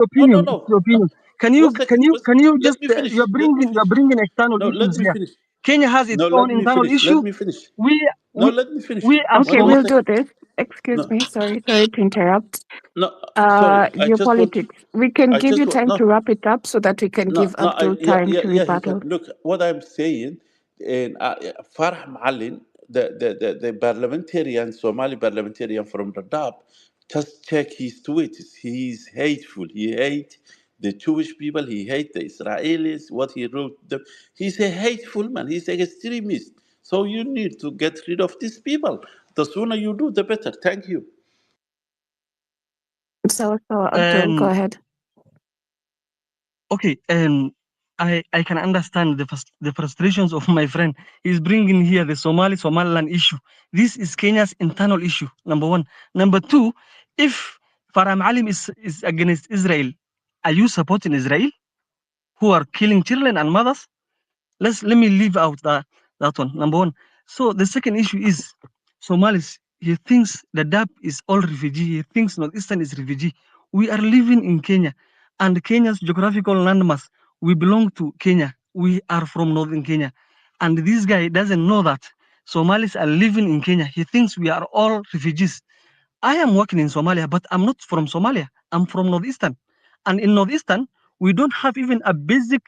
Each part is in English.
opinion. No. It's your opinion. Can you Let just me finish. you're bringing external No, let issues me here. finish. Kenya has its No, let own me internal finish. Let issue. me finish. We No, we let me finish. we as Okay, we'll do this. Excuse No, me. Sorry to interrupt. no, sorry. I just want. Geopolitics. We can I give just you want. time No, to wrap it up so that we can give no. Abdul time to Yeah. He can rebuttal. look. What I'm saying, and Farah Maalin, the parliamentarian, Somali parliamentarian from Dadaab, just check his tweets. He's hateful. He hates the Jewish people. He hates the Israelis. What he wrote them. He's a hateful man. He's an extremist. So you need to get rid of these people. The sooner you do, the better. Thank you. So Abdul, go ahead. Okay, I can understand the frustrations of my friend. He's bringing here the Somaliland issue. This is Kenya's internal issue, number one. Number two, if Farah Maalim is against Israel, are you supporting Israel, who are killing children and mothers? Let me leave out that one, number one. So the second issue is Somalis. He thinks the Dab is all refugee. He thinks Northeastern is refugee. We are living in Kenya, and Kenya's geographical landmass, we belong to Kenya. We are from Northern Kenya. And this guy doesn't know that Somalis are living in Kenya. He thinks we are all refugees. I am working in Somalia, but I'm not from Somalia. I'm from Northeastern. And in Northeastern, we don't have even a basic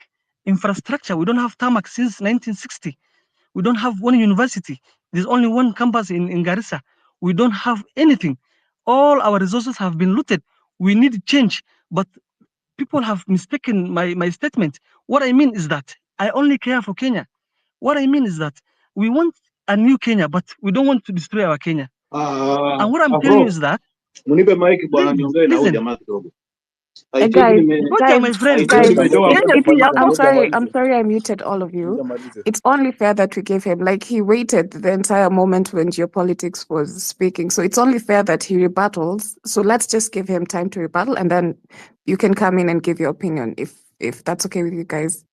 infrastructure. We don't have tarmac since 1960. We don't have one university. There's only one campus in Garissa. We don't have anything. All our resources have been looted. We need change. But people have mistaken my statement. What I mean is that I only care for Kenya. What I mean is that we want a new Kenya, but we don't want to destroy our Kenya. And what I'm telling you is that, munipe mic bwana, niongee na huyu listen, jamaa kidogo. Guys, my friend. I'm sorry I muted all of you. It's only fair that we gave him, like, he waited the entire moment when geopolitics was speaking. So it's only fair that he rebuttals. So let's just give him time to rebuttal, and then you can come in and give your opinion if that's okay with you guys.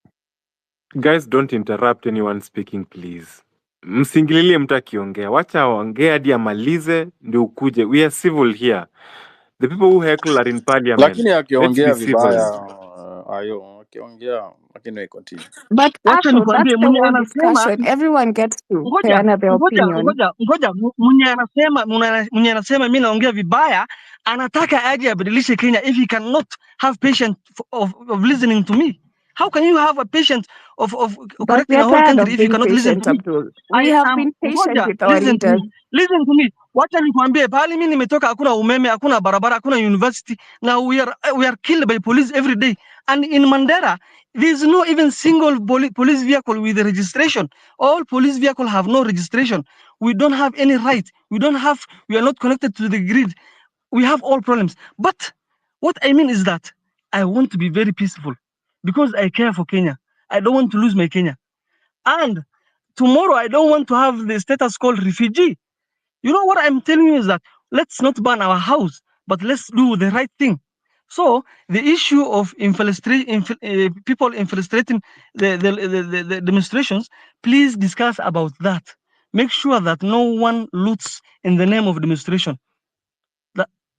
Guys, don't interrupt anyone speaking, please. Msingililie mtu akiongea. Wacha aongee hadi amalize ndio ukuje. We are civil here. The people who heckle are in parliament. Lakini akiongea vibaya ayo akiongea lakini continue. But actually, that's the whole discussion. Everyone gets to share their opinion. Ngoja mwenye anasema mimi naongea vibaya anataka aje abadilishe Kenya if he cannot have patience of listening to me. How can you have a patient of correcting a whole country if you cannot listen to me? We have been patient with our leaders. Listen to me. Wacha nikwambie, pale mimi nimetoka, hakuna umeme, hakuna barabara, hakuna university. Now we are killed by police every day. And in Mandera, there is no even single police vehicle with a registration. All police vehicles have no registration. We don't have any right. We are not connected to the grid. We have all problems. But what I mean is that I want to be very peaceful because I care for Kenya. I don't want to lose my Kenya. And tomorrow, I don't want to have the status called refugee. You know what I'm telling you is that let's not burn our house, but let's do the right thing. So the issue of people infiltrating the demonstrations, please discuss about that. Make sure that no one loots in the name of demonstration.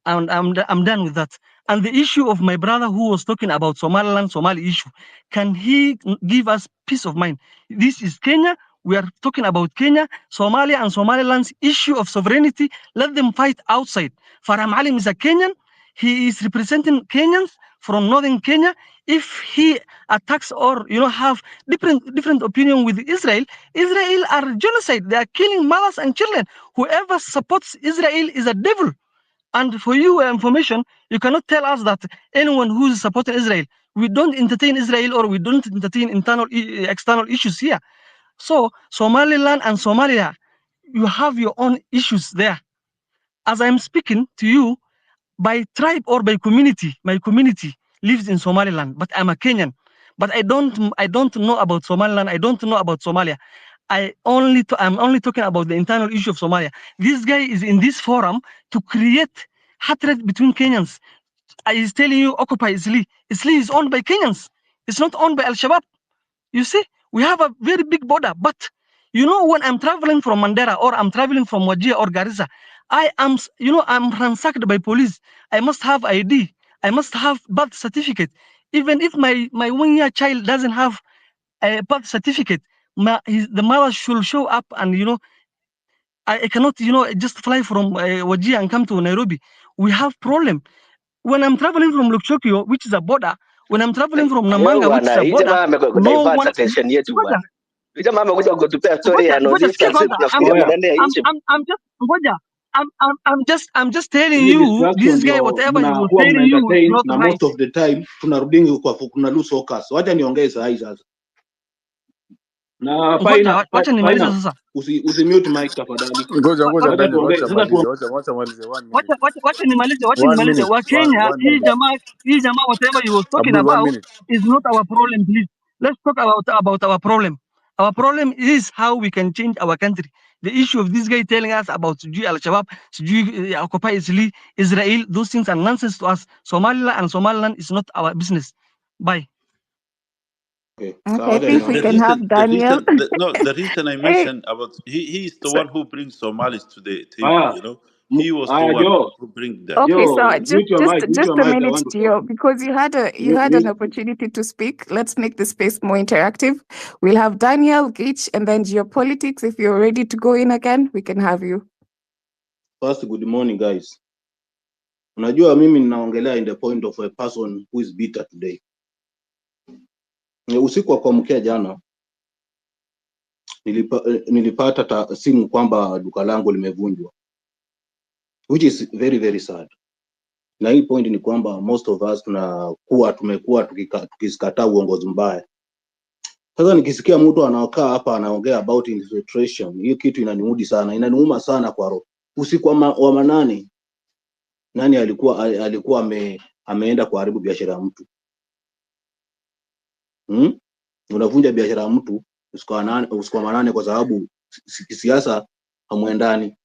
I'm done with that. And the issue of my brother who was talking about Somali issue, can he give us peace of mind? This is Kenya. We are talking about Kenya, Somalia, and Somaliland's issue of sovereignty. Let them fight outside. Farah Maalim is a Kenyan. He is representing Kenyans from northern Kenya. If he attacks or have different opinion with Israel are genocide. They are killing mothers and children. Whoever supports Israel is a devil. And for your information, you cannot tell us that anyone who is supporting Israel, we don't entertain Israel or we don't entertain external issues here. So Somaliland and Somalia, you have your own issues there. As I'm speaking to you, by tribe or by community, my community lives in Somaliland, but I'm a Kenyan. But I don't know about Somaliland. I don't know about Somalia. I'm only talking about the internal issue of Somalia. This guy is in this forum to create hatred between Kenyans. I is telling you, occupy Isli. Isli is owned by Kenyans. It's not owned by Al-Shabaab. You see, we have a very big border. But when I'm traveling from Mandera or I'm traveling from Wajir or Garissa, I'm ransacked by police. I must have ID. I must have birth certificate. Even if my 1-year child doesn't have a birth certificate, the mother should show up, and I cannot just fly from Wajir and come to Nairobi. We have problem. When I'm traveling from Lukchokio, which is a border, when I'm traveling from Namanga, which is a border, no one. Attention yetu bwana. Hizo mama kuja kutupea story ya Ngoja, sikia kwanza. tunafikiria tunaendea nchi. I'm just ngoja. I'm just telling Hii you, distraction this guy, ndio whatever he was mnakuwa telling you is mnaentertain, not na right. most of the time tunarudingi kwa kuna lose focus. Wacha niongee sasa. Na Ngoja, wacha nimalize sasa. Usimute mic tafadhali. Ngoja Daniel, wacha Sasa malize, wacha malize 1 minute. Wacha nimalize. 1 minute. Wa Kenya, 1 minute. hii jamaa, whatever he was talking Abdul, 1 about minute. is not our problem, please. Let's talk about our problem. Our problem is how we can change our country. The issue of this guy telling us about Al-Shabaab, Occupy Israel, those things are nonsense to us. Somaliland is not our business. Bye. Okay, I think we can have Daniel. The reason I mentioned about he is the one who brings Somalis to the table. He was the one who brings them. Okay, so just a minute, to Gio, because you had an opportunity to speak. Let's make the space more interactive. We'll have Daniel, Gitch, and then geopolitics. If you're ready to go in again, we can have you. First, good morning, guys. Unajua mimi ninaongelea in the point of a person who is bitter today. Usiku wa kuamkia jana nilipata simu kwamba duka langu limevunjwa, which is very very sad. Na hii point ni kwamba most of us tumekuwa tukikataa uongozi mbaya. Sasa nikisikia mtu anaokaa hapa anaongea about infiltration, hiyo kitu inaniuma sana kwa roho. Usiku wa manane, nani alikuwa ameenda kuharibu biashara ya mtu? Unavunja biashara ya mtu usiku wa manane kwa sababu siasa hamuendani.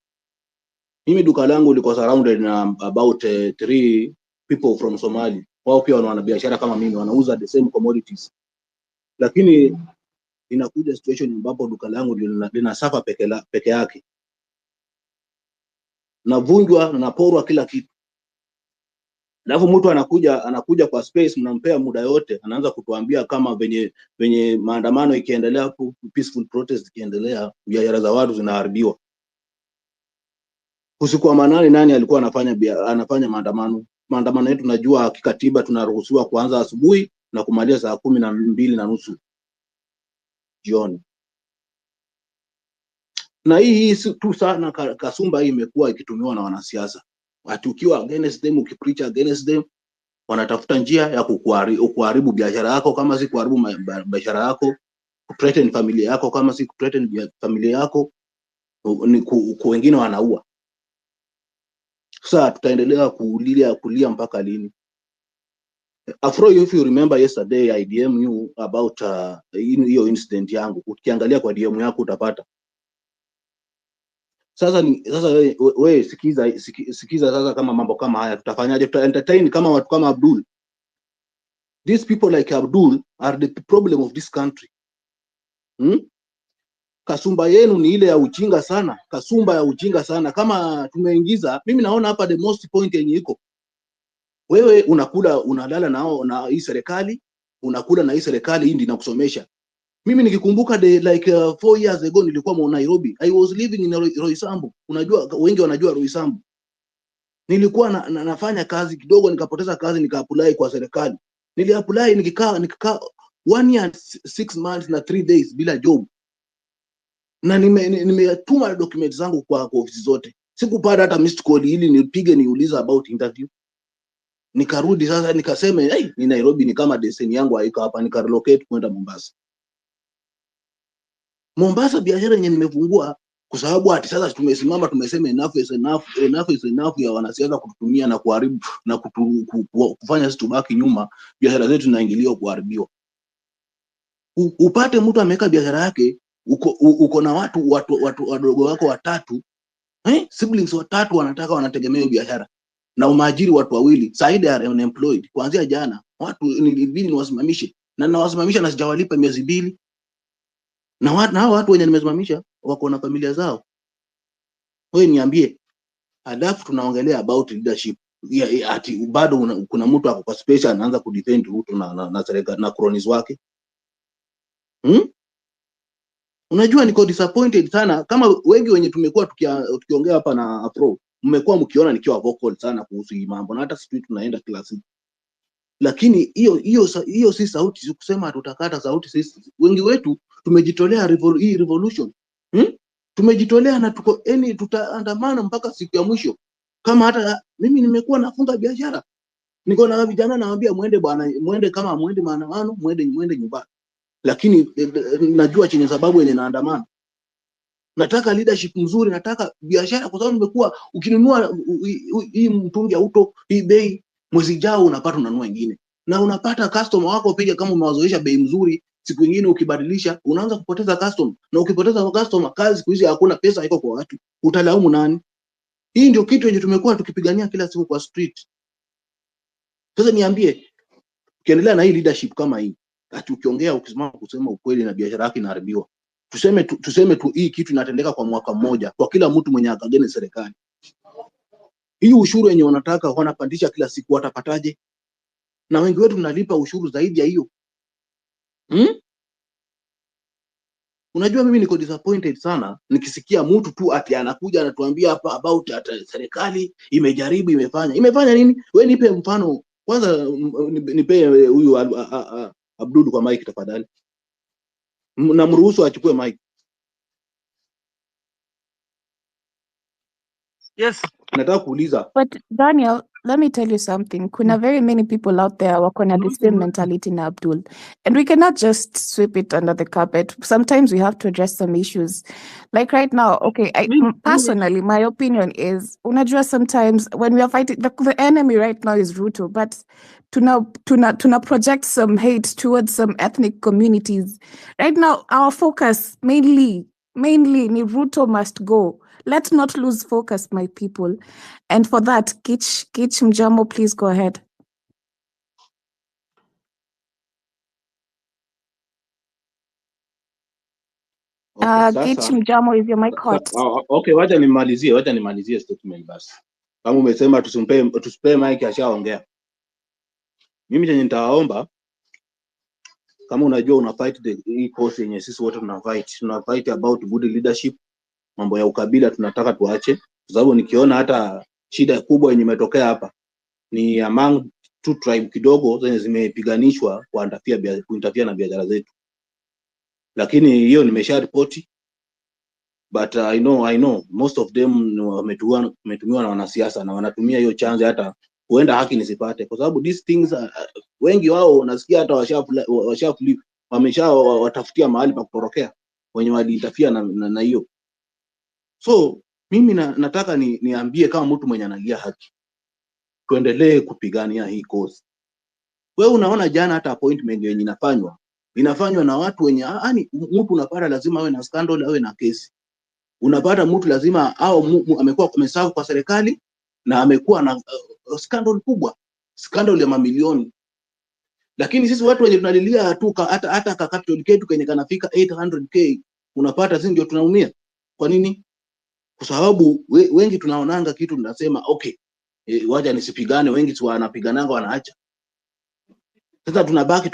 Mimi duka langu liko surrounded na about 3 people from Somali. Wao pia wana biashara kama mimi, wanauza the same commodities. Lakini inakuja situation ambapo duka langu lina suffer peke yake. Navunjwa na naporwa kila kitu. Alafu mtu anakuja kwa space, mnampea muda yote, anaanza kutuambia kama venye maandamano ikiendelea, peaceful protest ikiendelea, biashara za watu zinaharibiwa. Usiku wa manane nani alikuwa anafanya maandamano? Maandamano yetu najua kikatiba tunaruhusiwa kuanza asubuhi na kumaliza saa 12:30 jioni. Na hii tu sana kasumba hii imekuwa ikitumiwa na wanasiasa. Watu ukiwa against them, ukipreach against them, wanatafuta njia ya kuharibu biashara yako, kama si kuharibu biashara yako, kuthreaten familia yako, kama si kuthreaten familia yako, ni wengine wanaua. Sasa tutaendelea kulia mpaka lini? Afro, if you remember yesterday I DM you about hiyo incident yangu. Ukiangalia kwa DM yako utapata. Sasa wewe sikiza sasa, kama mambo kama haya tutafanyaje? Tuta entertain kama watu kama Abdul? These people like Abdul are the problem of this country. Kasumba yenu ni ile ya ujinga sana, kasumba ya ujinga sana. Kama tumeingiza, mimi naona hapa the most point yenye iko, wewe unalala na hii serikali, unakula na hii serikali, hii ndio inakusomesha. Mimi nikikumbuka like 4 years ago nilikuwa Nairobi. I was living in Roysambu. Unajua wengi wanajua Roysambu. Nilikuwa nafanya kazi kidogo, nikapoteza kazi, nika-apply kwa serikali. Nili-apply nikikaa 1 year 6 months na 3 days bila job. Na nimetuma documents zangu kwa ofisi zote. Sikupata hata missed call ili nipige niuliza about interview. Nikarudi sasa nikasema, ni Nairobi ni kama destiny yangu haiko hapa, nikarelocate kwenda Mombasa. Mombasa biashara yenye nimefungua kwa sababu ati sasa tumesimama tumesema enough is enough ya wanasiasa kututumia na kuharibu na kufanya sisi tubaki nyuma, biashara zetu zinaingiliwa kuharibiwa. Upate mtu ameweka biashara yake, uko na watu wadogo wako 3, siblings 3 wanategemea biashara na umaajiri watu 2, side are unemployed. Kuanzia jana watu nilibidi niwasimamishe, na nawasimamisha na sijawalipa miezi 2. Na hao watu wenye nimesimamisha wako na familia zao. Wewe niambie, halafu tunaongelea about leadership. ati bado kuna mtu ako kwa special anaanza kudefend Ruto na serikali na cronies wake. Unajua niko disappointed sana, kama wengi wenye tumekuwa tukiongea hapa na Afro, mmekuwa mkiona nikiwa vocal sana kuhusu hii mambo, na hata sisi tunaenda kila siku. Lakini hiyo si sauti, si kusema tutakata sauti. Sisi wengi wetu tumejitolea hii revolution. Tumejitolea na tutaandamana mpaka siku ya mwisho. Kama hata mimi nimekuwa nafunga biashara, niko na vijana nawaambia muende bwana, muende, kama muende maandamano, muende nyumbani. Lakini najua chenye sababu yenye naandamana. Nataka leadership nzuri, nataka biashara, kwa sababu nimekuwa ukinunua hii mtungi ya RUTO hii bei, mwezi jao unapata unanunua nyingine, na unapata customer wako pia, kama umewazoesha bei nzuri, siku nyingine ukibadilisha unaanza kupoteza customer, na ukipoteza customer, kazi siku hizi hakuna, pesa iko kwa watu, utalaumu nani? Hii ndio kitu yenye tumekuwa tukipigania kila siku kwa street. Sasa niambie, ukiendelea na hii leadership kama hii, ati ukiongea ukisimama kusema ukweli na biashara yake inaharibiwa, tuseme tu hii kitu inatendeka kwa mwaka mmoja kwa kila mtu mwenye akageni serikali. Hii ushuru yenye wanataka wanapandisha kila siku, watapataje? Na wengi wetu tunalipa ushuru zaidi ya hiyo. Unajua mimi niko disappointed sana nikisikia mtu tu ati anakuja anatuambia hapa about serikali imejaribu, imefanya nini? Wewe nipe mfano kwanza, nipe huyu Abdul kwa mic tafadhali, na mruhusu achukue mic. Yes. Nataka kuuliza. But Daniel, let me tell you something. Kuna very many people out there wakona the same mentality na Abdul. And we cannot just sweep it under the carpet. Sometimes we have to address some issues. Like right now, okay, personally, my opinion is, unajua sometimes when we are fighting, the enemy right now is RUTO, but tuna project some hate towards some ethnic communities. Right now, our focus mainly ni RUTO must go. Let's not lose focus, my people. And for that, Gich Mjamo, please go ahead. Okay, Gich Mjamo, is your mic hot? Okay, wacha nimalizie statement basi. Kama umesema tusipe mic ashaongea. Mimi chenye nitawaomba, kama unajua una fight hii cause yenye sisi wote tuna fight about good leadership, mambo ya ukabila tunataka tuache, kwa sababu nikiona hata shida kubwa yenye imetokea hapa ni among two tribe kidogo zenye zimepiganishwa kuinterfere na biashara zetu. Lakini hiyo nimesha ripoti, but I know most of them wametumiwa na wanasiasa, na wanatumia hiyo chance hata huenda haki nisipate, kwa sababu these things wengi wao nasikia hata watafutia mahali pa kutorokea wenye waliinterfere na hiyo. So mimi nataka niambie kama mtu mwenye analia haki, tuendelee kupigania hii cause. Wewe unaona jana hata appointment yenye inafanywa na watu wenye yani, mtu unapata lazima awe na scandal, awe na kesi. Unapata mtu lazima amekuwa kumesafu kwa serikali na amekuwa na scandal kubwa, scandal ya mamilioni. Lakini sisi watu wenye tunalilia tu hata capital ketu kwenye kanafika 800k, unapata sisi ndio tunaumia. Kwa nini? Kwa sababu wengi tunaonanga kitu tunasema okay, wacha nisipigane, wengi tu wanapigananga wanaacha. Sasa tunabaki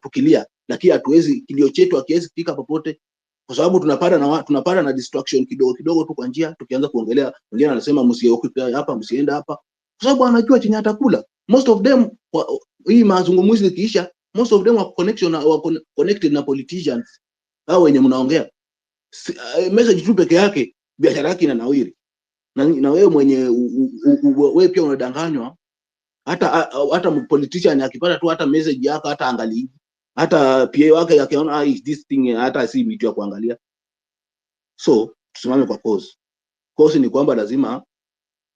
tukilia, lakini hatuwezi, kilio chetu hakiwezi kufika popote, kwa sababu tunapata na distraction kidogo tu kwa njia. Tukianza kuongelea, wengine wanasema msiokupe hapa, msienda hapa, kwa sababu anajua chenye atakula. Most of them hii mazungumzo ikiisha, most of them are connected na politicians hao wenye mnaongea. Message tu peke yake, biashara yake inanawiri, na wewe mwenye wewe pia unadanganywa. Hata politician akipata tu hata message yako, hata angalia, hata PA wake akiona this thing, hata si vitu ya kuangalia. So tusimame kwa cause ni kwamba lazima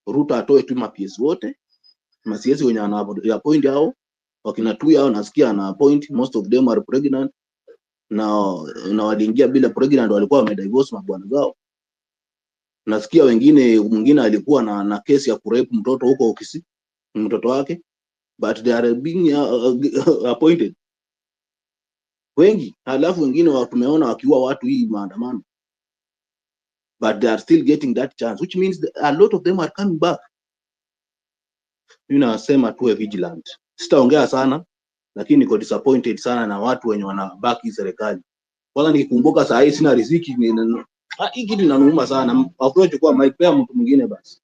RUTO atoe tu PS wote, CS wenye ana appoint hao wakina tu yao, nasikia ana appoint, most of them are pregnant na waliingia bila pregnant, walikuwa wamedivorce mabwana zao. Nasikia mwingine alikuwa na kesi ya kurape mtoto huko Okisi, mtoto wake, but they are being appointed wengi. Halafu wengine tumeona wakiua watu hii maandamano, but they are still getting that chance, which means a lot of them are coming back. Mimi nasema tuwe vigilant. Sitaongea sana, lakini niko disappointed sana na watu wenye wanabaki serikali. Kwanza nikikumbuka saa hii sina riziki, hii kitu inaniuma sana. Approach kwa mic pea mtu mwingine basi.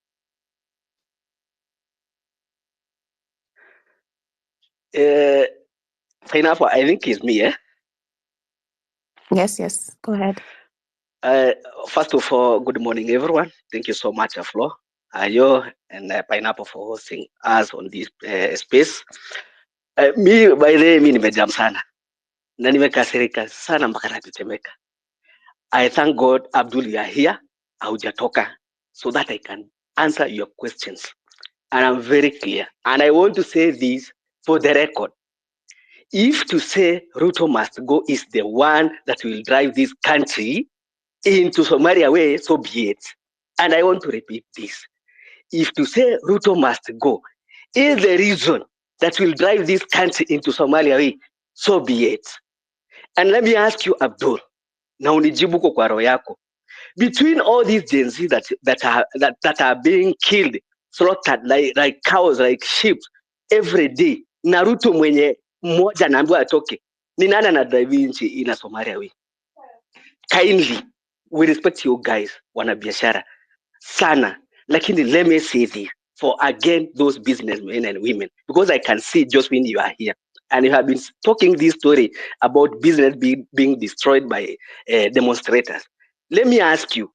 Pineapple, I think it's me, eh? Yes, go ahead. First of all, good morning, everyone. Thank you so much, Flo, Ayo, and Pineapple for hosting us on this space. Me, by the way, nimejam sana. Na nimekasirika sana mpaka natetemeka. I thank God, Abdul, you are here. Haujatoka, so that I can answer your questions. And I'm very clear. And I want to say this for the record. If to say RUTO must go is the one that will drive this country into Somalia way, so be it. And I want to repeat this. If to say RUTO must go is the reason that will drive this country into Somalia way, so be it. And let me ask you, Abdul, na unijibu kwa roho yako. Between all these Gen Z that are being killed, slaughtered like cows, like sheep every day, na RUTO mwenye mmoja anaambiwa atoke, ni nani anadrive nchi ina Somalia way? Kindly, we respect you guys, wanabiashara sana, lakini let me say this for again those businessmen and women, because I can see just when you are here and you have been talking this story about business being destroyed by demonstrators. Let me ask you,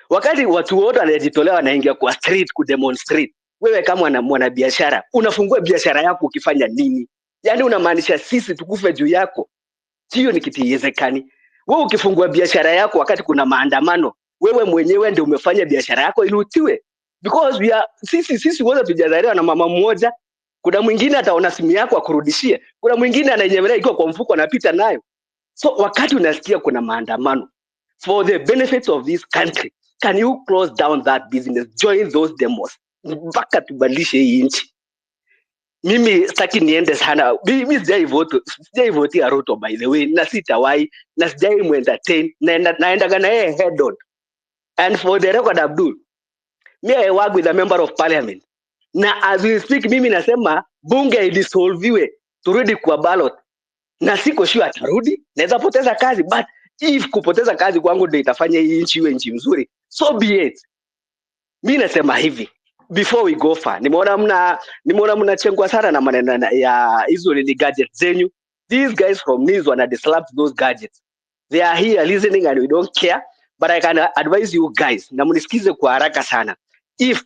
wakati watu wote wanajitolea wanaingia kwa street kudemonstrate, wewe kama mwanabiashara unafungua biashara yako ukifanya nini? Yani unamaanisha sisi tukufe juu yako? Hiyo ni kitu iwezekani. Wewe ukifungua biashara yako wakati kuna maandamano, wewe mwenyewe ndio umefanya biashara yako ilutiwe, because we are sisi wote tujazaliwa na mama mmoja. Kuna mwingine ataona simu yako akurudishie, kuna mwingine ananyemelea iko kwa mfuko anapita nayo. So wakati unasikia kuna maandamano for the benefits of this country, can you close down that business, join those demos mpaka tubadilishe hii nchi? Mimi sitaki niende sana. Mimi sijai vote ya RUTO by the way, na sitawahi, na sijai muentertain, naendaga na yeye head on. And for the record, Abdul, me I work with a member of parliament. Na as we speak, mimi nasema bunge idisolviwe turudi kwa ballot. Na siko sure atarudi, naweza poteza kazi, but if kupoteza kazi kwangu ndio itafanya hii nchi iwe nchi nzuri, so be it. Mimi nasema hivi, before we go far, nimeona mnachengwa sana na maneno ya hizo ni gadgets zenyu. These guys from NIS wana disrupt those gadgets. They are here listening and we don't care, but I can advise you guys, na mnisikize kwa haraka sana. If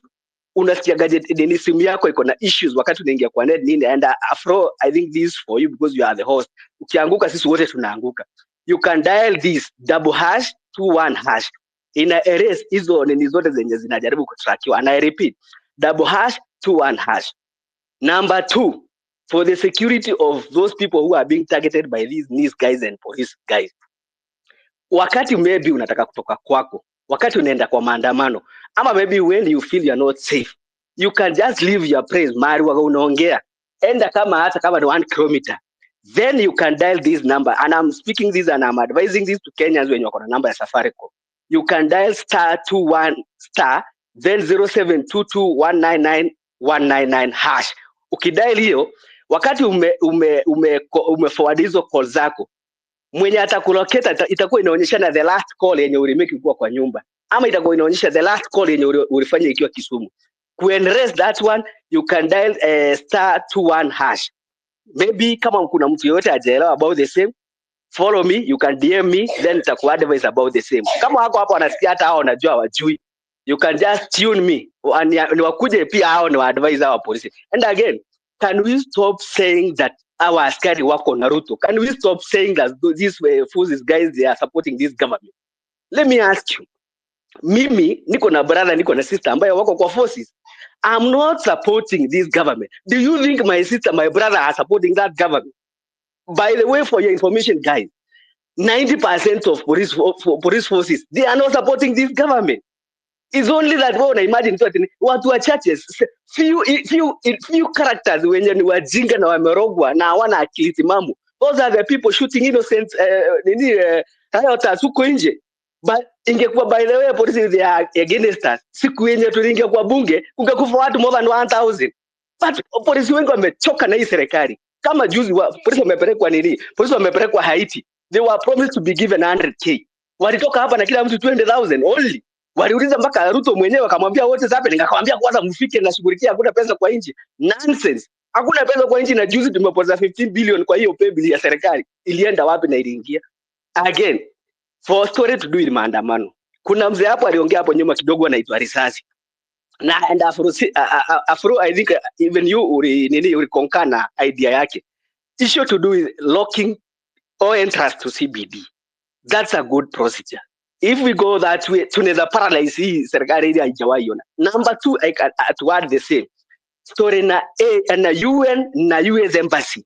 unasikia gadget ni simu yako iko na issues wakati unaingia kwa net nini, and Afro, I think this for you because you are the host. Ukianguka sisi wote tunaanguka. You can dial this #21#. Ina erase hizo nini zote zenye zinajaribu kutrakiwa. And I repeat, #21#. Number 2, for the security of those people who are being targeted by these NIS guys and police guys. Wakati maybe unataka kutoka kwako, wakati unaenda kwa maandamano, ama maybe when you feel you're not safe, you can just leave your place mahali waga unaongea, enda hata kama ni 1 kilometer, then you can dial this number. And I'm speaking this and I'm advising this to Kenyans when wako na namba ya Safaricom. You can dial *21* then 0722199199#. Ukidial hiyo, wakati umeforward hizo call zako, mwenye atakuloketa itakuwa inaonyeshana the last call yenye ulimake ukiwa kwa nyumba, ama itakuwa inaonyesha the last call yenye ulifanya ikiwa Kisumu. Kuenrest that one, you can dial *21#. Maybe kama kuna mtu yote hajaelewa about the same, follow me, you can DM me, then nitaku advise about the same. Kama wako hapo wanasikia hata hao wanajua wajui, you can just tune me, ni wakuje pia hao ni advise our police. And again, can we stop saying that our askari wako na RUTO? Can we stop saying that these forces guys they are supporting this government? Let me ask you, mimi niko na brother, niko na sister ambaye wako kwa forces. I'm not supporting this government. Do you think my sister, my brother are supporting that government? By the way, for your information, guys, 90% of police forces, they are not supporting this government. It's only that wewe imagine watu wachache, few characters wenye ni wajinga na wamerogwa na hawana akili timamu. Those are the people shooting innocent rioters huko nje. But ingekuwa by the way police they are against us, siku yenye tuliingia kwa bunge ungekufa watu more than 1000. But polisi wengi wamechoka na hii serikali. Kama juzi polisi wamepelekwa nini? Polisi wamepelekwa Haiti. They were promised to be given 100k. Walitoka hapa na kila mtu 20,000 only. Waliuliza mpaka Ruto mwenyewe akamwambia what is happening, akamwambia kwanza mfike na shughulikia, hakuna pesa kwa nchi. Nonsense. Hakuna pesa kwa nchi, na juzi tumepoteza 15 billion kwa hiyo pay bill ya serikali. Ilienda wapi na iliingia? Again, for story to do in maandamano. Kuna mzee hapo aliongea hapo nyuma kidogo anaitwa Risasi. Na and Afro I think even you uri konkana idea yake. Issue to do with locking all entrance to CBD. That's a good procedure. If we go that way, tunaweza paralyze hii serikali ile haijawahi ona. Number 2, I can add the same story na UN na US embassy.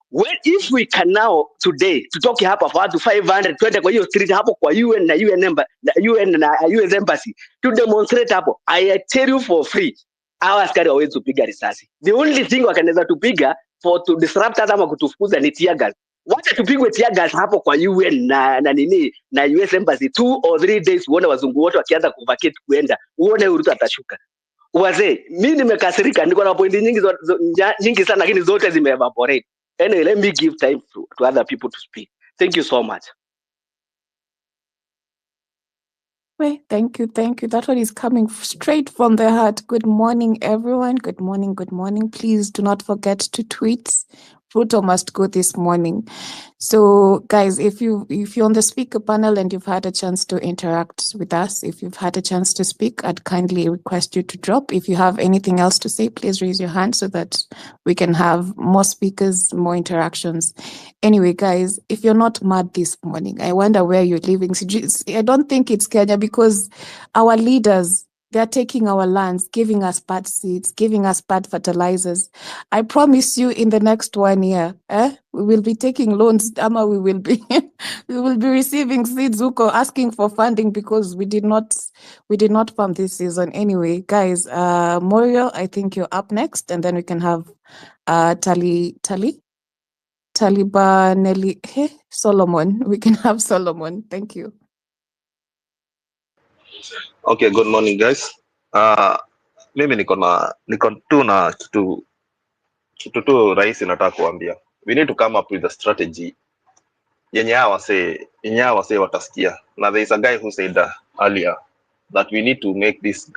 Well, if we can now today tutoke hapa for watu 500 twende kwa hiyo street hapo kwa UN na UN na US embassy to demonstrate hapo, I tell you for free, hawa askari hawezi kupiga risasi. The only thing wakanaweza tupiga for to disrupt us ama kutufukuza ni tear gas. Wacha tupigwe tear gas hapo kwa UN na nini na US embassy 2 or 3 days, uone wazungu wote wakianza kuvacate kuenda, uone Ruto atashuka. Wazee, mimi nimekasirika, niko na pointi nyingi sana lakini zote zimeevaporate. Anyway, let me give time to other people to speak. Thank you so much. Well, thank you. That one is coming straight from the heart. Good morning, everyone. Good morning. Please do not forget to tweet. RUTO must go this morning. So, guys, if you're on the speaker panel and you've had a chance to interact with us, if you've had a chance to speak, I'd kindly request you to drop. If you have anything else to say, please raise your hand so that we can have more speakers, more interactions. Anyway, guys, if you're not mad this morning, I wonder where you're living. I don't think it's Kenya, because our leaders, they're taking our lands, giving us bad seeds, giving us bad fertilizers. I promise you, in the next 1 year, we will be taking loans. We will be receiving seeds, asking for funding because we did not farm this season. Anyway, guys, Muriel, I think you're up next, and then we can have Solomon. We can have Solomon. Thank you. Okay, good morning, guys. Mimi niko tu na kitu tu rahisi nataka kuambia. We need to come up with a strategy yenye wase watasikia. Now there is a guy who said earlier that we need to make this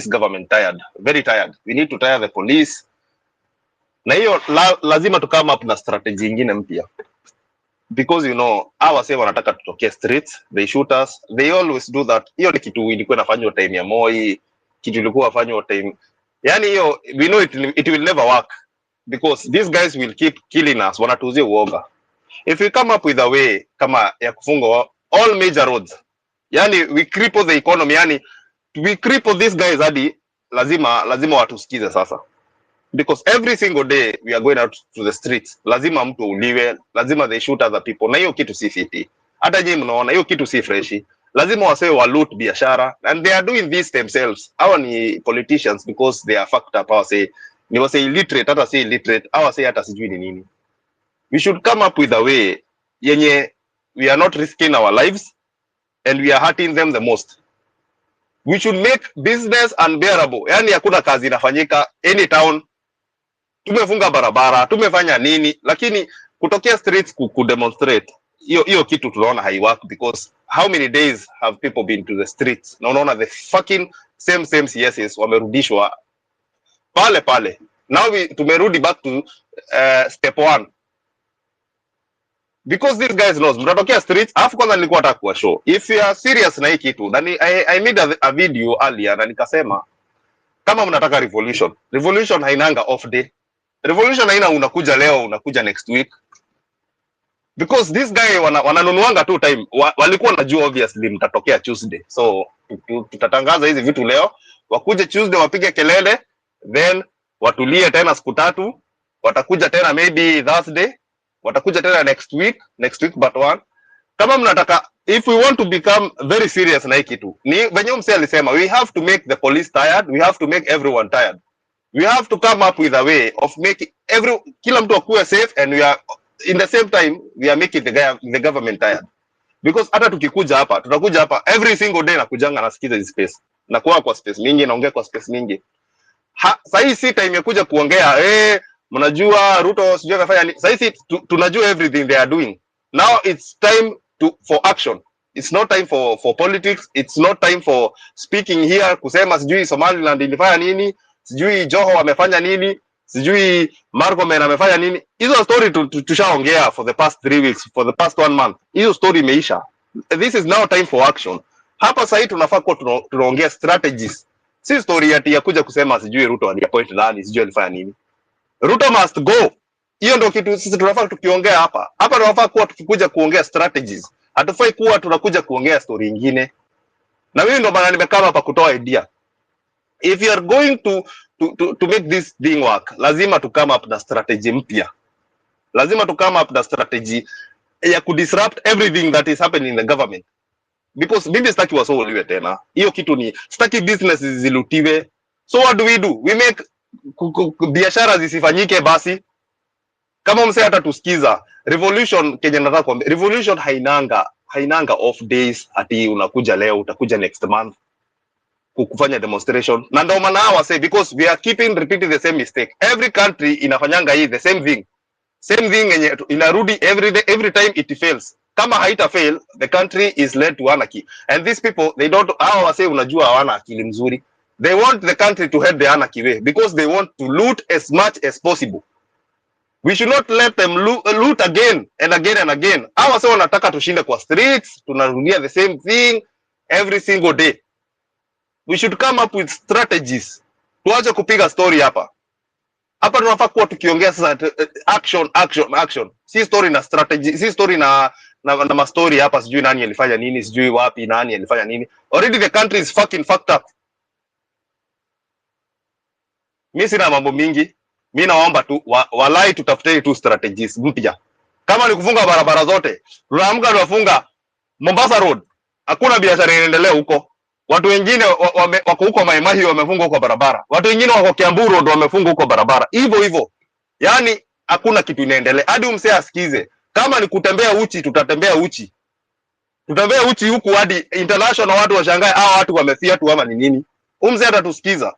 government tired, very tired. We need to tire the police. Na hiyo lazima to come up na strategy ingine mpya. Because wase wanataka tutoke streets, they shoot us, they always do that. Hiyo ni kitu ilikuwa inafanywa time ya Moi, kitu ilikuwa afanywa time. Yani hiyo, we know it will never work, because these guys will keep killing us, wanatuuzia uoga. If we come up with a way kama ya kufunga all major roads, yani we cripple the economy, yani we cripple these guys hadi lazima watusikize sasa. Because every single day we are going out to the streets, lazima mtu uliwe, lazima they shoot other people. Na hiyo kitu si fiti. Hata nyinyi mnaona hiyo kitu si freshi. Lazima wasewe wa loot biashara, and they are doing this themselves. Hawa ni politicians because they are fucked up. Ni wase illiterate, hata si illiterate, hawa say hata sijui ni nini. We should come up with a way yenye we are not risking our lives and we are hurting them the most. We should make business unbearable. Yani hakuna kazi inafanyika any town. Tumefunga barabara, tumefanya nini, lakini kutokea streets kudemonstrate, hiyo kitu tunaona haiwork, because how many days have people been to the streets? Na unaona the fucking same CSs wamerudishwa pale. Now tumerudi back to step 1. Because these guys knows, mtatokea streets, afu kwanza nilikuwa nataka kuwa show. If you are serious na hii kitu, then I made a video earlier na nikasema, kama mnataka revolution hainanga off day. Revolution haina unakuja leo, unakuja next week. Because this guy wananunuanga tu time. Walikuwa najua obviously mtatokea Tuesday. So tutatangaza hizi vitu leo, wakuje Tuesday wapige kelele, then watulie tena siku 3, watakuja tena maybe Thursday, watakuja tena next week but 1. Kama mnataka, if we want to become very serious na hii kitu, ni venye mse alisema, we have to make the police tired, we have to make everyone tired. We have to come up with a way of making kila mtu akuwe safe, and we are in the same time we are making the government tired. Because hata tutakuja hapa every single day, na kujanga nasikiza hizi space, na kwa space mingi, naongea kwa space mingi. Sasa si time ya kuja kuongea mnajua Ruto sijui kafanya nini. Sasa tunajua everything they are doing. Now it's time for action. It's not time for politics. It's not time for speaking here kusema sijui Somaliland ilifanya nini, sijui Joho amefanya nini, sijui Margomen amefanya nini. Hizo story tushaongea for the past 3 weeks, for the past 1 month. Hizo story imeisha. This is now time for action. Hapa sasa tunafaa kuwa tunaongea strategies. Si story ya kuja kusema sijui Ruto aliappoint nani, sijui alifanya nini. Ruto must go. Hiyo ndio kitu sisi tunafaa tukiongea hapa. Hapa tunafaa kuwa tukikuja kuongea strategies. Hatufai kuwa tunakuja kuongea story nyingine. Na mimi ndo maana nimekaa hapa kutoa idea. If you are going to make this thing work, lazima to come up na strategy mpya. Lazima to come up na strategy ya kudisrupt everything that is happening in the government. Because mimi sitaki wasouliwe tena. Hiyo kitu ni sitaki businesses zilutiwe. So what do? We make biashara zisifanyike basi. Kama msee hata tusikiza revolution Kenya, nataka kuambia revolution hainanga off days, ati unakuja leo utakuja next month kufanya demonstration. Na ndio maana hawa say because we are repeating the same mistake. Every country inafanyanga hii the same thing yenye inarudi every time it fails. Kama haita fail, the country is led to anarchy. And these people, they don't, hawa say unajua hawana akili mzuri. They want the country to head the anarchy way because they want to loot as much as possible. We should not let them loot again and again and again. Hawa say wanataka tushinde kwa streets, tunarudia the same thing every single day. We should come up with strategies. Tuache kupiga story hapa. Hapa tunafaa kuwa tukiongea sasa action. Si story na strategy, si story na story hapa sijui nani alifanya nini, sijui wapi nani alifanya nini. Already the country is fucking fucked up. Mimi sina mambo mingi. Mimi naomba tu walai tutafute tu strategies mpya. Kama ni kufunga barabara zote, tunaamka tunafunga Mombasa Road. Hakuna biashara inaendelea huko. Watu wengine wako huko Maimahi wamefunga huko barabara. Watu wengine wako Kiambu Road wamefunga huko barabara. Hivyo. Yaani hakuna kitu inaendelea. Hadi msee asikize. Kama ni kutembea uchi, tutatembea uchi. Tutembea uchi huku hadi international watu washangae watu wamefia tu ama ni nini. Msee atatusikiza.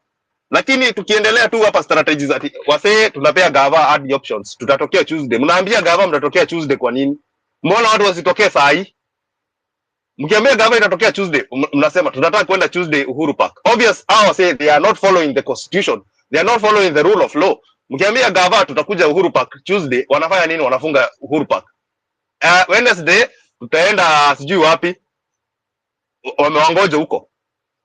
Lakini tukiendelea tu hapa strategies ati wasee tunapea gava hadi options. Tutatokea Tuesday. Mnaambia gava mtatokea Tuesday kwa nini? Mbona watu wasitokee saa hii? Mkiambia gava itatokea Tuesday, mnasema tunataka kwenda Tuesday Uhuru Park. Obvious, say they are not following the constitution. They are not following the rule of law. Mkiambia gava tutakuja Uhuru Park Tuesday, wanafanya nini? Wanafunga Uhuru Park. Wednesday tutaenda sijui wapi. Wamewangoja huko.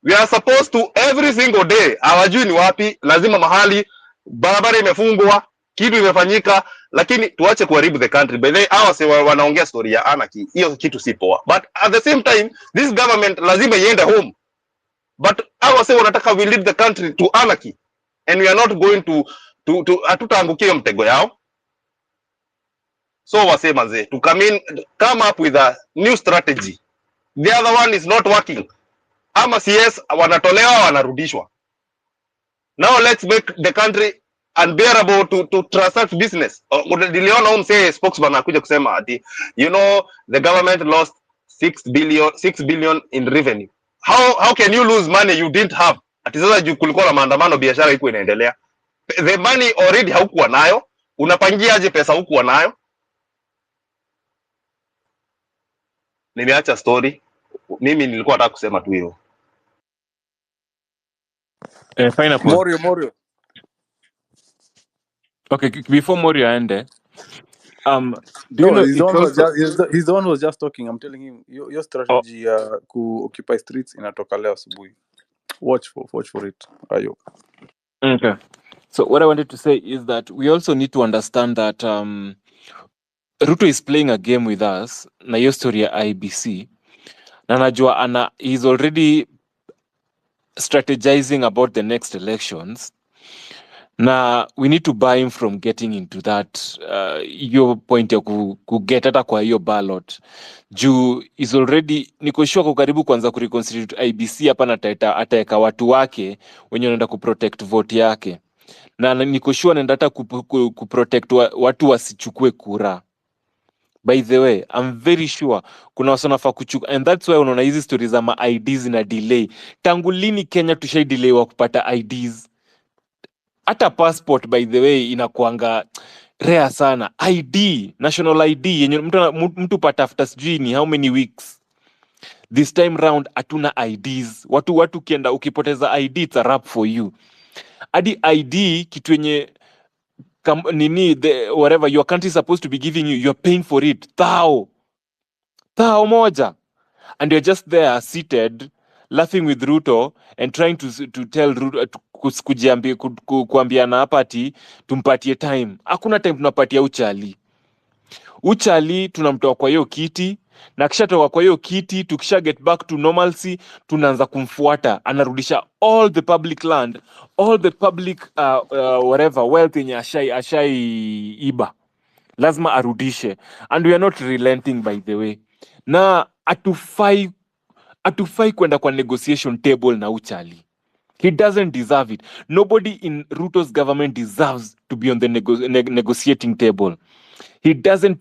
We are supposed to every single day. Hawajui ni wapi, lazima mahali barabara imefungwa, kitu imefanyika, lakini tuache kuharibu the country. By the way, wanaongea story ya anarchy. Hiyo kitu si poa. But at the same time, this government lazima iende home. But wanataka we lead the country to anarchy. And we are not going to hatutaangukia mtego yao. So manze, to come up with a new strategy. The other one is not working. Ama CS wanatolewa wanarudishwa. Now let's make the country unbearable to transact business. Niliona msee spokesman akuja kusema ati the government lost 6 billion in revenue. How can you lose money you didn't have? Ati sasa kulikuwa na maandamano, biashara iko inaendelea. The money already haukuwa nayo, unapangia aje pesa hukuwa nayo? Nimeacha story. Mimi nilikuwa nataka kusema tu hiyo. Morio. Okay, before Morio ende, do you know he's the one who was just talking. I'm telling him your strategy ku occupy streets inatoka leo asubuhi. Watch for it. Ayo. Okay. So what I wanted to say is that we also need to understand that Ruto is playing a game with us na hiyo story ya IBC. Na najua he's already strategizing about the next elections. Na we need to buy him from getting into that your point ya kuget hata kwa hiyo ballot. Juu is already niko sure kwa karibu kwanza kureconstitute IBC hapa na ataeka watu wake wenye wanaenda kuprotect vote yake. Na niko sure anaenda hata kuprotect watu wasichukue kura. By the way, I'm very sure kuna watu wanafaa kuchukua, and that's why unaona hizi stories za IDs na delay. Tangu lini Kenya tushai delay wa kupata IDs? Hata passport by the way inakuanga rare sana. ID, national ID yenye mtu pata after sijui ni how many weeks. This time round hatuna IDs. Watu kienda ukipoteza ID it's a wrap for you. Hadi ID kitu yenye whatever your country is supposed to be giving you, you're paying for it. Thao moja. And you're just there seated laughing with Ruto and trying to tell Ruto kuambiana hapa ati tumpatie time. Hakuna time tunapatia Uchali tunamtoa kwa hiyo kiti, na kishatoka kwa hiyo kiti tukisha get back to normalcy tunaanza kumfuata, anarudisha all the public land, all the public whatever wealth yenye ashai iba lazima arudishe, and we are not relenting by the way. Na atufai kwenda kwa negotiation table na Uchali. He doesn't deserve it. Nobody in Ruto's government deserves to be on the negotiating table. He doesn't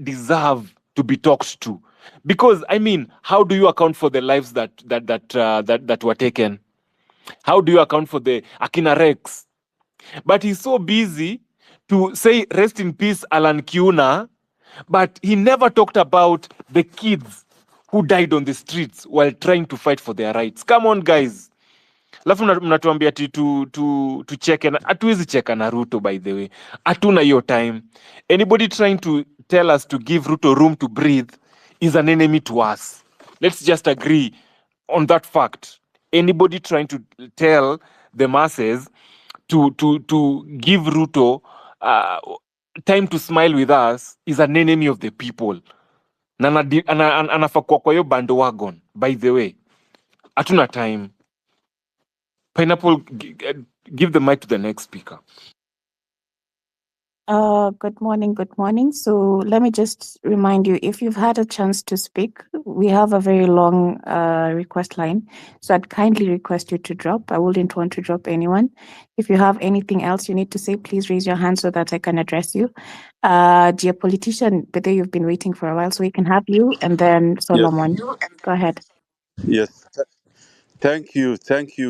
deserve to be talked to, because I mean, how do you account for the lives that were taken? How do you account for the Akina Rex? But he's so busy to say rest in peace Alan Kiuna, but he never talked about the kids who died on the streets while trying to fight for their rights. Come on guys. Alafu mnatuambia ati tucheke na hatuwezi cheka na Ruto by the way. Hatuna hiyo time. Anybody trying to tell us to give Ruto room to breathe is an enemy to us. Let's just agree on that fact. Anybody trying to tell the masses to give Ruto time to smile with us is an enemy of the people. Na anafaa kwa hiyo bandwagon by the way. Hatuna time. Pineapple, give the mic to the next speaker. Good morning. So let me just remind you, if you've had a chance to speak, we have a very long request line. So I'd kindly request you to drop. I wouldn't want to drop anyone. If you have anything else you need to say, please raise your hand so that I can address you. Dear politician, but you've been waiting for a while, so we can have you and then Solomon. Yes. Go ahead. Yes. Thank you.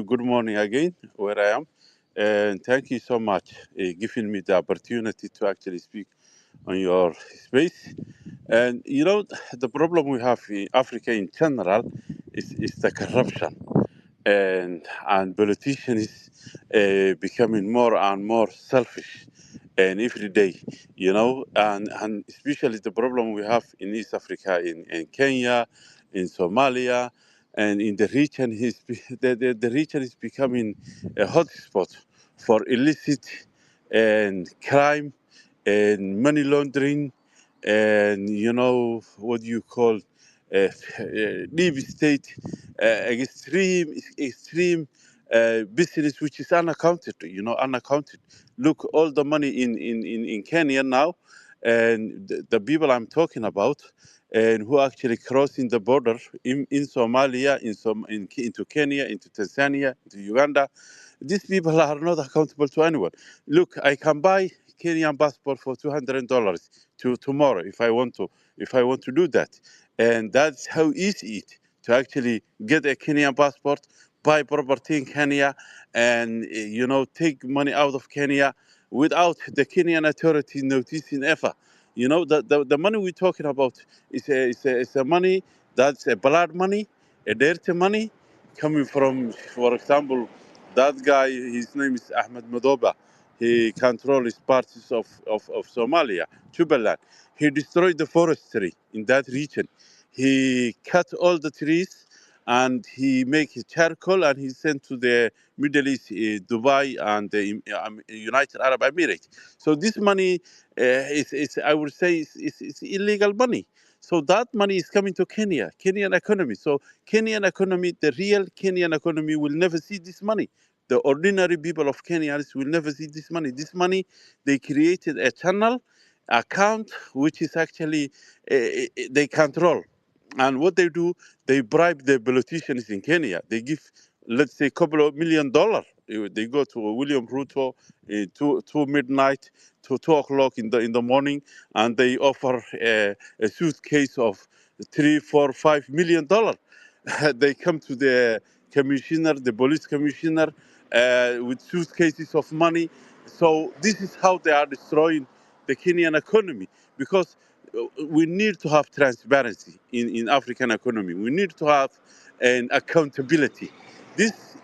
Good morning again, where I am. And thank you so much giving me the opportunity to actually speak on your space. And you know, the problem we have in Africa in general is the corruption. And politicians becoming more and more selfish and every day, you know, and especially the problem we have in East Africa, in Kenya, in Somalia, and in the region, the region is becoming a hotspot for illicit and crime and money laundering, and you know what you call deep state, extreme business which is unaccounted, unaccounted. Look, all the money in Kenya now, and the people I'm talking about, and who actually crossing the border in Somalia, into Kenya, into Tanzania, into Uganda. These people are not accountable to anyone. Look, I can buy Kenyan passport for $200 tomorrow if I want to do that, and that's how easy it to actually get a Kenyan passport, buy property in Kenya, and take money out of Kenya without the Kenyan authority noticing ever. You know, the money we're talking about is a money that's a blood money, a dirty money coming from, for example, that guy. His name is Ahmed Madoba. He controls parts of Somalia, Jubaland. He destroyed the forestry in that region. He cut all the trees and he make charcoal and he sent to the Middle East, Dubai and the United Arab Emirates. So this money is I would say, is illegal money. So that money is coming to Kenyan economy. So Kenyan economy, the real Kenyan economy will never see this money. The ordinary people of Kenya will never see this money. This money, they created a channel account, which is actually, they control. And what they do, they bribe the politicians in Kenya. They give, let's say, a couple of $1 million. They go to William Ruto to midnight, to 2 o'clock in the morning, and they offer a suitcase of $3, $4, $5 million. They come to the commissioner, the police commissioner, with suitcases of money. So this is how they are destroying the Kenyan economy, because we need to have transparency in African economy. We need to have an accountability. These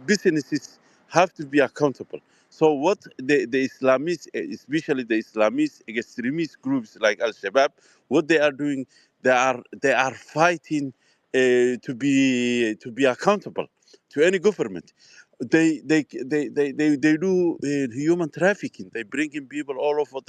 businesses have to be accountable. So what the Islamists, especially the Islamist extremist groups like Al-Shabaab, what they are doing, they are fighting to be accountable to any government. They do human trafficking. They bring in people all over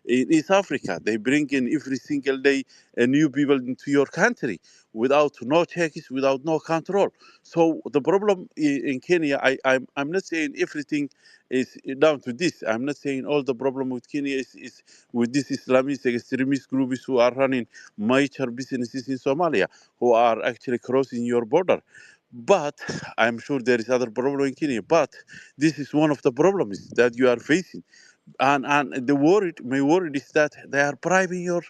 in East Africa. They bring in every single day new people into your country without no checks, without no control. So the problem in Kenya, I'm not saying everything is down to this. I'm not saying all the problem with Kenya is with these Islamist extremist groups who are running major businesses in Somalia, who are actually crossing your border. But I'm sure there is other problem in Kenya. But this is one of the problems that you are facing. And my worry is that they are bribing your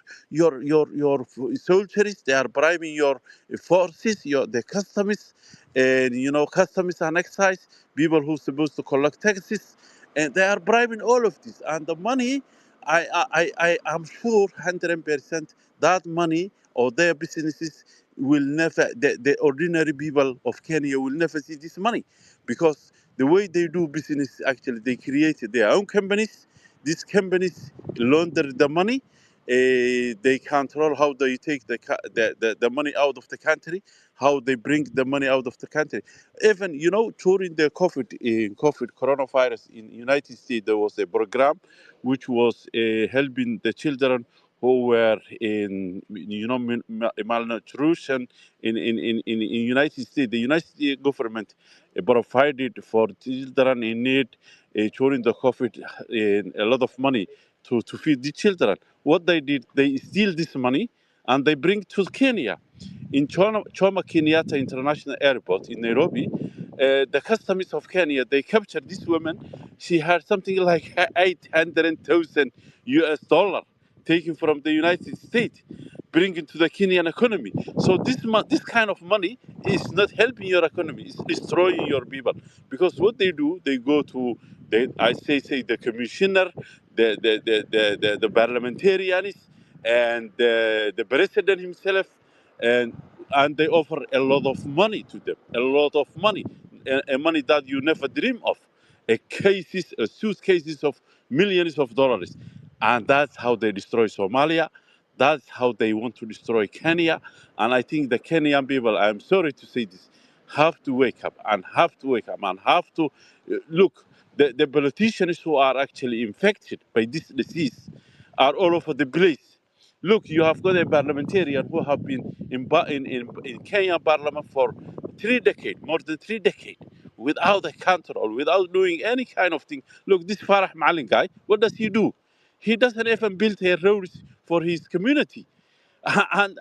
soldiers, they are bribing your forces, the customs, and customs and excise, people who supposed to collect taxes, and they are bribing all of this. And the money, I am sure 100% that money or their businesses will never, the ordinary people of Kenya will never see this money, because the way they do business, actually they created their own companies. These companies launder the money. They control how they take the money out of the country, how they bring the money out of the country. Even during the COVID coronavirus in United States, there was a program which was helping the children who were in malnutrition in United States. The United States government provided for children in need during the COVID a lot of money to feed the children. What they did, they steal this money and they bring to Kenya. In Jomo Kenyatta International Airport in Nairobi, the customs of Kenya, they captured this woman. She had something like 800,000 US dollar taken from the United States, bringing to the Kenyan economy. So this kind of money is not helping your economy; it's destroying your people. Because what they do, they go to the commissioner, the parliamentarians, and the president himself, and they offer a lot of money to them, a lot of money, money that you never dream of, suitcases of millions of dollars. And that's how they destroy Somalia. That's how they want to destroy Kenya. And I think the Kenyan people, I'm sorry to say this, have to wake up and have to wake up and have to look. The politicians who are actually infected by this disease are all over the place. Look, you have got a parliamentarian who have been in Kenya parliament for 3 decades, more than 3 decades, without a control, without doing any kind of thing. Look, this Farah Malin guy, what does he do? He doesn't even build a roads for his community. And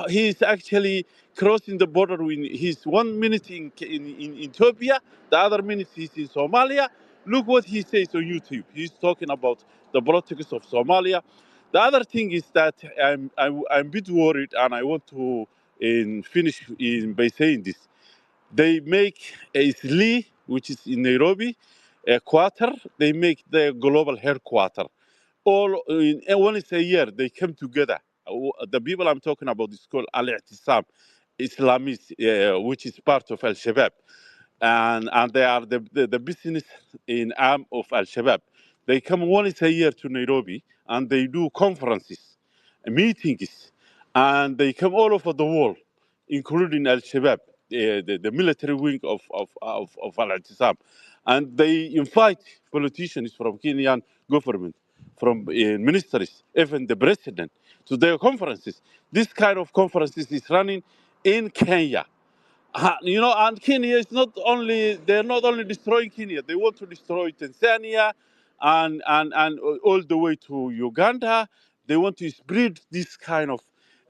he is actually crossing the border. He's 1 minute in Ethiopia, the other minute he's in Somalia. Look what he says on YouTube. He's talking about the politics of Somalia. The other thing is that I'm a bit worried, and I want to finish by saying this. They make a SLI, which is in Nairobi, a quarter. They make the global headquarter. Once a year, they come together. The people I'm talking about is called Al-I'tisam, Islamist, which is part of Al-Shabaab. And they are the business in arm of Al-Shabaab. They come once a year to Nairobi, and they do conferences, meetings, and they come all over the world, including Al-Shabaab, the military wing of Al-I'tisam. And they invite politicians from Kenyan government, from ministers, even the president, to their conferences. This kind of conferences is running in Kenya. And Kenya is they're not only destroying Kenya, they want to destroy Tanzania and all the way to Uganda. They want to spread this kind of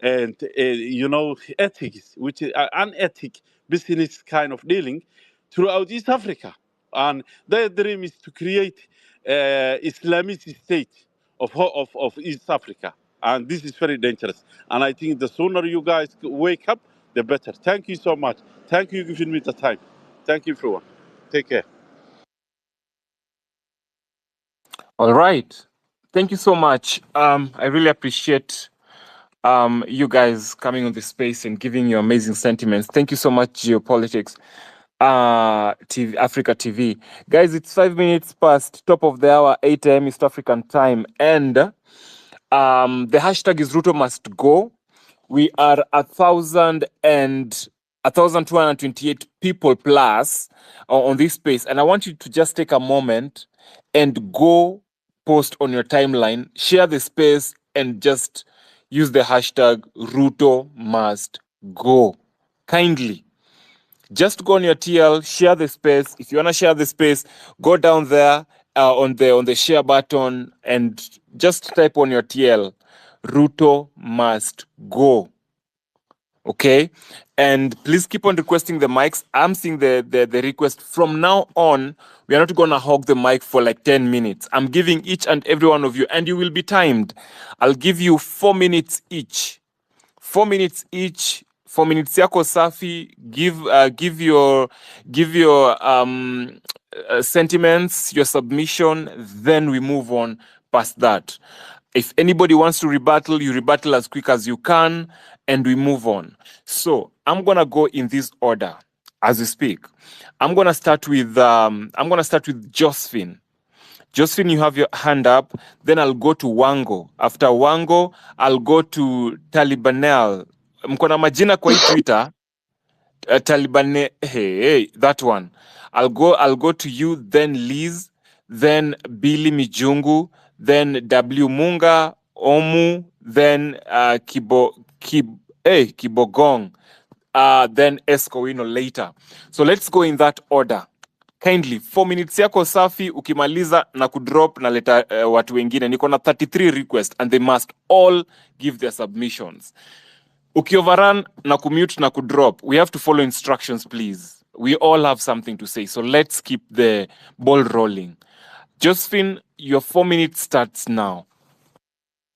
ethics, which is unethic business kind of dealing throughout East Africa. And their dream is to create Islamic state of East Africa. And this is very dangerous. And I think the sooner you guys wake up, the better. Thank you so much. Thank you for giving me the time. Thank you, everyone. Take care. All right. Thank you so much. I really appreciate you guys coming on this space and giving your amazing sentiments. Thank you so much, Geopolitics. TV, Africa TV. Guys, it's 5 minutes past top of the hour, 8 a.m. East African time. And the hashtag is RUTO must go. We are 1,228 people plus on this space. And I want you to just take a moment and go post on your timeline, share the space, and just use the hashtag RUTO must go. Kindly. Just go on your TL, share the space. If you want to share the space, go down there on the share button and just type on your TL, RUTO must go. Okay? And please keep on requesting the mics. I'm seeing the request. From now on, we are not going to hog the mic for like 10 minutes. I'm giving each and every one of you, and you will be timed. I'll give you 4 minutes each. 4 minutes each. 4 minutes yako safi. Give your sentiments, your submission. Then we move on past that. If anybody wants to rebuttal, you rebuttal as quick as you can, and we move on. So I'm gonna go in this order as we speak. I'm gonna start with Josephine. Josephine, you have your hand up. Then I'll go to Wango. After Wango, I'll go to Talibanel. Mkona majina kwa hii Twitter. Taliban, hey, that one. I'll go to you, then Liz, then Billy Mijungu, then W Munga, Omu, then Kibogong, then Escowino later. So let's go in that order. Kindly, 4 minutes yako safi, ukimaliza na kudrop na leta watu wengine. Niko na 33 requests and they must all give their submissions. Ukioverrun na commute na kudrop, we have to follow instructions, please. We all have something to say, so let's keep the ball rolling. Josephine, your 4 minutes starts now.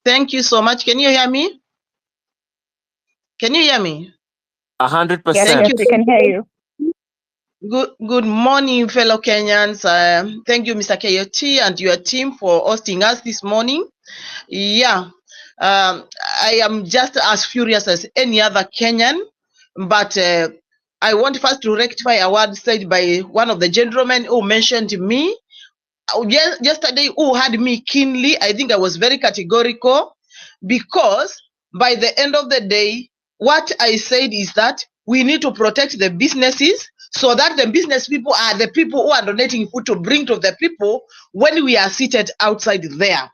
Thank you so much. Can you hear me? Can you hear me? 100%. Yes, we can hear you. Good morning, fellow Kenyans. Thank you, Mr. KOT and your team for hosting us this morning. Yeah, I am just as furious as any other Kenyan, but I want first to rectify a word said by one of the gentlemen who mentioned me. Yesterday, who had me keenly. I think I was very categorical because by the end of the day, what I said is that we need to protect the businesses so that the business people are the people who are donating food to bring to the people when we are seated outside there.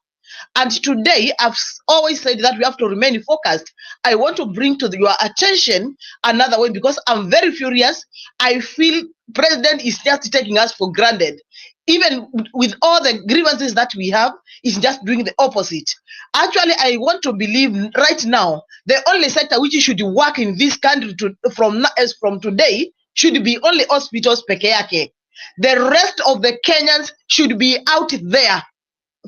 And today, I've always said that we have to remain focused. I want to bring to your attention another way because I'm very furious. I feel President is just taking us for granted. Even with all the grievances that we have, he's just doing the opposite. Actually, I want to believe right now, the only sector which should work in this country from today should be only hospitals peke yake. The rest of the Kenyans should be out there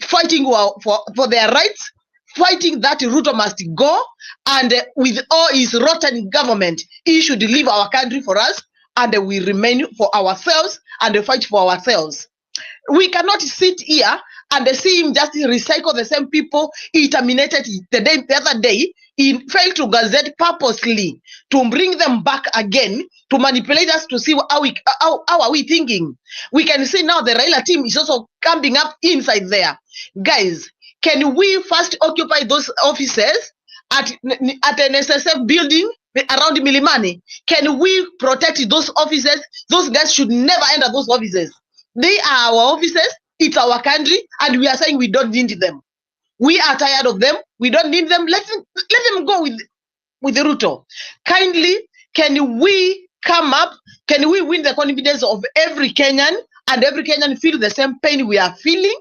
fighting for their rights, fighting that RUTO must go, and with all his rotten government, he should leave our country for us, and we remain for ourselves and fight for ourselves. We cannot sit here and see him just recycle the same people he terminated the other day. He failed to gazette purposely to bring them back again to manipulate us to see how are we thinking. We can see now the Raila team is also coming up inside there. Guys, can we first occupy those offices at an SSF building around Milimani? Can we protect those offices? Those guys should never enter those offices. They are our offices, it's our country, and we are saying we don't need them. We are tired of them, we don't need them. Let them go with the RUTO. Kindly, can we come up? Can we win the confidence of every Kenyan, and every Kenyan feel the same pain we are feeling?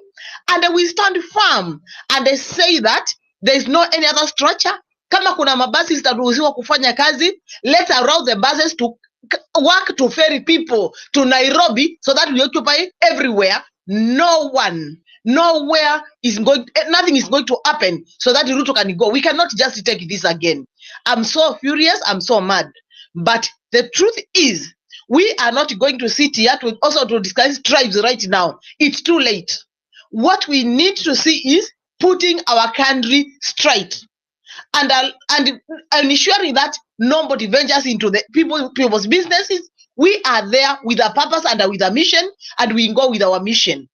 And we stand firm and they say that there is no any other structure. Kama kuna mabasi zitaruhusiwa kufanya kazi, let's allow the buses to work to ferry people to Nairobi so that we occupy everywhere. Nowhere is going, nothing is going to happen so that RUTO can go. We cannot just take this again. I'm so furious, I'm so mad. But the truth is, We are not going to sit here to also to discuss tribes right now. It's too late. What we need to see is putting our country straight and ensuring that nobody ventures into the people's businesses. We are there with a purpose and with a mission, and we go with our mission.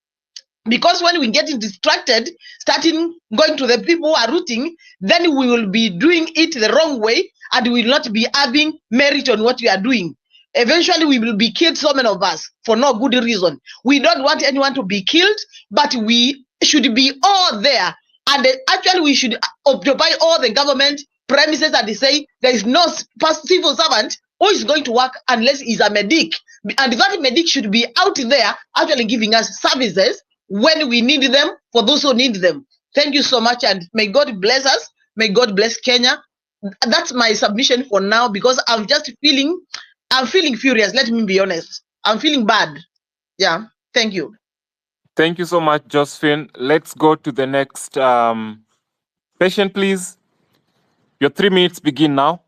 Because when we get distracted, starting going to the people who are rooting, then we will be doing it the wrong way and we will not be having merit on what we are doing. Eventually, we will be killed, so many of us, for no good reason. We don't want anyone to be killed, but we should be all there. And actually, we should occupy all the government premises and say there is no civil servant who is going to work unless he's a medic. And that medic should be out there actually giving us services when we need them, for those who need them. Thank you so much, and may God bless us. May God bless Kenya. That's my submission for now, because I'm feeling furious. Let me be honest. I'm feeling bad. Yeah. Thank you. Thank you so much, Josephine. Let's go to the next patient, please. Your 3 minutes begin now.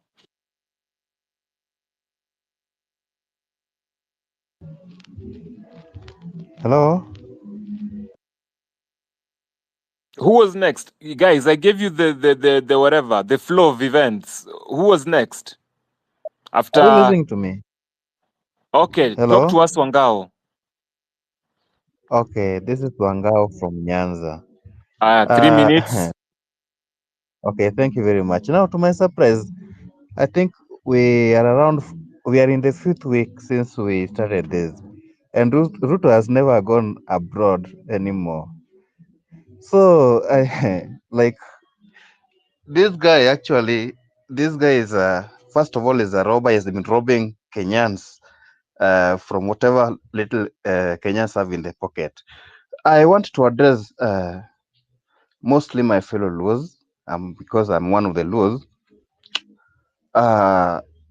Hello? Who was next? Guys, I gave you the whatever, the flow of events. Who was next? After... Are you listening to me? Okay, Hello? talk to us, Wangao. Okay, this is Wangao from Nyanza. 3 minutes. Okay, thank you very much. Now, to my surprise, I think we are in the 5th week since we started this. And Ruto has never gone abroad anymore. So, like, this guy is, first of all, is a robber. He's been robbing Kenyans from whatever little Kenyans have in their pocket. I want to address mostly my fellow Luos, because I'm one of the Luos.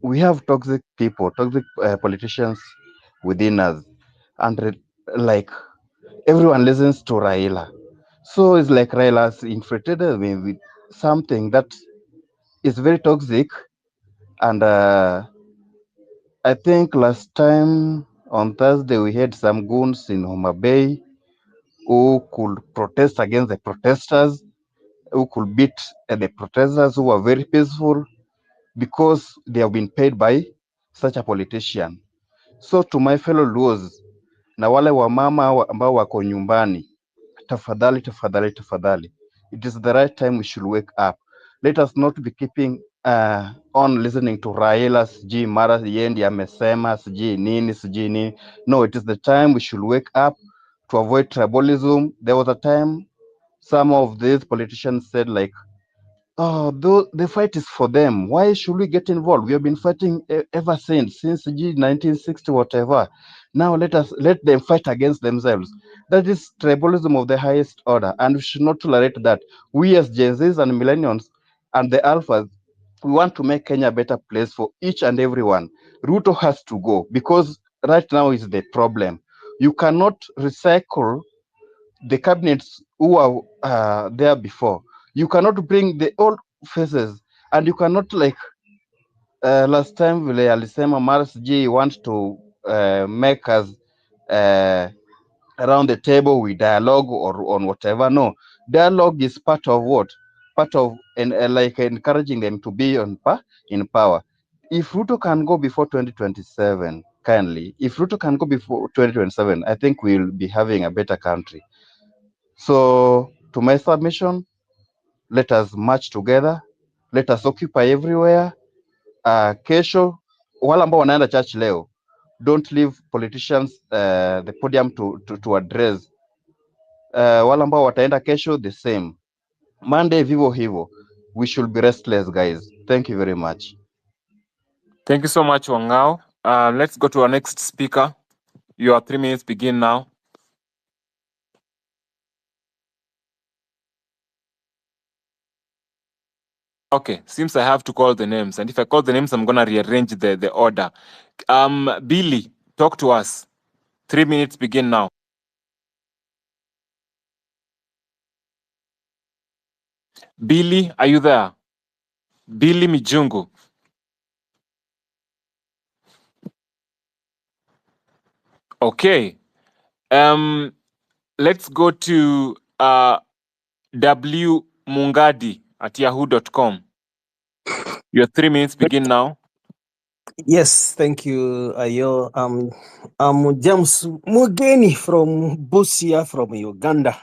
We have toxic people, toxic politicians within us, and like everyone listens to Raila. So it's like Raila's infiltrated me with something that is very toxic. And I think last time on Thursday we had some goons in Homa Bay who could protest against the protesters, who could beat the protesters who were very peaceful, because they have been paid by such a politician. So to my fellow Luos na wale wamama ambao wako nyumbani, tafadhali, tafadhali, tafadhali, it is the right time we should wake up. Let us not be keeping on listening to Raila, sijui mara yendi amesema, sijui nini. No, it is the time we should wake up to avoid tribalism. There was a time some of these politicians said, like, oh, the fight is for them. Why should we get involved? We have been fighting ever since 1960, whatever. Now let them fight against themselves. That is tribalism of the highest order, and we should not tolerate that. We as Gen Zs and millennials and the alphas, we want to make Kenya a better place for each and everyone. Ruto has to go, because right now is the problem. You cannot recycle the cabinets who are there before. You cannot bring the old faces, and you cannot, like, last time vile alisema Mars G want to make us around the table with dialogue or on whatever. No, dialogue is part of what? Part of like encouraging them to be in power. If Ruto can go before 2027, kindly, if Ruto can go before 2027, I think we'll be having a better country. So to my submission, let us march together, let us occupy everywhere. Kesho wale ambao wanaenda church leo, don't leave politicians the podium to address. Wale ambao wataenda kesho, the same. Monday vivo hivo. We should be restless, guys. Thank you very much. Thank you so much, Wangao. Let's go to our next speaker. Your 3 minutes begin now. Okay, seems I have to call the names, and if I call the names, I'm gonna rearrange the order. Billy, talk to us. 3 minutes begin now. Billy, are you there? Billy Mijungu. Okay. Let's go to W Mungadi at yahoo.com. Your 3 minutes begin now. Yes, thank you, Ayo. I'm James Mugeni from Busia, from Uganda.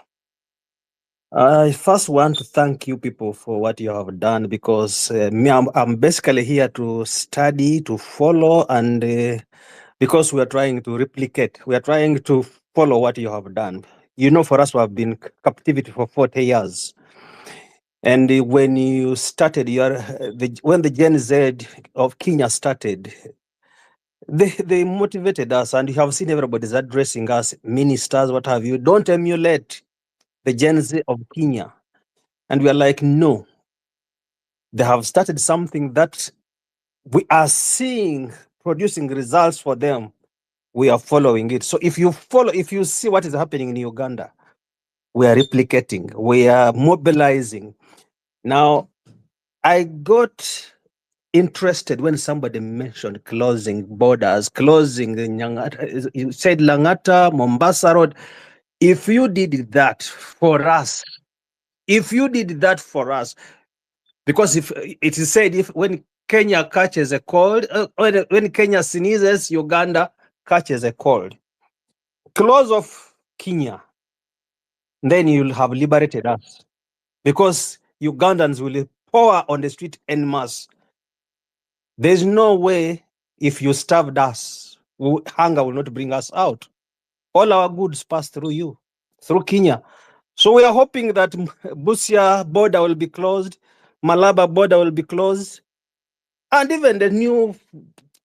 I first want to thank you people for what you have done, because I'm basically here to study, to follow, and because we are trying to replicate, we are trying to follow what you have done. You know, for us, we have been captivity for 40 years. And when you started, when the Gen Z of Kenya started, they motivated us, and you have seen everybody's addressing us, ministers, what have you. Don't emulate the Gen Z of Kenya. And we are like, no. They have started something that we are seeing producing results for them. We are following it. So if you see what is happening in Uganda, we are replicating, we are mobilizing. Now, I got interested when somebody mentioned closing borders, closing Nyangata. You said Langata, Mombasa Road. If you did that for us, because if it is said, if when Kenya catches a cold, when Kenya sneezes, Uganda catches a cold. Close off Kenya, then you'll have liberated us, because Ugandans will pour on the street en masse. There's no way, if you starved us, hunger will not bring us out. All our goods pass through you, through Kenya. So we are hoping that Busia border will be closed, Malaba border will be closed, and even the new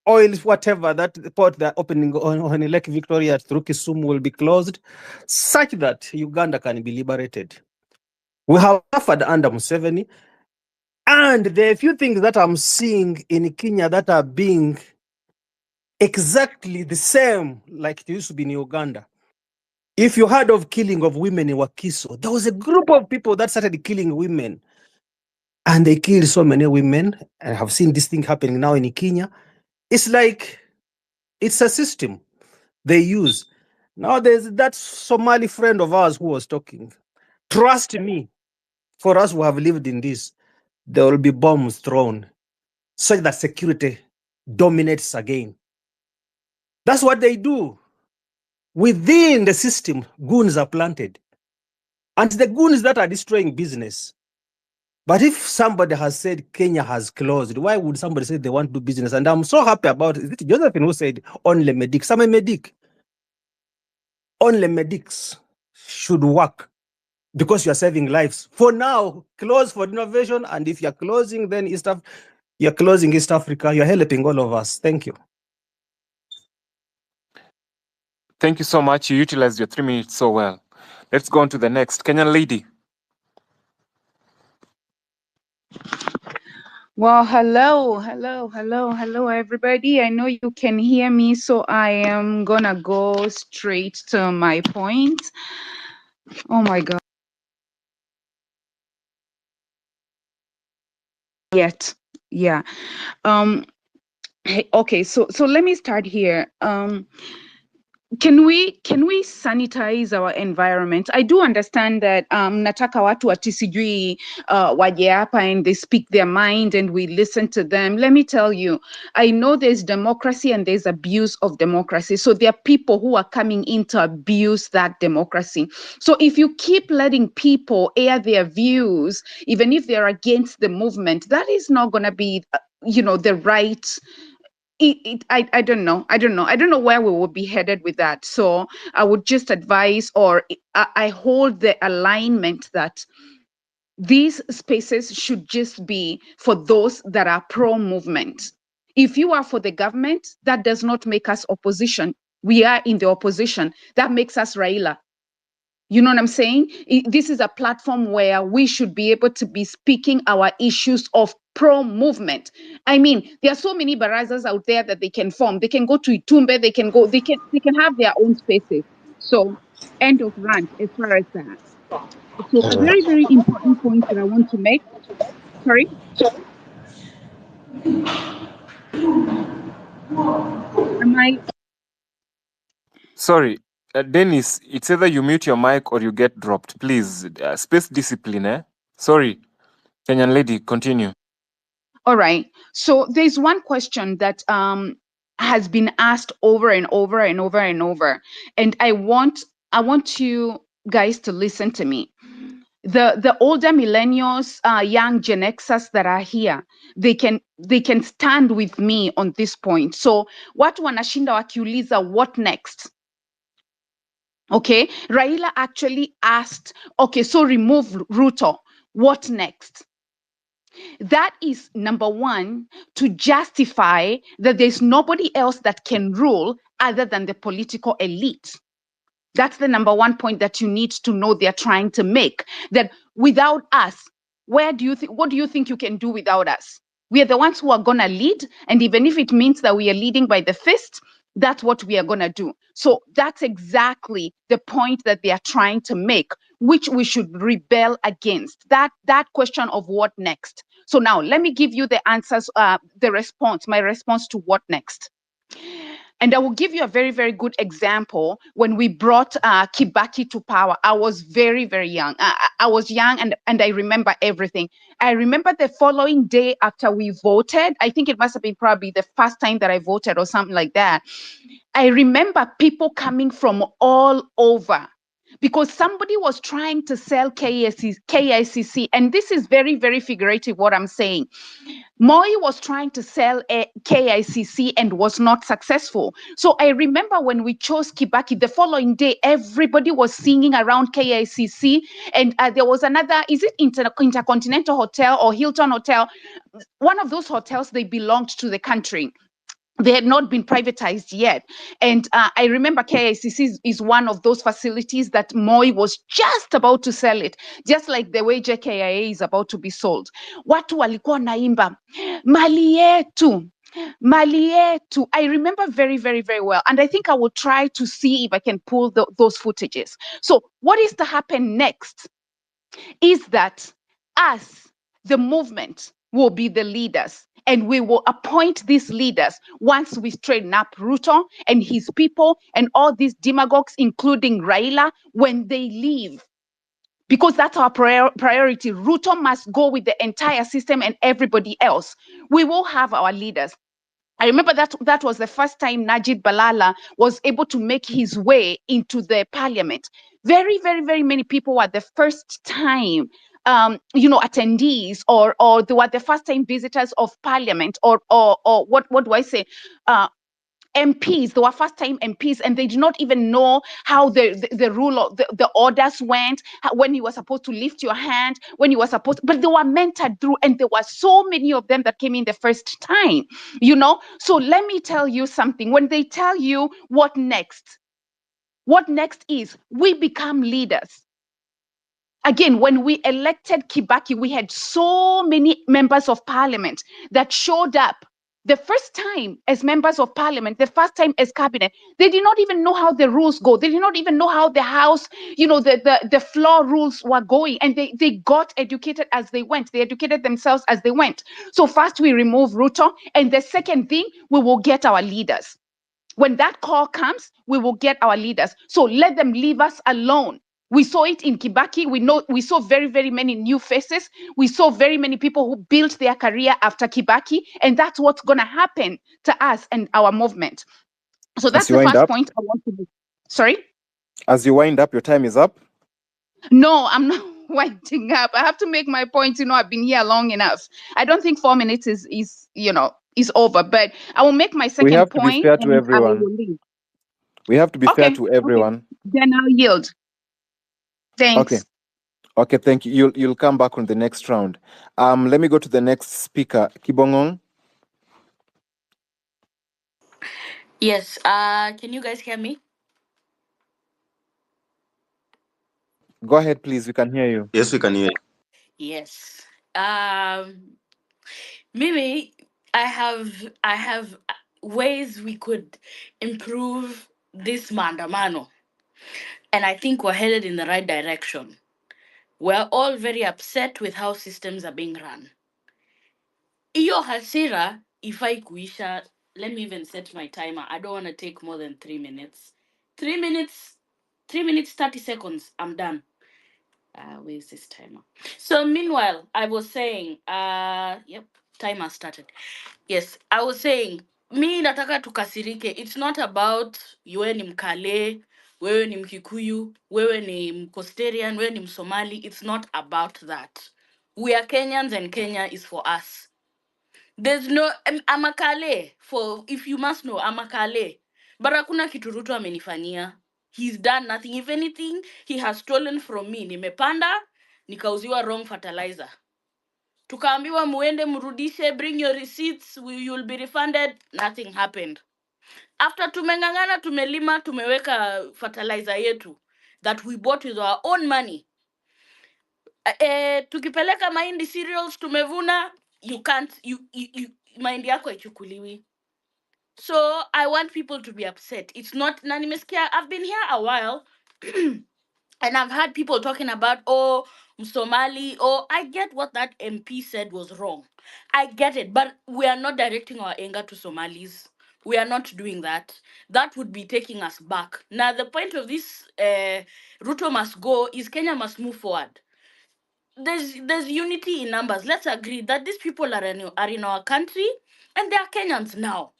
oil, whatever, that port they're opening on Lake Victoria through Kisumu will be closed, such that Uganda can be liberated. We have suffered under Museveni, and there are a few things that I'm seeing in Kenya that are being exactly the same like it used to be in Uganda. If you heard of killing of women in Wakiso, there was a group of people that started killing women, and they killed so many women. I have seen this thing happening now in Kenya. It's like, it's a system they use. Now there's that Somali friend of ours who was talking. Trust me, for us who have lived in this, there will be bombs thrown such that security dominates again. That's what they do. Within the system, goons are planted. And the goons that are destroying business. But if somebody has said Kenya has closed, why would somebody say they want to do business? And I'm so happy about it. Is it Josephine who said only medics? I'm a medic. Only medics should work, because you're saving lives. For now, close for innovation. And if you're closing, then you're closing East Africa. You're helping all of us. Thank you. Thank you so much. You utilized your 3 minutes so well. Let's go on to the next. Kenyan lady. Well, hello, everybody. I know you can hear me, so I am gonna go straight to my point. Oh my God. Yeah. Okay, so let me start here. Can we sanitize our environment? I do understand that nataka watu ati sijui waje hapa and they speak their mind and we listen to them. Let me tell you, I know there's democracy and there's abuse of democracy. So there are people who are coming in to abuse that democracy. So if you keep letting people air their views, even if they're against the movement, that is not going to be, the right. I don't know. I don't know where we will be headed with that. So I would just advise, or I hold the alignment that these spaces should just be for those that are pro-movement. If you are for the government, that does not make us opposition. We are in the opposition. That makes us Raila. You know what I'm saying? This is a platform where we should be able to be speaking our issues of pro-movement. I mean, there are so many barazas out there that they can form. They can go to Itumbe, they can have their own spaces. So, end of rant as far as that. So, a very, very important point that I want to make. Sorry? Am I Sorry, Dennis, it's either you mute your mic or you get dropped. Please, space discipline, eh? Sorry, Kenyan lady, continue. All right. So there's one question that has been asked over and over and over and over, and I want you guys to listen to me. The older millennials, young Gen Xers that are here, they can stand with me on this point. So watu wanashinda wakiuliza what next? Okay, Raila actually asked, okay, so remove RUTO, what next? That is number one, to justify that there's nobody else that can rule other than the political elite. That's the number one point that you need to know they're trying to make. That without us, what do you think you can do without us? We are the ones who are going to lead. And even if it means that we are leading by the fist, that's what we are going to do. So that's exactly the point that they are trying to make, which we should rebel against. That question of what next. So now let me give you the answers, my response to what next. And I will give you a very, very good example. When we brought Kibaki to power, I was very, very young. I was young and I remember everything. I remember the following day after we voted, I think it must have been probably the first time that I voted or something like that. I remember people coming from all over because somebody was trying to sell KICC. And this is very, very figurative what I'm saying. Moi was trying to sell a KICC and was not successful. So I remember when we chose Kibaki, the following day, everybody was singing around KICC. And there was another, is it Intercontinental Hotel or Hilton Hotel? One of those hotels, they belonged to the country. They had not been privatized yet. And I remember KICC is one of those facilities that Moi was just about to sell it, just like the way JKIA is about to be sold. Watu walikuwa naimba, mali yetu, mali yetu. I remember very, very, very well. And I think I will try to see if I can pull those footages. So what is to happen next is that us, the movement, will be the leaders. And we will appoint these leaders once we straighten up Ruto and his people and all these demagogues, including Raila, when they leave. Because that's our priority. Ruto must go with the entire system and everybody else. We will have our leaders. I remember that was the first time Najib Balala was able to make his way into the parliament. Very, very, very many people were the first time attendees or they were the first time visitors of parliament or what do I say? MPs, they were first time MPs, and they did not even know how the rule of the orders went, when you were supposed to lift your hand, when you were supposed, but they were mentored through, and there were so many of them that came in the first time, So let me tell you something. When they tell you what next is we become leaders. Again, when we elected Kibaki, we had so many members of parliament that showed up the first time as members of parliament, the first time as cabinet. They did not even know how the rules go. They did not even know how the house, the floor rules were going. And they got educated as they went. They educated themselves as they went. So first we remove Ruto. And the second thing, we will get our leaders. When that call comes, we will get our leaders. So let them leave us alone. We saw it in Kibaki. We saw very, very many new faces. We saw very many people who built their career after Kibaki. And that's what's going to happen to us and our movement. So that's the first point I want to do. Sorry? As you wind up, your time is up. No, I'm not winding up. I have to make my point. I've been here long enough. I don't think 4 minutes is over, but I will make my second point. We have to be fair to everyone. We have to be fair to everyone. Okay. Then I'll yield. Thanks. Okay, thank you. You'll come back on the next round. Let me go to the next speaker, Kibongong. Yes. Can you guys hear me? Go ahead, please. We can hear you. Yes, we can hear you. Yes. Mimi, I have ways we could improve this maandamano, and I think we're headed in the right direction. We're all very upset with how systems are being run. Iyo hasira ifai kuisha. Let me even set my timer. I don't want to take more than 3 minutes. 3 minutes, 3 minutes, 30 seconds. I'm done. Where's this timer? So meanwhile, I was saying, yep, timer started. Yes, I was saying, mi nataka tukasirike. It's not about wewe ni Mkale, wewe ni Mkikuyu, wewe ni Mkosterian, wewe ni Msomali. It's not about that. We are Kenyans and Kenya is for us. There's no, I'm a Kale, for, if you must know, I'm a Kale. But hakuna kitu Ruto amenifanyia. He's done nothing. If anything, he has stolen from me. Nimepanda, nikauziwa wrong fertilizer. Tukaambiwa muende mrudishe, bring your receipts, you'll be refunded. Nothing happened. After tumengangana, tumelima, tumeweka fertilizer yetu that we bought with our own money. Tukipeleka mahindi cereals tumevuna, you can't, you mahindi yako ichukuliwi. So I want people to be upset. It's not, na nimesikia, I've been here a while and I've heard people talking about, oh, Somali, oh, I get what that MP said was wrong. I get it, but we are not directing our anger to Somalis. We are not doing that. That would be taking us back. Now, the point of this Ruto must go is Kenya must move forward. There's unity in numbers. Let's agree that these people are in our country and they are Kenyans now.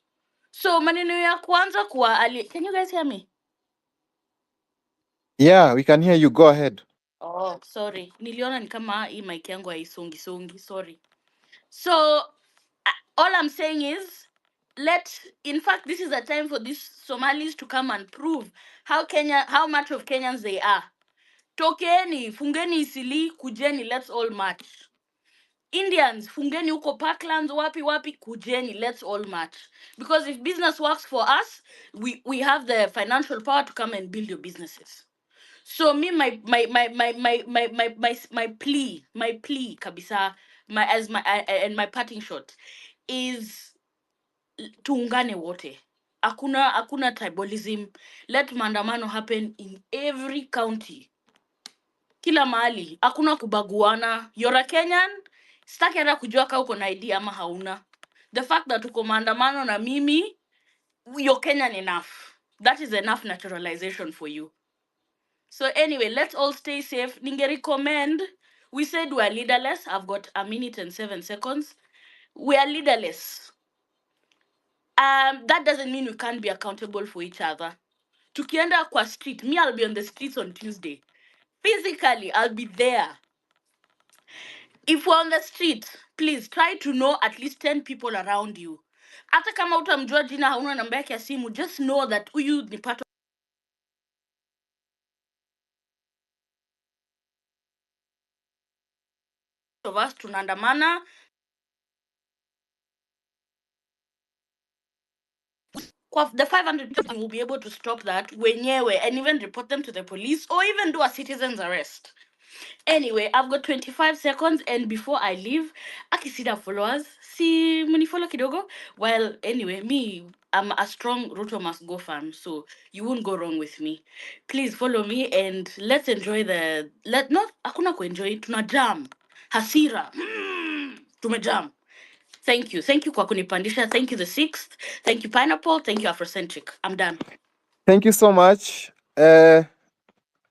So maneno ya kwanza kuwa can you guys hear me? Yeah, we can hear you. Go ahead. Oh, sorry. Niliona ni kama hii mic yangu haisongi, sorry. So all I'm saying is in fact, this is a time for these Somalis to come and prove how much of Kenyans they are. Tokeni, fungeni Isili, kujeni, let's all march. Indians, fungeni uko Parklands, wapi, kujeni, let's all march. Because if business works for us, we have the financial power to come and build your businesses. So me, my plea kabisa, my parting shot is tuungane wote. Hakuna tribalism. Let maandamano happen in every county. Kila mahali, hakuna kubaguana. You're a Kenyan, sitaki hata kujua kama uko na ID ama hauna. The fact that uko maandamano na mimi, you're Kenyan enough. That is enough naturalization for you. So anyway, let's all stay safe. Ninge recommend, we said we are leaderless. I've got 1 minute and 7 seconds. We are leaderless. That doesn't mean we can't be accountable for each other. Tukienda kwa street, me, I'll be on the streets on Tuesday. Physically, I'll be there. If we're on the street, please try to know at least 10 people around you. Hata kama utamjua jina, hauna namba yake ya simu, just know that huyu ni part of us, tunaandamana. The 500 people will be able to stop that wenyewe and even report them to the police or even do a citizen's arrest. Anyway, I've got 25 seconds, and before I leave, akisida followers, si follow kidogo. Well, anyway, me, I'm a strong Ruto must go fan, so you won't go wrong with me. Please follow me and let's enjoy hakuna kuenjoy, tuna jam. Hasira, tumejam. Thank you kwa kunipandisha. Thank you the Sixth. Thank you Pineapple. Thank you Afrocentric. I'm done. Thank you so much.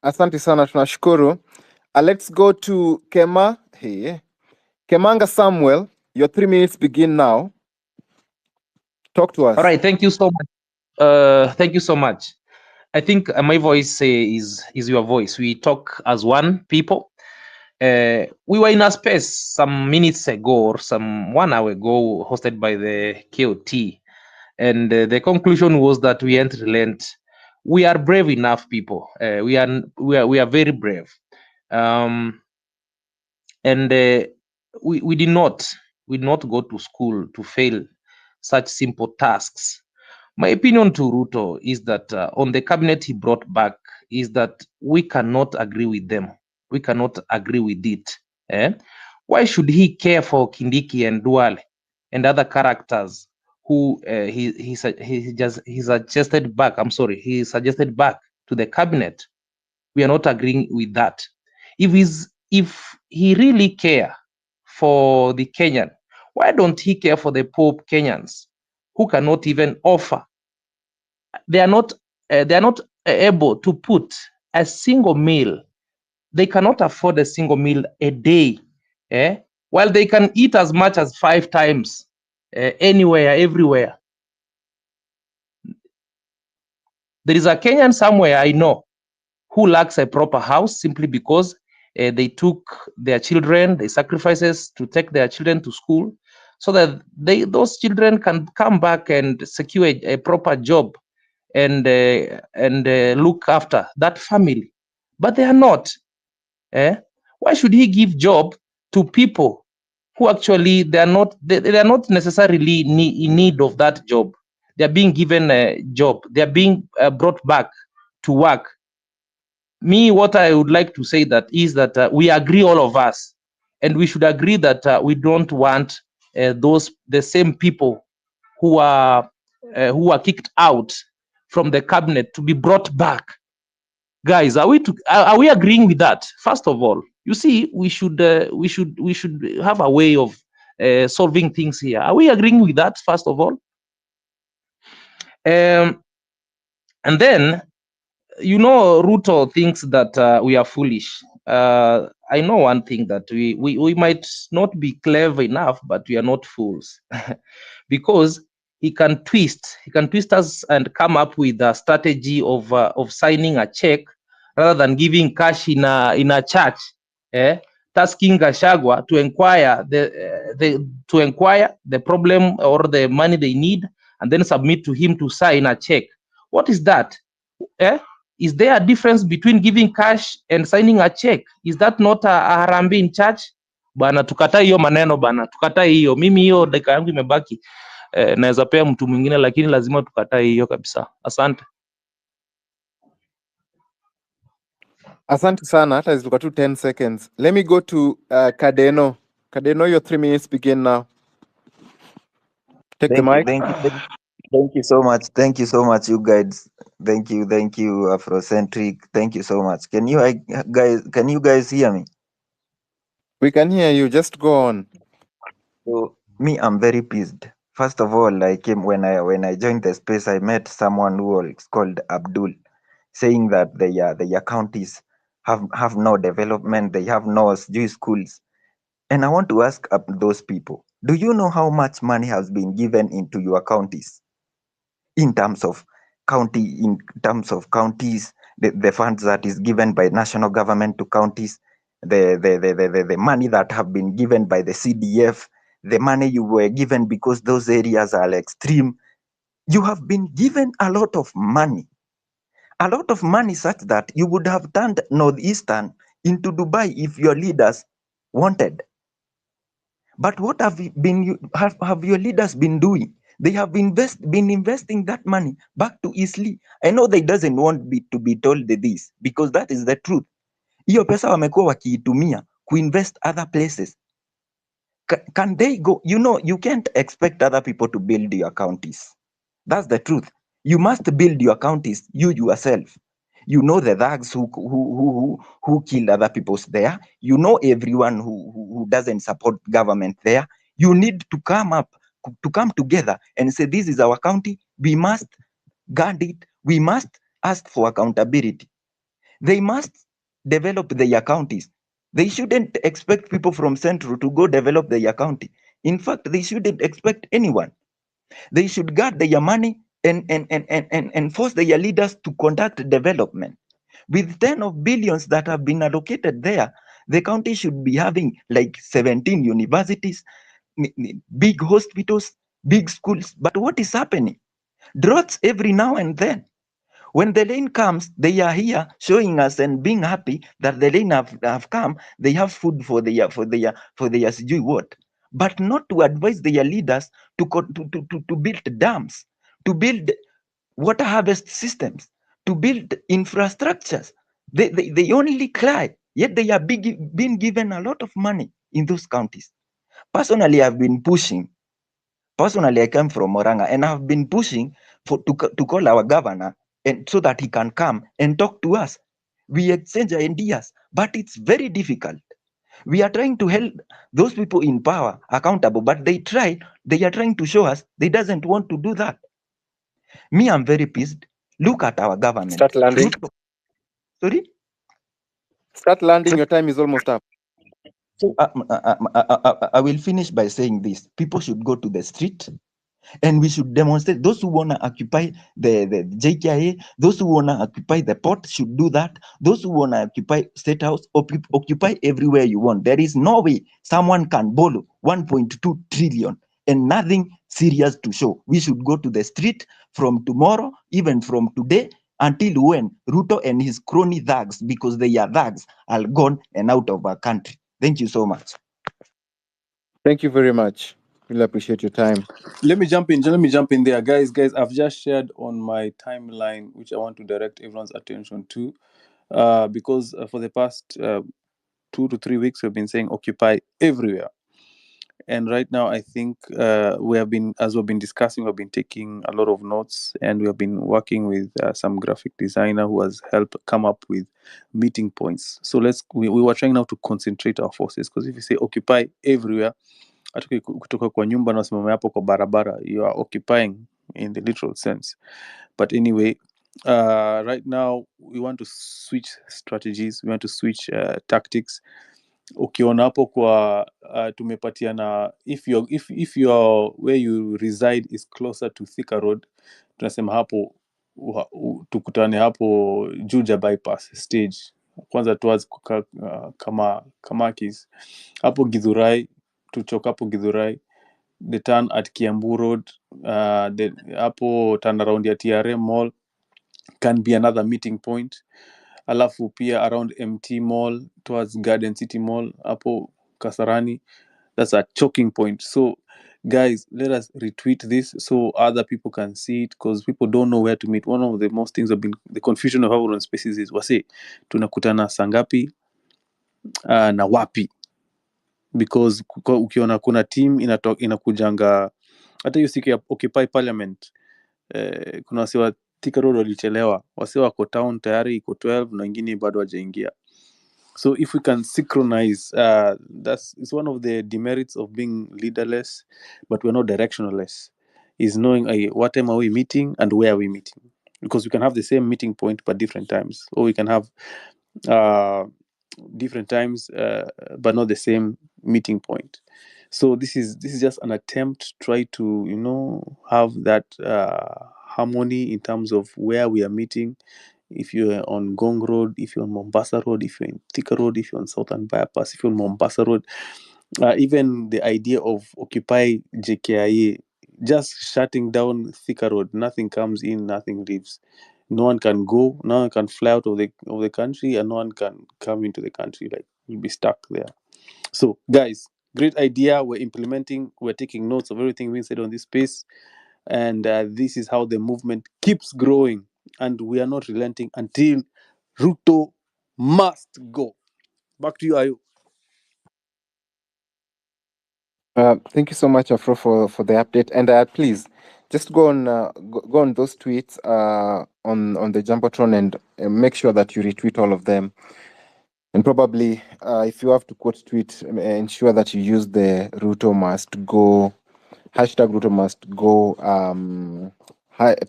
Asante sana, tunashukuru. Let's go to Kema. Hey. Kemanga Samuel, your 3 minutes begin now. Talk to us. All right, thank you so much. Thank you so much. I think my voice is your voice. We talk as one people. We were in a space some minutes ago or some 1 hour ago, hosted by the KOT, and the conclusion was that we ain't relent. We are brave enough, people. We are very brave, and we did not go to school to fail such simple tasks. My opinion to Ruto is that on the cabinet he brought back is that we cannot agree with them. We cannot agree with it. Why should he care for Kindiki and Duale and other characters who he suggested back? I'm sorry, he suggested back to the cabinet. We are not agreeing with that. If he really care for the Kenyan, why don't he care for the poor Kenyans who cannot even offer? They are not able to put a single meal. They cannot afford a single meal a day, while they can eat as much as 5 times anywhere, everywhere. There is a Kenyan somewhere I know who lacks a proper house simply because they took their children, they sacrifices to take their children to school so that those children can come back and secure a proper job and look after that family. But they are not. Why should he give job to people who actually they are not necessarily in need of that job? They are being given a job. They are being brought back to work. Me, what I would like to say that is that we agree, all of us, and we should agree that we don't want the same people who are kicked out from the cabinet to be brought back. Guys, are we agreeing with that? First of all, you see, we should have a way of solving things here. Are we agreeing with that? First of all, and then, you know, Ruto thinks that we are foolish. I know one thing, that we might not be clever enough, but we are not fools. Because he can twist us and come up with a strategy of signing a check rather than giving cash in a church, tasking Gachagua to inquire the problem or the money they need, and then submit to him to sign a check. What is that? Is there a difference between giving cash and signing a check? Is that not a harambee in church? Bana, tukatai hiyo maneno bana, tukatai hiyo. Mimi hiyo dakika yangu imebaki, naweza pea mtu mwingine, lakini lazima tukatai hiyo kabisa. Asante. Asante sana, hata zilikuwa tu 10 seconds. Let me go to Kadeno. Kadeno, your 3 minutes begin now. Take the mic. Thank you so much. Thank you so much, you guys. Thank you, Afrocentric. Thank you so much. Can you guys hear me? We can hear you. Just go on. So me, I'm very pissed. First of all, I came when I joined the space, I met someone who was called Abdul, saying that their counties have no development, they have no Jewish schools. And I want to ask those people, do you know how much money has been given into your counties? In terms of counties, the funds that is given by national government to counties, the money that have been given by the CDF, the money you were given because those areas are extreme. You have been given a lot of money such that you would have turned Northeastern into Dubai if your leaders wanted. But what have your leaders been doing? They have been investing that money back to Eastleigh. I know they doesn't want to be told this because that is the truth. Hiyo pesa wamekuwa wakiitumia kuinvest other places. Can they go? You know, you can't expect other people to build your counties. That's the truth. You must build your counties, you yourself. You know the thugs who kill other people there. You know everyone who doesn't support government there. You need to come together and say, this is our county. We must guard it. We must ask for accountability. They must develop their counties. They shouldn't expect people from Central to go develop their county. In fact, they shouldn't expect anyone. They should guard their money and force their leaders to conduct development. With 10 of billions that have been allocated there, the county should be having like 17 universities, big hospitals, big schools. But what is happening? Droughts every now and then. When the rain comes, they are here showing us and being happy that the rain have come. They have food for their sijui what, but not to advise their leaders to build dams, to build water harvest systems, to build infrastructures. They only cry, yet they are being given a lot of money in those counties. Personally, I've been pushing. Personally, I came from Moranga and I've been pushing to call our governor and so that he can come and talk to us. We exchange ideas, but it's very difficult. We are trying to hold those people in power accountable, but they are trying to show us they doesn't want to do that. Me, I'm very pissed. Look at our government. Start landing. Ruto, sorry? Start landing. Your time is almost up. So I will finish by saying this. People should go to the street and we should demonstrate. Those who want to occupy the JKIA, those who want to occupy the port should do that. Those who want to occupy State House, occupy everywhere you want. There is no way someone can borrow 1.2 trillion and nothing serious to show. We should go to the street from tomorrow, even from today, until when Ruto and his crony thugs, because they are thugs, are gone and out of our country. Thank you so much. Thank you very much. Really appreciate your time. Let me jump in there, guys. I've just shared on my timeline, which I want to direct everyone's attention to, because for the past 2 to 3 weeks we've been saying occupy everywhere, and right now I think we've been discussing, we've been taking a lot of notes, and we have been working with some graphic designer who has helped come up with meeting points. So we were trying now to concentrate our forces, because if you say occupy everywhere, kutoka kwa nyumba na usimame hapo kwa barabara, you are occupying in the literal sense. But anyway, right now we want to switch strategies, we want to switch tactics. Ukiona hapo kwa tumepatiana, if your where you reside is closer to Thika Road, tunasema hapo tukutane hapo Juja bypass stage kwanza towards Kamakis, hapo Githurai, tuchoka hapo Githurai, the turn at Kiambu Road, hapo turnaround ya TRM Mall can be another meeting point. Alafu pia around MT Mall towards Garden City Mall hapo Kasarani, that's a choking point. So guys, let us retweet this so other people can see it, because people don't know where to meet. One of the most things have been the confusion of our own spaces is wase tunakutana sangapi na wapi, because ukiona kuna team inakujanga hata hiyo siku ya Occupy Parliament, kuna wase wa Thika Road walichelewa, wase wako town tayari iko 12 na wengine bado hawajaingia. So if we can synchronize, it's one of the demerits of being leaderless, but we're not directionless, is knowing what time are we meeting and where are we meeting, because we can have the same meeting point but different times, or we can have different times but not the same meeting point. So this is just an attempt to try to have that harmony in terms of where we are meeting. If you're on Gong Road, if you're on Mombasa Road, if you're in Thika Road, if you're on Southern Bypass, if you're on Mombasa Road, even the idea of Occupy JKIA, just shutting down Thika Road, nothing comes in, nothing leaves. No one can go, no one can fly out of the country, and no one can come into the country. Like, you'll be stuck there. So guys, great idea. We're implementing, we're taking notes of everything we said on this space, and this is how the movement keeps growing, and we are not relenting until Ruto must go. Back to you, Ayu. Thank you so much, Afro, for the update. And please, just go on those tweets on the Jumbotron and make sure that you retweet all of them. And probably, if you have to quote tweet, ensure that you use the Ruto must go hashtag Ruto must go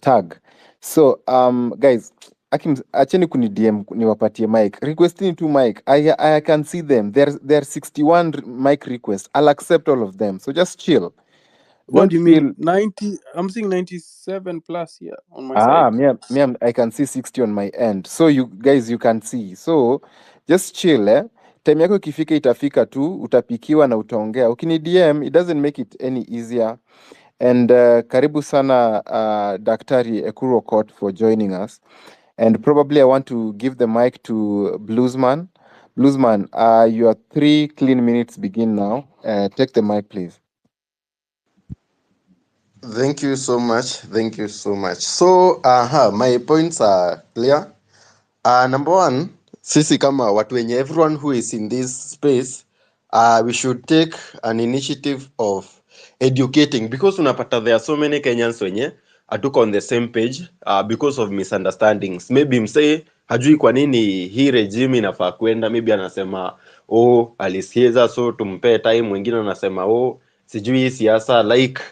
tag. So guys, acheni kuni DM niwapatie mic. Requesting to mic. I can see them. There are 61 mic requests. I'll accept all of them. So just chill. What do you mean? 90? I'm seeing 97 plus here on my side. Me, I can see 60 on my end. So you guys, you can see. So just chill, eh? Time yako ikifika itafika tu, utapikiwa na utaongea. Ukini DM, it doesn't make it any easier. And karibu sana Daktari Ekuro Court for joining us. And probably I want to give the mic to Bluesman. Bluesman, your 3 clean minutes begin now. Take the mic, please. Thank you so much. Thank you so much. So, my points are clear. Number one, sisi kama watu wenye, everyone who is in this space, we should take an initiative of educating, because unapata there are so many Kenyans wenye hatuko on the same page because of misunderstandings. Maybe msee hajui kwa nini hii regime inafaa kwenda, maybe anasema alisieza so tumpe time, mwingine anasema sijui siasa. Like,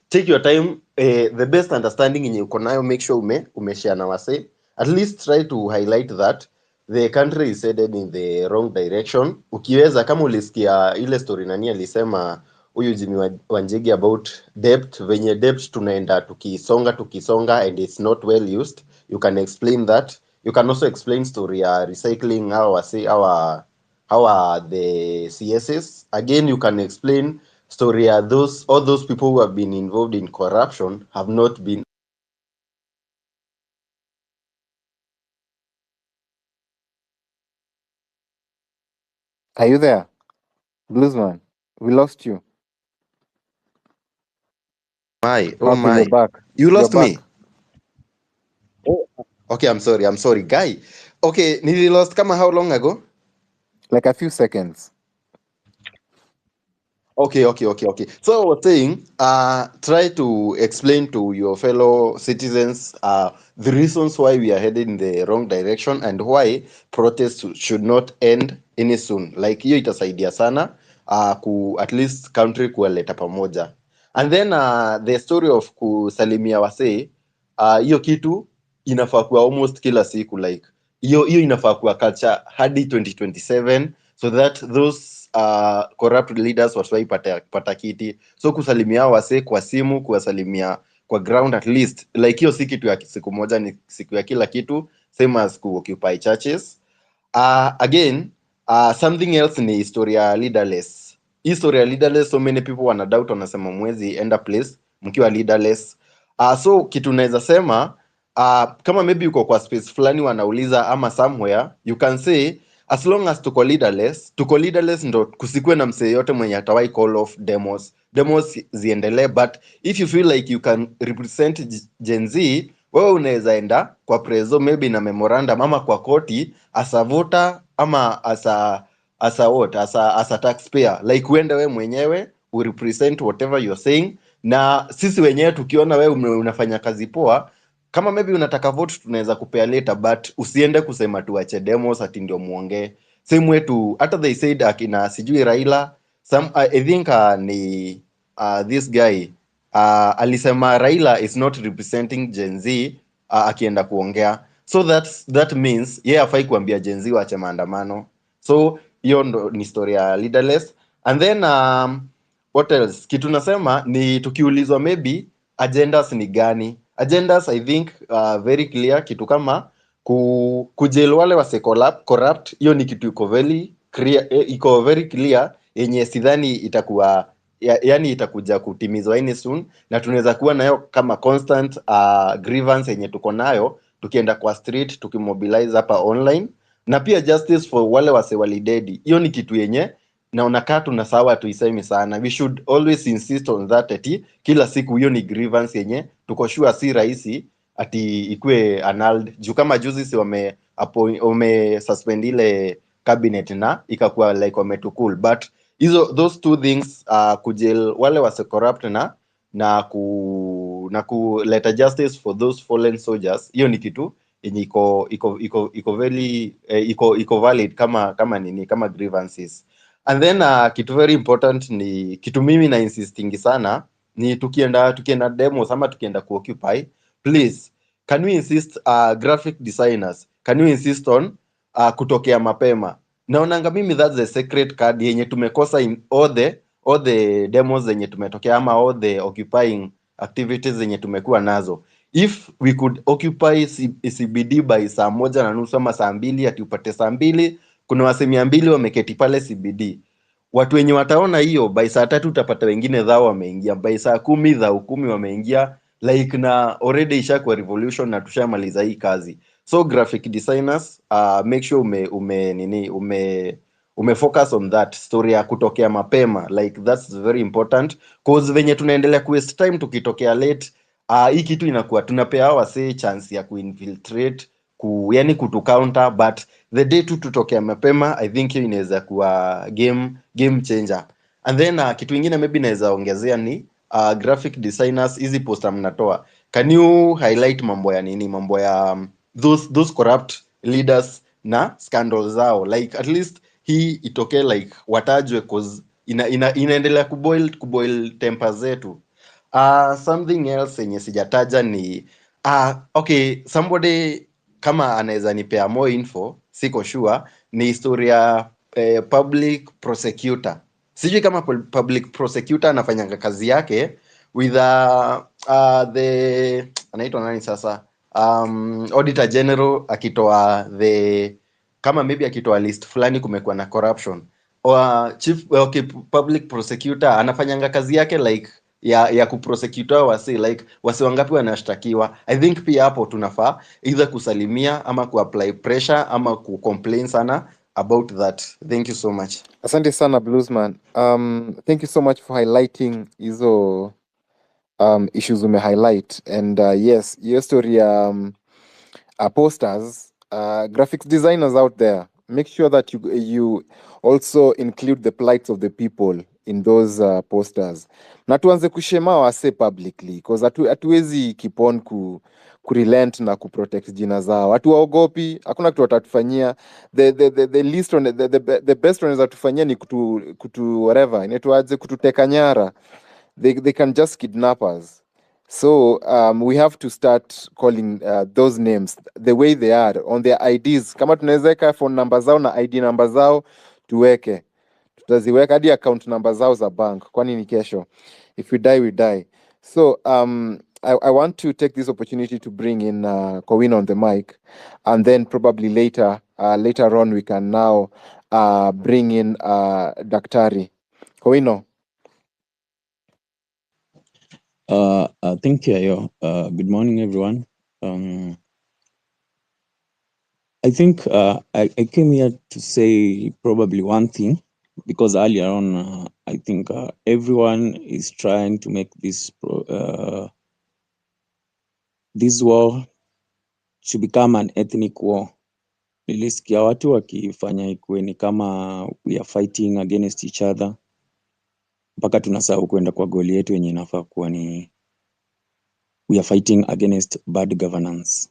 take your time, the best understanding yenye uko nayo, make sure umeshare na wase, at least try to highlight that the country is headed in the wrong direction. Ukiweza, kama ulisikia ile story nani alisema huyu Jimmy Wanjigi about debt, venye debt tunaenda tukisonga and it's not well used, you can explain that. You can also explain story ya recycling, how are the CSS. Again, you can explain story ya all those people who have been involved in corruption have not been. Are you there? Bluesman, we lost you. My, oh Okay, you're my. back. You You're lost back. me. Okay, I'm sorry, guy. Okay, nili lost kama how long ago? Like a few seconds. Okay. So I was saying, try to explain to your fellow citizens the reasons why we are headed in the wrong direction and why protests should not end any soon. Like hiyo itasaidia sana at least country kuwaleta pamoja. And then the story of kusalimia wasee, hiyo kitu inafaa kuwa almost kila siku, like hiyo inafaa kuwa culture hadi 2027 so that those corrupt leaders wasiwahi pata kiti. So kusalimia wase kwa simu, kuwasalimia kwa ground, at least like hiyo si kitu ya siku moja, ni siku ya kila kitu, same as occupy churches. Again, something else ni historia leaderless. Historia leaderless, so many people wana doubt, wanasema mwezi enda place mkiwa leaderless. So kitu naweza sema, kama maybe uko kwa space fulani wanauliza ama somewhere, you can say as long as tuko leaderless ndo kusikue na msee yote mwenye atawai call off demos ziendelee. But if you feel like you can represent Gen Z, wewe unaweza enda kwa preso maybe na memorandum ama kwa koti as a voter ama as a taxpayer, like uende we mwenyewe urepresent whatever you're saying, na sisi wenyewe tukiona wewe unafanya kazi poa, kama maybe unataka vote tunaweza kupea later, but usiende kusema tuache demos ati ndio muongee. Same way to hata they said akina sijui Raila, I think ni this guy alisema Raila is not representing Gen Z akienda kuongea, so that means yeye afai kuambia Gen Z waache maandamano. So hiyo ndo ni story ya leaderless. And then what else kitu nasema ni tukiulizwa maybe agendas ni gani. Agendas I think very clear, kitu kama kujail wale wase corrupt, hiyo ni kitu iko very clear yenye sidhani itakuwa yani itakuja kutimizwa any soon, na tunaweza kuwa nayo kama constant grievance yenye tuko nayo tukienda kwa street tukimobilize hapa online. Na pia justice for wale wase walidedi, hiyo ni kitu yenye naona kaa tunasawa tuisemi sana. We should always insist on that, ati kila siku hiyo ni grievance yenye tuko sure si rahisi ati ikue annulled, juu kama juzi si wame suspend ile cabinet na ikakuwa like wametukul, but those two things, kujail wale wase corrupt na kuleta justice for those fallen soldiers, hiyo ni kitu yenye iko very iko valid kama grievances. And then kitu very important ni kitu mimi na insistingi sana ni tukienda demos ama tukienda kuoccupy, please can we insist graphic designers, can we insist on kutokea mapema. Naonanga mimi that's the secret card yenye tumekosa in all the demos zenye tumetokea ama all the occupying activities zenye tumekuwa nazo. If we could occupy CBD by saa 1:30 ama saa 2, ati upate saa 2 kuna wase 200 wameketi pale CBD, watu wenye wataona hiyo by saa 3 utapata wengine dhao wameingia, by saa 10 dhao 10 wameingia, like na already ishakuwa revolution na tushamaliza hii kazi. So graphic designers, make sure ume focus on that story ya kutokea mapema, like that's very important, cause venye tunaendelea ku waste time tukitokea late, hii kitu inakuwa tunapea wase chance ya kuinfiltrate yani kutu counter, but the day tutokea mapema, I think hiyo inaweza kuwa game changer. And then kitu ingine maybe naweza ongezea ni graphic designers, hizi poster mnatoa, can you highlight mambo ya mambo ya those corrupt leaders na scandals zao, like at least hii itokee, like watajwe, cause inaendelea kuboil temper zetu. Something else yenye sijataja ni okay, somebody kama anaweza nipea more info, siko sure, ni historia public prosecutor. Sijui kama public prosecutor anafanyanga kazi yake with the anaitwa nani sasa, auditor general akitoa the kama maybe akitoa list fulani kumekuwa na corruption, okay, public prosecutor anafanyanga kazi yake like ya kuprosecute wasi like wasi wangapi wanashtakiwa. I think pia hapo tunafaa either kusalimia ama kuapply pressure ama kucomplain sana about that. Thank you so much. Asante sana Bluesman. Thank you so much for highlighting hizo issues ume highlight, and yes, your story posters, graphics designers out there, make sure that you also include the plights of the people in those posters, na tuanze kushema wase publicly, because hatuwezi keep on kurelent na kuprotect jina zao. Hatuwaogopi, hakuna kitu watatufanyia. The least one, the best one is atufanyia ni kutu whatever inaitwaje, kututeka nyara. They can just kidnap us. So we have to start calling those names the way they are on their IDs. Kama tunawezeka phone number zao na ID number zao tuweke, tutaziweka hadi account number zao za bank, kwani ni kesho. If we die, we die. So I want to take this opportunity to bring in Kowino on the mic, and then probably later on we can now bring in Daktari. Kowino. Thank you, Ayo. Good morning, everyone. I think I came here to say probably one thing, because earlier on, I think everyone is trying to make this war to become an ethnic war. Nilisikia watu wakifanya ikuwe ni kama we are fighting against each other, mpaka tunasahau kwenda kwa goli yetu yenye inafaa kuwa ni we are fighting against bad governance.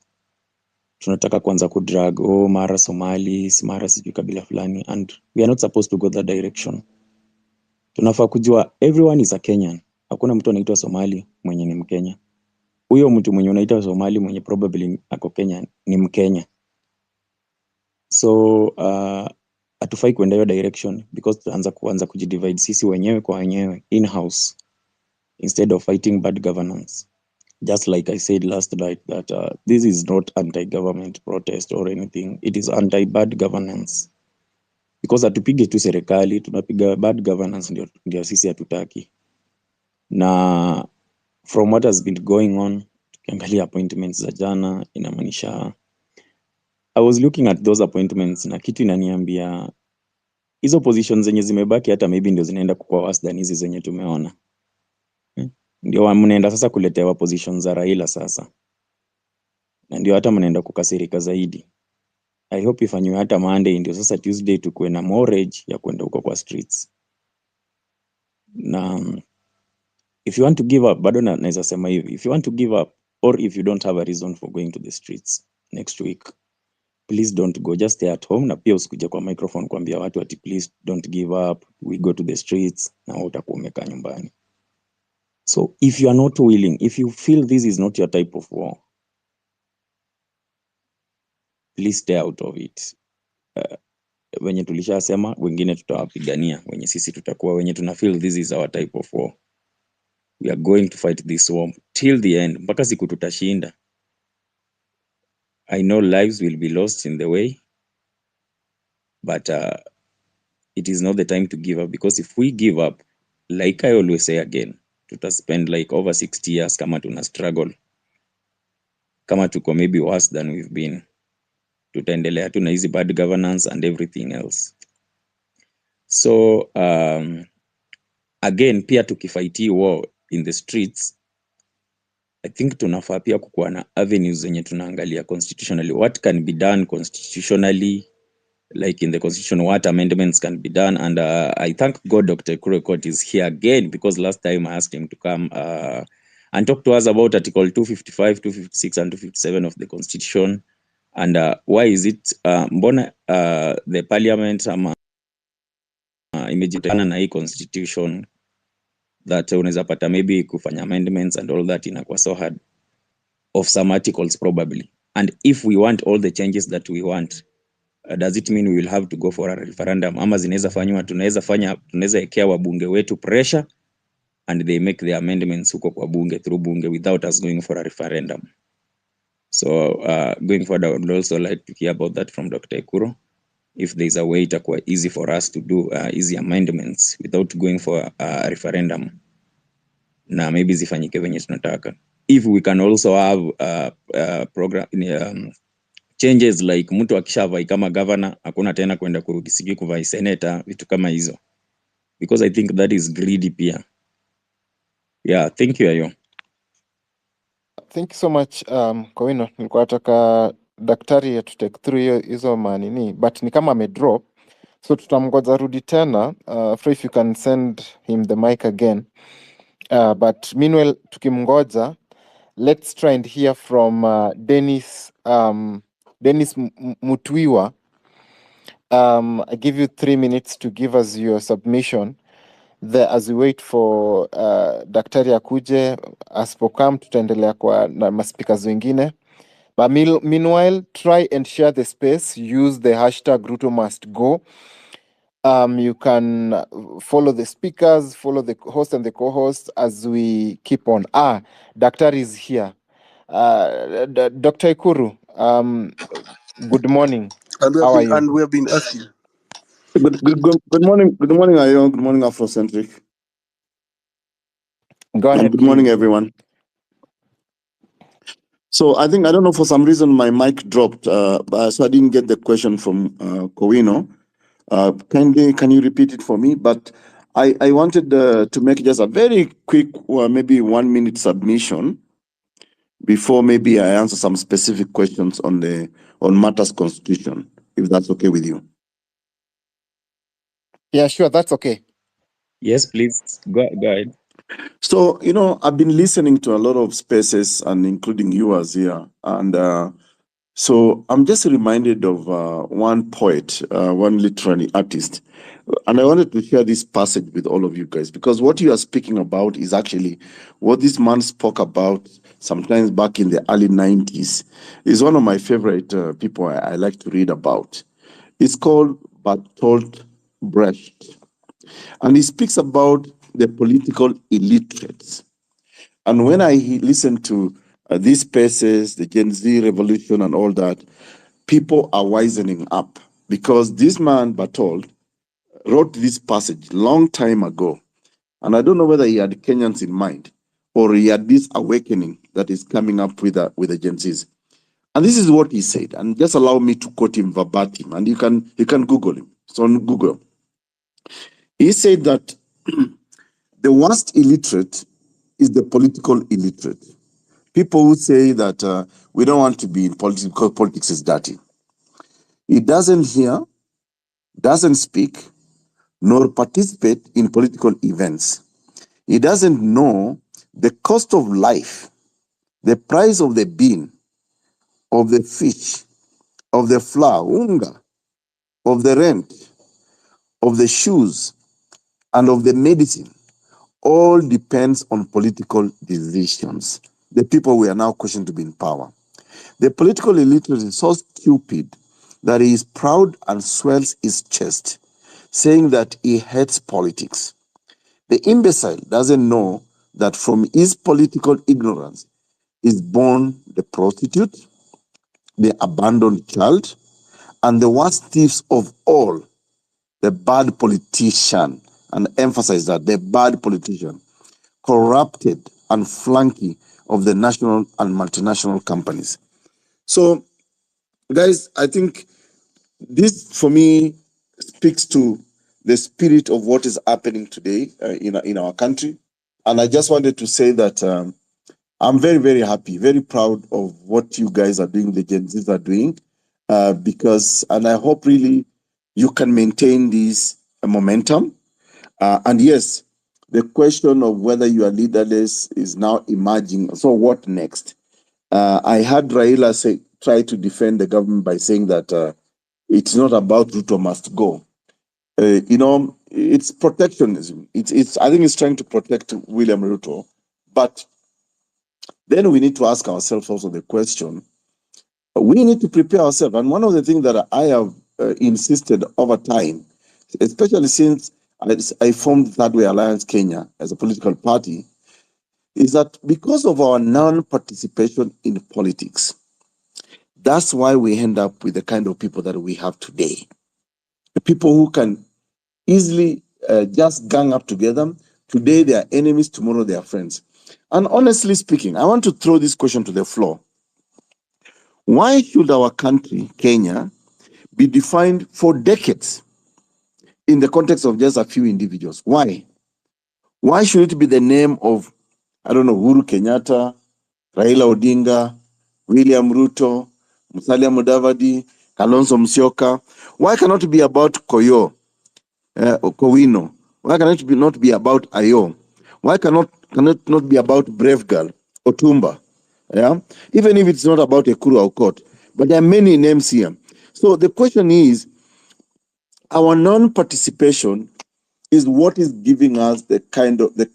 Tunataka kwanza kudrag mara Somali, mara sijui kabila fulani, and we are not supposed to go that direction. Tunafaa kujua everyone is a Kenyan. Hakuna mtu anaitwa Somali mwenye ni Mkenya. Huyo mtu mwenye unaitwa Somali mwenye probably ako Kenya ni Mkenya. So hatufai kwenda hiyo direction, because tutaanza kuanza kujidivide sisi wenyewe kwa wenyewe in house instead of fighting bad governance. Just like I said last night that this is not anti-government protest or anything. It is anti-bad governance. Because hatupige tu serikali, tunapiga bad governance, ndio sisi hatutaki. Na from what has been going on, tukiangalia appointments za jana, inamaanisha I was looking at those appointments na kitu inaniambia hizo positions zenye zimebaki hata maybe ndio zinaenda kuwa worse than hizi zenye tumeona. Ndio mnaenda sasa kuletewa positions za Raila sasa. Na ndio hata mnaenda kukasirika zaidi. I hope ifanywe hata Monday ndio sasa Tuesday tukuwe na more rage ya kwenda huko kwa streets. Na if you want to give up, bado naweza sema hivi, if you want to give up or if you don't have a reason for going to the streets next week, please don't go, just stay at home. Na pia usikuje kwa microphone kuambia watu ati please don't give up, we go to the streets, na utakuwa umekaa nyumbani. So if you are not willing, if you feel this is not your type of war, please stay out of it. Wenye tulishasema wengine tutawapigania, wenye sisi tutakuwa wenye tuna feel this is our type of war. We are going to fight this war till the end, mpaka siku tutashinda. I know lives will be lost in the way, but it is not the time to give up, because if we give up, like I always say again, spend like over 60 years kama tuna struggle, kama tuko maybe worse than we've been. Tutaendelea tu na hizi bad governance and everything else. So again, pia tukifight war in the streets, I think tunafaa pia kukuwa na avenues zenye tunaangalia constitutionally, what can be done constitutionally, like in the constitution, what amendments can be done. And I thank God Dr. Kurekot is here again, because last time I asked him to come and talk to us about Article 255, 256 and 257 of the Constitution. And why is it mbona the parliament imejitana na hii constitution that unaweza pata maybe kufanya amendments and all that inakuwa so hard of some articles probably. And if we want all the changes that we want, does it mean we will have to go for a referendum? Ama zinaweza fanywa, tunaweza ekea wabunge wetu pressure and they make the amendments huko kwa bunge through bunge without us going for a referendum. So going forward, I would also like to hear about that from Dr. Ekuro. If there's a way itakuwa easy for us to do easy amendments without going for a referendum, na maybe zifanyike venye tunataka. If we can also have program changes like mtu akishavai kama governor hakuna tena kwenda kurudi sijui kuvai senator, vitu kama hizo, because I think that is greedy pia. Yeah, thank you Ayo. Thank you so much Kowino. Nilikuwa nataka daktari to take through hizo manini but ni kama amedrop, so tutamgoja rudi tena. Frey, if you can send him the mic again. But meanwhile tukimgoja, let's try and hear from Dennis Mutwiwa. I give you 3 minutes to give us your submission there as we wait for daktari akuje. Asipokam tutaendelea kwa na maspikers wengine, but meanwhile try and share the space, use the hashtag RUTO must go. You can follow the speakers, follow the host and the co-host as we keep on. Daktari is here. Dr. Ikuru, good morning. How are you? We have been asking. Good morning, Ayo. Good morning, Afrocentric. Go ahead. And good morning, everyone. So I don't know, for some reason my mic dropped, so I didn't get the question from Kowino. Can you repeat it for me? But I wanted to make just a very quick, maybe 1 minute submission before maybe I answer some specific questions on matters constitution, if that's okay with you. Yeah, sure, that's okay. Yes, please. Go ahead. So, I've been listening to a lot of spaces and including yours here. And so I'm just reminded of one poet, one literary artist. And I wanted to share this passage with all of you guys, because what you are speaking about is actually what this man spoke about sometimes back in the early 90s. Is one of my favorite people I like to read about. It's called Bertolt Brecht. And he speaks about the political illiterates. And when I listen to these spaces, the Gen Z revolution and all that, people are wisening up, because this man, Bertolt, wrote this passage long time ago. And I don't know whether he had Kenyans in mind or he had this awakening that is coming up with the Gen Zs. And this is what he said. And just allow me to quote him verbatim. And you can Google him. It's on Google. He said that the worst illiterate is the political illiterate. People who say that we don't want to be in politics because politics is dirty. He doesn't hear, doesn't speak, nor participate in political events. He doesn't know the cost of life, the price of the bean, of the fish, of the flour, unga, of the rent, of the shoes, and of the medicine. All depends on political decisions. The people we are now questioned to be in power. The political illiterate is so stupid that he is proud and swells his chest, saying that he hates politics. The imbecile doesn't know that from his political ignorance is born the prostitute, the abandoned child, and the worst thieves of all, the bad politician. And emphasize that, the bad politician, corrupted and flunky of the national and multinational companies. So, guys, I think this, for me, speaks to the spirit of what is happening today in our country. And I just wanted to say that I'm very, very happy, very proud of what you guys are doing, the Gen Zs are doing, because, and I hope really you can maintain this momentum. And yes, the question of whether you are leaderless is now emerging. So what next? I heard Raila try to defend the government by saying that it's not about RUTO must go. it's protectionism. It's I think it's trying to protect William Ruto, but then we need to ask ourselves also the question. We need to prepare ourselves, and one of the things that I have insisted over time, especially since I formed Third Way Alliance Kenya as a political party, is that because of our non-participation in politics, that's why we end up with the kind of people that we have today. The people who can easily just gang up together. Today they are enemies, tomorrow they are friends. And honestly speaking, I want to throw this question to the floor. Why should our country, Kenya, be defined for decades in the context of just a few individuals? Why? Why should it be the name of, I don't know, Uhuru Kenyatta, Raila Odinga, William Ruto, Musalia Mudavadi, Kalonzo Musyoka? Why cannot it be about Koyo, Kowino? Why cannot it not be about Ayo? Why cannot it not be about Brave Girl, Otumba? Yeah, even if it's not about Ekuru or Court, but there are many names here. So the question is, our non-participation is what is giving us the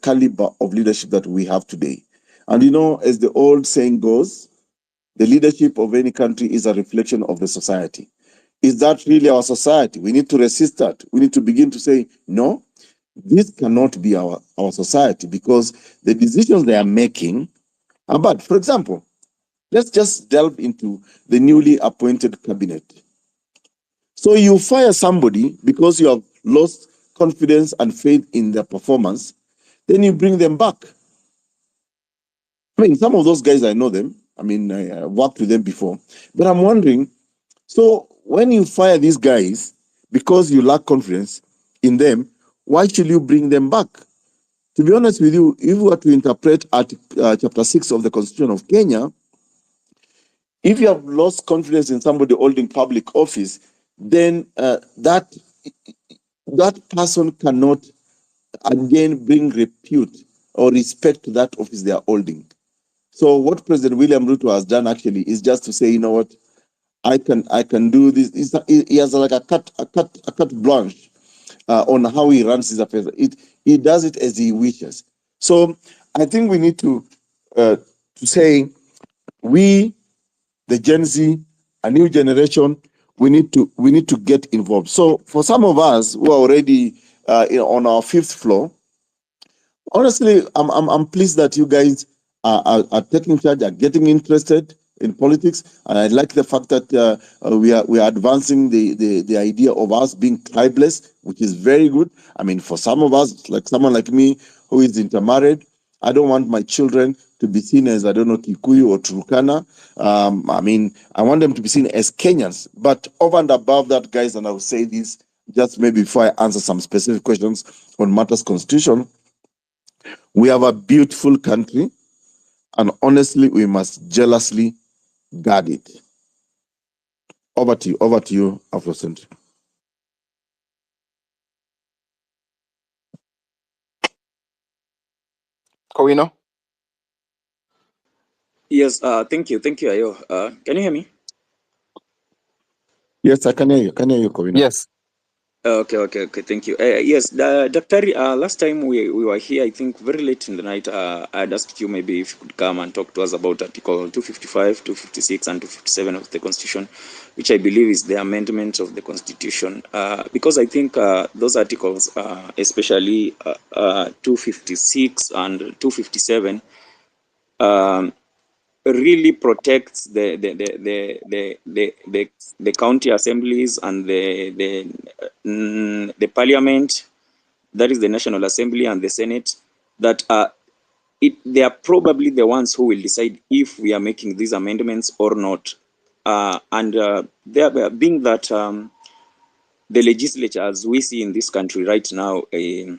caliber of leadership that we have today. And you know, as the old saying goes, the leadership of any country is a reflection of the society. Is that really our society? We need to resist that. We need to begin to say, no, this cannot be our society, because the decisions they are making are bad. For example, let's just delve into the newly appointed cabinet. So you fire somebody because you have lost confidence and faith in their performance, then you bring them back. I mean, some of those guys, I know them. I mean, I worked with them before. But I'm wondering, so when you fire these guys because you lack confidence in them, why should you bring them back? To be honest with you, if we were to interpret Chapter 6 of the Constitution of Kenya, if you have lost confidence in somebody holding public office, then that person cannot again bring repute or respect to that office they are holding. So what President William Ruto has done actually is just to say, you know what, I can do this. He has like a carte blanche on how he runs his affairs. He does it as he wishes. So I think we need to say, we, the Gen Z, a new generation, we need to get involved. So for some of us who are already on our 5th floor, honestly, I'm pleased that you guys are taking charge, are getting interested in politics, and I like the fact that we are advancing the idea of us being tribeless, which is very good. I mean, for some of us, like someone like me who is intermarried, I don't want my children to be seen as, I don't know, Kikuyu or Turkana. I mean, I want them to be seen as Kenyans. But over and above that, guys, and I will say this just maybe before I answer some specific questions on matters constitution, we have a beautiful country, and honestly, we must jealously guard it. Over to you, Afrocentric. Kowino? Yes, thank you, Ayo. Can you hear me? Yes, I can hear you. Kowino. Yes. Okay, thank you. Yes, Dr. Last time we were here, I think very late in the night, I had asked you maybe if you could come and talk to us about Article 255, 256, and 257 of the Constitution, which I believe is the amendment of the Constitution. Because I think those articles, especially 256 and 257, really protects the county assemblies and the parliament, that is the National Assembly and the Senate, that they are probably the ones who will decide if we are making these amendments or not. There being that the legislature, as we see in this country right now, is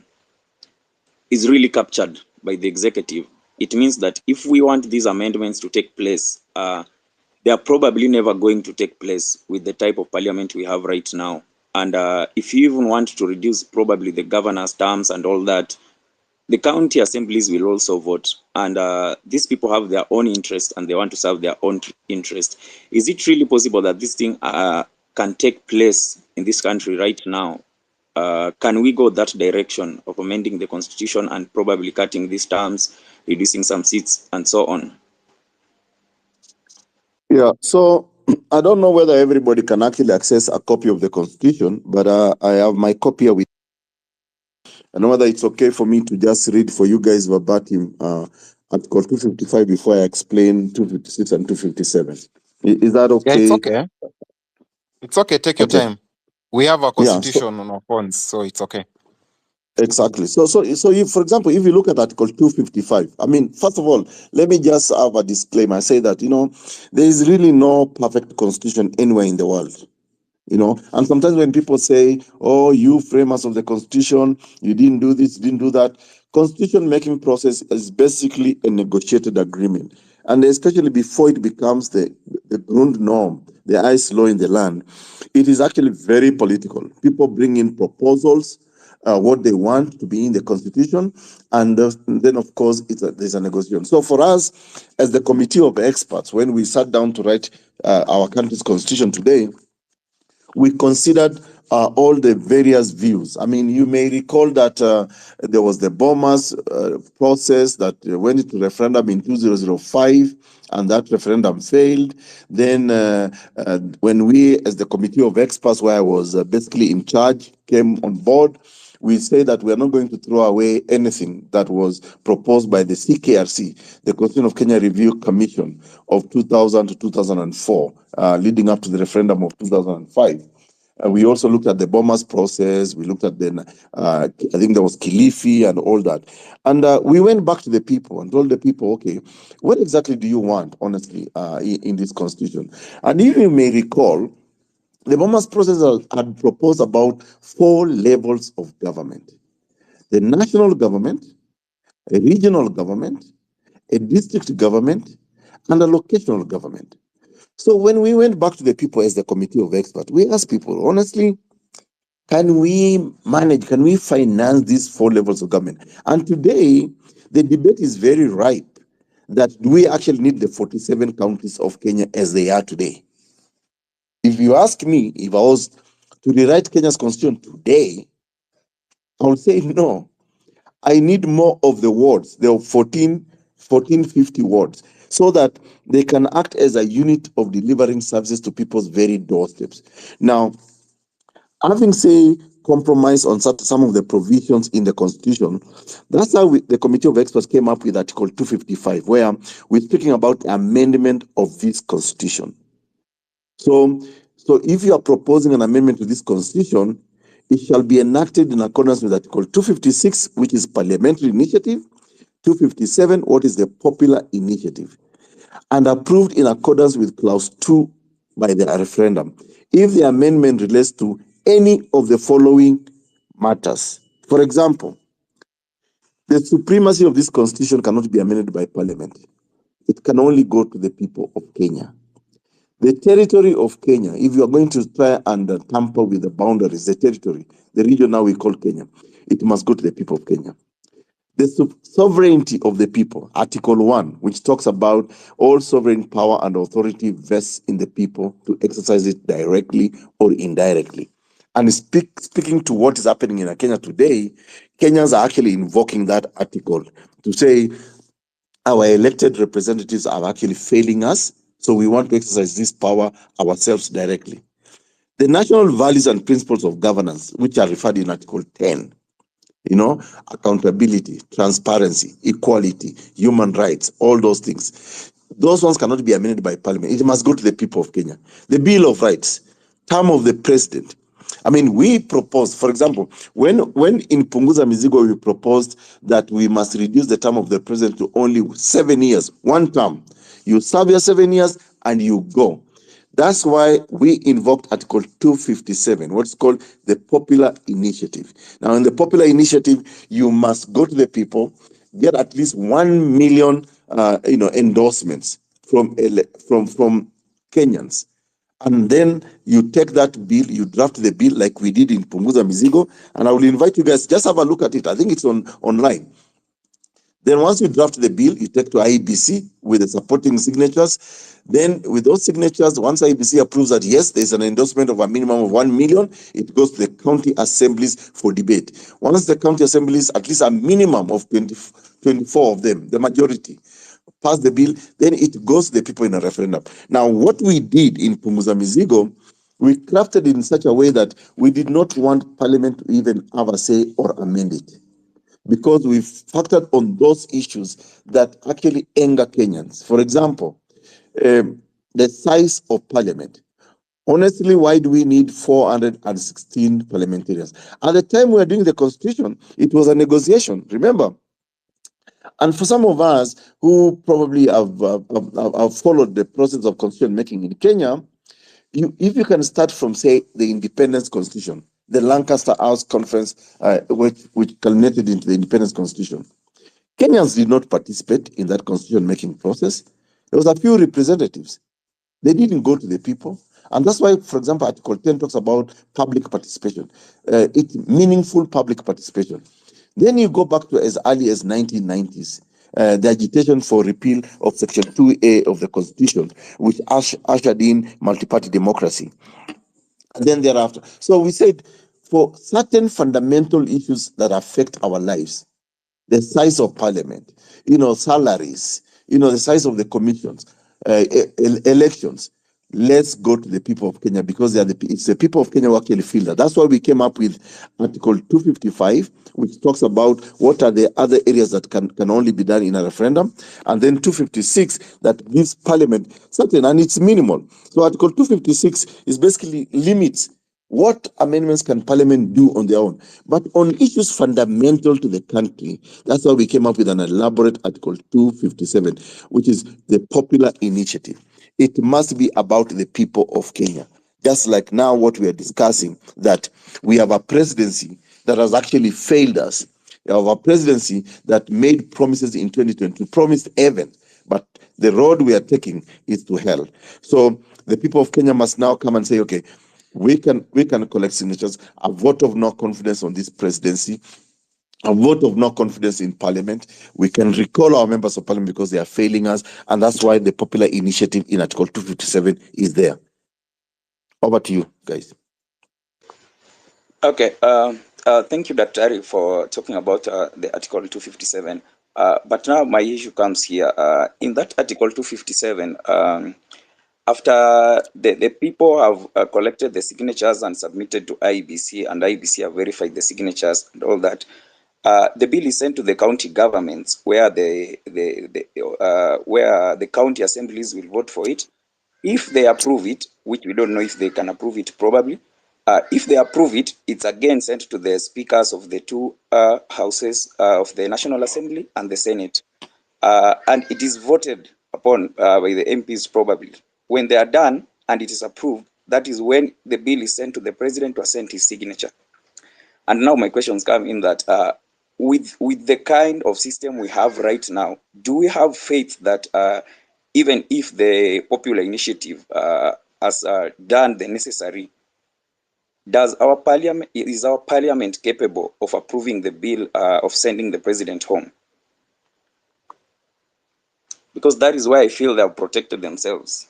really captured by the executive. It means that if we want these amendments to take place, they are probably never going to take place with the type of parliament we have right now. And if you even want to reduce probably the governor's terms and all that, the county assemblies will also vote. And these people have their own interest and they want to serve their own interest. Is it really possible that this thing can take place in this country right now? can we go that direction of amending the constitution and probably cutting these terms, reducing some seats, and so on? Yeah, so I don't know whether everybody can actually access a copy of the constitution, but I have my copy here with. I know whether it's okay for me to just read for you guys verbatim Article 255 before I explain 256 and 257. Is that Yeah, it's okay? okay. It's okay. Take your Okay. time. We have a Yeah. So, constitution on our phones, so it's okay. exactly. So if, for example, if you look at Article 255, I mean, first of all, let me just have a disclaimer. I say that, there is really no perfect constitution anywhere in the world. And sometimes when people say, oh, you framers of the constitution, you didn't do this, didn't do that. Constitution making process is basically a negotiated agreement. And especially before it becomes the ground norm, the ICE law in the land, it is actually very political. People bring in proposals, what they want to be in the constitution, and then of course there's a negotiation. So for us, as the committee of experts, when we sat down to write our country's constitution today, we considered all the various views. I mean, you may recall that there was the Bomas process that went into referendum in 2005, and that referendum failed. Then when we, as the committee of experts, where I was basically in charge, came on board, we say that we are not going to throw away anything that was proposed by the CKRC, the Constitution of Kenya Review Commission of 2000 to 2004, leading up to the referendum of 2005. We also looked at the Bomas process. We looked at I think there was Kilifi and all that. And we went back to the people and told the people, okay, what exactly do you want, honestly, in this constitution? And if you may recall, the Bomas process had proposed about 4 levels of government: the national government, a regional government, a district government, and a locational government. So when we went back to the people as the committee of experts, we asked people, honestly, can we manage, can we finance these 4 levels of government? And today, the debate is very ripe that do we actually need the 47 counties of Kenya as they are today? If you ask me, if I was to rewrite Kenya's constitution today, I would say no. I need more of the wards, the 1450 wards, so that they can act as a unit of delivering services to people's very doorsteps. Now, having say compromise on some of the provisions in the constitution, that's how the committee of experts came up with Article 255, where we're speaking about amendment of this constitution. So if you are proposing an amendment to this constitution, it shall be enacted in accordance with Article 256, which is parliamentary initiative, 257, what is the popular initiative, and approved in accordance with clause 2 by the referendum, if the amendment relates to any of the following matters. For example, the supremacy of this constitution cannot be amended by parliament. It can only go to the people of Kenya. The territory of Kenya, if you are going to try and tamper with the boundaries, the territory, the region now we call Kenya, it must go to the people of Kenya. The sovereignty of the people, Article 1, which talks about all sovereign power and authority vests in the people to exercise it directly or indirectly. And speaking to what is happening in Kenya today, Kenyans are actually invoking that article to say our elected representatives are actually failing us, so we want to exercise this power ourselves directly. The national values and principles of governance, which are referred in Article 10, accountability, transparency, equality, human rights, all those things. Those ones cannot be amended by parliament. It must go to the people of Kenya. The Bill of Rights, term of the president. I mean, we proposed, for example, when in Punguza Mizigo, we proposed that we must reduce the term of the president to only 7 years, one term. You serve your 7 years and you go. That's why we invoked Article 257, what's called the popular initiative. Now, in the popular initiative, you must go to the people, get at least 1 million, endorsements from Kenyans. And then you take that bill, you draft the bill like we did in Punguza Mizigo, and I will invite you guys, just have a look at it. I think it's online. Then once you draft the bill, you take to IEBC with the supporting signatures. Then with those signatures, once IEBC approves that, yes, there's an endorsement of a minimum of 1 million, it goes to the county assemblies for debate. Once the county assemblies, at least a minimum of 24 of them, the majority, pass the bill, then it goes to the people in a referendum. Now, what we did in Punguza Mizigo, we crafted in such a way that we did not want Parliament to even have a say or amend it, because we factored on those issues that actually anger Kenyans. For example, the size of Parliament. Honestly, why do we need 416 parliamentarians? At the time we were doing the constitution, it was a negotiation, remember? And for some of us who probably have followed the process of constitution making in Kenya, if you can start from, say, the independence constitution, the Lancaster House Conference, which culminated into the independence constitution, Kenyans did not participate in that constitution making process. There was a few representatives. They didn't go to the people. And that's why, for example, Article 10 talks about public participation. It's meaningful public participation. Then you go back to as early as 1990s, the agitation for repeal of Section 2A of the Constitution, which ushered in multi-party democracy. And then thereafter. So we said, for certain fundamental issues that affect our lives, the size of parliament, salaries, the size of the commissions, elections. Let's go to the people of Kenya, because it's the people of Kenya who actually feel that. That's why we came up with Article 255, which talks about what are the other areas that can only be done in a referendum, and then 256 that gives Parliament certain, and it's minimal. So Article 256 is basically limits what amendments can Parliament do on their own? But on issues fundamental to the country, that's why we came up with an elaborate Article 257, which is the popular initiative. It must be about the people of Kenya. Just like now what we are discussing, that we have a presidency that has actually failed us. We have a presidency that made promises in 2020, promised heaven, but the road we are taking is to hell. So the people of Kenya must now come and say, okay, we can collect signatures, a vote of no confidence on this presidency, a vote of no confidence in parliament. We can recall our members of parliament because they are failing us, and that's why the popular initiative in Article 257 is there. Over to you, guys. Okay, thank you, Dr. for talking about the Article 257. But now my issue comes here. In that Article 257, after the people have collected the signatures and submitted to IEBC, and IEBC have verified the signatures and all that, the bill is sent to the county governments, where where the county assemblies will vote for it. If they approve it, which we don't know if they can approve it, probably. If they approve it, it's again sent to the speakers of the two houses of the National Assembly and the Senate. And it is voted upon by the MPs probably. When they are done and it is approved, that is when the bill is sent to the president to send his signature. And now my questions come in that with the kind of system we have right now, do we have faith that even if the popular initiative has done the necessary, is our parliament capable of approving the bill of sending the president home? Because that is why I feel they have protected themselves.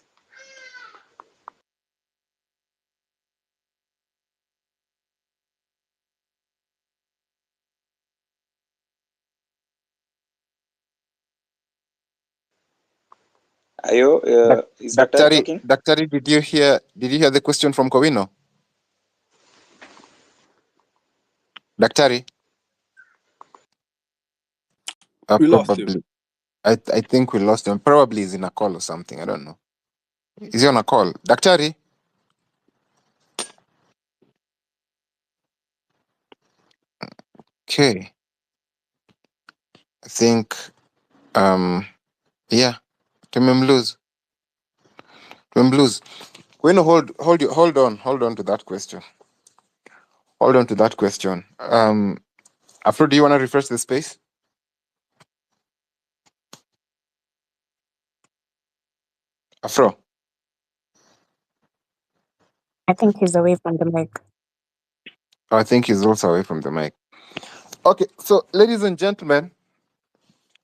Ayo, is Dr. talking? Daktari, did you hear the question from Kowino? Daktari? We lost him. Probably. I think we lost him. Probably he's in a call or something. I don't know. Is he on a call? Daktari? Okay. I think, yeah, tumemlose. Kowino, hold on to that question. Hold on to that question. Afro, do you want to refresh the space? Afro? I think he's away from the mic. I think he's also away from the mic. Okay, so ladies and gentlemen,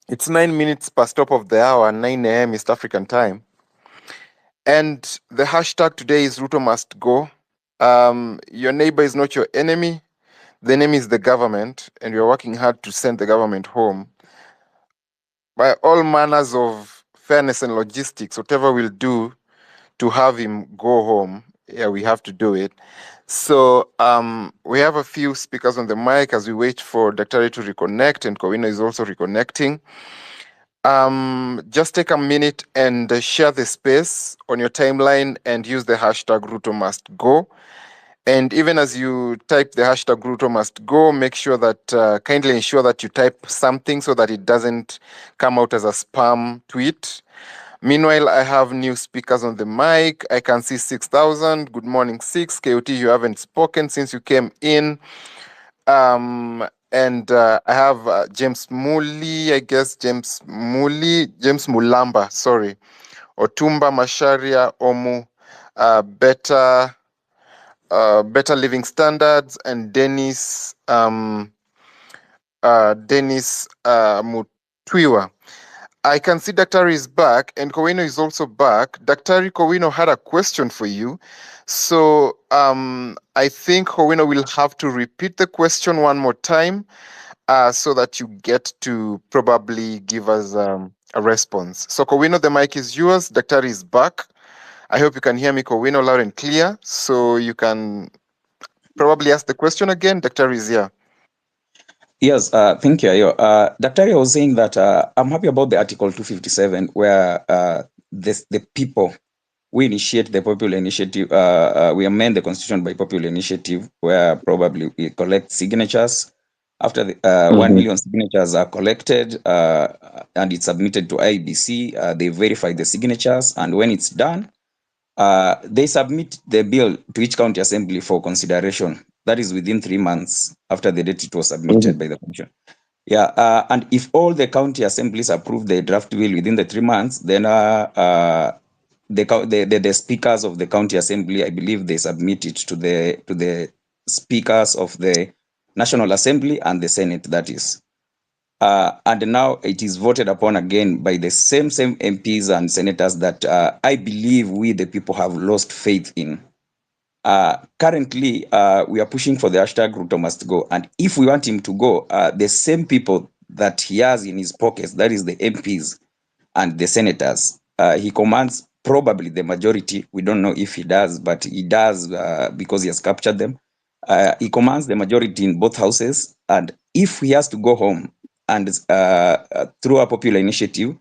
It's 9 minutes past top of the hour, 9 a.m. East African time. And the hashtag today is RUTO must go. Your neighbor is not your enemy. The enemy is the government, and we're working hard to send the government home. By all manners of fairness and logistics, whatever we'll do to have him go home, yeah, we have to do it. So we have a few speakers on the mic as we wait for Daktari to reconnect, and Kowina is also reconnecting. Just take a minute and share the space on your timeline and use the hashtag RUTO must go. And even as you type the hashtag RUTO must go, make sure that, kindly ensure that you type something so that it doesn't come out as a spam tweet. Meanwhile, I have new speakers on the mic. I can see 6,000. Good morning, 6. KOT, you haven't spoken since you came in. And I have James Muli, I guess James Mulamba, sorry. Otumba Masharia Omu, Better Living Standards, and Dennis Mutwiwa. I can see Daktari is back and Kowino is also back. Daktari, Kowino had a question for you. So I think Kowino will have to repeat the question one more time so that you get to probably give us a response. So Kowino, the mic is yours. Daktari is back. I hope you can hear me, Kowino, loud and clear. So you can probably ask the question again. Daktari is here. Yes, thank you, Ayo. Daktari was saying that I'm happy about the Article 257 where the people, we initiate the popular initiative, we amend the constitution by popular initiative where probably we collect signatures. After the 1 million signatures are collected and it's submitted to IBC, they verify the signatures, and when it's done, they submit the bill to each county assembly for consideration. That is within 3 months after the date it was submitted by the commission. Yeah, and if all the county assemblies approve the draft bill within the 3 months, then the speakers of the county assembly, I believe, they submit it to the speakers of the National Assembly and the Senate. That is. And now it is voted upon again by the same MPs and senators that I believe we the people have lost faith in. Currently, we are pushing for the hashtag RUTO must go. And if we want him to go, the same people that he has in his pockets, that is the MPs and the senators, he commands probably the majority. We don't know if he does, but he does because he has captured them. He commands the majority in both houses. And if he has to go home and through a popular initiative,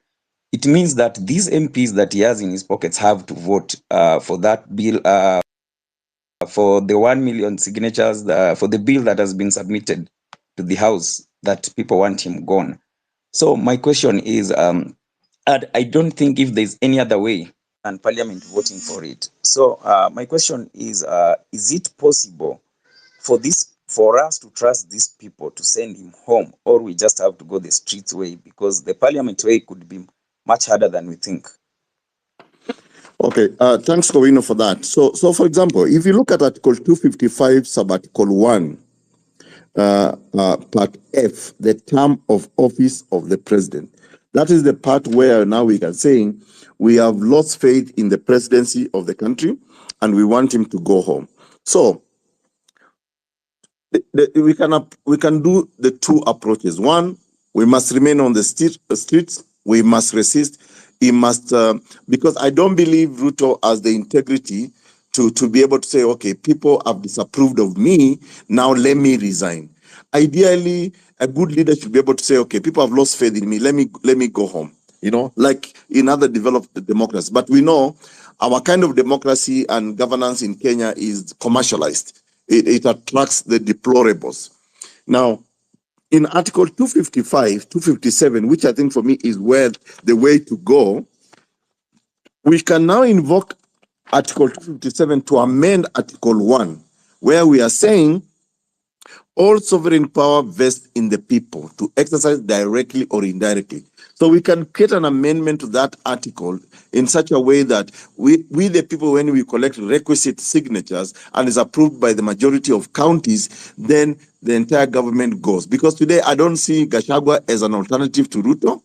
it means that these MPs that he has in his pockets have to vote for that bill, for the 1 million signatures, for the bill that has been submitted to the House that people want him gone. So my question is, I don't think if there's any other way and Parliament voting for it. So my question is it possible for us to trust these people to send him home, or we just have to go the streets way, because the Parliament way could be much harder than we think? Okay, thanks, Kowino, for that. So for example, if you look at Article 255, Sub-Article 1, Part F, the term of office of the president. That is the part where now we can say we have lost faith in the presidency of the country and we want him to go home. So we can do the two approaches. One, we must remain on the streets. We must resist. He must, because I don't believe RUTO has the integrity to be able to say, okay, people have disapproved of me, now let me resign. Ideally, a good leader should be able to say, okay, people have lost faith in me, let me go home. You know, like in other developed democracies. But we know our kind of democracy and governance in Kenya is commercialized. It attracts the deplorables. Now, in Article 255, 257, which I think for me is where the way to go, we can now invoke Article 257 to amend Article 1, where we are saying all sovereign power vests in the people to exercise directly or indirectly. So we can create an amendment to that article in such a way that we the people, when we collect requisite signatures and is approved by the majority of counties, then the entire government goes. Because today I don't see Gachagua as an alternative to RUTO.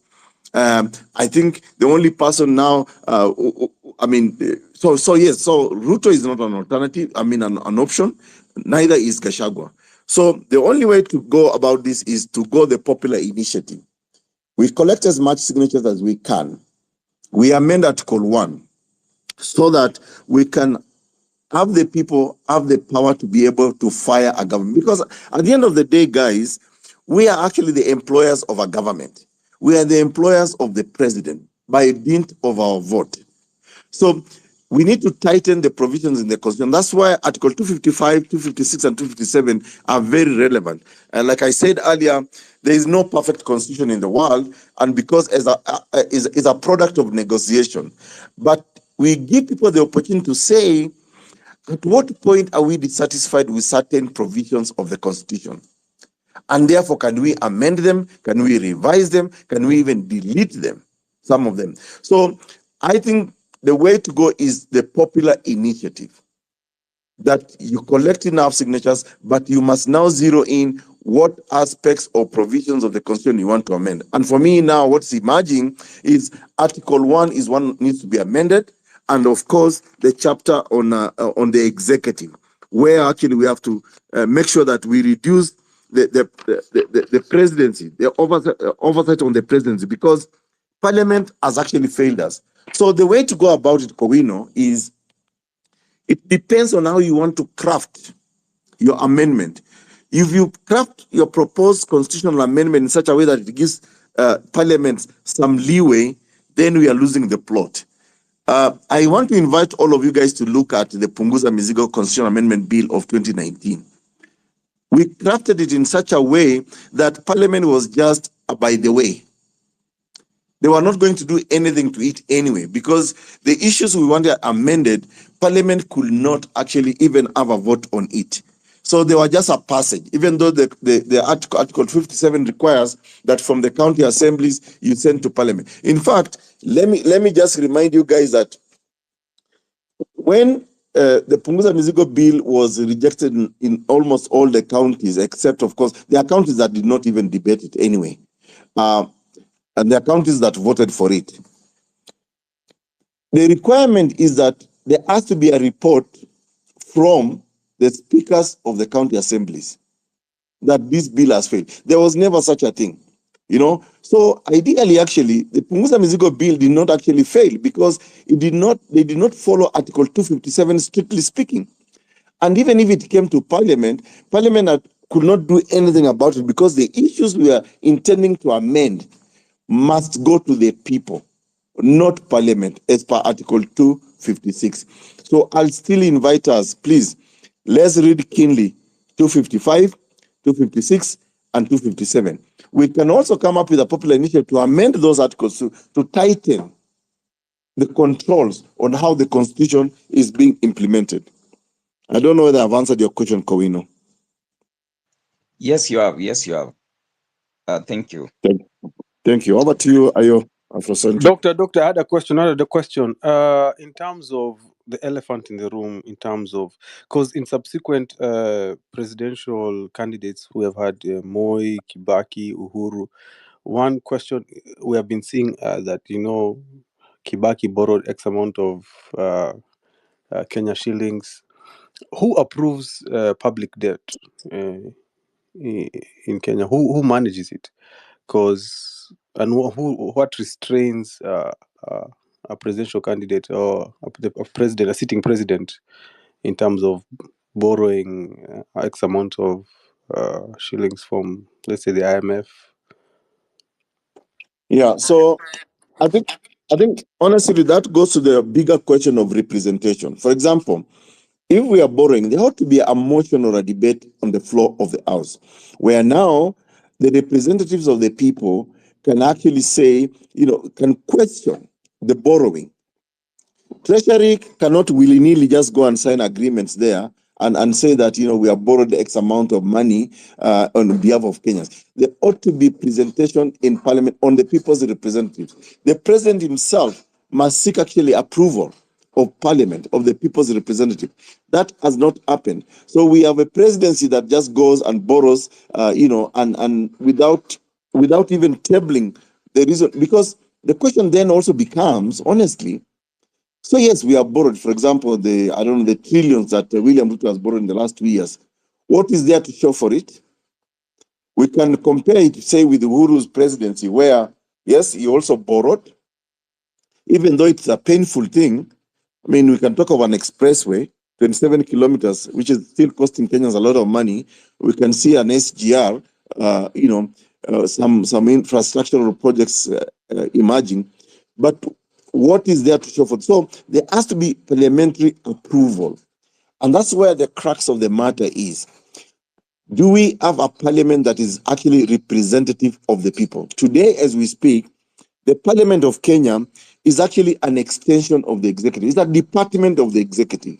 I think the only person now, so RUTO is not an alternative, an option, neither is Gachagua. So the only way to go about this is to go the popular initiative. We collect as much signatures as we can. We amend Article 1 so that we can have the people have the power to be able to fire a government. Because at the end of the day, guys, we are actually the employers of a government. We are the employers of the president by dint of our vote. So we need to tighten the provisions in the Constitution. That's why Article 255, 256, and 257 are very relevant. And like I said earlier, there is no perfect constitution in the world, and because as is a product of negotiation. But we give people the opportunity to say, at what point are we dissatisfied with certain provisions of the Constitution? And therefore, can we amend them? Can we revise them? Can we even delete them? Some of them. So I think the way to go is the popular initiative, that you collect enough signatures, but you must now zero in what aspects or provisions of the Constitution you want to amend. And for me now, what's emerging is Article 1 is one needs to be amended, and of course the chapter on the executive, where actually we have to make sure that we reduce the presidency, the oversight on the presidency, because Parliament has actually failed us. So the way to go about it, Kowino, is it depends on how you want to craft your amendment. If you craft your proposed constitutional amendment in such a way that it gives Parliament some leeway, then we are losing the plot. I want to invite all of you guys to look at the Punguza Mizigo Constitutional Amendment Bill of 2019. We crafted it in such a way that Parliament was just by the way. They were not going to do anything to it anyway, because the issues we wanted amended, Parliament could not actually even have a vote on it. So they were just a passage, even though the Article 57 requires that from the county assemblies you send to Parliament. In fact, let me just remind you guys that when the Punguza Mizigo Bill was rejected in almost all the counties, except, of course, there are counties that did not even debate it anyway. And there are counties that voted for it. The requirement is that there has to be a report from the speakers of the county assemblies that this bill has failed. There was never such a thing, you know. So ideally, actually, the Punguza Mizigo Bill did not actually fail because they did not follow Article 257, strictly speaking. And even if it came to Parliament could not do anything about it because the issues we are intending to amend must go to the people, not Parliament, as per Article 256. So I'll still invite us, please, let's read keenly 255, 256, and 257. We can also come up with a popular initiative to amend those articles to tighten the controls on how the Constitution is being implemented. I don't know whether I've answered your question, Kowino. Yes, you have. Yes, you have. Thank you. Thank you. Over to you, Ayo, Afrocentric. Doctor, I had a question. In terms of the elephant in the room, in terms of, because in subsequent presidential candidates, we have had Moi, Kibaki, Uhuru. One question we have been seeing that, Kibaki borrowed X amount of Kenya shillings. Who approves public debt in Kenya? Who manages it? What restrains a presidential candidate or a sitting president in terms of borrowing X amount of shillings from, let's say, the IMF? Yeah, so I think honestly that goes to the bigger question of representation. For example, if we are borrowing, there ought to be a motion or a debate on the floor of the House, where now the representatives of the people can actually say, can question the borrowing. Treasury cannot willy-nilly just go and sign agreements there and say that, we have borrowed X amount of money on behalf of Kenyans. There ought to be presentation in Parliament on the people's representatives. The president himself must seek actually approval of Parliament, of the people's representative. That has not happened. So we have a presidency that just goes and borrows, and without even tabling the reason, because the question then also becomes, honestly, so yes, we have borrowed, for example, the trillions that William Ruto has borrowed in the last 2 years. What is there to show for it? We can compare it, say, with Uhuru's presidency, where, yes, he also borrowed, even though it's a painful thing. I mean, we can talk of an expressway, 27 kilometers, which is still costing Kenyans a lot of money. We can see an SGR, some infrastructural projects emerging. But what is there to show for it? So there has to be parliamentary approval. And that's where the crux of the matter is. Do we have a parliament that is actually representative of the people? Today, as we speak, the Parliament of Kenya is actually an extension of the executive. It's a department of the executive.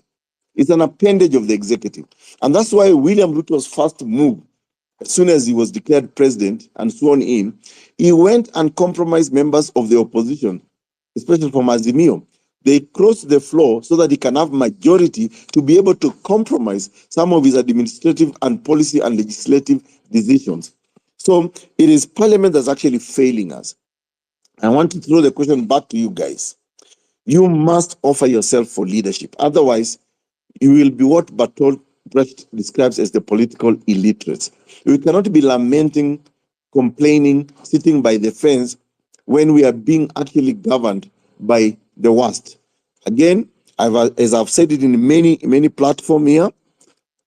It's an appendage of the executive. And that's why William Ruto's first move, as soon as he was declared president and sworn in, he went and compromised members of the opposition, especially from Azimio. They crossed the floor so that he can have majority to be able to compromise some of his administrative and policy and legislative decisions. So it is Parliament that's actually failing us. I want to throw the question back to you guys. You must offer yourself for leadership. Otherwise, you will be what Bertolt Brecht describes as the political illiterates. We cannot be lamenting, complaining, sitting by the fence when we are being actually governed by the worst. Again, as I've said it in many platforms here,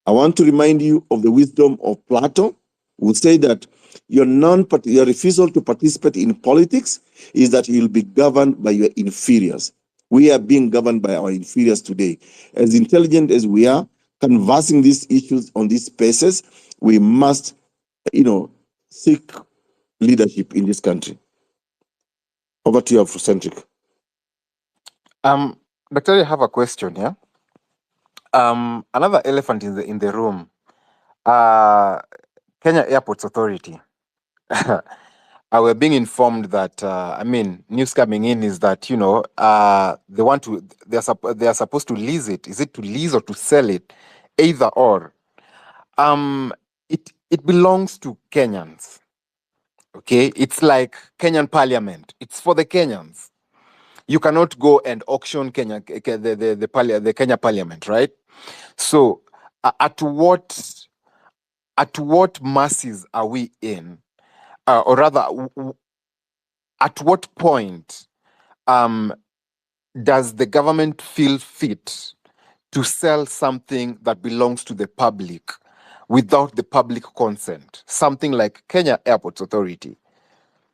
I want to remind you of the wisdom of Plato, who said that your refusal to participate in politics is that you'll be governed by your inferiors. We are being governed by our inferiors today. As intelligent as we are, canvassing these issues on these spaces, we must, seek leadership in this country. Over to you, Afrocentric. Doctor, I have a question here. Another elephant in the room. Kenya Airports Authority. We're being informed that news coming in is that they are supposed to lease it. Is it to lease or to sell it? Either or. It belongs to Kenyans. Okay, it's like Kenyan Parliament. It's for the Kenyans. You cannot go and auction Kenya, the Kenya Parliament, right? So, at what masses are we in, or rather, at what point does the government feel fit to sell something that belongs to the public without the public consent? Something like Kenya Airports Authority.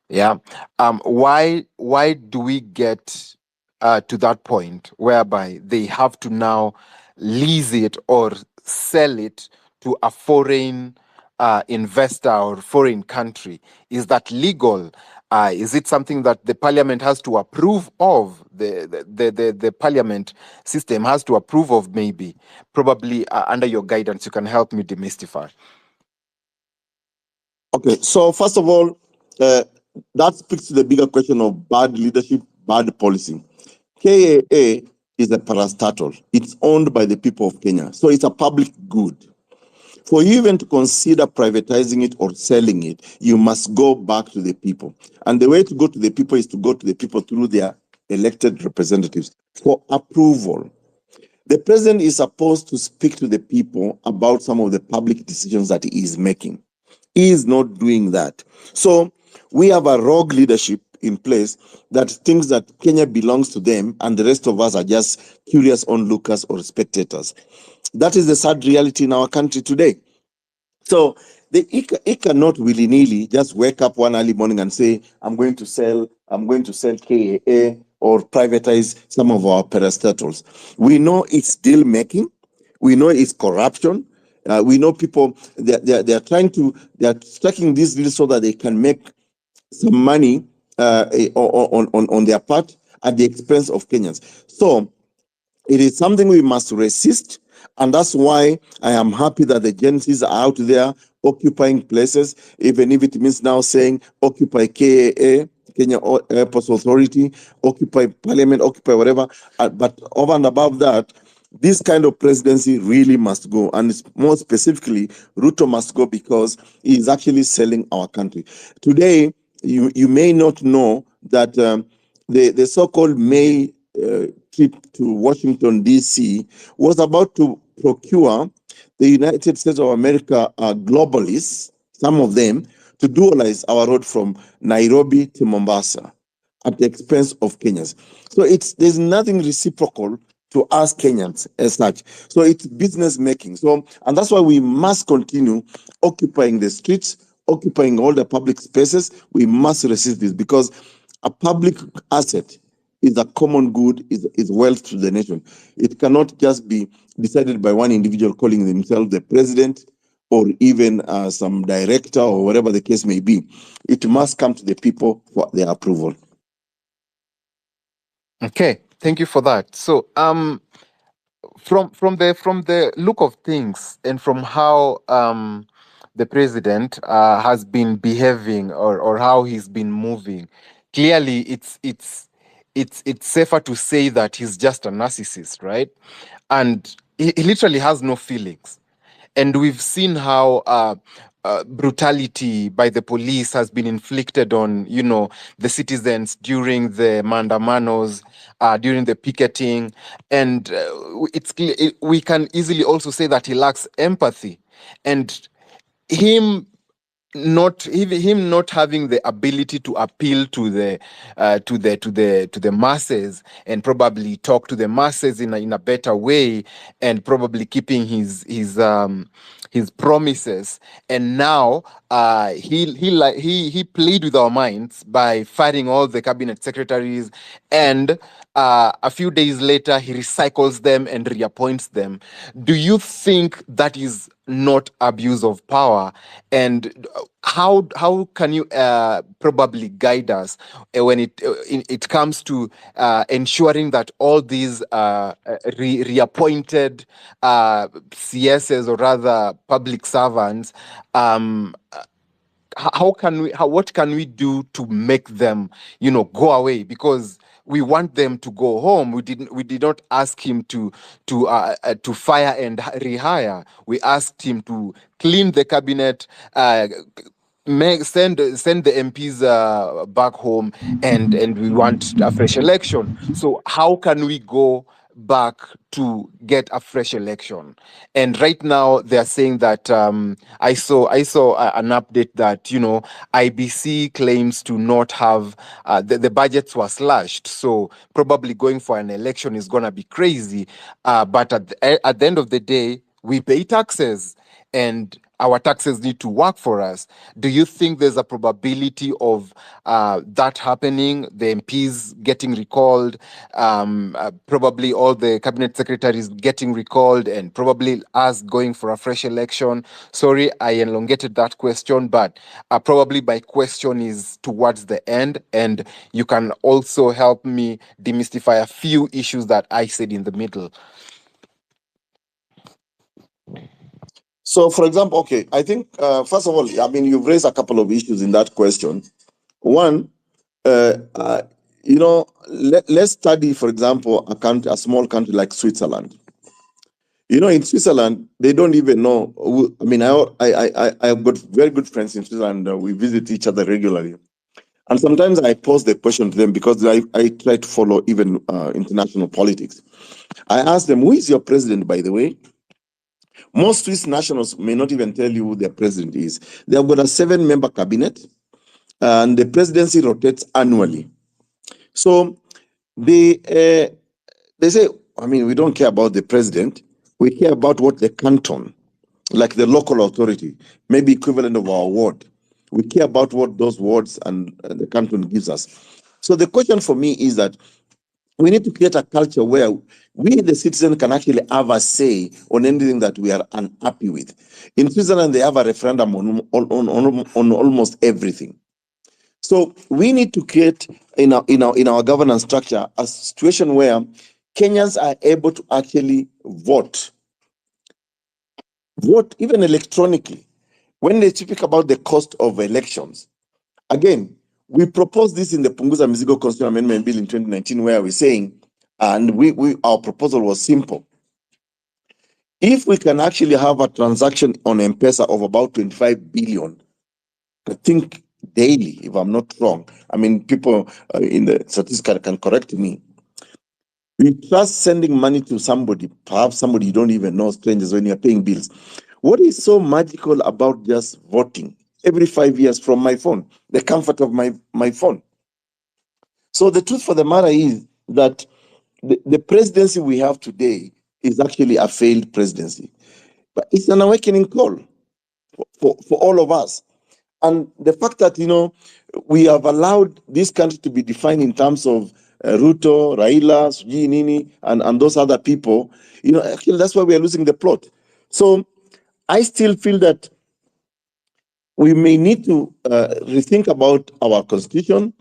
Yeah. Why do we get to that point whereby they have to now lease it or sell it to a foreign investor or foreign country? Is that legal? Is it something that the parliament has to approve of? The parliament system has to approve of, maybe? Probably under your guidance, you can help me demystify. Okay, so first of all, that speaks to the bigger question of bad leadership, bad policy. KAA is a parastatal. It's owned by the people of Kenya. So it's a public good. For you even to consider privatizing it or selling it, you must go back to the people. And the way to go to the people is to go to the people through their elected representatives for approval. The president is supposed to speak to the people about some of the public decisions that he is making. He is not doing that. So we have a rogue leadership in place that thinks that Kenya belongs to them and the rest of us are just curious onlookers or spectators. That is the sad reality in our country today. So it cannot willy-nilly just wake up one early morning and say, I'm going to sell KAA or privatize some of our parastatals. We know it's deal making. We know it's corruption. We know people, they're striking these deals so that they can make some money on their part at the expense of Kenyans. So it is something we must resist. And that's why I am happy that the Gensis are out there occupying places, even if it means now saying occupy KAA, Kenya Airports Authority, occupy Parliament, occupy whatever. But over and above that, this kind of presidency really must go. And more specifically, Ruto must go because he is actually selling our country. Today, you may not know that the so-called May trip to Washington, D.C. was about to procure the United States of America globalists, some of them, to dualize our road from Nairobi to Mombasa at the expense of Kenyans. So there's nothing reciprocal to us Kenyans as such. So it's business making. So, and that's why we must continue occupying the streets, occupying all the public spaces. We must resist this because a public asset is a common good, is wealth to the nation. It cannot just be decided by one individual calling themselves the president or even some director or whatever the case may be. It must come to the people for their approval. Okay, thank you for that. So, from the look of things and from how the president has been behaving or how he's been moving, clearly it's safer to say that he's just a narcissist, right? And he literally has no feelings. And we've seen how brutality by the police has been inflicted on, the citizens during the mandamanos, during the picketing, and it's clear, we can easily also say that he lacks empathy, and him not having the ability to appeal to the masses and probably talk to the masses in a better way, and probably keeping his promises. And now he played with our minds by firing all the cabinet secretaries, and a few days later he recycles them and reappoints them. Do you think that is not abuse of power? And how can you probably guide us when it comes to ensuring that all these reappointed CSs, or rather public servants, what can we do to make them go away? Because we want them to go home. We did not ask him to fire and rehire. We asked him to clean the cabinet, send the MPs back home, and we want a fresh election. So how can we go back to get a fresh election? And right now they are saying that I saw an update that IBC claims to not have the budgets were slashed, so probably going for an election is gonna be crazy. But at the end of the day, we pay taxes, and our taxes need to work for us. Do you think there's a probability of that happening, the MPs getting recalled, probably all the cabinet secretaries getting recalled, and probably us going for a fresh election? Sorry, I elongated that question, but probably my question is towards the end, and you can also help me demystify a few issues that I said in the middle. So, for example, okay, I think, first of all, I mean, you've raised a couple of issues in that question. One, let's study, for example, a small country like Switzerland. In Switzerland, they don't even know. I mean, I've got very good friends in Switzerland. We visit each other regularly. And sometimes I pose the question to them because I try to follow even international politics. I ask them, who is your president, by the way? Most Swiss nationals may not even tell you who their president is. They have got a 7-member cabinet, and the presidency rotates annually. So they say, I mean, we don't care about the president. We care about what the canton, like the local authority, maybe equivalent of our ward. We care about what those wards and the canton gives us. So the question for me is that we need to create a culture where we, the citizen, can actually have a say on anything that we are unhappy with. In Switzerland, they have a referendum on almost everything. So we need to create in our governance structure a situation where Kenyans are able to actually vote even electronically. When they speak about the cost of elections, again, we proposed this in the Punguza Mizigo Constitutional Amendment Bill in 2019, where we're saying, and our proposal was simple. If we can actually have a transaction on M-Pesa of about 25 billion, I think daily, if I'm not wrong. I mean, people in the statistics can correct me. We trust sending money to somebody, perhaps somebody you don't even know, strangers, when you're paying bills. What is so magical about just voting every 5 years from my phone, the comfort of my phone? So the truth for the matter is that the presidency we have today is actually a failed presidency. But it's an awakening call for all of us. And the fact that, we have allowed this country to be defined in terms of Ruto, Raila, Sujii Nini, and those other people, actually that's why we are losing the plot. So I still feel that we may need to rethink about our constitution,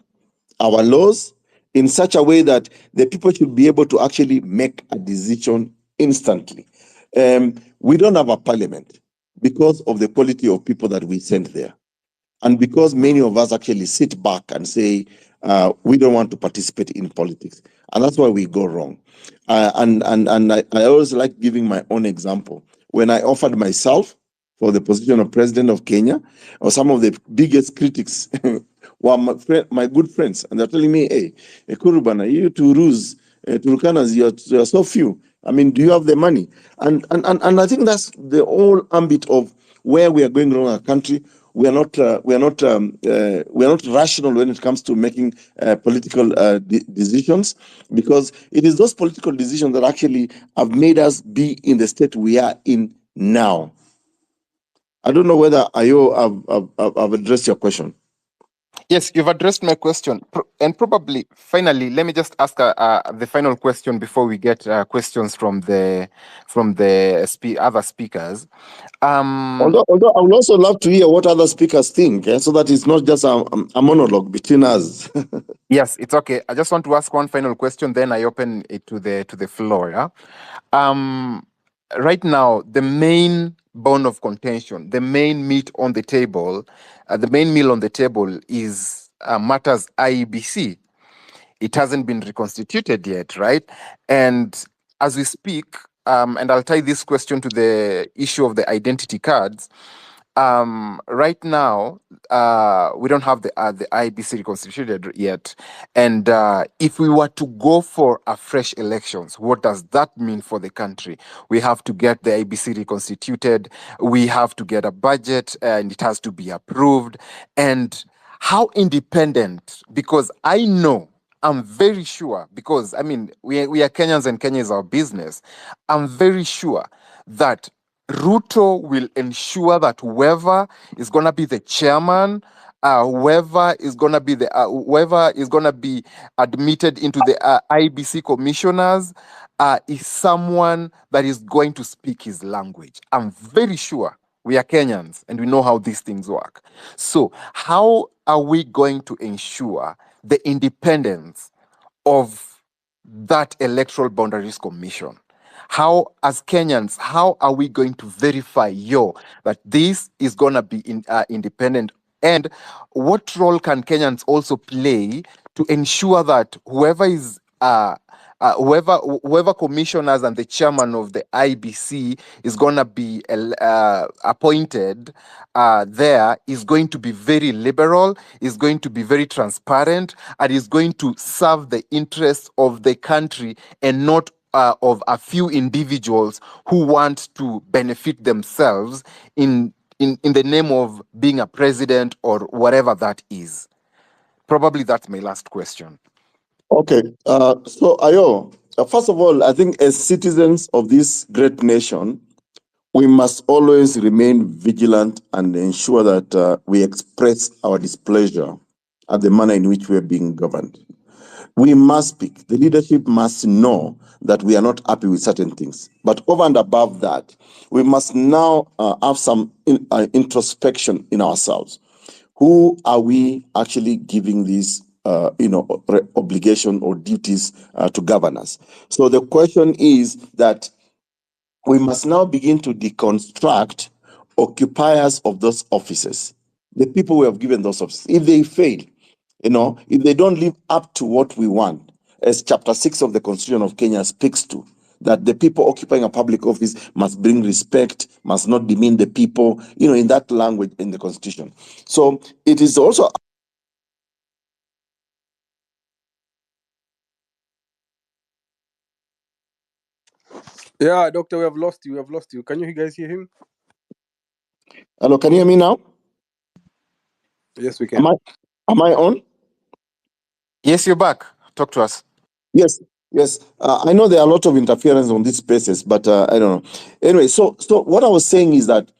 our laws, in such a way that the people should be able to actually make a decision instantly. We don't have a parliament because of the quality of people that we send there. And because many of us actually sit back and say, we don't want to participate in politics. And that's why we go wrong. And I always like giving my own example. When I offered myself for the position of president of Kenya, or some of the biggest critics were my good friends. And they're telling me, hey, Kurubana, you to Rus, Turkanas, you're so few. I mean, do you have the money? And I think that's the whole ambit of where we are going wrong in our country. We are not rational when it comes to making political decisions, because it is those political decisions that actually have made us be in the state we are in now. I don't know whether Ayo have addressed your question. Yes, you've addressed my question. And probably, finally, let me just ask the final question before we get questions from the other speakers. Although I would also love to hear what other speakers think, so that it's not just a monologue between us. Yes, it's okay. I just want to ask one final question, then I open it to the floor. Yeah? Right now, the main bone of contention, the main meat on the table, the main meal on the table is matters IEBC. It hasn't been reconstituted yet, right? And as we speak, and I'll tie this question to the issue of the identity cards. Right now, we don't have the IBC reconstituted yet. And if we were to go for a fresh elections, what does that mean for the country? We have to get the IBC reconstituted. We have to get a budget, and it has to be approved. And how independent? Because I'm very sure, because I mean, we are Kenyans and Kenya is our business. I'm very sure that RUTO will ensure that whoever is going to be the chairman, whoever is going to be admitted into the IBC commissioners, is someone that is going to speak his language. I'm very sure. We are Kenyans and we know how these things work. So how are we going to ensure the independence of that Electoral Boundaries Commission? How, as Kenyans, how are we going to verify that this is going to be independent? And what role can Kenyans also play to ensure that whoever is whoever commissioners and the chairman of the IBC is going to be appointed there is going to be very liberal, is going to be very transparent, and is going to serve the interests of the country and not of a few individuals who want to benefit themselves in the name of being a president or whatever that is. Probably that's my last question. Okay. So, Ayo, first of all, I think as citizens of this great nation, we must always remain vigilant and ensure that we express our displeasure at the manner in which we are being governed. We must speak. The leadership must know that we are not happy with certain things. But over and above that, we must now have some introspection in ourselves. Who are we actually giving these obligation or duties to governors? So the question is that we must now begin to deconstruct occupiers of those offices, the people we have given those offices. If they fail, if they don't live up to what we want, as Chapter 6 of the Constitution of Kenya speaks to, that the people occupying a public office must bring respect, must not demean the people, in that language in the Constitution. So it is also Yeah, doctor, we have lost you. We have lost you. Can you guys hear him? Hello, can you hear me now? Yes, we Am can. I on? Yes, you're back. Talk to us. Yes, yes. I know there are a lot of interference on these spaces, but I don't know. Anyway, so what I was saying is that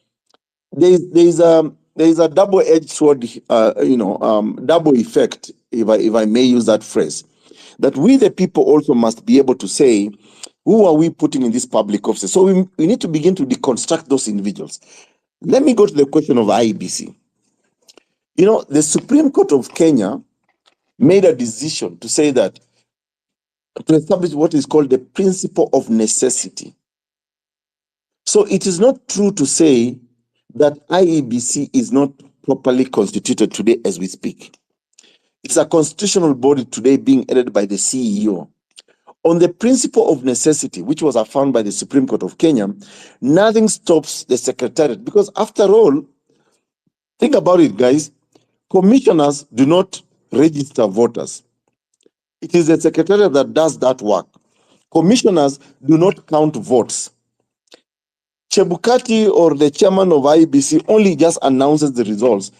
there is a double-edged sword, double effect, if I may use that phrase, that we the people also must be able to say, who are we putting in this public office? So we need to begin to deconstruct those individuals. Let me go to the question of IEBC. You know, the Supreme Court of Kenya made a decision to say that to establish what is called the principle of necessity. So it is not true to say that IEBC is not properly constituted today as we speak. It's a constitutional body today being headed by the CEO. On the principle of necessity, which was affirmed by the Supreme Court of Kenya, nothing stops the secretariat. Because after all, think about it, guys, commissioners do not register voters. It is the secretariat that does that work. Commissioners do not count votes. Chebukati or the chairman of IBC only just announces the results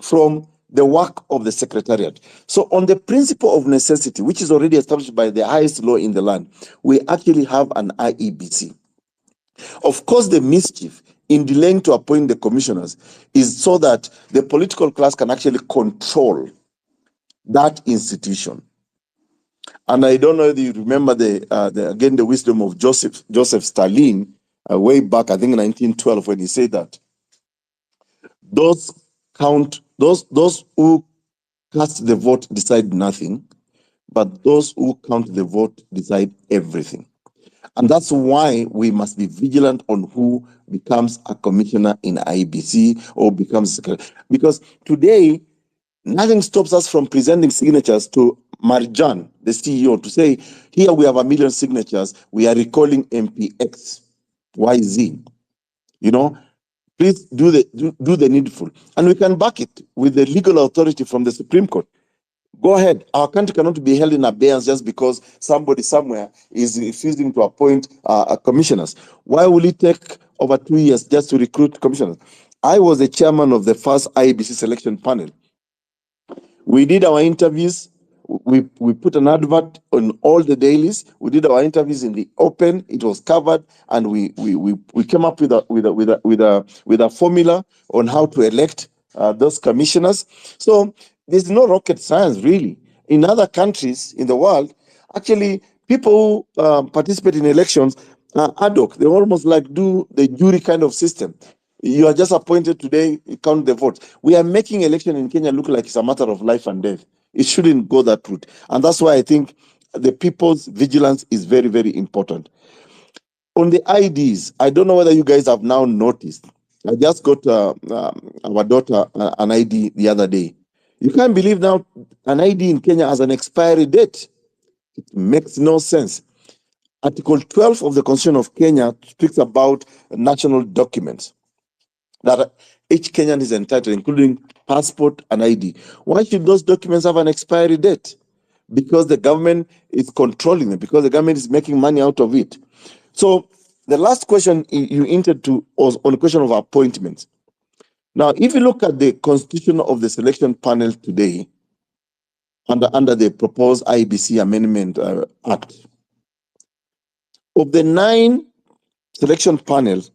from the work of the secretariat. So on the principle of necessity, which is already established by the highest law in the land, we actually have an IEBC. Of course, the mischief in delaying to appoint the commissioners is so that the political class can actually control that institution. And I don't know if you remember the wisdom of Joseph Stalin way back, I think in 1912, when he said that those who cast the vote decide nothing, but those who count the vote decide everything. And that's why we must be vigilant on who becomes a commissioner in IBC or becomes secretary. Because today, nothing stops us from presenting signatures to Marjan, the CEO, to say, here we have 1 million signatures, we are recalling MPX, YZ. You know, please do the needful. And we can back it with the legal authority from the Supreme Court. Go ahead. Our country cannot be held in abeyance just because somebody somewhere is refusing to appoint commissioners. Why will it take over 2 years just to recruit commissioners? I was the chairman of the first IBC selection panel. We did our interviews. We put an advert on all the dailies. We did our interviews in the open. It was covered, and we came up with a formula on how to elect those commissioners. So there's no rocket science really. In other countries in the world, actually, people who participate in elections are ad hoc. They almost like do the jury kind of system. You are just appointed today, you count the votes. We are making election in Kenya look like it's a matter of life and death. It shouldn't go that route. And that's why I think the people's vigilance is very, very important. On the IDs, I don't know whether you guys have now noticed. I just got our daughter an ID the other day. You can't believe now an ID in Kenya has an expiry date. It makes no sense. Article 12 of the Constitution of Kenya speaks about national documents that each Kenyan is entitled, including passport and ID. Why should those documents have an expiry date? Because the government is controlling them, because the government is making money out of it. So the last question you entered to was on the question of appointments. Now, if you look at the constitution of the selection panel today, under the proposed IBC Amendment Act, of the 9 selection panels,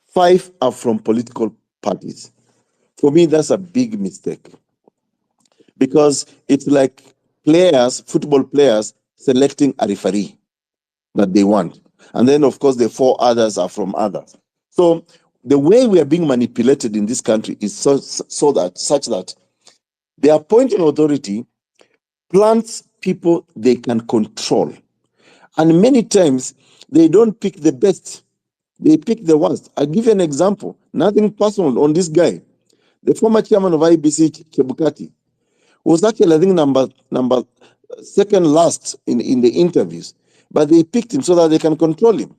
5 are from political parties. For me, that's a big mistake because it's like football players, selecting a referee that they want. And then, of course, the 4 others are from others. So the way we are being manipulated in this country is such that the appointing authority plants people they can control. And many times, they don't pick the best. They pick the worst. I'll give you an example. Nothing personal on this guy. The former chairman of IBC, Chebukati, was actually, I think, number second last in the interviews. But they picked him so that they can control him.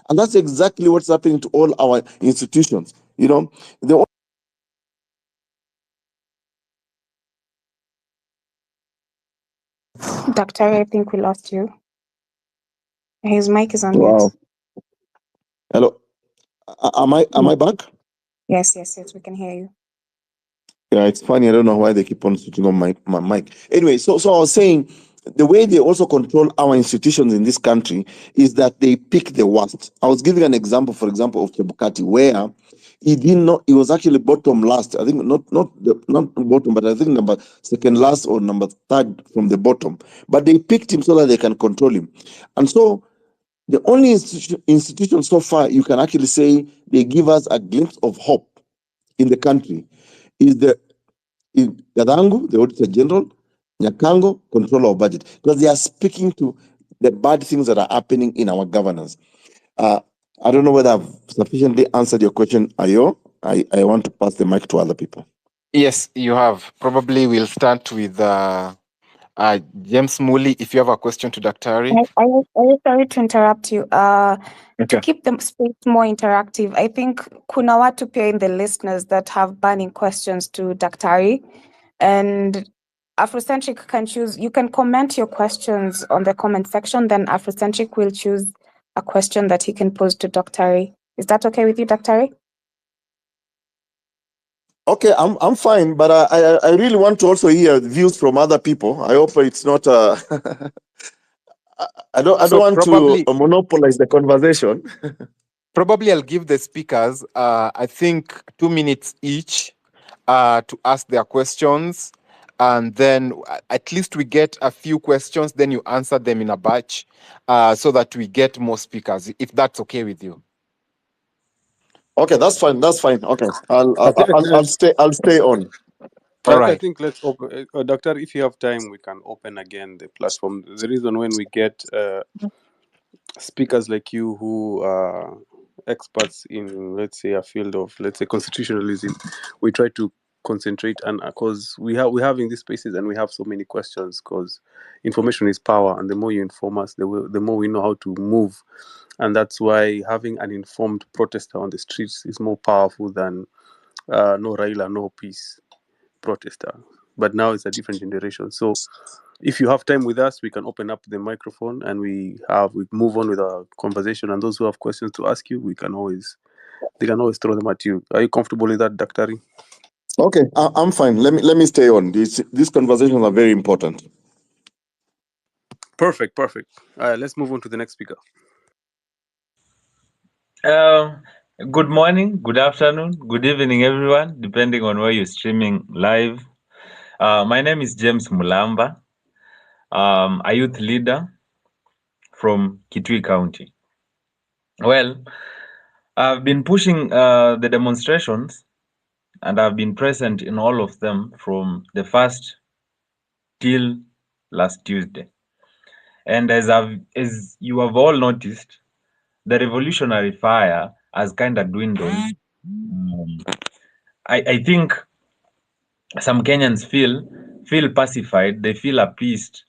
And that's exactly what's happening to all our institutions. You know, Doctor, I think we lost you. His mic is on Wow. mute. Hello. Am I back? Yes, we can hear you. Yeah, it's funny. I don't know why they keep on switching on my mic. Anyway, so I was saying the way they also control our institutions in this country is that they pick the worst. I was giving an example, for example, of Chebukati, where he was actually bottom last. I think not bottom, but I think number second last or number third from the bottom. But they picked him so that they can control him. And so the only institution so far you can actually say they give us a glimpse of hope in the country is Gadangu, the Auditor General, Nyakango, Controller of Budget, because they are speaking to the bad things that are happening in our governance. I don't know whether I've sufficiently answered your question, Ayo. I want to pass the mic to other people. Yes, you have. Probably we'll start with James Muli. If you have a question to Daktari. I sorry to interrupt you. Okay. To keep the space more interactive, I think kuna watu pia in the listeners that have burning questions to Daktari, and Afrocentric can choose. You can comment your questions on the comment section. Then Afrocentric will choose a question that he can pose to Daktari. Is that okay with you, Daktari? Okay, I'm fine, but I really want to also hear views from other people. I hope it's not. I don't want to monopolize the conversation. Probably I'll give the speakers, I think 2 minutes each to ask their questions. And then at least we get a few questions, then you answer them in a batch so that we get more speakers, if that's okay with you. Okay, that's fine. That's fine. Okay, I'll stay on. All right. I think let's open, Doctor. If you have time, we can open again the platform. The reason when we get speakers like you who are experts in, let's say, a field of, let's say, constitutionalism, we try to concentrate, and because we're having these spaces and we have so many questions, because information is power, and the more you inform us, the more we know how to move, and that's why having an informed protester on the streets is more powerful than no Raila, no peace protester. But now it's a different generation. So if you have time with us, we can open up the microphone and we move on with our conversation. And those who have questions to ask you, they can always throw them at you. Are you comfortable with that, Daktari? Okay, I'm fine. Let me stay on. These conversations are very important. Perfect. Let's move on to the next speaker. Good morning, good afternoon, good evening, everyone, depending on where you're streaming live. My name is James Mulamba, a youth leader from Kitui County. Well, I've been pushing the demonstrations, and I've been present in all of them from the first till last Tuesday. And as you have all noticed, the revolutionary fire has kind of dwindled. I think some Kenyans feel pacified, they feel appeased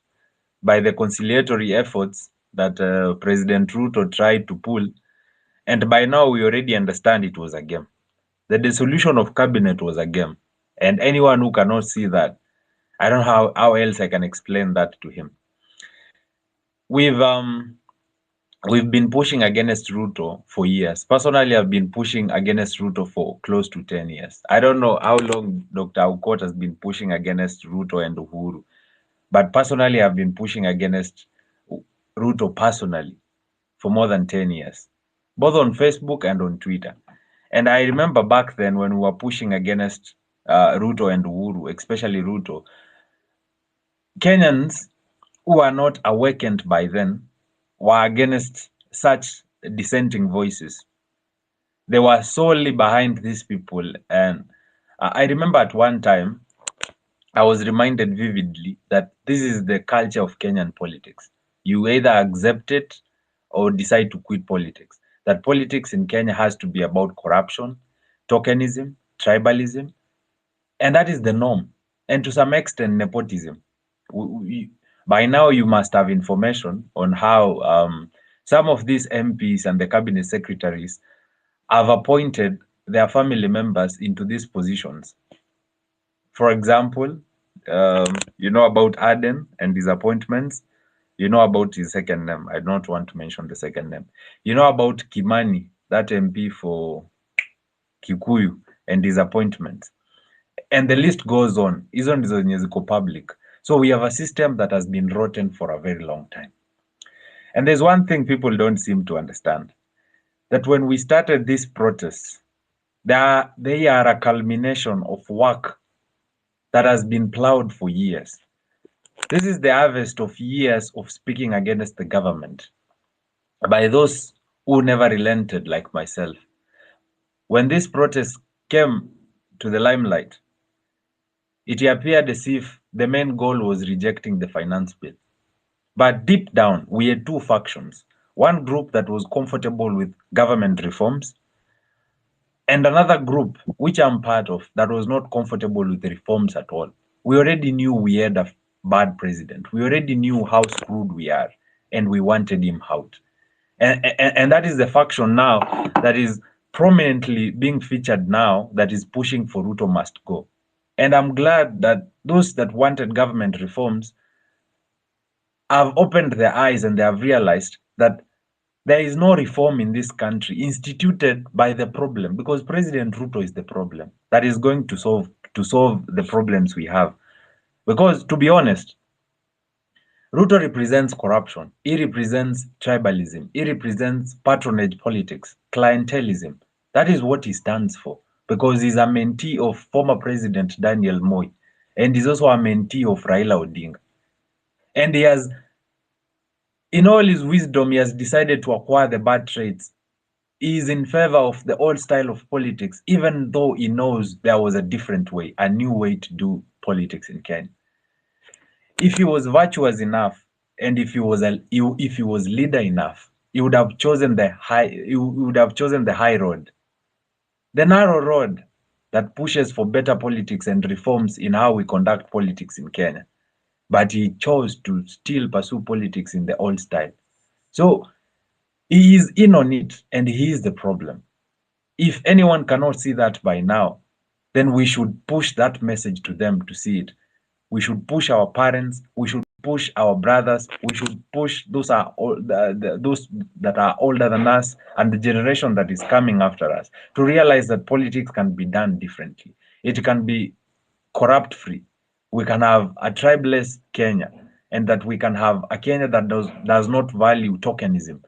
by the conciliatory efforts that President Ruto tried to pull. And by now, we already understand it was a game. The dissolution of cabinet was a game. And anyone who cannot see that, I don't know how else I can explain that to him. We've been pushing against Ruto for years. Personally, I've been pushing against Ruto for close to 10 years. I don't know how long Dr. Aukot has been pushing against Ruto and Uhuru. But personally, I've been pushing against Ruto personally for more than 10 years, both on Facebook and on Twitter. And I remember back then when we were pushing against Ruto and Uhuru, especially Ruto, Kenyans who are not awakened by then were against such dissenting voices. They were solely behind these people. And I remember at one time, I was reminded vividly that this is the culture of Kenyan politics. You either accept it or decide to quit politics. That politics in Kenya has to be about corruption, tokenism, tribalism, and that is the norm. And to some extent, nepotism. By now, you must have information on how some of these MPs and the cabinet secretaries have appointed their family members into these positions. For example, you know about Aden and his appointments. You know about his second name. I don't want to mention the second name. You know about Kimani, that MP for Kikuyu, and his appointments. And the list goes on. Hizo ndizo zenye ziko public. So we have a system that has been rotten for a very long time. And there's one thing people don't seem to understand, that when we started these protests, they are a culmination of work that has been plowed for years. This is the harvest of years of speaking against the government by those who never relented, like myself. When this protest came to the limelight, it appeared as if the main goal was rejecting the finance bill. But deep down, we had two factions. One group that was comfortable with government reforms, and another group, which I'm part of, that was not comfortable with the reforms at all. We already knew we had a bad president. We already knew how screwed we are, and we wanted him out. And that is the faction now that is prominently being featured now, that is pushing for RUTO must go. And I'm glad that those that wanted government reforms have opened their eyes and they have realized that there is no reform in this country instituted by the problem, because President Ruto is the problem that is going to solve the problems we have. Because to be honest, Ruto represents corruption. He represents tribalism. He represents patronage politics, clientelism. That is what he stands for, because he's a mentee of former President Daniel Moi, and he's also a mentee of Raila Odinga. And he has, in all his wisdom, he has decided to acquire the bad traits. He is in favor of the old style of politics, even though he knows there was a different way, a new way to do politics in Kenya. If he was virtuous enough, and if he was leader enough, he would have chosen the high road, the narrow road that pushes for better politics and reforms in how we conduct politics in Kenya. But he chose to still pursue politics in the old style. So he is in on it, and he is the problem. If anyone cannot see that by now, then we should push that message to them to see it. We should push our parents, we should push our brothers, we should push those that are older than us and the generation that is coming after us to realize that politics can be done differently. It can be corrupt free. We can have a tribeless Kenya, and that we can have a Kenya that does not value tokenism.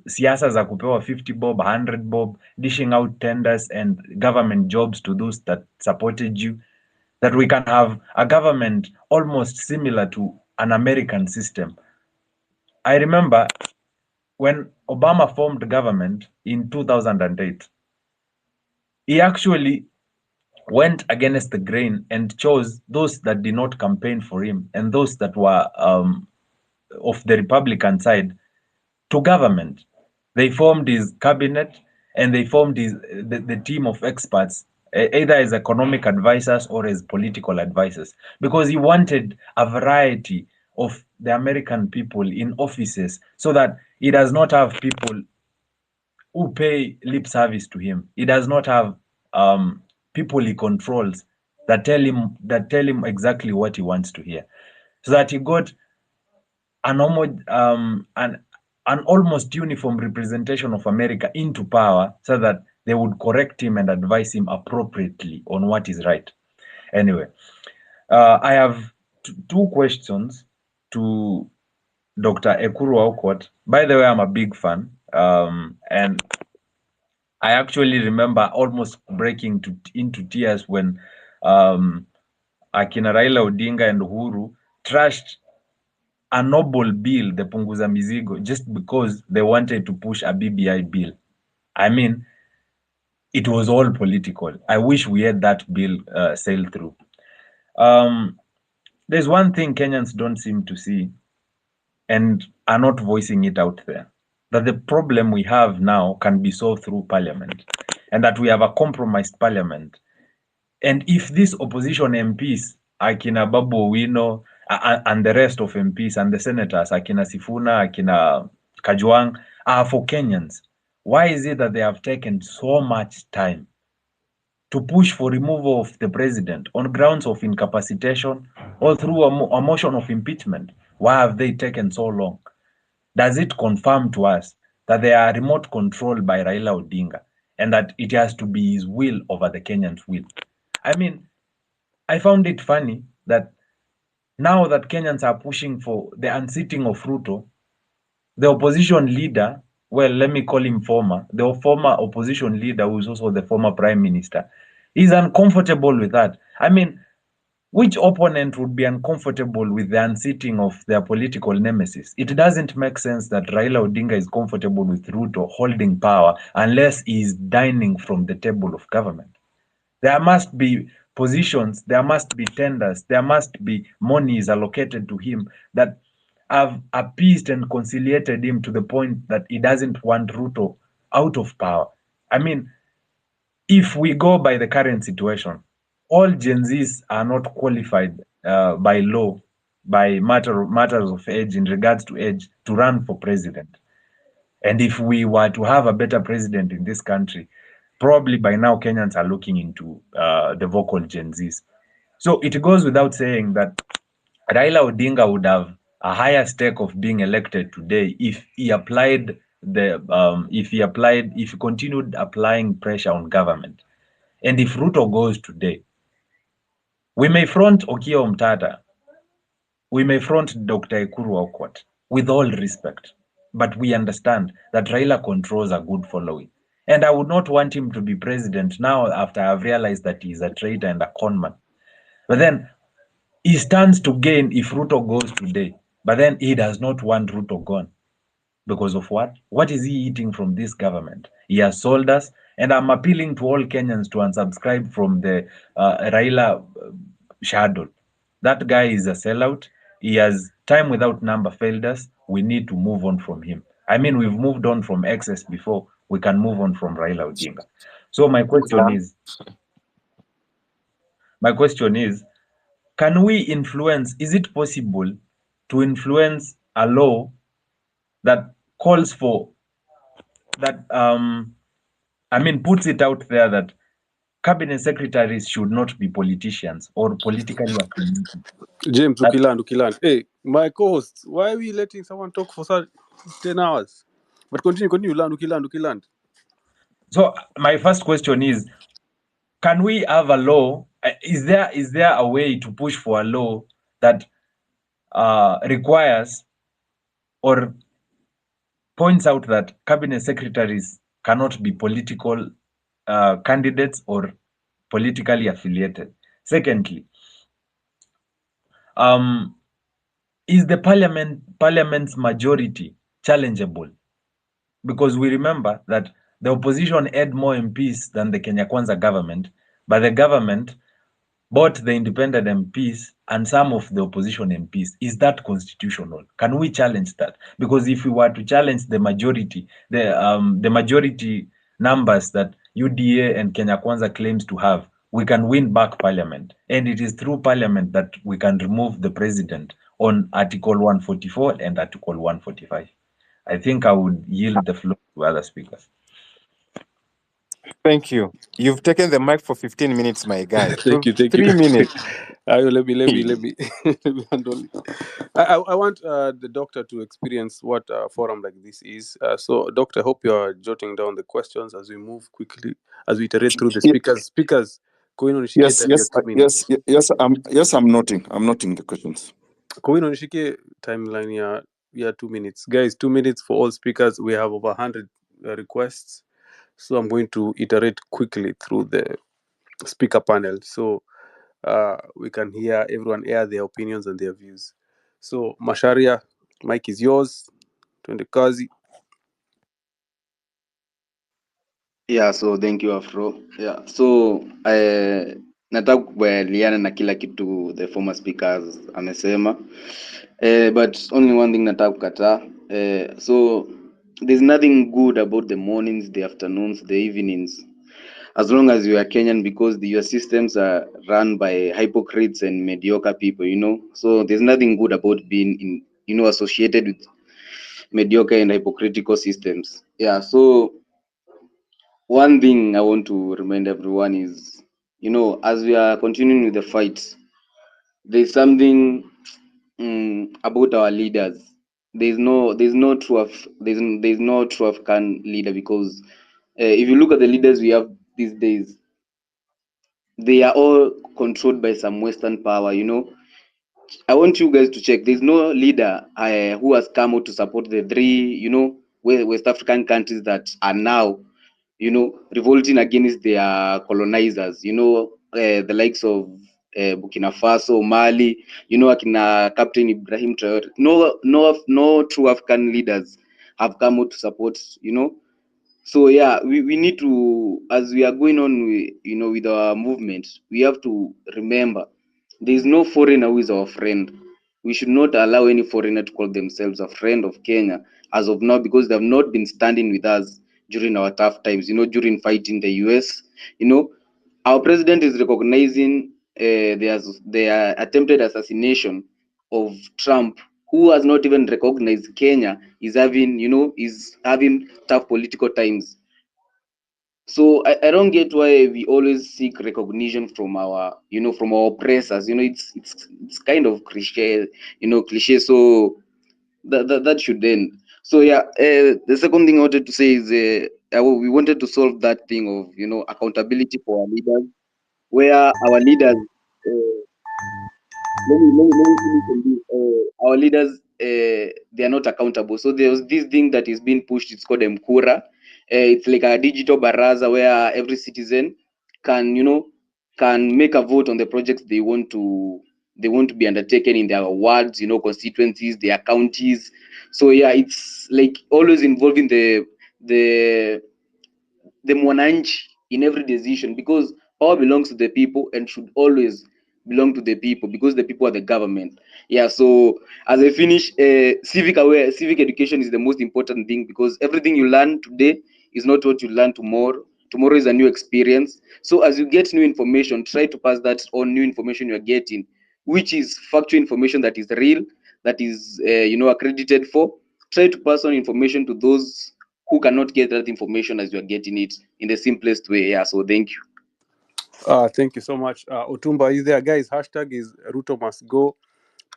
Siasa za kupewa 50 bob, 100 bob, dishing out tenders and government jobs to those that supported you. That we can have a government almost similar to an American system. I remember when Obama formed government in 2008, he actually went against the grain and chose those that did not campaign for him and those that were of the Republican side to government. They formed his cabinet and they formed the team of experts, either as economic advisors or as political advisors, because he wanted a variety of the American people in offices so that he does not have people who pay lip service to him. He does not have people he controls that tell him exactly what he wants to hear. So that he got an almost uniform representation of America into power, so that they would correct him and advise him appropriately on what is right. Anyway, I have two questions to Dr. Ekuru Aukot. By the way, I'm a big fan, and I actually remember almost breaking into tears when Akina Raila Odinga and Uhuru trashed a noble bill, the Punguza Mizigo, just because they wanted to push a BBI bill. I mean, it was all political. I wish we had that bill sail through. There's one thing Kenyans don't seem to see and are not voicing it out there, that the problem we have now can be solved through parliament, and that we have a compromised parliament. And if these opposition MPs, Akina Babu Owino, and the rest of MPs and the senators, Akina Sifuna, Akina Kajwang, are for Kenyans, why is it that they have taken so much time to push for removal of the president on grounds of incapacitation or through a motion of impeachment? Why have they taken so long? Does it confirm to us that they are remote controlled by Raila Odinga and that it has to be his will over the Kenyans' will? I mean, I found it funny that now that Kenyans are pushing for the unseating of Ruto, the opposition leader, well, let me call him the former opposition leader, who is also the former prime minister, is uncomfortable with that. I mean, which opponent would be uncomfortable with the unseating of their political nemesis? It doesn't make sense that Raila Odinga is comfortable with Ruto holding power unless he is dining from the table of government. There must be positions, there must be tenders, there must be monies allocated to him that have appeased and conciliated him to the point that he doesn't want Ruto out of power. I mean, if we go by the current situation, all Gen Zs are not qualified by law, by matters of age, in regards to age, to run for president. And if we were to have a better president in this country, probably by now Kenyans are looking into the vocal Gen Zs. So it goes without saying that Raila Odinga would have a higher stake of being elected today if he applied if he continued applying pressure on government. And if Ruto goes today, we may front Okiya Omtata, we may front Dr. Ekuru Aukot, with all respect, but we understand that Raila controls a good following. And I would not want him to be president now after I've realized that he's a traitor and a conman. But then he stands to gain if Ruto goes today, but then he does not want Ruto gone. Because of what? What is he eating from this government? He has sold us, and I'm appealing to all Kenyans to unsubscribe from the Raila shadow. That guy is a sellout. He has time without number failed us. We need to move on from him. I mean, we've moved on from excess before. We can move on from Raila Odinga. So my question is, can we influence? Is it possible to influence a law that calls for that? Puts it out there that cabinet secretaries should not be politicians or politically affiliated. James, Ukiland. Hey, my co-host, why are we letting someone talk for 10 hours? But continue, Ukiland. So my first question is, can we have a law? Is there a way to push for a law that requires or points out that cabinet secretaries cannot be political candidates or politically affiliated? Secondly, is the parliament's majority challengeable? Because we remember that the opposition had more MPs than the Kenya Kwanza government, but the government bought the independent MPs and some of the opposition MPs. Is that constitutional? Can we challenge that? Because if we were to challenge the majority, the majority numbers that UDA and Kenya Kwanza claims to have, we can win back parliament. And it is through parliament that we can remove the president on Article 144 and Article 145. I think I would yield the floor to other speakers. Thank you. You've taken the mic for 15 minutes, my guy. Thank you. 3 minutes. Let me handle it. I want the doctor to experience what a forum like this is. So, doctor, I hope you are jotting down the questions as we move quickly, as we iterate through the speakers. Speakers, going on Yes, I'm noting. I'm noting the questions. Going on timeline, 2 minutes. Guys, 2 minutes for all speakers. We have over 100 requests. So I'm going to iterate quickly through the speaker panel. So we can hear everyone air their opinions and their views. So Masharia, mic is yours. Twende kazi. Yeah, so thank you Afro. Yeah, so nataka kukubaliana na kila kitu the former speakers amesema, but only one thing nataka kukataa. So there's nothing good about the mornings, the afternoons, the evenings, as long as you are Kenyan, because your systems are run by hypocrites and mediocre people, you know. So there's nothing good about being associated with mediocre and hypocritical systems. Yeah, so one thing I want to remind everyone is, as we are continuing with the fight, there's something about our leaders. There's no true African leader, because if you look at the leaders we have these days, they are all controlled by some Western power. I want you guys to check. There's no leader who has come out to support the three, West African countries that are now, revolting against their colonizers. The likes of Burkina Faso, Mali. Akina Captain Ibrahim Traore. No true African leaders have come out to support. So yeah, we need to, as we are going on with our movement, we have to remember there is no foreigner who is our friend. We should not allow any foreigner to call themselves a friend of Kenya as of now, because they have not been standing with us during our tough times, during fighting the US. Our president is recognizing the attempted assassination of Trump, who has not even recognized Kenya is having tough political times. So I don't get why we always seek recognition from our oppressors. It's kind of cliche. So that should end. So yeah, the second thing I wanted to say is we wanted to solve that thing of accountability for our leaders, where our leaders let me finish on this. Our leaders, they are not accountable. So there's this thing that is being pushed. It's called Mkura. It's like a digital baraza where every citizen can make a vote on the projects they want to be undertaken in their wards, constituencies, their counties. So yeah, it's like always involving the mwananchi in every decision, because power belongs to the people and should always belong to the people, because the people are the government. Yeah, so as I finish, civic education is the most important thing, because everything you learn today is not what you learn tomorrow. Tomorrow is a new experience. So as you get new information, try to pass that on new information you're getting, which is factual information that is real, that is accredited for. Try to pass on information to those who cannot get that information as you are getting it in the simplest way. Yeah, so thank you. Thank you so much. Otumba, are you there? Guys, hashtag is RUTO must go.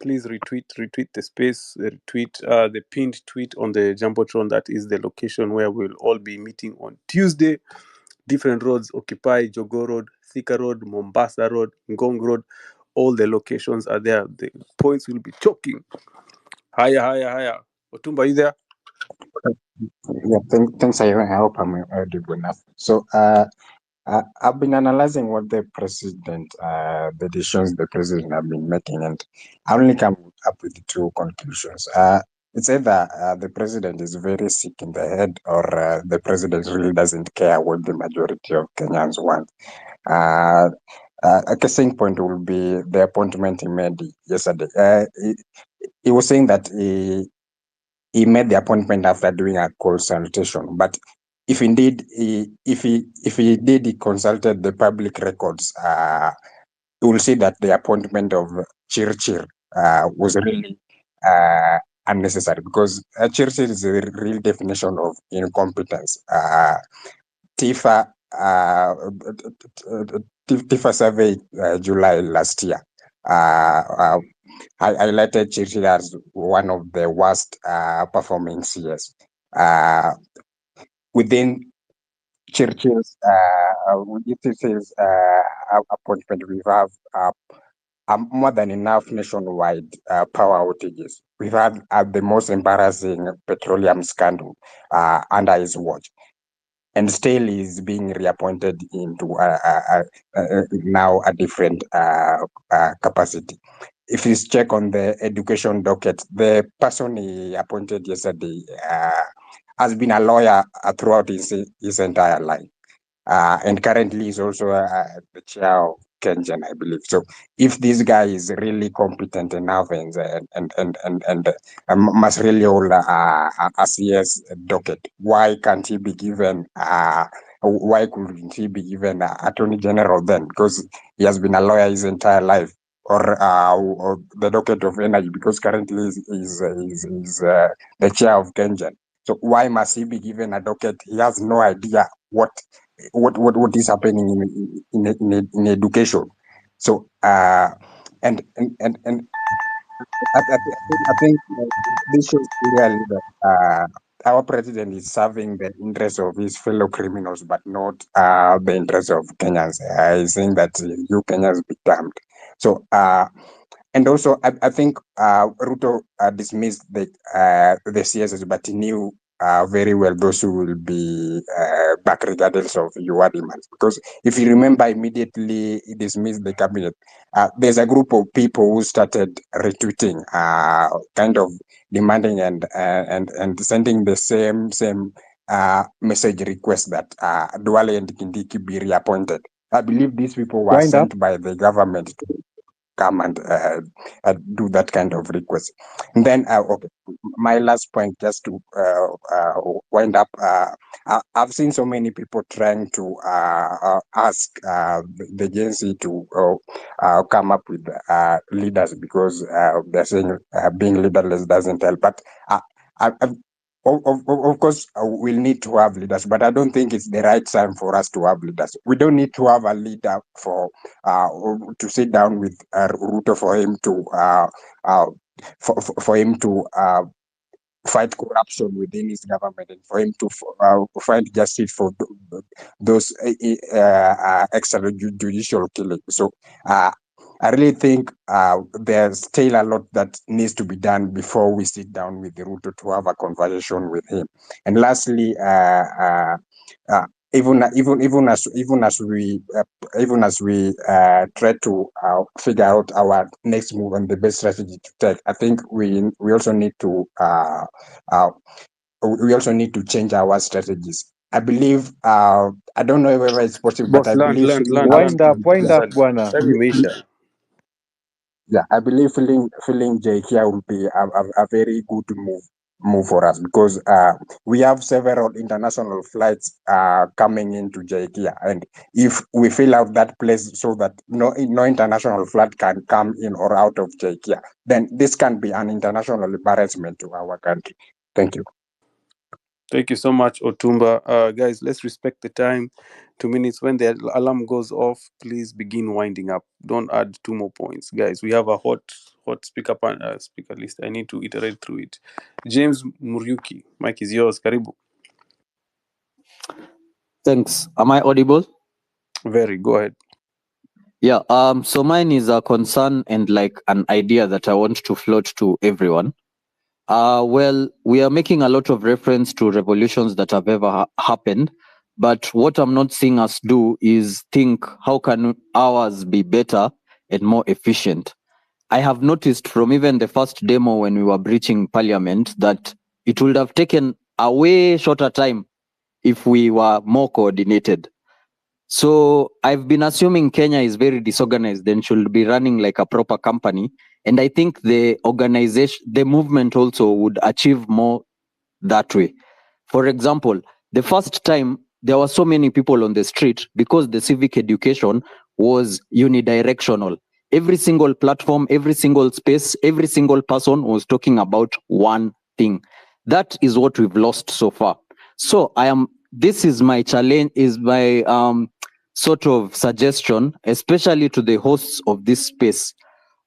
Please retweet the space, retweet the pinned tweet on the Jumbotron. That is the location where we'll all be meeting on Tuesday. Different roads occupy Jogo Road, Thika Road, Mombasa Road, Ngong Road. All the locations are there. The points will be choking. Higher. Otumba, are you there? Yeah, thanks. I hope I'm audible enough. So, I've been analyzing what the decisions the president have been making, and I only come up with two conclusions. It's either the president is very sick in the head, or the president really doesn't care what the majority of Kenyans want. A casing point will be the appointment he made yesterday. He was saying that he made the appointment after doing a consultation, but if indeed he consulted the public records, you will see that the appointment of Chirchir was really unnecessary, because Chirchir is the real definition of incompetence. TIFA survey July last year highlighted Chirchir as one of the worst performing CS. Within Churchill's appointment, we have more than enough nationwide power outages. We've had the most embarrassing petroleum scandal under his watch, and still he's being reappointed into now a different capacity. If you check on the education docket, the person he appointed yesterday has been a lawyer throughout his entire life. And currently is also the chair of Kenjan, I believe. So if this guy is really competent enough and must really hold a CS docket, why can't he be given why couldn't he be given attorney general then? Because he has been a lawyer his entire life. Or the docket of energy, because currently is the chair of Kenjan. So why must he be given a docket? He has no idea what is happening in education. So and I think this shows clearly that our president is serving the interests of his fellow criminals, but not the interests of Kenyans. I think that you Kenyans be damned. So, and also, I think Ruto dismissed the CSS, but he knew very well those who will be back regardless of your demands. Because if you remember, immediately he dismissed the cabinet. There's a group of people who started retweeting, kind of demanding and sending the same message request that Duale and Kindiki be reappointed. I believe these people were Wind up. sent by the government to come and do that kind of request. And then, okay, my last point, just to wind up. I've seen so many people trying to ask the agency to come up with leaders because they're saying being leaderless doesn't help. But I of course, we'll need to have leaders, but I don't think it's the right time for us to have leaders. We don't need to have a leader to sit down with Ruto for him to for him to fight corruption within his government and for him to find justice for those extrajudicial killings. So I really think there's still a lot that needs to be done before we sit down with Ruto to have a conversation with him. And lastly, even as we try to figure out our next move and the best strategy to take, I think we also need to change our strategies. I believe I don't know whether it's possible, but Boss, I land, believe land, filling land, up land. Wind up, Tafadhali. bwana. Time imeisha. I believe filling JKIA will be a very good move for us because we have several international flights coming into JKIA, and if we fill out that place so that no international flight can come in or out of JKIA, then this can be an international embarrassment to our country. Thank you. Thank you so much, Otumba. Guys, let's respect the time. 2 minutes. When the alarm goes off, please begin winding up. Don't add 2 more points, guys. We have a hot speaker list. I need to iterate through it. James Muryuki, mic is yours. Karibu. Thanks. Am I audible? Very. Go ahead. Yeah. So mine is a concern and like an idea that I want to float to everyone. Well, we are making a lot of reference to revolutions that have ever happened, but what I'm not seeing us do is think how can ours be better and more efficient. I have noticed from even the first demo when we were breaching parliament that it would have taken a way shorter time if we were more coordinated. So I've been assuming Kenya is very disorganized and should be running like a proper company. And I think the organization, the movement also would achieve more that way. For example, the first time there were so many people on the street because the civic education was unidirectional. Every single platform, every single space, every single person was talking about one thing. That is what we've lost so far. So this is my challenge, is my sort of suggestion, especially to the hosts of this space.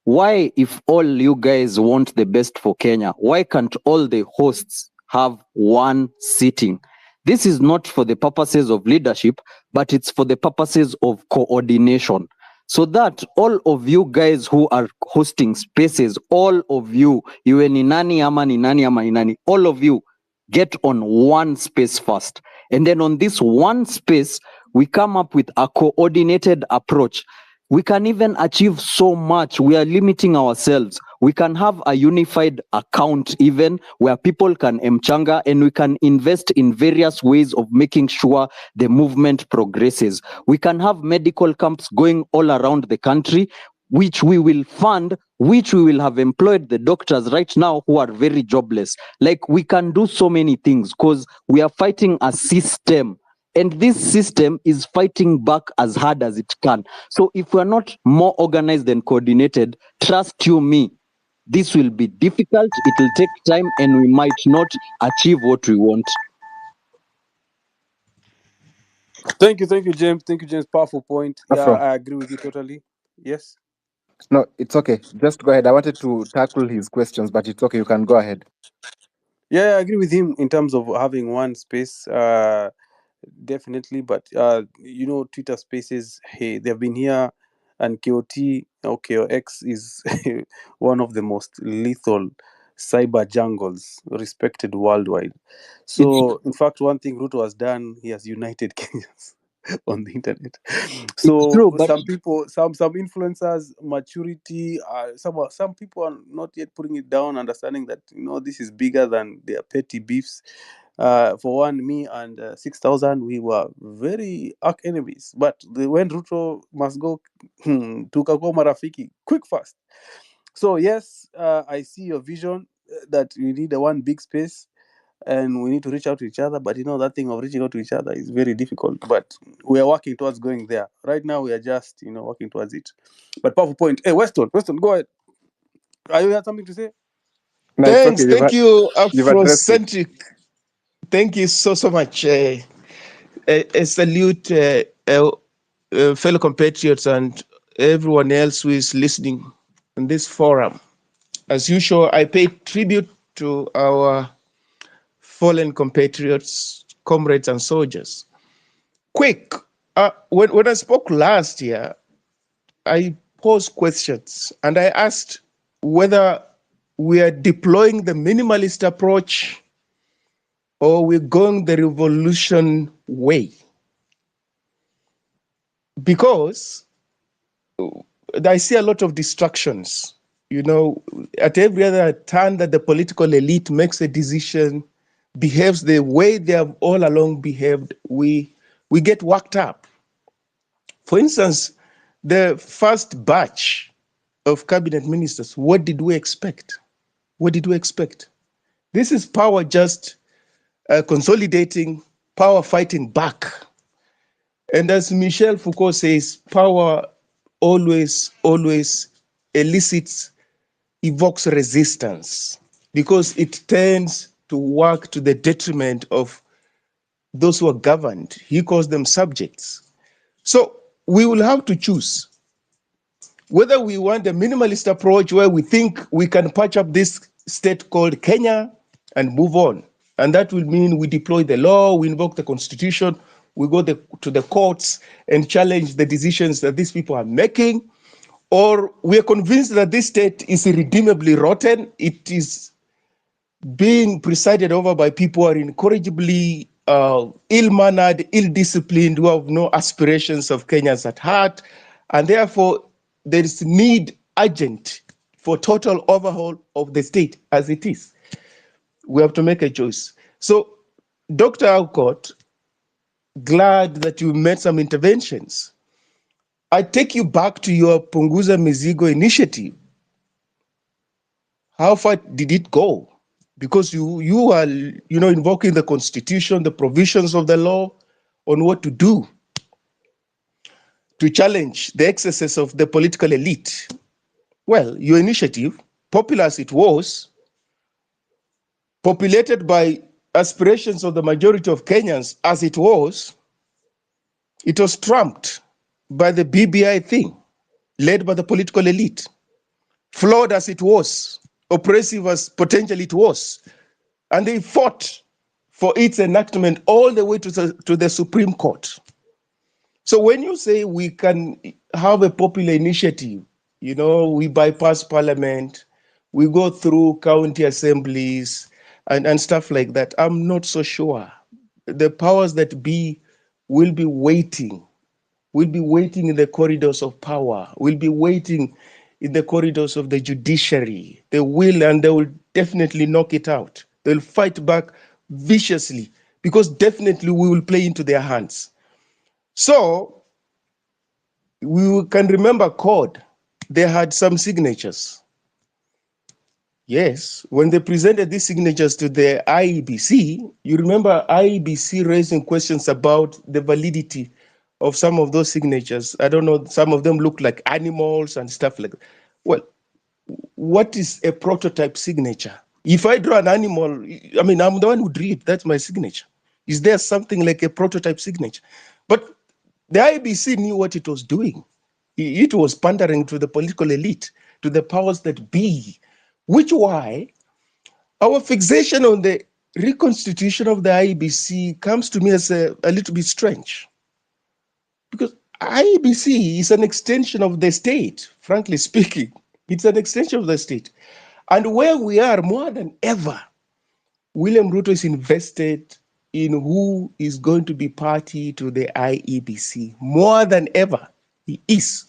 Why, if all you guys want the best for Kenya, why can't all the hosts have one sitting? This is not for the purposes of leadership, but it's for the purposes of coordination. So that all of you guys who are hosting spaces, all of you, iwe ni nani ama ni nani ama ni nani, all of you get on one space first. And then on this one space, we come up with a coordinated approach. We can even achieve so much. We are limiting ourselves. We can have a unified account even where people can mchanga, and we can invest in various ways of making sure the movement progresses. We can have medical camps going all around the country, which we will fund, which we will have employed the doctors right now who are very jobless. Like, we can do so many things because we are fighting a system. And this system is fighting back as hard as it can. So if we're not more organized and coordinated, trust you me, this will be difficult, it will take time, and we might not achieve what we want. Thank you, James. Thank you, James. Powerful point. Yeah, Afro. I agree with you totally. Yes. No, it's okay. Just go ahead. I wanted to tackle his questions, but it's okay. You can go ahead. Yeah, I agree with him in terms of having one space. Definitely, but Twitter Spaces, hey, they've been here, and KOT or KOX is one of the most lethal cyber jungles respected worldwide. So, in fact, one thing Ruto has done, he has united Kenyans on the internet. So true, but some people, some influencers, maturity, some people are not yet putting it down, understanding that this is bigger than their petty beefs. For one, me and 6,000, we were very arch enemies. But when Ruto must go, tukakuwa marafiki, quick, fast. So yes, I see your vision that we need a one big space and we need to reach out to each other. But that thing of reaching out to each other is very difficult. But we are working towards going there. Right now, we are just, working towards it. But powerful point. Hey, Weston, go ahead. Are you had something to say? No, it's Thanks. okay. Thank you, You've addressed it. Afrocentric. Thank you so much. A salute, fellow compatriots and everyone else who is listening in this forum. As usual, I pay tribute to our fallen compatriots, comrades, and soldiers. Quick, when I spoke last year, I posed questions and I asked whether we are deploying the minimalist approach or we're going the revolution way. Because I see a lot of distractions. At every other turn that the political elite makes a decision, behaves the way they have all along behaved, we get worked up. For instance, the first batch of cabinet ministers, what did we expect? What did we expect? This is power just consolidating, power fighting back. And as Michel Foucault says, power always elicits, evokes resistance because it tends to work to the detriment of those who are governed. He calls them subjects. So we will have to choose whether we want a minimalist approach where we think we can patch up this state called Kenya and move on. And that will mean we deploy the law, we invoke the constitution, we go to the courts and challenge the decisions that these people are making. Or we are convinced that this state is irredeemably rotten. It is being presided over by people who are incorrigibly ill-mannered, ill-disciplined, who have no aspirations of Kenyans at heart. And therefore, there is need urgent for total overhaul of the state as it is. We have to make a choice. So, Dr. Alcott, glad that you made some interventions. I take you back to your Punguza Mizigo initiative. How far did it go? Because you are invoking the constitution, the provisions of the law on what to do to challenge the excesses of the political elite. Well, your initiative, popular as it was, populated by aspirations of the majority of Kenyans as it was trumped by the BBI thing, led by the political elite. Flawed as it was, oppressive as potentially it was, and they fought for its enactment all the way to the Supreme Court. So when you say we can have a popular initiative, we bypass parliament, we go through county assemblies and stuff like that, I'm not so sure. The powers that be will be waiting in the corridors of power, will be waiting in the corridors of the judiciary. They will, and they will definitely knock it out. They'll fight back viciously because definitely we will play into their hands. So we can remember CORD. They had some signatures. Yes, when they presented these signatures to the IEBC, you remember IEBC raising questions about the validity of some of those signatures. I don't know, some of them look like animals and stuff like that. Well, what is a prototype signature? If I draw an animal, I mean, I'm the one who drew it, that's my signature. Is there something like a prototype signature? But the IEBC knew what it was doing. It was pandering to the political elite, to the powers that be, which why our fixation on the reconstitution of the IEBC comes to me as a little bit strange. Because IEBC is an extension of the state, frankly speaking. It's an extension of the state. And where we are more than ever, William Ruto is invested in who is going to be party to the IEBC. More than ever, he is.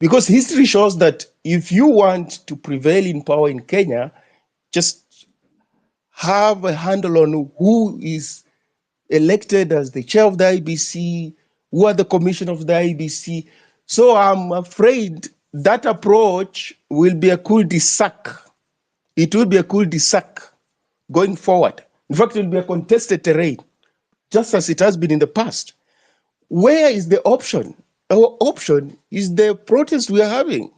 Because history shows that if you want to prevail in power in Kenya, just have a handle on who is elected as the chair of the IEBC, who are the commission of the IEBC. So I'm afraid that approach will be a cul-de-sac. It will be a cul-de-sac going forward. In fact, it will be a contested terrain, just as it has been in the past. Where is the option? Our option is the protest we are having.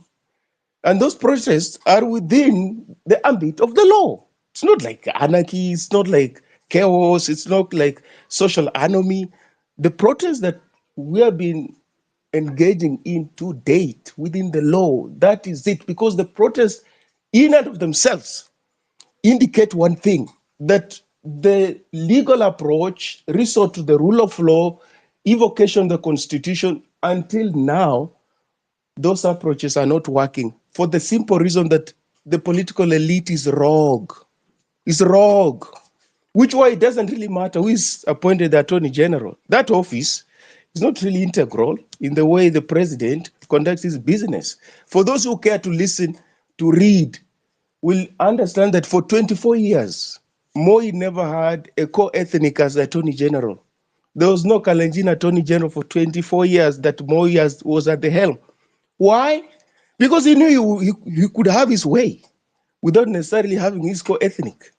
And those protests are within the ambit of the law. It's not like anarchy, it's not like chaos, it's not like social anomie. The protests that we have been engaging in to date within the law, that is it. Because the protests in and of themselves indicate one thing, that the legal approach, resort to the rule of law, evocation of the constitution, until now, those approaches are not working for the simple reason that the political elite is rogue. Is rogue. Which why it doesn't really matter who is appointed the Attorney General. That office is not really integral in the way the president conducts his business. For those who care to listen, to read, will understand that for 24 years, Moi never had a co-ethnic as the Attorney General. There was no Kalenjin Attorney General for 24 years that Moi was at the helm. Why? Because he knew he could have his way without necessarily having his co-ethnic,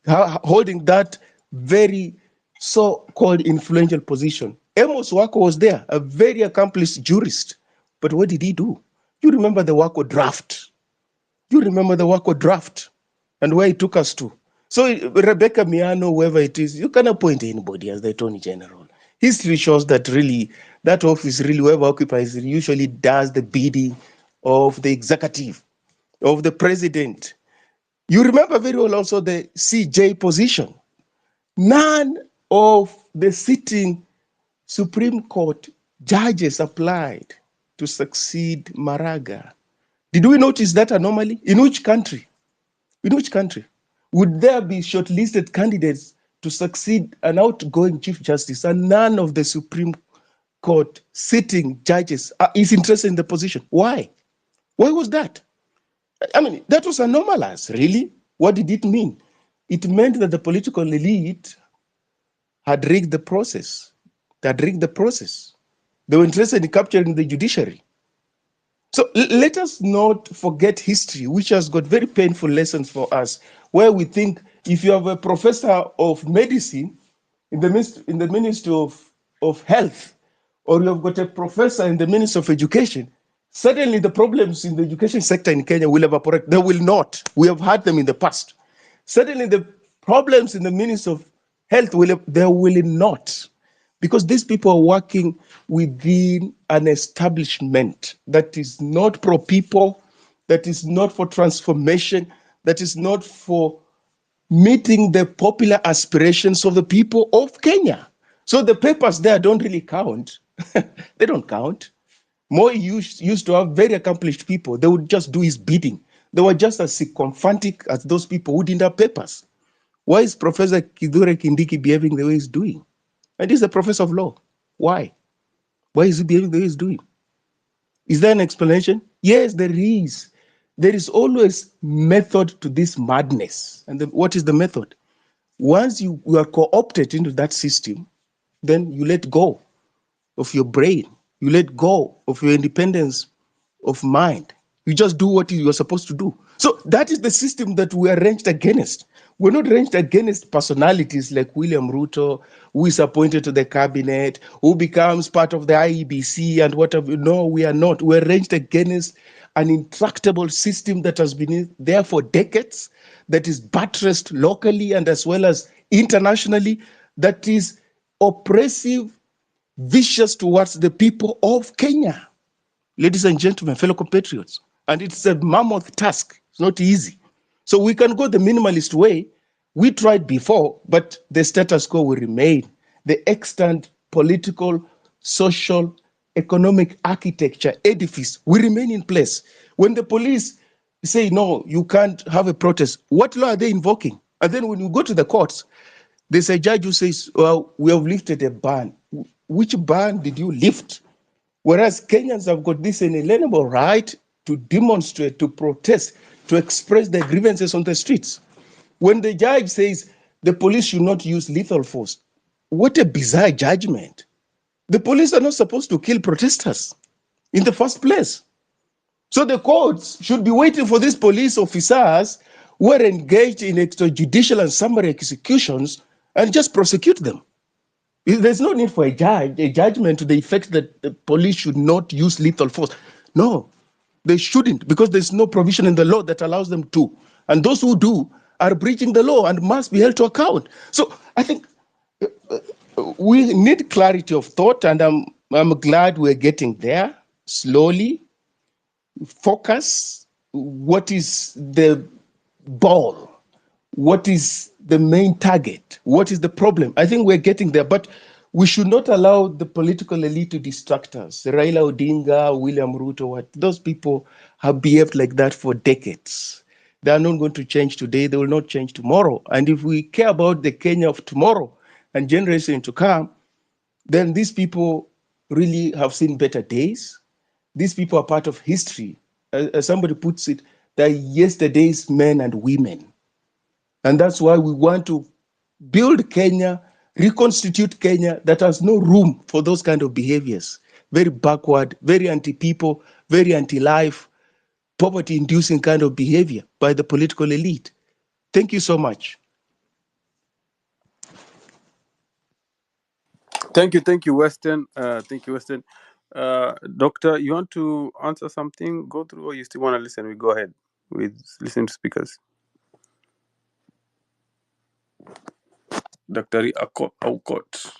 holding that very so-called influential position. Amos Wako was there, a very accomplished jurist. But what did he do? You remember the Wako draft. You remember the Wako draft and where it took us to. So Rebecca Miano, whoever it is, you cannot appoint anybody as the Attorney General. History shows that really, that office, really, whoever occupies it usually does the bidding of the executive, of the president. You remember very well also the CJ position. None of the sitting Supreme Court judges applied to succeed Maraga. Did we notice that anomaly? In which country? In which country? Would there be shortlisted candidates to succeed an outgoing Chief Justice and none of the Supreme Court sitting judges is interested in the position? Why? Why was that? I mean, that was anomalous, really. What did it mean? It meant that the political elite had rigged the process. They had rigged the process. They were interested in capturing the judiciary. So let us not forget history, which has got very painful lessons for us, where we think if you have a professor of medicine in the Ministry of Health, or you have got a professor in the Ministry of Education, suddenly the problems in the education sector in Kenya will evaporate. They will not. We have had them in the past. Suddenly the problems in the Ministry of Health they will not. Because these people are working within an establishment that is not pro-people, that is not for transformation, that is not for meeting the popular aspirations of the people of Kenya. So the papers there don't really count. They don't count. Moi used to have very accomplished people. They would just do his bidding. They were just as sycophantic as those people who didn't have papers. Why is Professor Kithure Kindiki behaving the way he's doing? And he's a professor of law. Why? Why is he behaving the way he's doing? Is there an explanation? Yes, there is. There is always method to this madness. And what is the method? Once you are co-opted into that system, then you let go of your brain. You let go of your independence of mind. You just do what you are supposed to do. So that is the system that we are ranged against. We're not ranged against personalities like William Ruto, who is appointed to the cabinet, who becomes part of the IEBC and whatever. No, we are not. We're ranged against an intractable system that has been there for decades, that is buttressed locally and as well as internationally, that is oppressive, vicious towards the people of Kenya. ladies and gentlemen, fellow compatriots. And it's a mammoth task. It's not easy. So we can go the minimalist way. We tried before, but the status quo will remain. The extant political, social, economic architecture edifice will remain in place. When the police say, no, you can't have a protest, what law are they invoking? And then when you go to the courts, there's a judge who says, well, we have lifted a ban. Which ban did you lift? Whereas Kenyans have got this inalienable right to demonstrate, to protest, to express their grievances on the streets. When the judge says the police should not use lethal force, what a bizarre judgment. The police are not supposed to kill protesters in the first place. So the courts should be waiting for these police officers who are engaged in extrajudicial and summary executions and just prosecute them. There's no need for a judgment to the effect that the police should not use lethal force. No, they shouldn't, because there's no provision in the law that allows them to. And those who do are breaching the law and must be held to account. So I think we need clarity of thought, and I'm glad we're getting there slowly. Focus. What is the ball? What is the main target? What is the problem? I think we're getting there, but we should not allow the political elite to distract us. Raila Odinga, William Ruto, those people have behaved like that for decades. They are not going to change today. They will not change tomorrow. And if we care about the Kenya of tomorrow and generation to come, then these people really have seen better days. These people are part of history. As somebody puts it, they're yesterday's men and women. And that's why we want to build Kenya, reconstitute Kenya that has no room for those kind of behaviors. Very backward, very anti-people, very anti-life, poverty-inducing kind of behavior by the political elite. Thank you so much. Thank you, Weston. Thank you, Weston. Doctor, you want to answer something? Go through, or you still want to listen? We go ahead with listening to speakers. Dr. Aukot.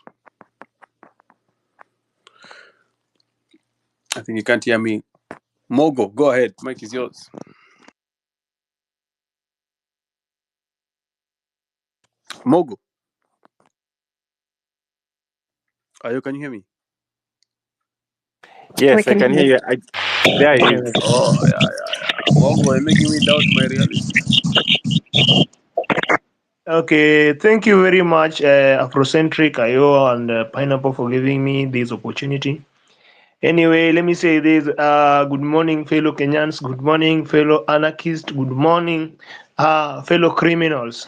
I think you can't hear me. Mogo, go ahead. Mike is yours. Mogo. Ayo, can you hear me? Yes, I can hear you. There he is. Oh, yeah. Mogo, you're making me doubt my reality. Okay, thank you very much, Afrocentric, Ayo, and Pineapple for giving me this opportunity. Anyway, let me say this. Good morning, fellow Kenyans. Good morning, fellow anarchists. Good morning, fellow criminals.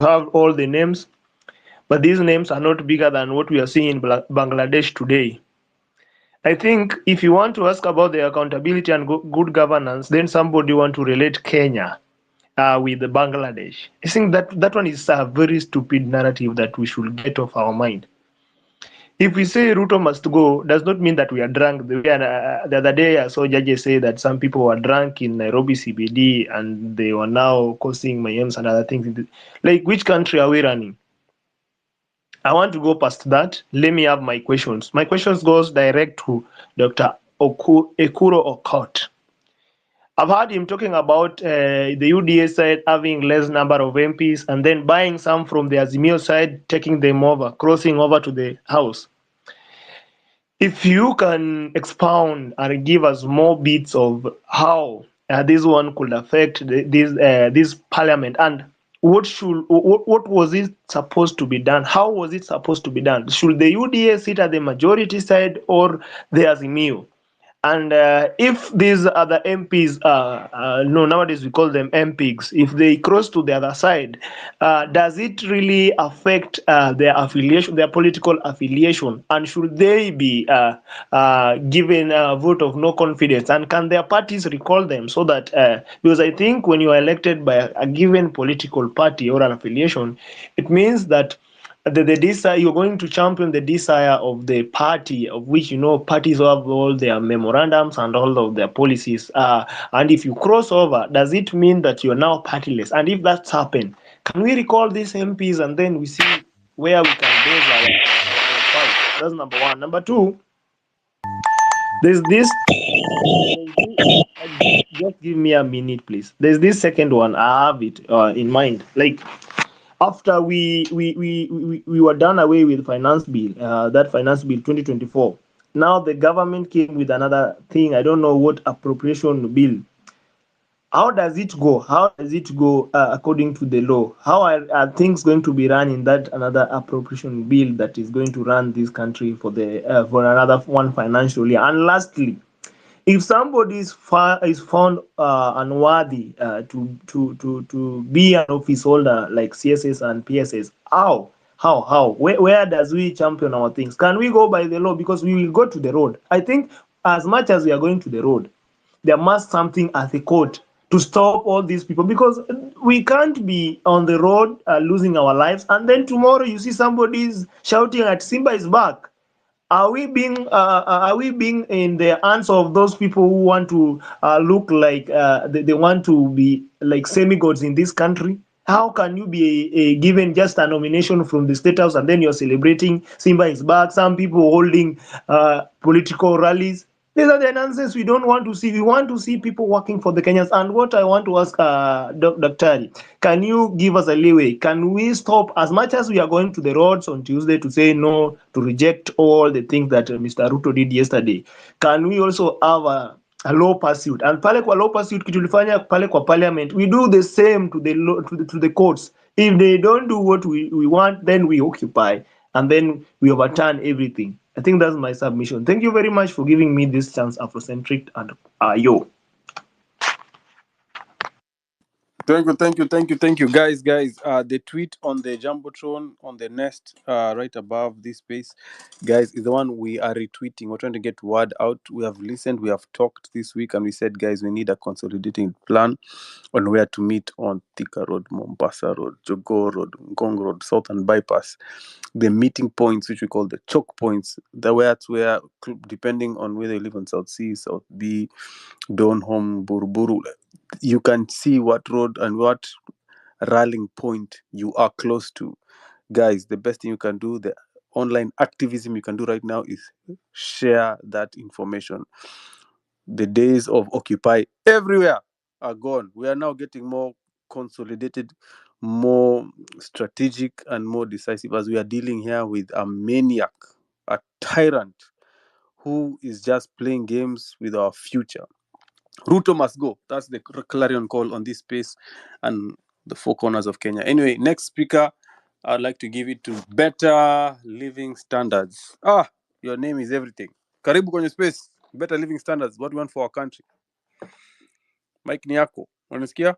You have all the names, but these names are not bigger than what we are seeing in Bangladesh today. I think if you want to ask about the accountability and good governance, then somebody want to relate Kenya with Bangladesh. I think that one is a very stupid narrative that we should get off our mind. If we say Ruto must go, does not mean that we are drunk. The other day I saw judges say that some people were drunk in Nairobi CBD and they were now causing mayhems and other things. Like, which country are we running? I want to go past that. Let me have my questions. My questions goes direct to Dr. Ekuro Okot. I've heard him talking about the UDA side having less number of MPs and then buying some from the Azimio side, taking them over, crossing over to the House. If you can expound and give us more bits of how this one could affect this parliament, and what was it supposed to be done? How was it supposed to be done? Should the UDA sit at the majority side or the Azimio? And if these other MPs, no, nowadays we call them MPs, if they cross to the other side, does it really affect their affiliation, their political affiliation? And should they be given a vote of no confidence? And can their parties recall them so that, because I think when you are elected by a given political party or an affiliation, it means that the desire, you're going to champion the desire of the party, of which parties have all their memorandums and all of their policies. And if you cross over, does it mean that you're now partyless? And if that's happened, can we recall these MPs and then we see where we can base our fight? That's number one. Number two, there's this Just give me a minute, please. There's this second one. I have it in mind. Like after we were done away with finance bill, that finance bill 2024. Now the government came with another thing. I don't know what appropriation bill. How does it go? How does it go according to the law? How are things going to be run in that another appropriation bill that is going to run this country for the for another one financial year? And lastly, if somebody is found unworthy to be an office holder like CSS and PSS, how where does we champion our things? Can we go by the law? Because we will go to the road. I think as much as we are going to the road, there must something at the court to stop all these people, because we can't be on the road losing our lives, and then tomorrow you see somebody's shouting at Simba is back. Are we being in the hands of those people who want to look like they want to be like semi-gods in this country? How can you be given just a nomination from the State House and then you're celebrating Simba is back? Some people holding political rallies. These are the nonsense we don't want to see. We want to see people working for the Kenyans. And what I want to ask Dr. Can you give us a leeway? Can we stop, as much as we are going to the roads on Tuesday to say no, to reject all the things that Mr. Ruto did yesterday? Can we also have a law pursuit? And pale kwa law pursuit kitulifanya pale kwa parliament, we do the same to the law, to the courts. If they don't do what we want, then we occupy, and then we overturn everything. I think that's my submission. Thank you very much for giving me this chance, Afrocentric and yo. Thank you, guys. The tweet on the jumbotron on the nest, right above this space, guys, is the one we are retweeting. We're trying to get word out. We have listened, we have talked this week, and we said, guys, we need a consolidating plan on where to meet on Thika Road, Mombasa Road, Jogoo Road, Ngong Road, Southern Bypass. The meeting points, which we call the choke points, where depending on whether you live on South C, South B, Donholm, Buruburu, you can see what road and what rallying point you are close to. Guys, the best thing you can do, the online activism you can do right now, is share that information. The days of Occupy everywhere are gone. We are now getting more consolidated, more strategic, and more decisive, as we are dealing here with a maniac, a tyrant who is just playing games with our future. RUTO must go. That's the clarion call on this space and the four corners of Kenya. Anyway, next speaker, I'd like to give it to Better Living Standards. Your name is everything. Karibu kwenye space. Better Living Standards. What we want for our country. Mike ni yako. Unasikia?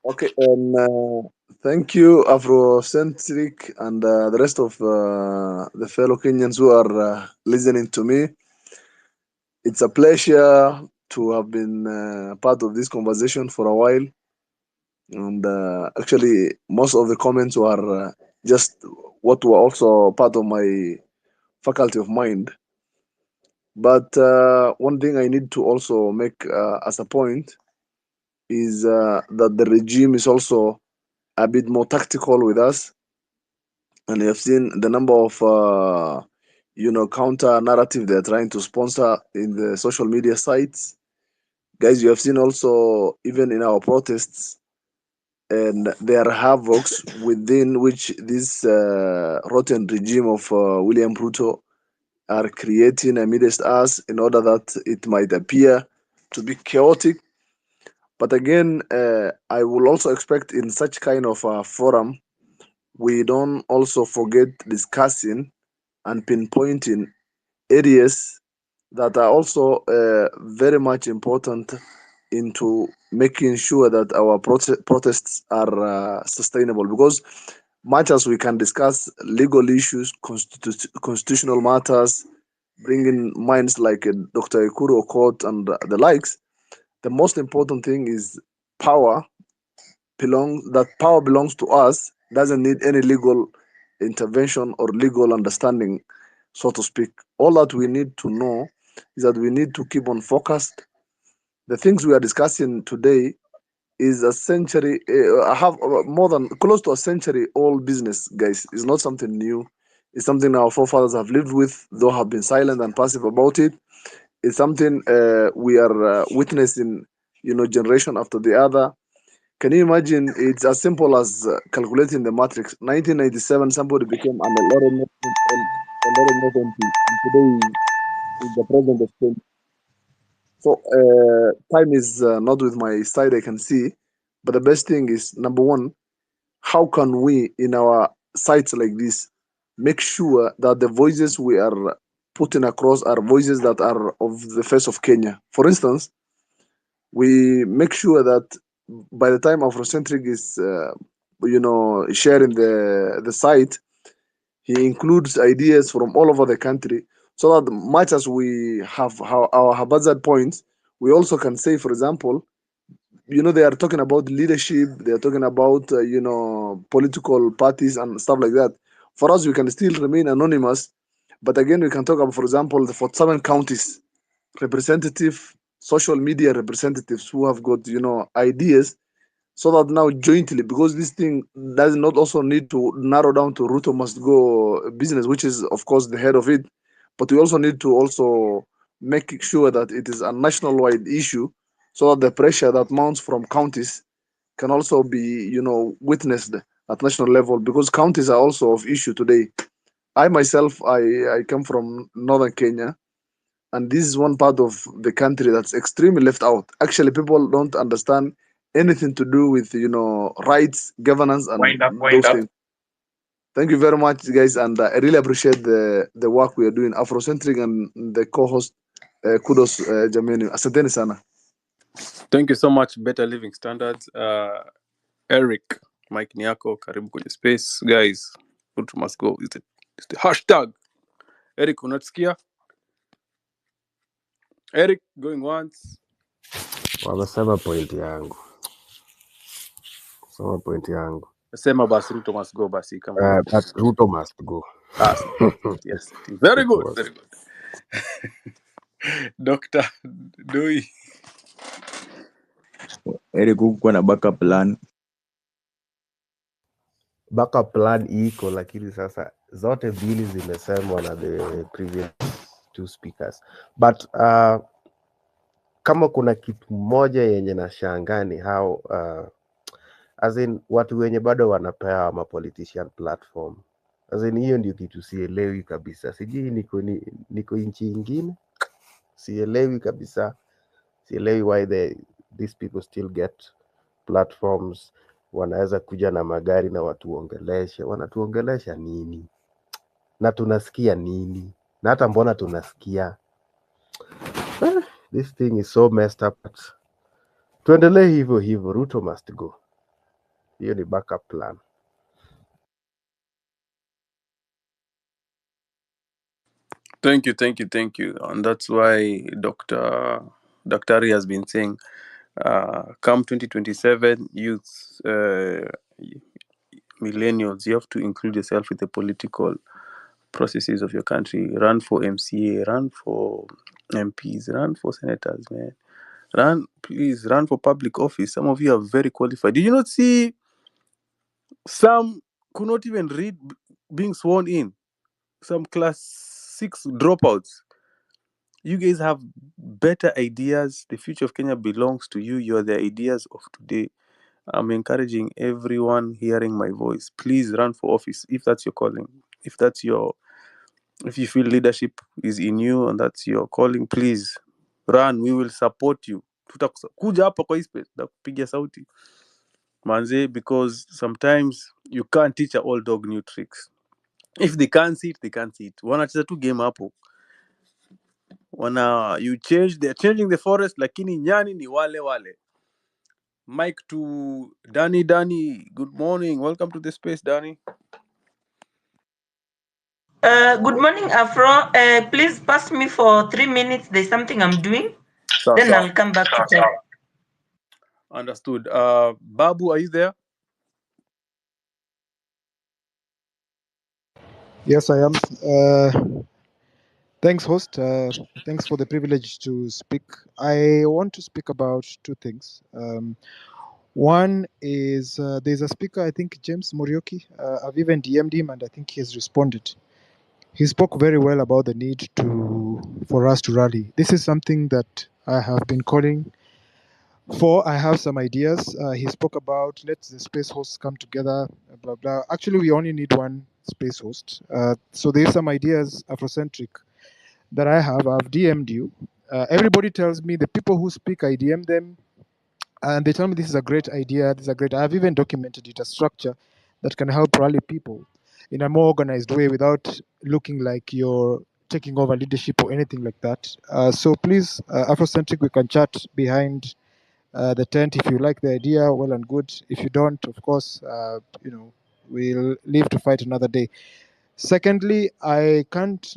Okay, thank you, Afrocentric, and the rest of the fellow Kenyans who are listening to me. It's a pleasure to have been part of this conversation for a while. And actually, most of the comments were just what were also part of my faculty of mind. But one thing I need to also make as a point is that the regime is also a bit more tactical with us. And you have seen the number of, counter narrative they're trying to sponsor in the social media sites. Guys, you have seen also, even in our protests, and there are havocs within which this rotten regime of William Ruto are creating amidst us in order that it might appear to be chaotic. But again, I will also expect in such kind of a forum, we don't also forget discussing and pinpointing areas that are also very much important into making sure that our protests are sustainable. Because much as we can discuss legal issues, constitutional matters, bring in minds like Dr. Ikuru Okot and the likes, the most important thing is power belongs to us, doesn't need any legal intervention or legal understanding, so to speak. All that we need to know is that we need to keep on focused. The things we are discussing today is a century, have more than close to a century old business, guys. It's not something new. It's something our forefathers have lived with, though have been silent and passive about it. It's something we are witnessing, generation after the other. Can you imagine? It's as simple as calculating the matrix. 1997, somebody became an Eldoret MP, and today is the president of Kenya. So time is not with my side, I can see. But the best thing is, number one, how can we, in our sites like this, make sure that the voices we are putting across are voices that are of the face of Kenya? For instance, we make sure that by the time Afrocentric is, sharing the site, he includes ideas from all over the country, so that much as we have our haphazard points, we also can say, for example, they are talking about leadership, they are talking about, political parties and stuff like that. For us, we can still remain anonymous, but again, we can talk about, for example, the 47 counties representative, social media representatives who have got, ideas, so that now jointly, because this thing does not also need to narrow down to RUTO must go business, which is of course the head of it, but we also need to also make sure that it is a national wide issue, so that the pressure that mounts from counties can also be, witnessed at national level, because counties are also of issue today. I myself, I come from northern Kenya, and this is one part of the country that's extremely left out. Actually, people don't understand anything to do with, rights, governance, and those things. Thank you very much, guys, and I really appreciate the work we are doing. Afrocentric and the co-host, kudos, jameni, asanteni sana. Thank you so much, Better Living Standards. Eric, Mike Niako, karibu kwenye space. Guys, RUTO must go is the hashtag. Eric, unasikia? Eric, going once. Wamesema point yangu. Sema basi RUTO must go basi kama But RUTO must go. Yes. Very good. Very good. Dr. Doi. Eric, kukuwa na backup plan. Backup plan iko, lakini sasa zote mbili zimesemwa na the previous two speakers. But kama kuna kitu moja yenye nashangaa ni how as in watu wenye bado wanapewa ma politician platform. As in hiyo ndio kitu sielewi kabisa. Sijui niko nchi ingine. Sielewi kabisa. Sielewi why these people still get platforms. Wanaweza kuja na magari na watuongeleshe. Wanatuongelesha nini? Na tunasikia nini? Na hata mbona tunasikia? This thing is so messed up. Tuendelee hivyo. RUTO must go. Hiyo ni backup plan. Thank you. And that's why Dr. has been saying, come 2027, youth, millennials, you have to include yourself with the political processes of your country. Run for MCA, run for MPs, run for senators, man. Please run for public office. Some of you are very qualified. Did you not see some could not even read being sworn in? Some class 6 dropouts. You guys have better ideas. The future of Kenya belongs to you. You're the ideas of today. I'm encouraging everyone hearing my voice. Please run for office if that's your calling. If you feel leadership is in you and that's your calling, please run. We will support you. Kuja hapa kwa space na kupiga sauti. Manze, because sometimes you can't teach an old dog new tricks. If they can't see it, they can't see it. Wanacheza tu game hapo. They're changing the forest, lakini nyani ni wale. Mic to Danny. Good morning. Welcome to the space, Danny. Good morning, Afro. Please pass me for 3 minutes. There's something I'm doing. Then I'll come back to talk. Understood. Babu, are you there? Yes, I am. Thanks, host. Thanks for the privilege to speak. I want to speak about two things. One is there's a speaker, I think James Morioki. I've even DM'd him and I think he has responded. he spoke very well about the need for us to rally. This is something that I have been calling for. I have some ideas. He spoke about let the space hosts come together, blah blah. Actually, we only need one space host. So there's some ideas Afrocentric that I have. I've DM'd you. Everybody tells me the people who speak, I DM them, and they tell me this is a great idea. This is a great. I've even documented it, a structure that can help rally people in a more organized way without looking like you're taking over leadership or anything like that. So please, Afrocentric, we can chat behind the tent. If you like the idea, well and good. If you don't, of course, we'll live to fight another day. Secondly, I can't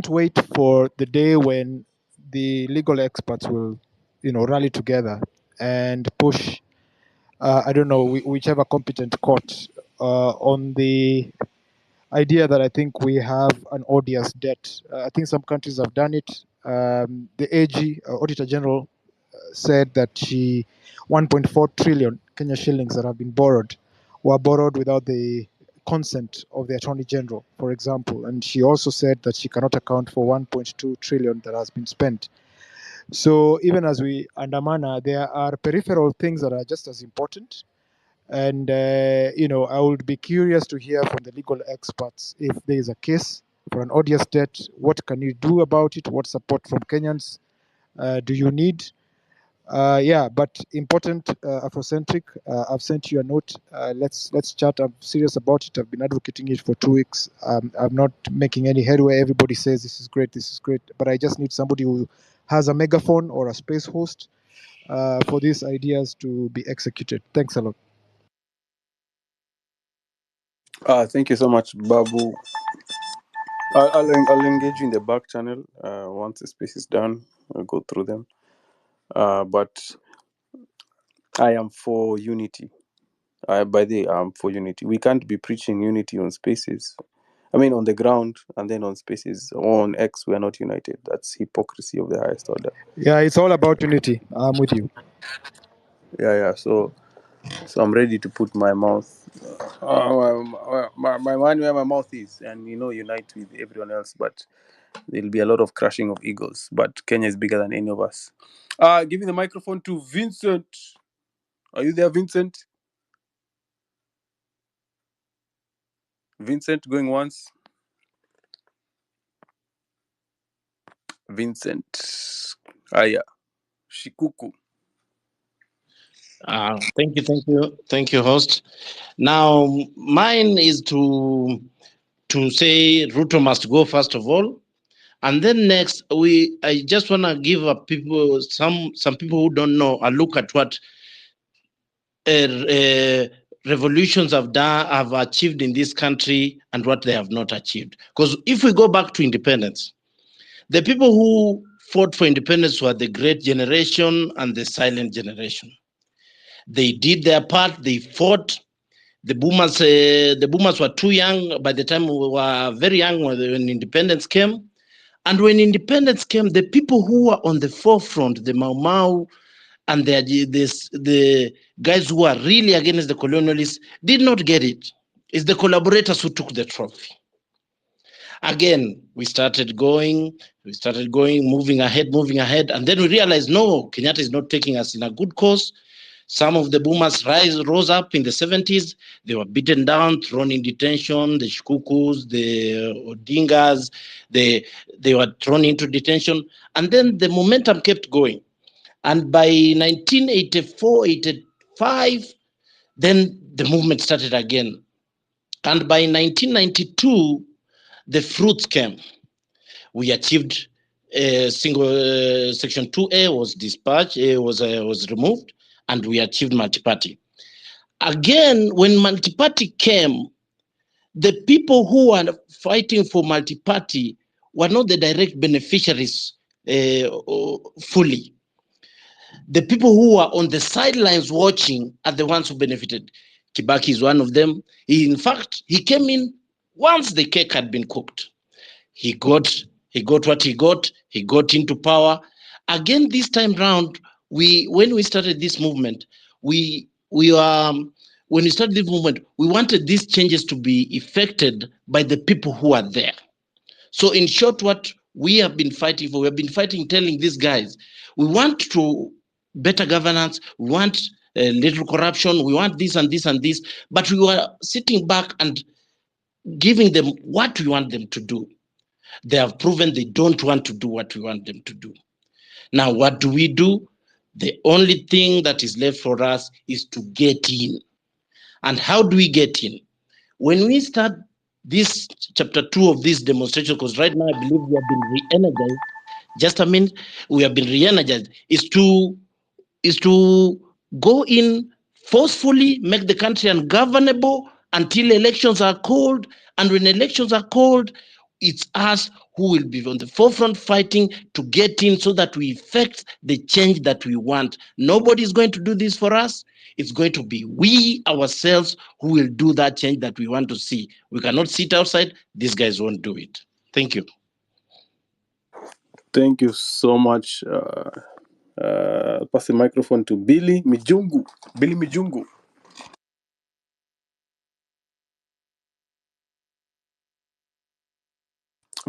wait for the day when the legal experts will, rally together and push. I don't know whichever competent court on the idea that I think we have an odious debt. I think some countries have done it. The AG, Auditor General, said that 1.4 trillion Kenya shillings that have been borrowed were borrowed without the consent of the Attorney General, for example. And she also said that she cannot account for 1.2 trillion that has been spent. So even as we andamana, there are peripheral things that are just as important. And, I would be curious to hear from the legal experts if there is a case for an odious debt. What can you do about it? What support from Kenyans do you need? But important, Afrocentric. I've sent you a note. Let's chat. I'm serious about it. I've been advocating it for 2 weeks. I'm not making any headway. Everybody says this is great, but I just need somebody who has a megaphone or a space host for these ideas to be executed. Thanks a lot. Thank you so much, Babu. I'll engage you in the back channel once the space is done. I'll go through them. But I am for unity. I'm for unity. We can't be preaching unity on spaces. I mean, on the ground, and then on spaces, on X, we are not united. That's hypocrisy of the highest order. Yeah, it's all about unity. I'm with you. Yeah. So I'm ready to put my mouth, my money where my mouth is, and unite with everyone else. But there'll be a lot of crushing of egos. But Kenya is bigger than any of us. Giving the microphone to Vincent. Are you there, Vincent? Vincent, going once. Vincent. Aya. Shikuku. Thank you, host. Now, mine is to say RUTO must go first of all, and then next I just want to give people some people who don't know a look at what revolutions have achieved in this country and what they have not achieved. Because if we go back to independence, the people who fought for independence were the great generation and the silent generation. They did their part. They fought. The boomers were too young by the time we were very young when independence came. And when independence came, the people who were on the forefront, the Mau Mau and the guys who are really against the colonialists, did not get it. It's the collaborators who took the trophy. Again, we started going, moving ahead, and then we realized, no, Kenyatta is not taking us in a good course. Some of the boomers rose up in the 70s. They were beaten down, thrown in detention. The Shikukus, the Odingas, they were thrown into detention. And then the momentum kept going. And by 1984, 85, then the movement started again. And by 1992, the fruits came. We achieved single section 2A was dispatched, was removed, and we achieved multi-party. Again, when multi-party came, the people who were fighting for multi-party were not the direct beneficiaries fully. The people who were on the sidelines watching are the ones who benefited. Kibaki is one of them. In fact, he came in once the cake had been cooked. He got what he got. He got into power. Again, this time round, when we started this movement, we when we started this movement, we wanted these changes to be effected by the people who are there. So in short, what we have been fighting for, we have been fighting, telling these guys, we want to better governance, we want little corruption, we want this and this and this, but we were sitting back and giving them what we want them to do. They have proven they don't want to do what we want them to do. Now, what do? The only thing that is left for us is to get in. And how do we get in? When we start this chapter 2 of this demonstration, because right now I believe we have been re-energized, just a minute, we have been re-energized, is to go in forcefully, make the country ungovernable until elections are called. And when elections are called, it's us who will be on the forefront fighting to get in so that we effect the change that we want. Nobody is going to do this for us. It's going to be we ourselves who will do that change that we want to see. We cannot sit outside. These guys won't do it. Thank you. Thank you so much. Pass the microphone to Billy Mijungu. Billy Mijungu.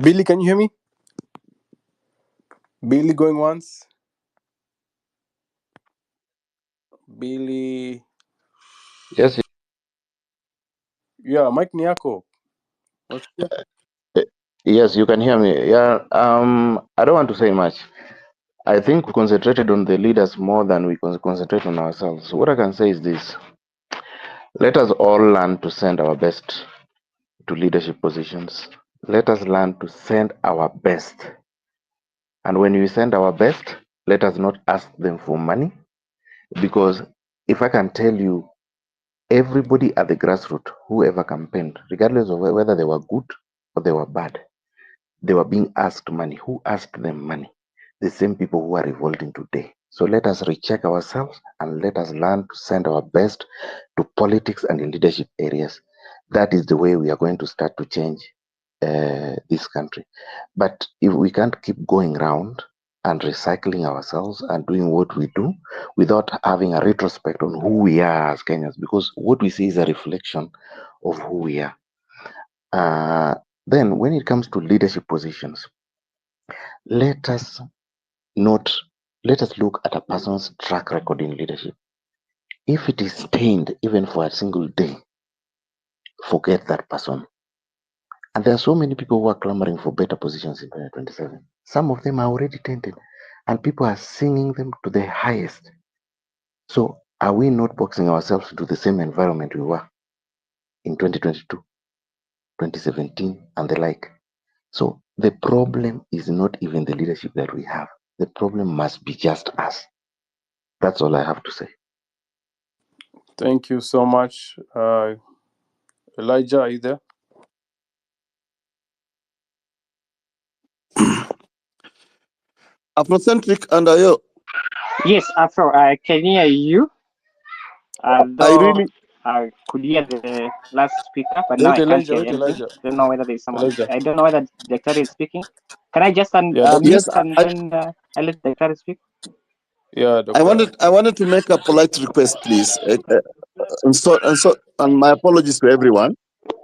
Billy, can you hear me? Billy going once? Billy. Yes. Yeah, Mike Niako. Yes, you can hear me. Yeah. I don't want to say much. I think we concentrated on the leaders more than we concentrate on ourselves. What I can say is this: let us all learn to send our best to leadership positions. Let us learn to send our best. And when we send our best, let us not ask them for money. Because if I can tell you, everybody at the grassroots, whoever campaigned, regardless of whether they were good or they were bad, they were being asked money. Who asked them money? The same people who are revolting today. So let us recheck ourselves and let us learn to send our best to politics and in leadership areas. That is the way we are going to start to change this country. But if we can't keep going around and recycling ourselves and doing what we do without having a retrospect on who we are as Kenyans, because what we see is a reflection of who we are. Then when it comes to leadership positions, let us look at a person's track record in leadership. If it is stained even for a single day, forget that person. And there are so many people who are clamoring for better positions in 2027. Some of them are already tainted, and people are singing them to the highest. So are we not boxing ourselves into the same environment we were in 2022, 2017, and the like? So the problem is not even the leadership that we have. The problem must be just us. That's all I have to say. Thank you so much. Elijah, are you there? Afrocentric and you. Yes, Afro, I can hear you. Though I could hear the last speaker, but now I can't hear anything. Elijah. I don't know whether there's someone. Elijah. I don't know whether Daktari is speaking. Can I just mute and then I let Daktari speak? Yeah, I wanted to make a polite request, please. And my apologies to everyone.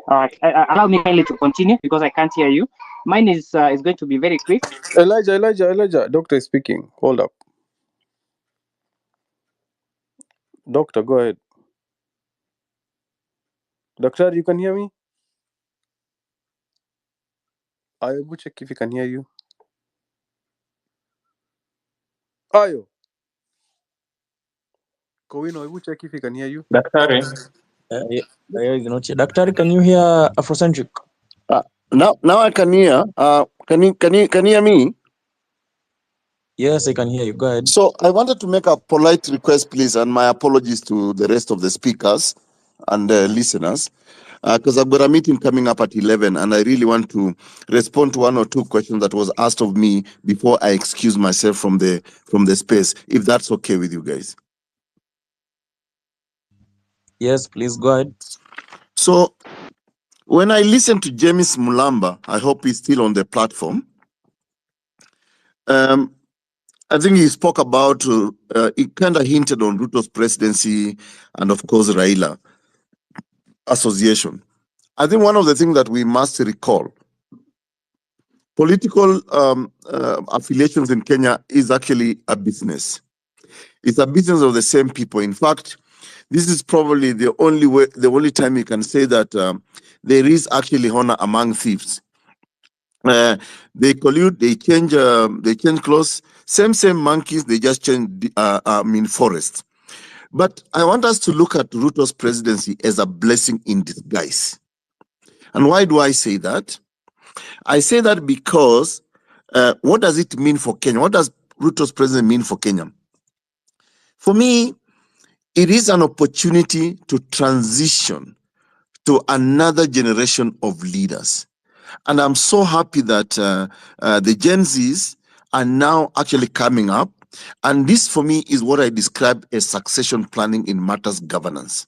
All right, allow me kindly to continue because I can't hear you. Mine is going to be very quick. Elijah. Doctor is speaking. Hold up. Doctor, go ahead. Doctor, you can hear me? I will check if he can hear you. Ayo. Kowino, I will check if he can hear you. Daktari. Daktari, can you hear Afrocentric? Now I can hear. Can you hear me? Yes, I can hear you. Go ahead. So I wanted to make a polite request, please, and my apologies to the rest of the speakers and listeners, because I've got a meeting coming up at 11, and I really want to respond to one or two questions that was asked of me before I excuse myself from the space, if that's okay with you guys. Yes, please go ahead. So when I listened to James Mulamba, I hope he's still on the platform. I think he spoke about, he kind of hinted on Ruto's presidency and of course Raila. association. I think one of the things that we must recall, political affiliations in Kenya is actually a business. It's a business of the same people. In fact, this is probably the only time you can say that there is actually honor among thieves. They collude, they change clothes. Same monkeys, they just change forest. But I want us to look at Ruto's presidency as a blessing in disguise. And why do I say that? I say that because what does it mean for Kenya? What does Ruto's presidency mean for Kenya? For me, it is an opportunity to transition to another generation of leaders. And I'm so happy that the Gen Zs are now actually coming up. And this, for me, is what I describe as succession planning in matters governance.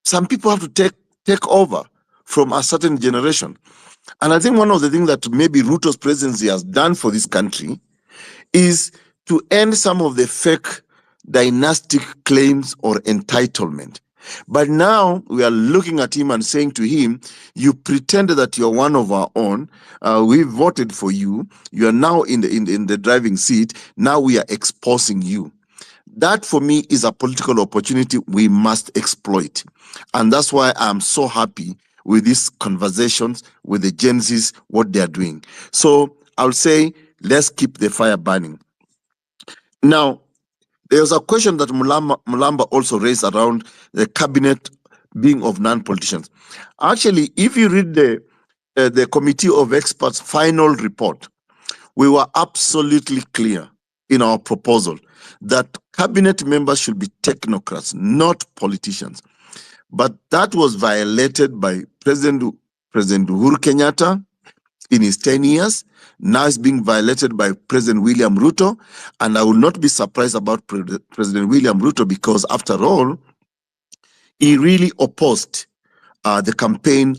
Some people have to take over from a certain generation. And I think one of the things that maybe Ruto's presidency has done for this country is to end some of the fake dynastic claims or entitlement. But now we are looking at him and saying to him, you pretended that you're one of our own. We voted for you. You are now in the driving seat. Now we are exposing you. That, for me, is a political opportunity we must exploit. And that's why I'm so happy with these conversations with the Gen Zs, what they're doing. So I'll say, let's keep the fire burning. Now, there's a question that Mulamba also raised around the cabinet being of non-politicians. Actually, if you read the Committee of Experts' final report, we were absolutely clear in our proposal that cabinet members should be technocrats, not politicians. But that was violated by President Uhuru Kenyatta in his 10 years. Now it's being violated by President William Ruto. And I will not be surprised about President William Ruto because, after all, he really opposed the campaign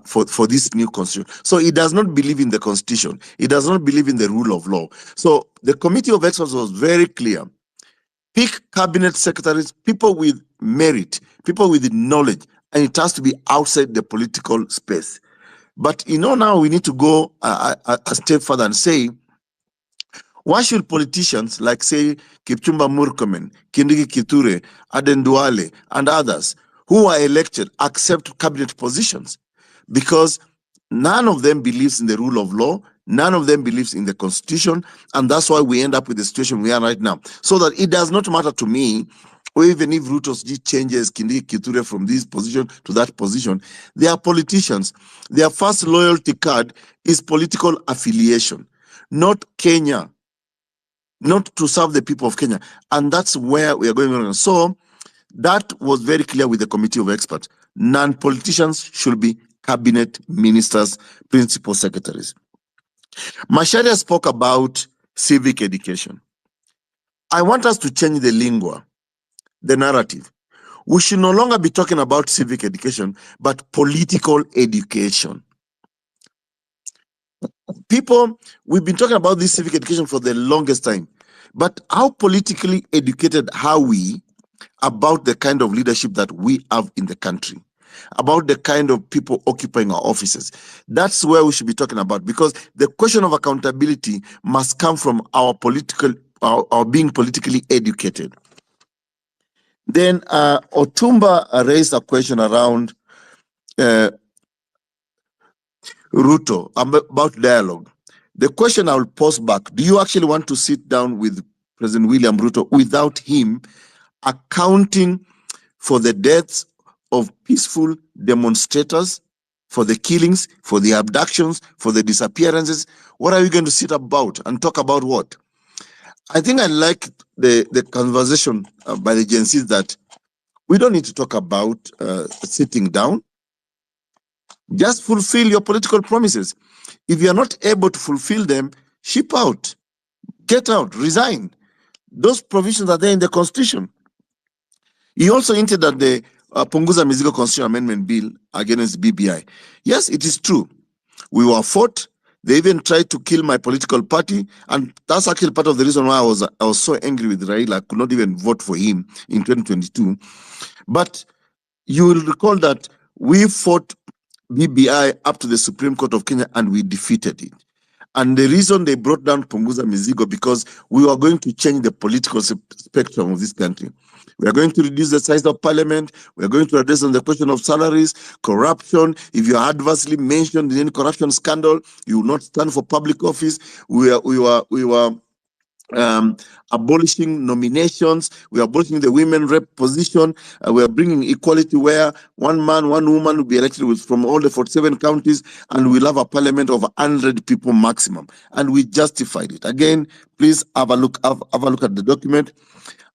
for this new constitution. So he does not believe in the constitution. He does not believe in the rule of law. So the Committee of Experts was very clear. Pick cabinet secretaries, people with merit, people with knowledge, and it has to be outside the political space. But now we need to go a step further and say, why should politicians like, say, Kipchumba Murkomen, Kindiki Kithure, Aden Duale, and others who are elected accept cabinet positions? Because none of them believes in the rule of law, none of them believes in the constitution, and that's why we end up with the situation we are right now. So that it does not matter to me, or even if Ruto changes Kindiki Kithure from this position to that position, they are politicians. Their first loyalty card is political affiliation, not Kenya, not to serve the people of Kenya. And that's where we are going on. So that was very clear with the Committee of Experts. Non-politicians should be cabinet ministers, principal secretaries. Macharia spoke about civic education. I want us to change the lingua, the narrative. We should no longer be talking about civic education, but political education. People, we've been talking about this civic education for the longest time, but how politically educated are we about the kind of leadership that we have in the country, about the kind of people occupying our offices? That's where we should be talking about, because the question of accountability must come from our being politically educated. Then Otumba raised a question around Ruto about dialogue. The question I will pose back, do you actually want to sit down with President William Ruto without him accounting for the deaths of peaceful demonstrators, for the killings, for the abductions, for the disappearances? What are you going to sit about and talk about what? I think I like the conversation by the Gen Zs that we don't need to talk about sitting down. Just fulfill your political promises. If you are not able to fulfill them, ship out, get out, resign. Those provisions are there in the Constitution. He also hinted that the Punguza Mizigo Constitutional Amendment Bill against BBI. Yes, it is true. We were fought. They even tried to kill my political party, and that's actually part of the reason why I was so angry with Raila. I could not even vote for him in 2022. But you will recall that we fought BBI up to the Supreme Court of Kenya and we defeated it. And the reason they brought down Punguza Mizigo, because we were going to change the political spectrum of this country. We are going to reduce the size of parliament. We are going to address on the question of salaries, corruption. If you are adversely mentioned in any corruption scandal, you will not stand for public office. We were abolishing nominations. We are abolishing the women rep position. We are bringing equality where one man, one woman will be elected from all the 47 counties, and we'll have a parliament of 100 people maximum. And we justified it. Again, please have a look at the document.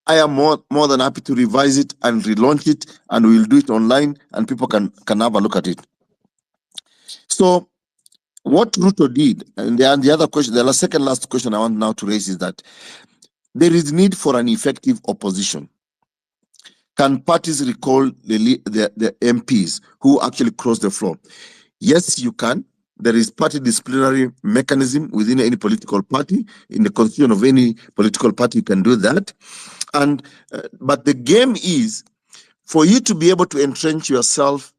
I am more than happy to revise it and relaunch it, and we'll do it online, and people can have a look at it. So what RUTO did, and the other question, the second last question I want now to raise is that there is need for an effective opposition. Can parties recall the MPs who actually crossed the floor? Yes, you can. There is party disciplinary mechanism within any political party. In the constitution of any political party, you can do that. And but the game is for you to be able to entrench yourself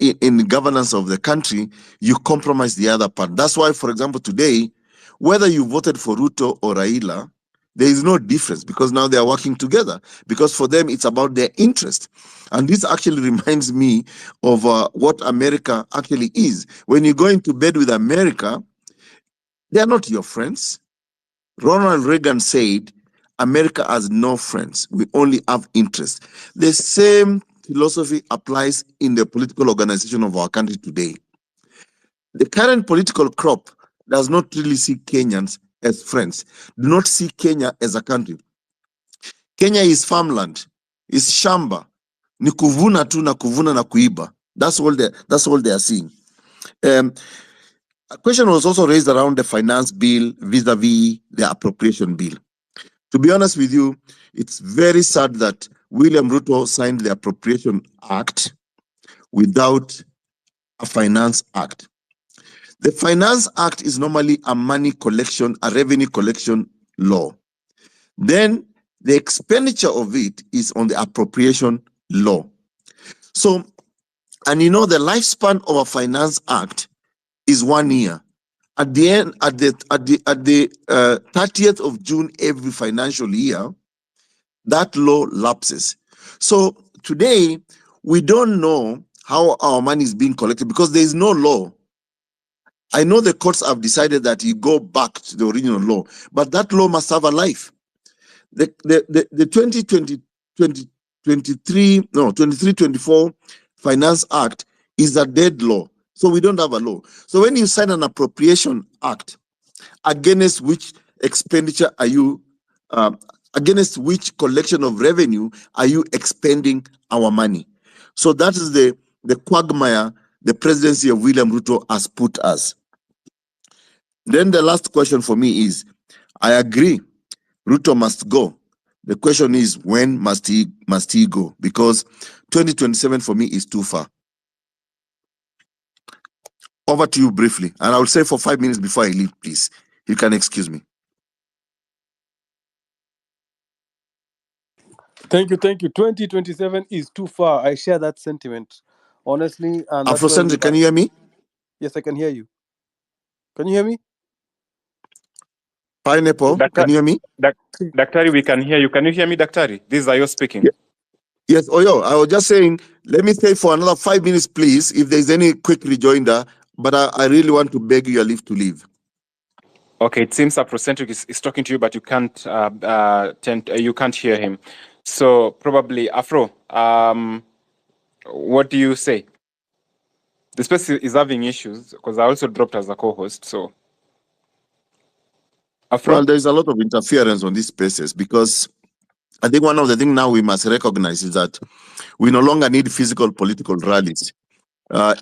in the governance of the country, you compromise the other part. That's why, for example, today, whether you voted for RUTO or Raila, there is no difference because now they are working together, because for them it's about their interest. And this actually reminds me of what America actually is. When you go into bed with America, they are not your friends. Ronald Reagan said, America has no friends. We only have interests. The same philosophy applies in the political organization of our country today. The current political crop does not really see Kenyans as friends, do not see Kenya as a country. Kenya is farmland, is shamba, ni kuvuna tu na kuvuna na kuiba. That's all they are seeing. A question was also raised around the finance bill vis-a-vis the appropriation bill. To be honest with you, it's very sad that William Ruto signed the Appropriation Act without a Finance Act. The Finance Act is normally a money collection, a revenue collection law. Then the expenditure of it is on the appropriation law. So, and you know, the lifespan of a Finance Act is 1 year. At the end, at the 30th of June every financial year, that law lapses. So today, we don't know how our money is being collected because there is no law. I know the courts have decided that you go back to the original law, but that law must have a life. The 23-24 Finance Act is a dead law. So we don't have a law. So when you sign an appropriation act, against which expenditure are you, against which collection of revenue are you expending our money? So that is the quagmire the presidency of William Ruto has put us. Then the last question for me is, I agree, Ruto must go. The question is, when must he go? Because 2027 for me is too far. Over to you briefly, and I will say for 5 minutes before I leave, please. You can excuse me. Thank you. 2027 is too far. I share that sentiment, honestly. And that's Afro-Centric, can you hear me? Yes, I can hear you. Can you hear me? Pineapple, can you hear me? Daktari, we can hear you. Can you hear me, Daktari? This is Ayo speaking. Yes, Oyo, I was just saying, let me stay for another 5 minutes, please, if there's any quick rejoinder, but I really want to beg your leave to leave. Okay, it seems Afrocentric is talking to you, but you can't you can't hear him. So probably Afro, what do you say? The space is having issues because I also dropped as a co-host. So Afro? Well, there's a lot of interference on these spaces because I think one of the things now we must recognize is that we no longer need physical political rallies.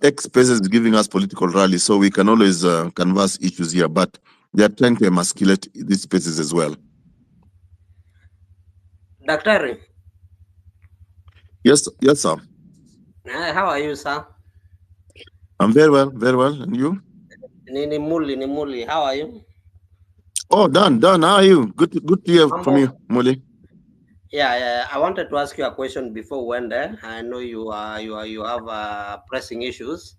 X spaces is giving us political rallies, so we can always canvass issues here, but they are trying to emasculate these spaces as well. Daktari. Yes, sir. How are you, sir? I'm very well, and you? Nimuli, how are you? Oh, Dan, how are you? Good to hear from you, Muli. Yeah, I wanted to ask you a question before we went there. I know you have pressing issues,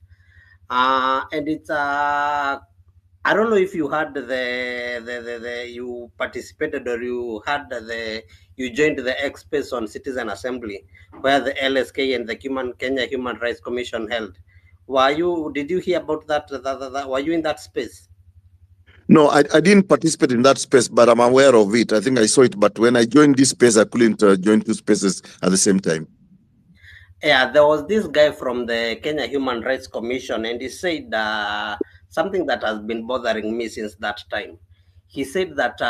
and it's I don't know if you had the you participated or you had you joined the experts on Citizen Assembly where the LSK and the Kenya Human Rights Commission held. Did you hear about that? Were you in that space? No, I didn't participate in that space, but I'm aware of it. I think I saw it, but when I joined this space, I couldn't join two spaces at the same time. Yeah, there was this guy from the Kenya Human Rights Commission, and he said something that has been bothering me since that time. He said that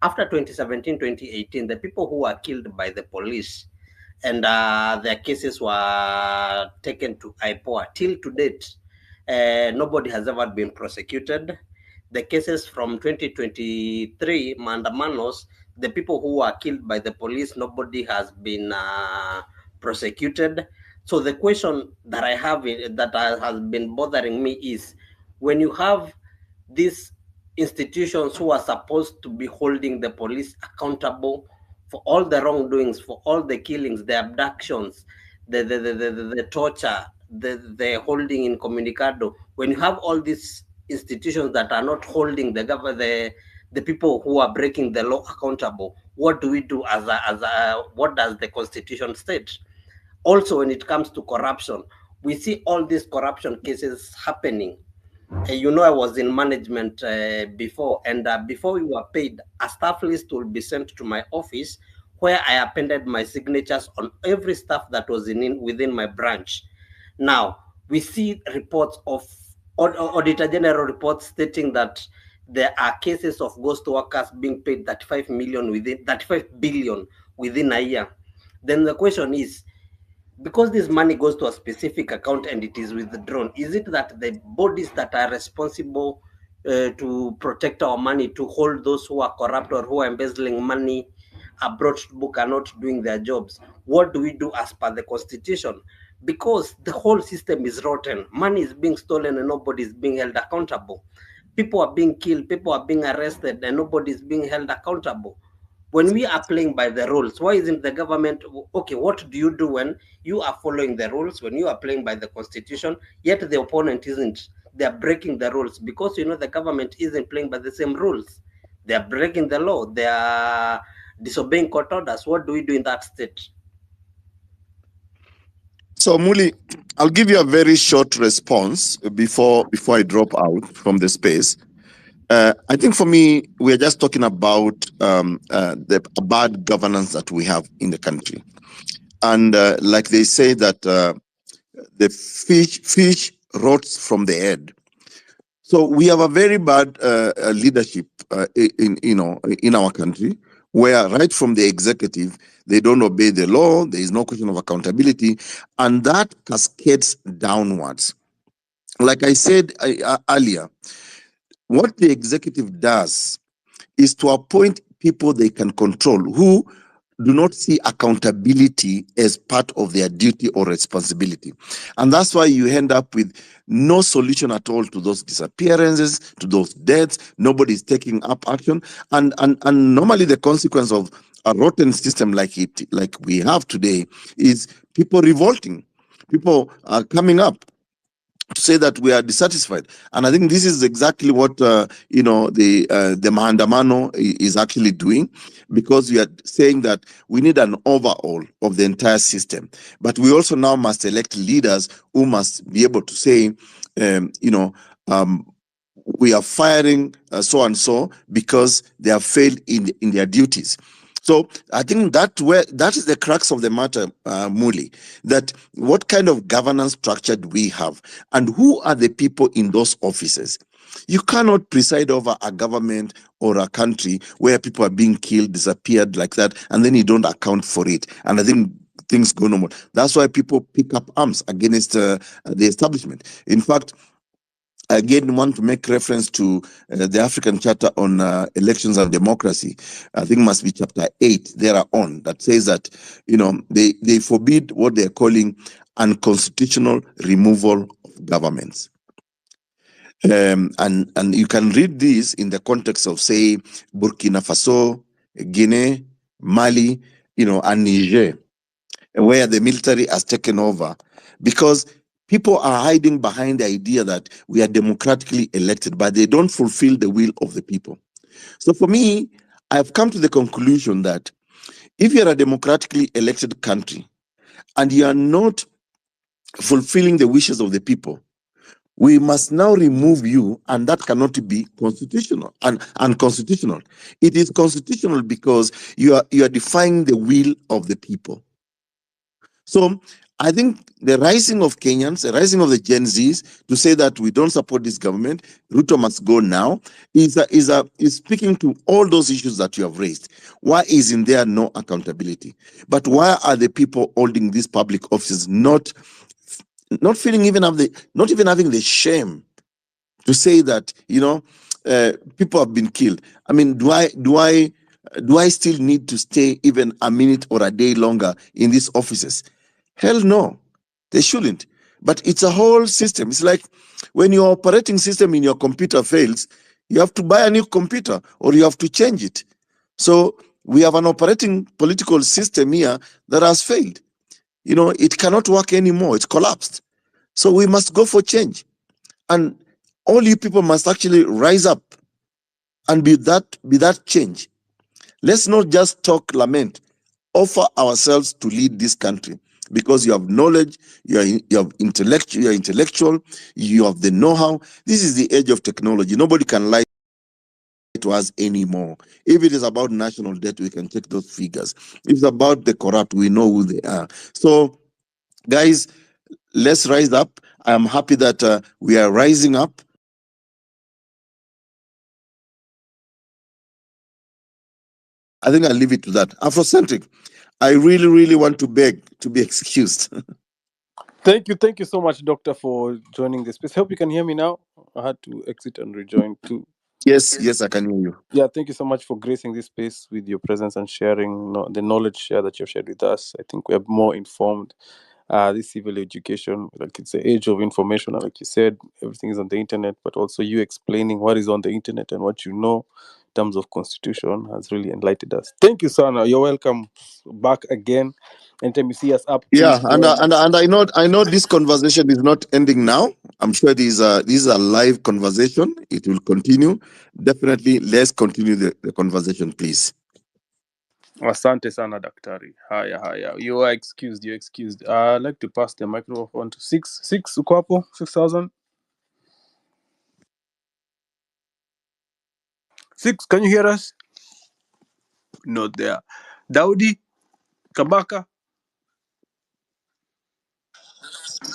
after 2017, 2018, the people who were killed by the police and their cases were taken to IPOA. Till to date, nobody has ever been prosecuted. The cases from 2023, Mandamanos, the people who were killed by the police, nobody has been prosecuted. So the question that I have that has been bothering me is, when you have these institutions who are supposed to be holding the police accountable for all the wrongdoings, for all the killings, the abductions, the torture, the holding incommunicado, when you have all these institutions that are not holding the people who are breaking the law accountable, what do we do what does the constitution state? Also, when it comes to corruption, we see all these corruption cases happening. You know, I was in management before, and before you were paid, a staff list will be sent to my office where I appended my signatures on every staff that was within my branch. Now, we see reports of Auditor General reports stating that there are cases of ghost workers being paid 35 billion within a year. Then the question is, because this money goes to a specific account and it is withdrawn, is it that the bodies that are responsible to protect our money, to hold those who are corrupt or who are embezzling money, are brought to book, are not doing their jobs? What do we do as per the constitution? Because the whole system is rotten. Money is being stolen and nobody is being held accountable. People are being killed, people are being arrested, and nobody is being held accountable. When we are playing by the rules, why isn't the government okay? What do you do when you are following the rules, when you are playing by the constitution, yet the opponent isn't? They're breaking the rules because, you know, the government isn't playing by the same rules. They're breaking the law, they are disobeying court orders. What do we do in that state? So Muli, I'll give you a very short response before I drop out from the space. I think for me, we are just talking about the bad governance that we have in the country, and like they say that the fish rots from the head. So we have a very bad leadership in our country, where right from the executive, they don't obey the law. There is no question of accountability, and that cascades downwards. Like I said earlier, what the executive does is to appoint people they can control who do not see accountability as part of their duty or responsibility. And that's why you end up with no solution at all to those disappearances, to those deaths. Nobody's taking up action. And normally the consequence of a rotten system like we have today is people revolting. People are coming up to say that we are dissatisfied, and I think this is exactly what the Maandamano is actually doing, because we are saying that we need an overhaul of the entire system, but we also now must elect leaders who must be able to say, we are firing so and so because they have failed in their duties. So I think that is the crux of the matter, Muli, that what kind of governance structure do we have, and who are the people in those offices? You cannot preside over a government or a country where people are being killed, disappeared like that, and then you don't account for it. And I think things go normal. That's why people pick up arms against the establishment. In fact, I again want to make reference to the African Charter on Elections and Democracy. I think must be chapter 8 thereon, that says that, they forbid what they're calling unconstitutional removal of governments. And you can read this in the context of, say, Burkina Faso, Guinea, Mali, and Niger, where the military has taken over, because people are hiding behind the idea that we are democratically elected, but they don't fulfill the will of the people. So for me, I've come to the conclusion that if you're a democratically elected country and you are not fulfilling the wishes of the people, we must now remove you, and that cannot be constitutional and unconstitutional. It is constitutional because you are defying the will of the people. So I think the rising of Kenyans, the rising of the Gen Zs to say that we don't support this government, RUTO must go now, is speaking to all those issues that you have raised. Why isn't there no accountability? But why are the people holding these public offices not feeling not even having the shame to say that people have been killed? I mean, do I still need to stay even a minute or a day longer in these offices? Hell no, they shouldn't. But it's a whole system. It's like when your operating system in your computer fails, you have to buy a new computer or you have to change it. So we have an operating political system here that has failed. It cannot work anymore. It's collapsed. So we must go for change. And all you people must actually rise up and be that change. Let's not just talk, lament, offer ourselves to lead this country, because you have knowledge, you are intellectual, you have the know-how. This is the age of technology. Nobody can lie to us anymore. If it is about national debt, we can check those figures. If it's about the corrupt, we know who they are. So, guys, let's rise up. I am happy that we are rising up. I think I'll leave it to that. Afrocentric, I really, really want to beg to be excused. Thank you so much, Doctor, for joining this space. Hope you can hear me now. I had to exit and rejoin too. Yes, I can hear you. Yeah, thank you so much for gracing this space with your presence and sharing the knowledge that you've shared with us. I think we are more informed. This civil education, like it's the age of information, and like you said, everything is on the internet, but also you explaining what is on the internet and what you know in terms of constitution has really enlightened us. Thank you, Sana. You're welcome back again. Anytime you see us up, yeah, and I know this conversation is not ending now. I'm sure this is a live conversation. It will continue. Definitely, let's continue the conversation, please. Asante sana daktari. Haya. You are excused. I'd like to pass the microphone to six uko hapo 6,000. 6, can you hear us? Not there. Daudi Kabaka.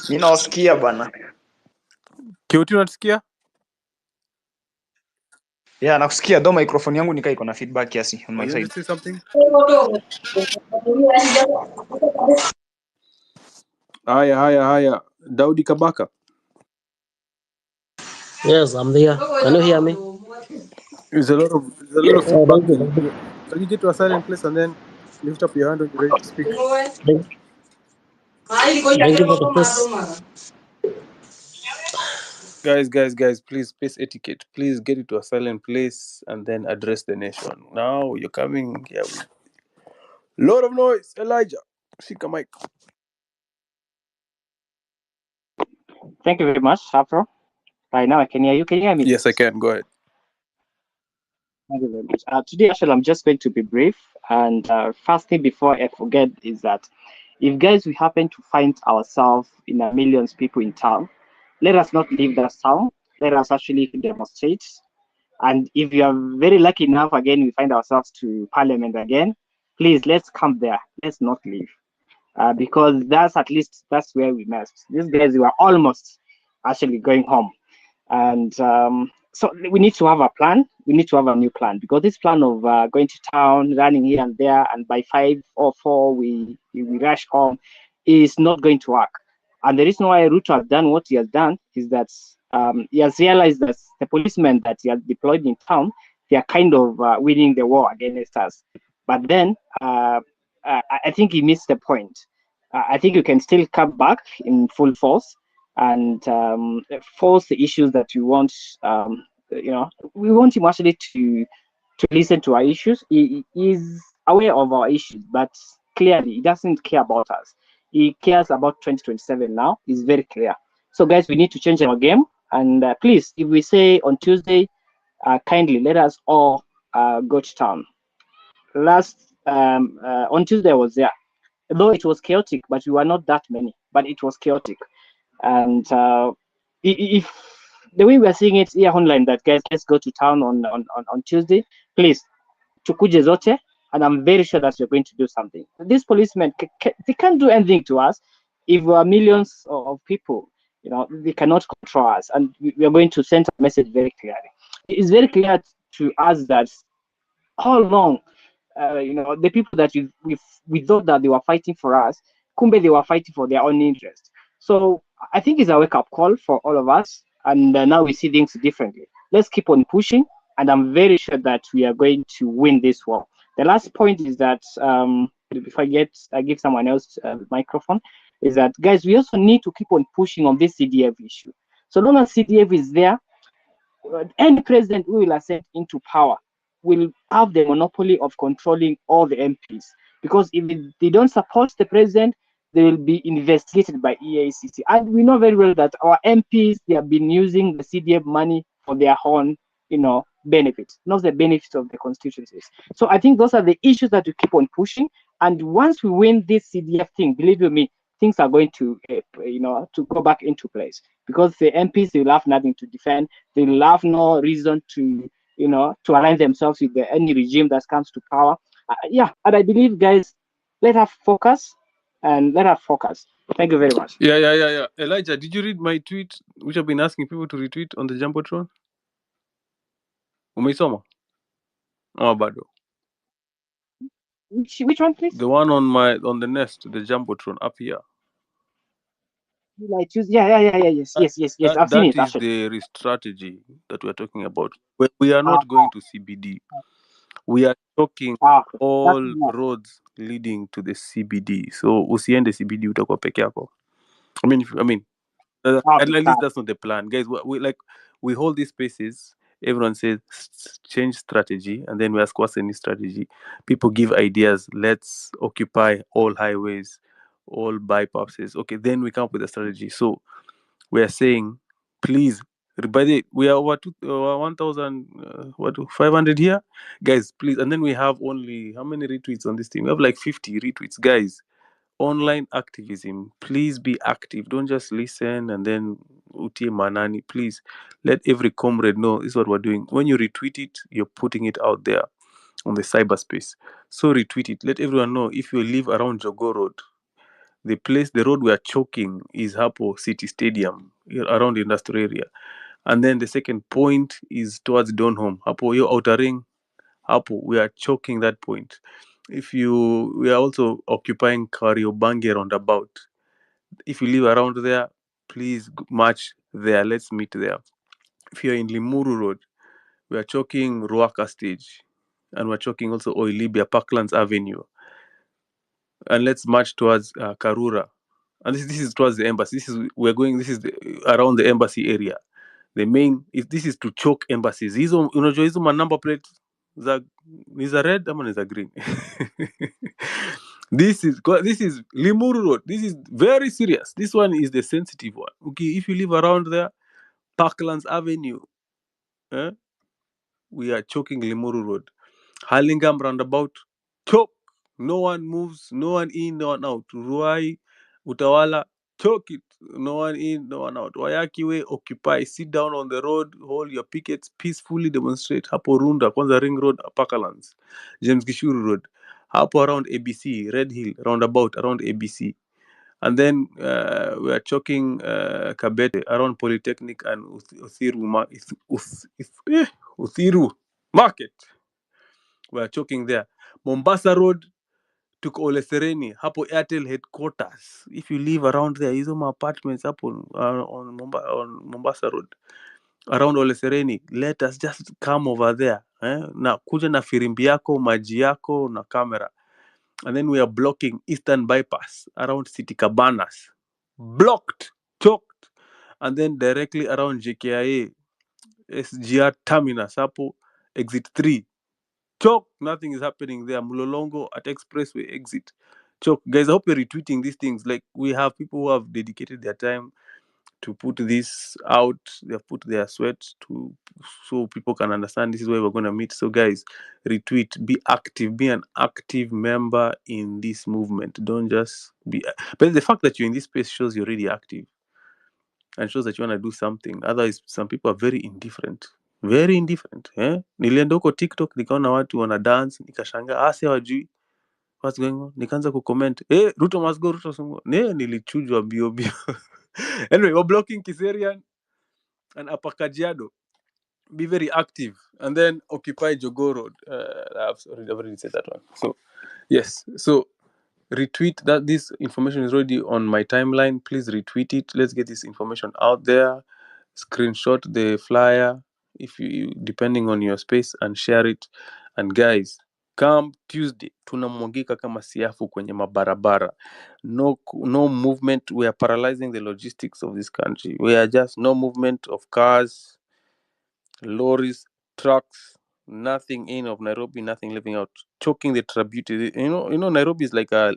Ninawasikia bwana. Kiuti unasikia? Yeah, nakusikia though microphone yangu nikaa iko na feedback kiasi on my You side. want to say something? Haya. Daudi Kabaka. Yes, I'm there. Can you hear me? There's a lot of feedback. Can you get to a silent place and then lift up your hand when you're ready to speak? Thank you for the space. Guys, please, space etiquette. Please get it to a silent place and then address the nation. Now you're coming here with lot of noise. Elijah, shika mic. Thank you very much, Afro. Right now I can hear you. Can you hear me? Yes, I can. Go ahead. Thank you very much. Today, actually, I'm just going to be brief. And first thing before I forget is that if guys, we happen to find ourselves in a millions people in town, let us not leave that town. Let us actually demonstrate. And if you are very lucky enough, again, we find ourselves to parliament again, please, let's come there. Let's not leave. Because that's where we messed. These guys were almost actually going home. And so we need to have a plan. We need to have a new plan, because this plan of going to town, running here and there, and by 5 or 4 we rush home is not going to work. And the reason why RUTO has done what he has done is that he has realized that the policemen that he has deployed in town, they are kind of winning the war against us. But then I think he missed the point. I think you can still come back in full force and force the issues that you want. We want him actually to listen to our issues. He is aware of our issues, but clearly he doesn't care about us. He cares about 2027 now. It's very clear. So guys, we need to change our game. And please, if we say on Tuesday, kindly let us all go to town. On Tuesday I was there. Though it was chaotic, but we were not that many, but it was chaotic. And if the way we are seeing it here online, that guys, let's go to town on Tuesday, please, tukuje zote, and I'm very sure that you're going to do something. These policemen, they can't do anything to us. If we are millions of people, they cannot control us, and we are going to send a message very clearly. It's very clear to us that all along, the people that we thought that they were fighting for us, kumbe they were fighting for their own interest. So I think it's a wake-up call for all of us, and now we see things differently. Let's keep on pushing, and I'm very sure that we are going to win this war. The last point is that, if I give someone else the microphone, is that, guys, we also need to keep on pushing on this CDF issue. So long as CDF is there, any president who will ascend into power will have the monopoly of controlling all the MPs, because if they don't support the president, they will be investigated by EACC. And we know very well that our MPs, they have been using the CDF money for their own, benefits, not the benefits of the constituencies. So I think those are the issues that we keep on pushing. And once we win this CDF thing, believe you me, things are going to, to go back into place, because the MPs, they will have nothing to defend. They will have no reason to, to align themselves with any regime that comes to power. And I believe, guys, let us focus and let us focus. Thank you very much. Yeah. Elijah, did you read my tweet, which I've been asking people to retweet on the Jumbotron? Umeisoma? Oh, bado. Which one, please? The one on the nest, the Jumbotron up here. Like choose, yes. I've seen it. That is the strategy that we're talking about. We are not going to CBD. We are talking all roads leading to the CBD. So usiende CBD utakuwa peke yako. At least that's not the plan, guys. We hold these spaces. Everyone says change strategy, and then we ask what's the new strategy. People give ideas. Let's occupy all highways, all bypasses. Okay, then we come up with a strategy. So we are saying, please, by the we are over 1,500 here, guys. Please, and then we have only how many retweets on this thing? We have like 50 retweets, guys. Online activism, please be active. Don't just listen and then utie manani. Please let every comrade know this is what we're doing. When you retweet it, you're putting it out there on the cyberspace. So retweet it. Let everyone know. If you live around Jogo Road, the road we are choking is Hapo City Stadium, around the industrial area. And then the second point is towards Donholm. Hapo your outer ring, Hapo we are choking that point. We are also occupying Kariobangi roundabout. If you live around there, please march there. Let's meet there. If you're in Limuru Road, we are choking Ruaka Stage, and we're choking also Oilibia Parklands Avenue. And let's march towards Karura. And this is towards the embassy. This is around the embassy area. The main this is to choke embassies. Unajua hizo number plate ni za red ama ni za green. This is Limuru Road. This is very serious. This one is the sensitive one. Okay, if you live around there, Parklands Avenue, we are choking Limuru Road. Hurlingham roundabout, choke. No one moves, no one in, no one out. Ruai, Utawala, choke it. No one in, no one out. Wayaki Way, occupy. Sit down on the road, hold your pickets, peacefully demonstrate. Hapo Runda, Kwanza Ring Road, Parklands. James Gishuru Road. Hapo around ABC, Red Hill, roundabout around ABC. And then we are choking Kabete around Polytechnic and Uthiru Market. We are choking there. Mombasa Road to Ole Sereni, hapo Airtel headquarters. If you live around there, hizo apartments hapo on Mombasa Road, around Ole Sereni, let us just come over there. Na kuja na firimbi yako, maji yako na camera. And then we are blocking Eastern Bypass around City Cabanas. Blocked, choked. And then directly around JKIA, SGR Terminus, hapo exit 3. Choke, nothing is happening there. Mulolongo at Expressway exit. Choke. Guys, I hope you're retweeting these things. Like, we have people who have dedicated their time to put this out. They have put their sweat to so people can understand this is where we're going to meet. So guys, retweet, be active, be an active member in this movement. Don't just be, but the fact that you're in this space shows you're really active and shows that you want to do something. Otherwise, some people are very indifferent, nilienda huko TikTok nikaona watu wana dance, nikashanga asi hawajui what's going on, nikaanza kucomment Ruto must go, Ruto must go. Nilichujwa bio bio. Anyway, we're blocking Kiserian and Upper Kajiado. Be very active, and then occupy Jogoo Road. I've already said that one. So yes, so retweet that. This information is already on my timeline. Please retweet it. Let's get this information out there. Screenshot the flyer if you depending on your space and share it. And guys, come Tuesday tunamwagika kama siafu kwenye mabarabara. No movement. We are paralyzing the logistics of this country. We are just no movement of cars, lorries, trucks, nothing in of Nairobi, nothing living out, choking the tributaries. You know, Nairobi is like a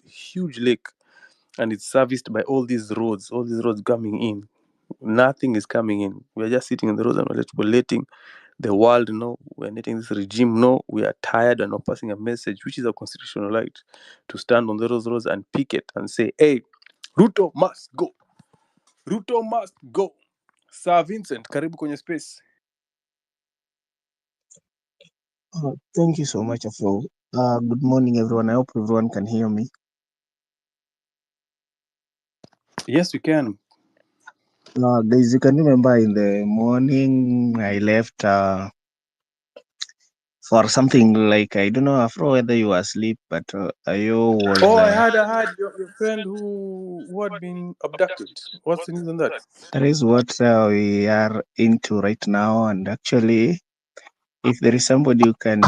huge lake, and it's serviced by all these roads coming in. Nothing is coming in. We are just sitting in the roads and we're letting the world know, we're letting this regime know we are tired and not passing a message, which is a constitutional right, to stand on those roads and picket and say, hey, Ruto must go. Ruto must go. Sir Vincent, karibu kwenye space. Thank you so much, Afro. Good morning, everyone. I hope everyone can hear me. Yes, we can. Guys, you can remember in the morning I left for something like, I don't know, Afro, whether you were asleep, but Ayo was... I had your friend who had been abducted. What's the news on that? That is what we are into right now, and actually, if there is somebody who can...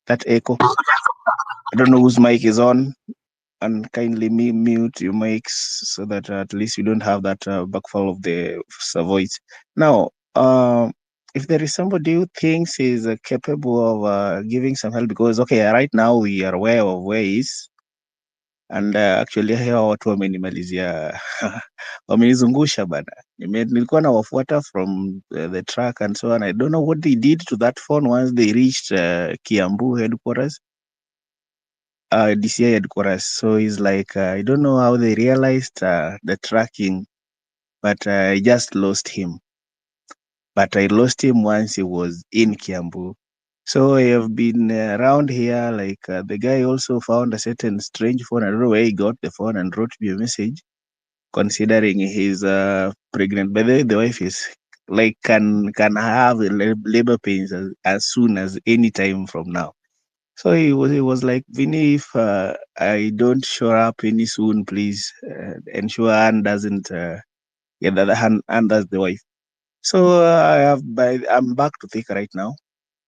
that echo. I don't know whose mic is on, and kindly mute your mics so that at least you don't have that backfall of the voice. Now, if there is somebody who thinks is capable of giving some help, because right now we are aware of where he is, and actually hawa watu wamenimalizia wamenizungusha bana. Nilikuwa nawafuata from the track and so on. I don't know what they did to that phone once they reached Kiambu headquarters. DCI headquarters. So it's like, I don't know how they realized the tracking, but I just lost him. But I lost him once he was in Kiambu. So I have been around here, like the guy also found a certain strange phone. I don't know where he got the phone and wrote me a message, considering he's pregnant. By the wife is like, can have labor pains as soon as any time from now. So he was like, Vinny, if I don't show up any soon, please ensure Anne doesn't get the other hand, and that's the wife. So I'm back to Thika right now,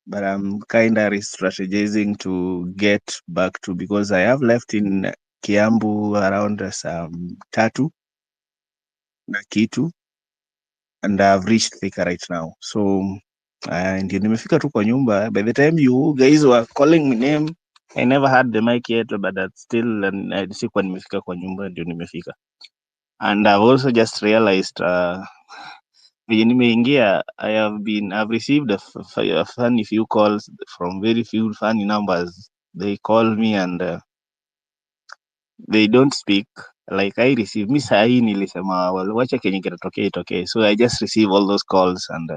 but I'm kind of strategizing to get back to, because I have left in Kiambu around some Tatu na Kitu, and I've reached Thika right now. So ndio nimefika tu kwa nyumba. By the time you guys were calling my name, I never had the mic yet, but that's still sikuwa nimefika kwa nyumba, ndio nimefika. And I've also just realized venye nimeingia, I've received a funny few calls from very few funny numbers. They call me and they don't speak. Like I receive, mi sahi nilisema wacha kenye kinatokea itokee. So I just receive all those calls and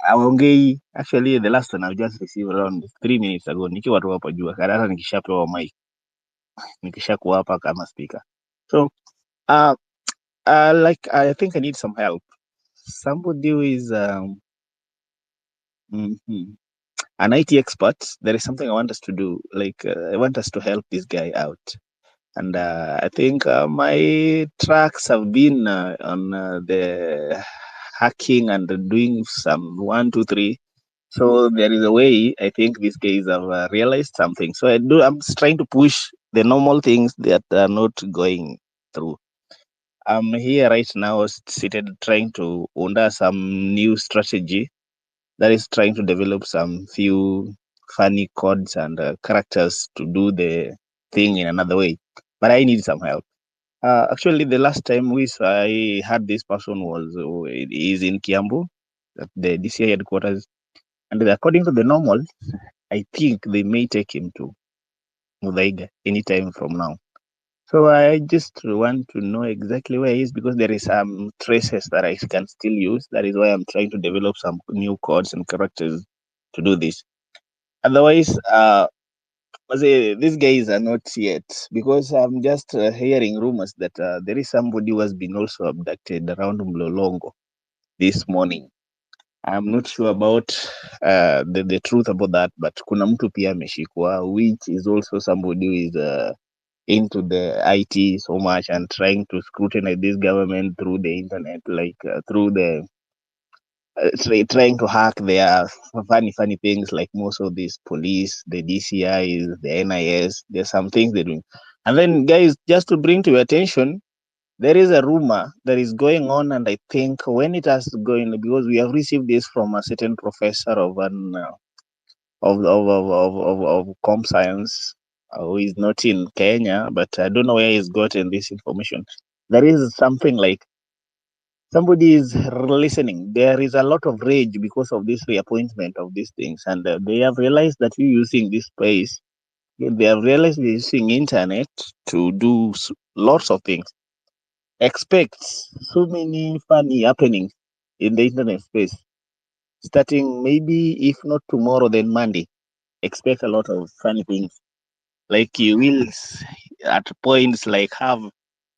aongei. Actually, the last one I've just received around 3 minutes ago, nikiwa tu hapo juu, hata nikishapewa mic, nikishakuwa hapa kama speaker. So like I think I need some help. Somebody who is an IT expert. There is something I want us to do. Like I want us to help this guy out. And I think my tracks have been on the hacking and doing some 1, 2, 3. So there is a way. I think these guys have realized something. So I'm just trying to push the normal things that are not going through. I'm here right now, seated, trying to under some new strategy that is trying to develop some few funny codes and characters to do the thing in another way. But I need some help. Actually, the last time I had this person was is in Kiambu, at the DCI headquarters, and according to the normal, I think they may take him to Muthaiga anytime from now. So I just want to know exactly where he is, because there is some traces that I can still use. That is why I'm trying to develop some new codes and characters to do this. Otherwise, these guys are not yet, because I'm just hearing rumors that there is somebody who has been also abducted around Mlolongo this morning. I'm not sure about the truth about that, but kuna mtu pia ameshikwa, which is also somebody who is into the IT so much and trying to scrutinize this government through the internet, like through the trying to hack their funny things, like most of these police, the DCIs, the NIS. There's some things they're doing. And then, guys, just to bring to your attention, there is a rumor that is going on, and I think when it has going, because we have received this from a certain professor of an of comp science, who is not in Kenya, but I don't know where he's gotten this information. There is something like somebody is listening. There is a lot of rage because of this reappointment of these things, and they have realized that you're using this space. They have realized you're using internet to do lots of things. Expect so many funny happenings in the internet space, starting maybe if not tomorrow, then Monday. Expect a lot of funny things. Like you will at points like have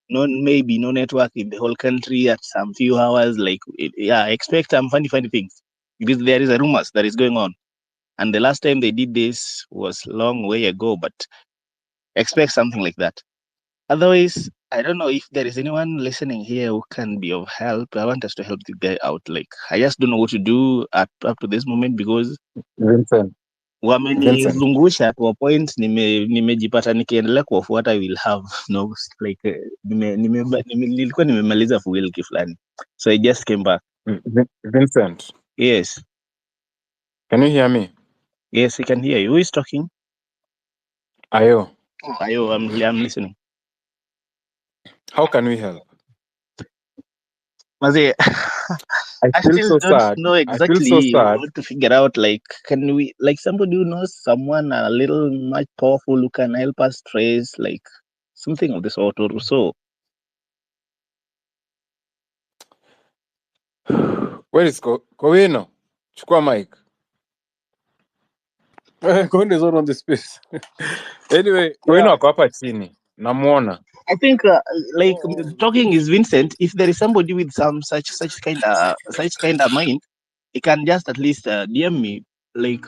maybe no network in the whole country at some few hours. Like expect some funny things, because there is a rumors that is going on. And the last time they did this was long way ago, but expect something like that. Otherwise, I don't know if there is anyone listening here who can be of help. I want us to help the guy out. Like, I just don't know what to do up to this moment, because Vincent. wamenizungusha to a point nimejipata nikiendelea kuwafuata I will have no like nilikuwa nimemaliza for wiki fulani, so I just came back. Vincent. Yes. Can you hear me? Yes, I can hear you. Who is talking? Ayo. Ayo, I'm listening. How can we help? Mazi, I still don't know exactly what to figure out. Like, can we, like, somebody who knows someone a little much powerful who can help us trace, like, something of the sort or so? Where is Kowino? Chukua mic. Kowino is not on the space. Anyway, Kowino ako hapa chini. Namuona. I think talking is Vincent. If there is somebody with some such kind of mind, he can just at least DM me. Like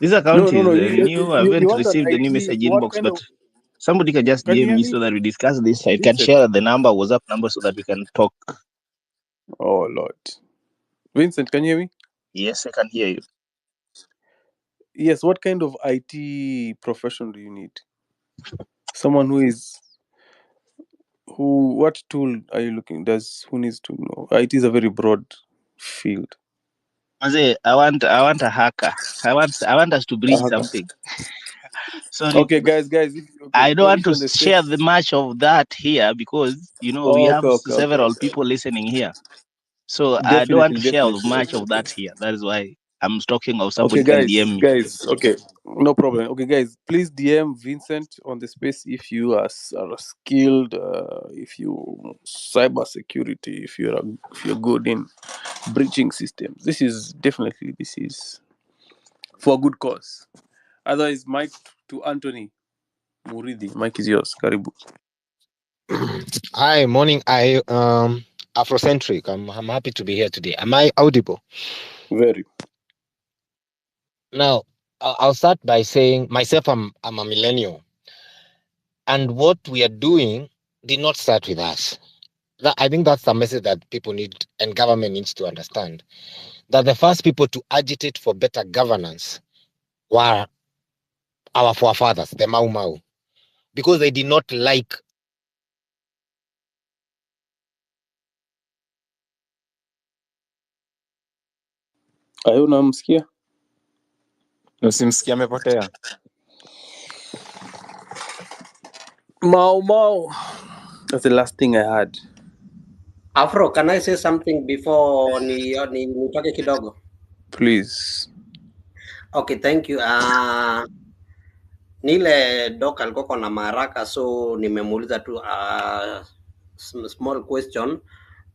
this account is new. I haven't received any message inbox, but somebody can just DM me so that we discuss this. I can share the number, WhatsApp number, so that we can talk. Oh Lord, Vincent, can you hear me? Yes, I can hear you. Yes. What kind of IT profession do you need? Someone what tool are you looking? Who needs to know? IT is a very broad field. I want a hacker. I want us to breach something. Sorry. Okay, guys. I don't want to share the much of that here, because we have several people listening here. So I don't want to share much of that here. That is why I'm talking of somebody can DM me. Guys, okay, no problem. Okay, guys, please DM Vincent on the space if you are skilled, if you cyber security, if you're good in breaching systems. This is for a good cause. Otherwise, Mike to Anthony Muridi. Mike is yours. Karibu. Hi, morning. Afrocentric. I'm happy to be here today. Am I audible? Very. Now, I'll start by saying myself, I'm a millennial, and what we are doing did not start with us. I think that's the message that people need and government needs to understand. That the first people to agitate for better governance were our forefathers, the Mau Mau, because they did not like Ayo, unamsikia? Usimsikia amepotea. Mau. That's the last thing I had. Afro, can I say something before nitoke kidogo? Please. Okay, thank you. Nile doc alikuwa na maraka, so nimemuuliza tu small question,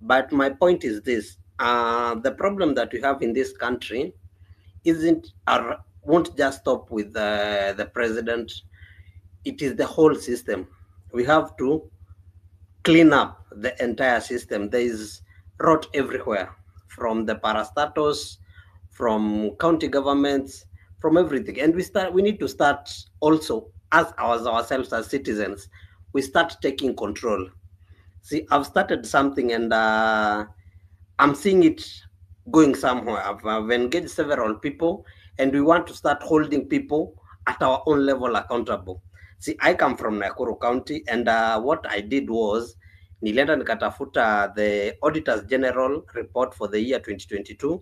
but my point is this. The problem that we have in this country won't just stop with the president. It is the whole system. We have to clean up the entire system. There is rot everywhere, from the parastatus, from county governments, from everything. And we need to start also as ourselves as citizens. We start taking control. See, I've started something, and I'm seeing it going somewhere. I've engaged several people, and we want to start holding people at our own level accountable. See, I come from Nakuru County, and what I did was nilienda nikatafuta the Auditors General report for the year 2022,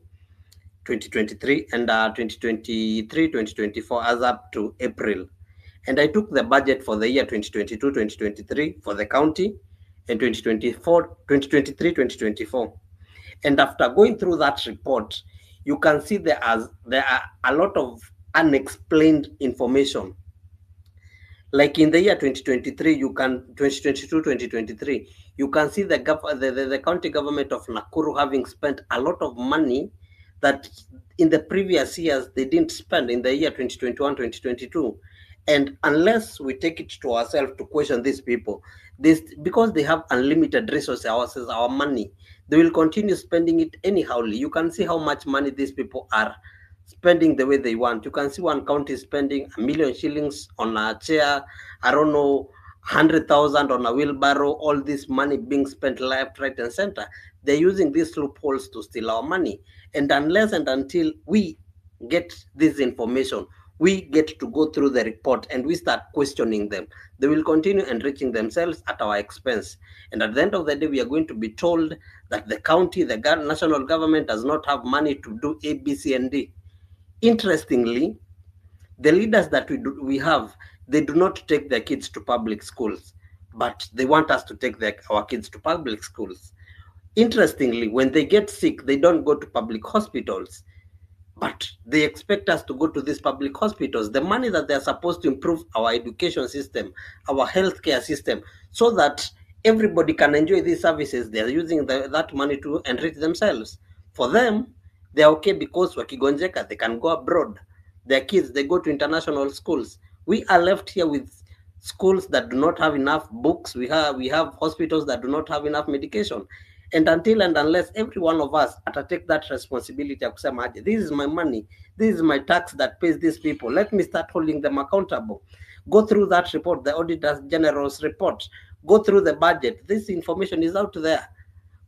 2023, and 2023, 2024 as up to April. And I took the budget for the year 2022, 2023 for the county, and 2024, 2023, 2024. And after going through that report, you can see there are a lot of unexplained information. Like in the year 2023, 2022, 2023, you can see the county government of Nakuru having spent a lot of money that in the previous years they didn't spend in the year 2021, 2022. And unless we take it to ourselves to question these people, because they have unlimited resources, our money, they will continue spending it anyhowly. You can see how much money these people are spending the way they want. You can see one county spending 1 million shillings on a chair, I don't know, 100,000 on a wheelbarrow, all this money being spent left, right, and center. They're using these loopholes to steal our money. And unless and until we get this information, we get to go through the report and we start questioning them, they will continue enriching themselves at our expense. And at the end of the day, we are going to be told that the county, the national government does not have money to do A, B, C, and D. Interestingly, the leaders that we have, they do not take their kids to public schools, but they want us to take our kids to public schools. Interestingly, when they get sick, they don't go to public hospitals, but they expect us to go to these public hospitals. The money that they're supposed to improve our education system, our healthcare system, so that everybody can enjoy these services, they're using that money to enrich themselves. For them, they're okay because wakigonjeka, they can go abroad. Their kids, they go to international schools. We are left here with schools that do not have enough books. We have hospitals that do not have enough medication. And until and unless every one of us take that responsibility ya kusema, this is my money, this is my tax that pays these people, let me start holding them accountable. Go through that report, the Auditor General's report, go through the budget. This information is out there.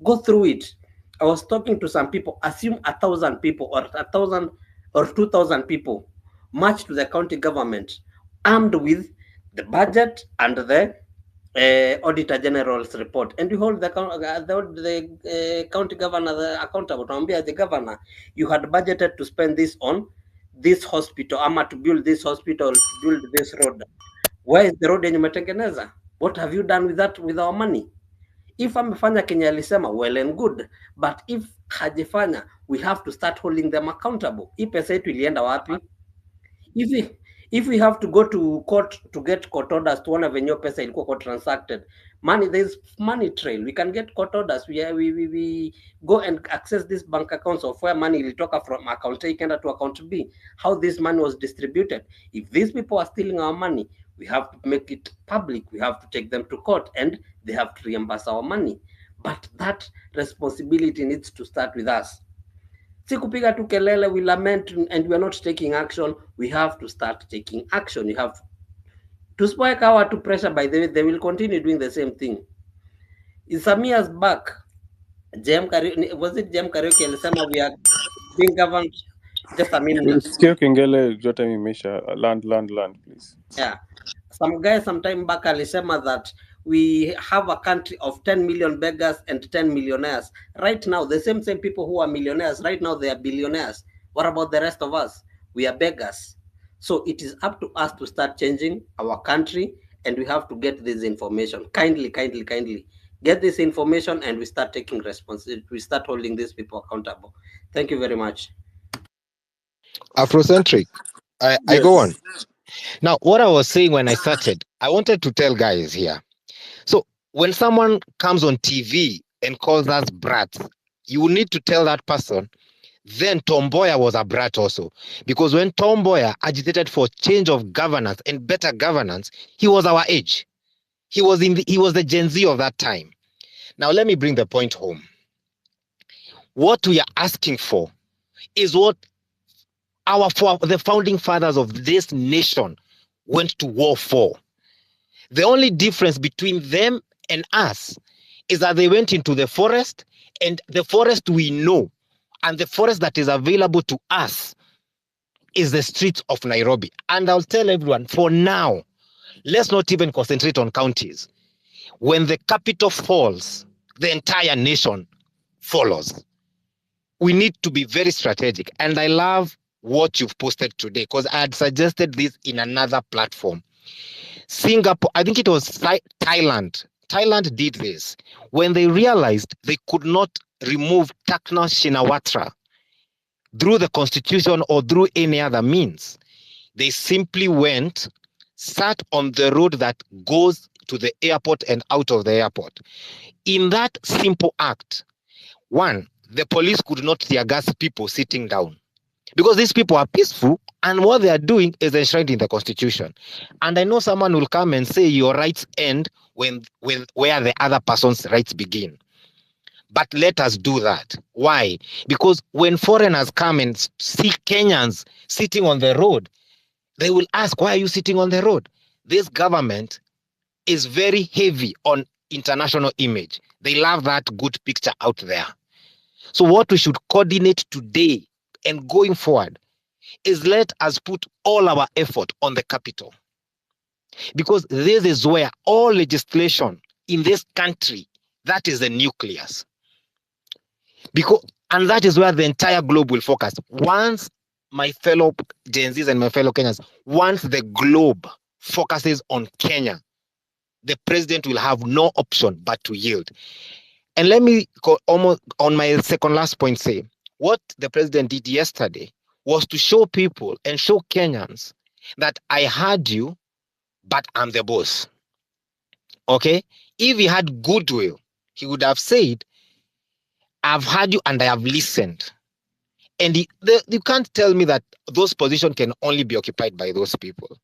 Go through it. I was talking to some people, assume 1,000 people or 1,000 or 2,000 people march to the county government armed with the budget and the Auditor General's report, and we hold the county governor accountable. The governor, you had budgeted to spend this on this hospital, to build this hospital, to build this road. Where is the road yenye umetengeneza? What have you done with that, with our money? If amefanya Kenya alisema, well and good, but if hajifanya, we have to start holding them accountable. Hii pesa yetu ilienda wapi? If we have to go to court to get court orders to one venue pesa ilikuwa transacted, money, there's money trail. We can get court orders. We go and access these bank accounts of where money ilitoka from account A ikaenda to account B, how this money was distributed. If these people are stealing our money, we have to make it public. We have to take them to court and they have to reimburse our money. But that responsibility needs to start with us. Si kupiga tu kelele, we lament and we are not taking action. We have to start taking action. You have to spike our to pressure. By the way, they will continue doing the same thing. In some years back, was it Jem Karaoke alisema we are being governed? Just a minute. Sikio kengele, your time imeisha. Land, please. Yeah. Some guy some time back alisema that we have a country of 10 million beggars and 10 millionaires. Right now, the same people who are millionaires, right now they are billionaires. What about the rest of us? We are beggars. So it is up to us to start changing our country, and we have to get this information. Kindly get this information, and we start taking responsibility. We start holding these people accountable. Thank you very much. Afrocentric. I go on. Yes. Now, what I was saying when I started, I wanted to tell guys here. So when someone comes on TV and calls us brats, you will need to tell that person, then Tom Mboya was a brat also. Because when Tom Mboya agitated for change of governance and better governance, he was our age. He was the Gen Z of that time. Now let me bring the point home. What we are asking for is what the founding fathers of this nation went to war for. The only difference between them and us is that they went into the forest, and the forest we know, and the forest that is available to us is the streets of Nairobi. And I'll tell everyone, for now, let's not even concentrate on counties. When the capital falls, the entire nation follows. We need to be very strategic. And I love what you've posted today, because I had suggested this in another platform. Singapore, I think it was Thailand. Thailand did this when they realized they could not remove Takna Shinawatra through the constitution or through any other means. They simply went, sat on the road that goes to the airport and out of the airport. In that simple act, one, the police could not tear gas people sitting down, because these people are peaceful and what they are doing is enshrined in the constitution. And I know someone will come and say your rights end where the other person's rights begin. But let us do that. Why? Because when foreigners come and see Kenyans sitting on the road, they will ask, why are you sitting on the road? This government is very heavy on international image. They love that good picture out there. So what we should coordinate today and going forward is let us put all our effort on the capital. Because this is where all legislation in this country, that is the nucleus. And that is where the entire globe will focus. Once my fellow Gen Zs and my fellow Kenyans, once the globe focuses on Kenya, the president will have no option but to yield. And let me almost on my second last point say, what the president did yesterday was to show people and show Kenyans that I heard you, but I'm the boss. Okay? If he had goodwill, he would have said, I've heard you and I have listened. And you can't tell me that those positions can only be occupied by those people.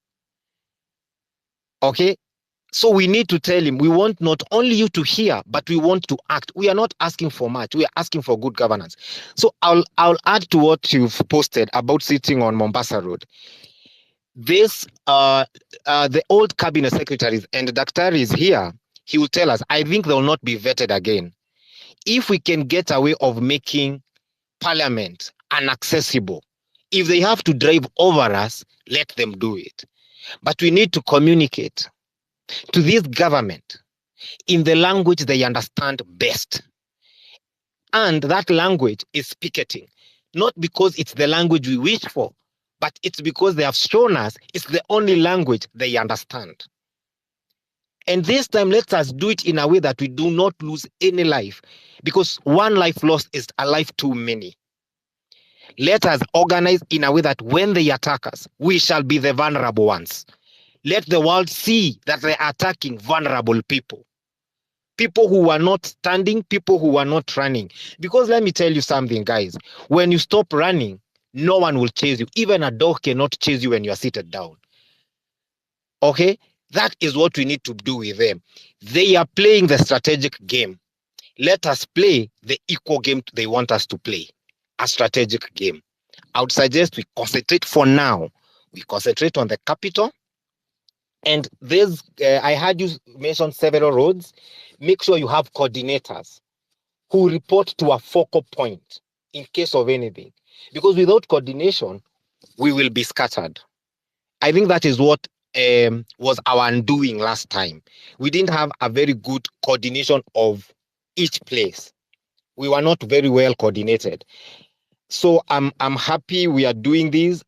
Okay? So we need to tell him, we want not only you to hear, but we want to act. We are not asking for much. We are asking for good governance. So I'll add to what you've posted about sitting on Mombasa Road. This, the old cabinet secretaries, and Daktari is here, he will tell us, I think they will not be vetted again. If we can get a way of making parliament inaccessible, if they have to drive over us, let them do it. But we need to communicate to this government in the language they understand best. And that language is picketing, not because it's the language we wish for, but it's because they have shown us it's the only language they understand. And this time, let us do it in a way that we do not lose any life, because one life lost is a life too many. Let us organize in a way that when they attack us, we shall be the vulnerable ones. Let the world see that they are attacking vulnerable people. People who are not standing, people who are not running. Because let me tell you something, guys. When you stop running, no one will chase you. Even a dog cannot chase you when you are seated down. Okay? That is what we need to do with them. They are playing the strategic game. Let us play the equal game they want us to play, a strategic game. I would suggest we concentrate for now. We concentrate on the capital. And there's, I heard you mention several roads. Make sure you have coordinators who report to a focal point in case of anything. Because without coordination, we will be scattered. I think that is what was our undoing last time. We didn't have a very good coordination of each place. We were not very well coordinated. So I'm happy we are doing this,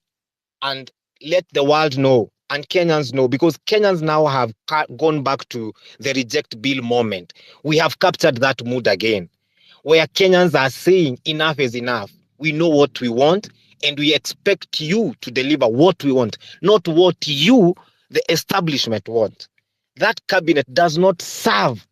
and let the world know and Kenyans know, because Kenyans now have gone back to the reject bill moment. We have captured that mood again, where Kenyans are saying enough is enough. We know what we want, and we expect you to deliver what we want, not what you, the establishment, want. That cabinet does not serve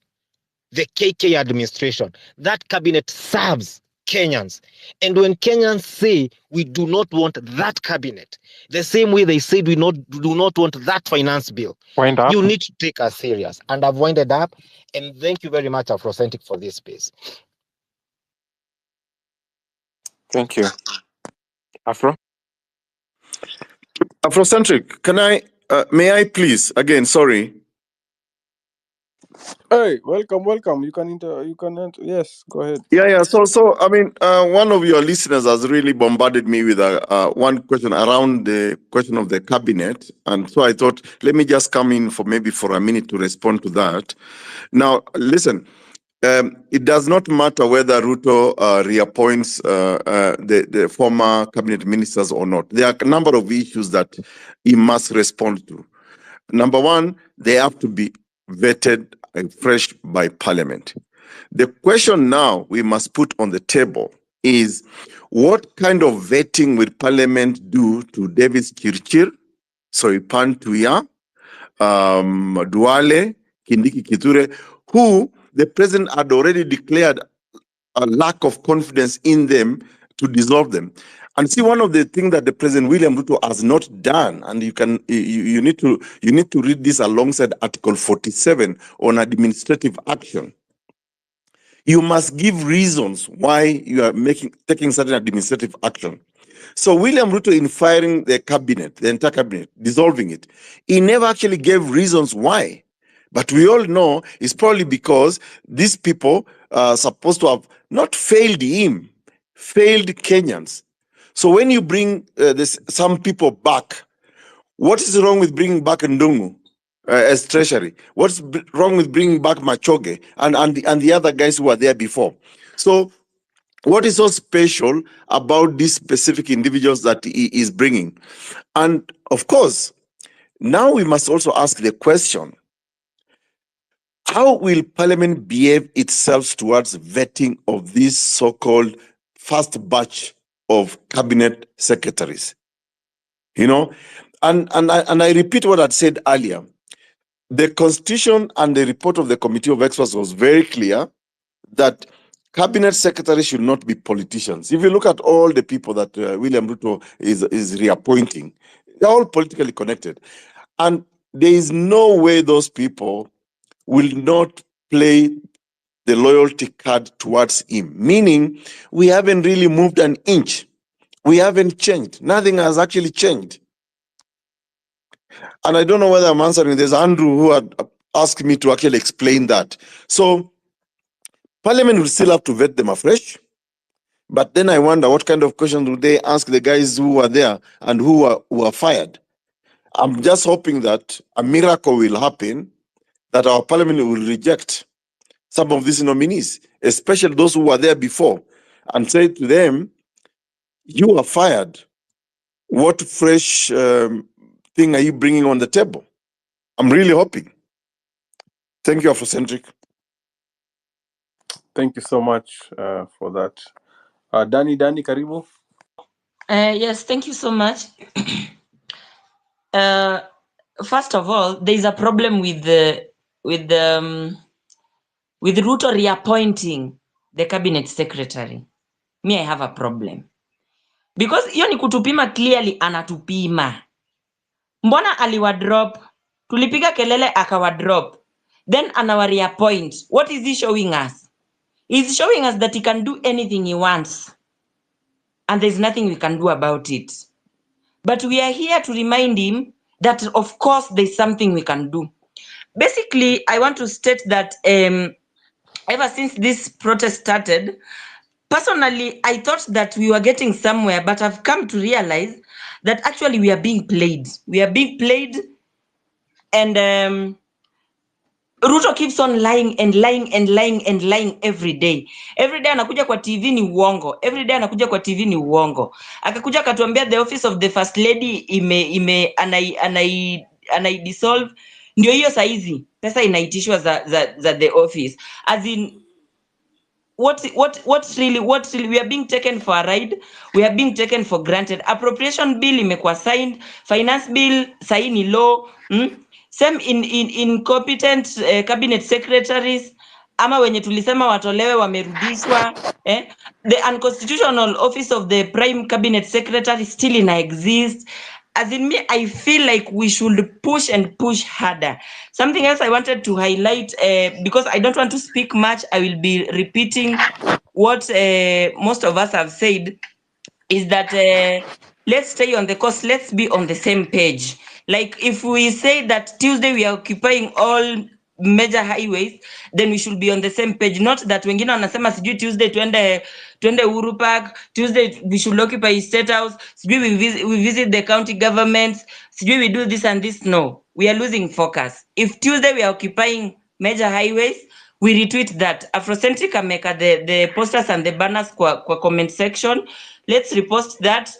the KK administration. That cabinet serves Kenyans. And when Kenyans say we do not want that cabinet, the same way they said we do not want that finance bill, Wind up. you need to take us serious. And I've winded up. And thank you very much, Afrocentric, for this space. Thank you. Afro? Afrocentric, may I please, again, sorry. Hey, welcome. You can yes, go ahead. Yeah. So I mean, one of your listeners has really bombarded me with one question around the question of the cabinet, and so I thought, let me just come in for a minute to respond to that. Now, listen, it does not matter whether Ruto reappoints the former cabinet ministers or not. There are a number of issues that he must respond to. Number one, they have to be vetted fresh by Parliament. The question now we must put on the table is, what kind of vetting will Parliament do to Davis Chirchir, Soipan Tuya, Duale, Kindiki Kiture, who the president had already declared a lack of confidence in them to dissolve them. And see, one of the things that the President William Ruto has not done, and you need to read this alongside Article 47 on administrative action. You must give reasons why you are taking certain administrative action. So William Ruto, in firing the cabinet, the entire cabinet, dissolving it, he never actually gave reasons why. But we all know it's probably because these people are supposed to have not failed him, failed Kenyans. So when you bring some people back, what is wrong with bringing back Ndungu as treasury? What's wrong with bringing back Machoge and the other guys who were there before? So what is so special about these specific individuals that he is bringing? And of course, now we must also ask the question, how will Parliament behave itself towards vetting of this so-called first batch of cabinet secretaries? You know, and I repeat what I said earlier. The constitution and the report of the Committee of Experts was very clear that cabinet secretaries should not be politicians. If you look at all the people that William Ruto is reappointing, they're all politically connected. And there is no way those people will not play the loyalty card towards him. Meaning, we haven't really moved an inch. We haven't changed. Nothing has actually changed. And I don't know whether I'm answering. There's Andrew who had asked me to actually explain that. So Parliament will still have to vet them afresh. But then I wonder what kind of questions will they ask the guys who are there and who are fired? I'm just hoping that a miracle will happen, that our Parliament will reject some of these nominees, especially those who were there before, and say to them, you are fired. What fresh thing are you bringing on the table? I'm really hoping. Thank you, Afrocentric. Thank you so much for that. Danny, karibu. Yes, thank you so much. First of all, there is a problem with Ruto reappointing the cabinet secretary. Me, I have a problem because hiyo ni kutupima. Clearly anatupima. Mbona aliwa drop? Tulipiga kelele akawa drop, then anawa reappoint. What is he showing us? He's showing us that he can do anything he wants, and there's nothing we can do about it. But we are here to remind him that, of course, there's something we can do. Basically, I want to state that ever since this protest started, personally, I thought that we were getting somewhere, but I've come to realize that actually we are being played. We are being played, and Ruto keeps on lying and lying and lying and lying every day. Every day anakuja kwa TV ni uongo. Every day anakuja kwa TV ni uongo. Akakuja akatuambia the office of the first lady anai dissolve. Ndio hiyo saizi pesa inaitishwa za the office. As in what really we are being taken for a ride, we are being taken for granted. Appropriation bill imekuwa signed, finance bill saini law, same in incompetent cabinet secretaries ama wenye tulisema watolewe wamerudishwa. The unconstitutional office of the prime cabinet secretary still in exist. As in me, I feel like we should push and push harder. Something else I wanted to highlight, because I don't want to speak much, I will be repeating what most of us have said, is that let's stay on the course, let's be on the same page. Like if we say that Tuesday we are occupying all major highways, then we should be on the same page. Not that wengine wanasema sijui Tuesday tuende Uhuru Park, Tuesday we should occupy State House, sijui we visit the county governments, sijui we do this and this. No, we are losing focus. If Tuesday we are occupying major highways, we retweet that. Afrocentric ameka the posters and the banners kwa comment section. Let's repost that.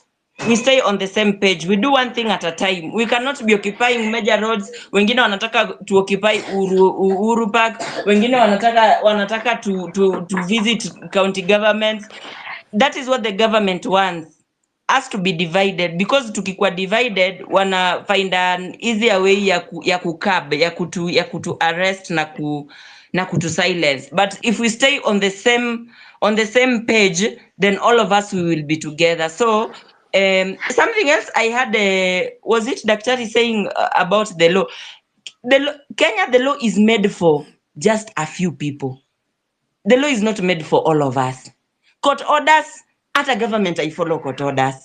We stay on the same page. We do one thing at a time. We cannot be occupying major roads. Wengine wanataka to occupy Uhuru Park. Wengine wanataka to visit county governments. That is what the government wants us to be divided, because tukikuwa divided wana find an easier way ya kukab ya kutu arrest na kutu silence. But if we stay on the same page, then all of us we will be together. So something else I had, was it Daktari saying about the law? Kenya, the law is made for just a few people. The law is not made for all of us. Court orders, hata government I follow court orders.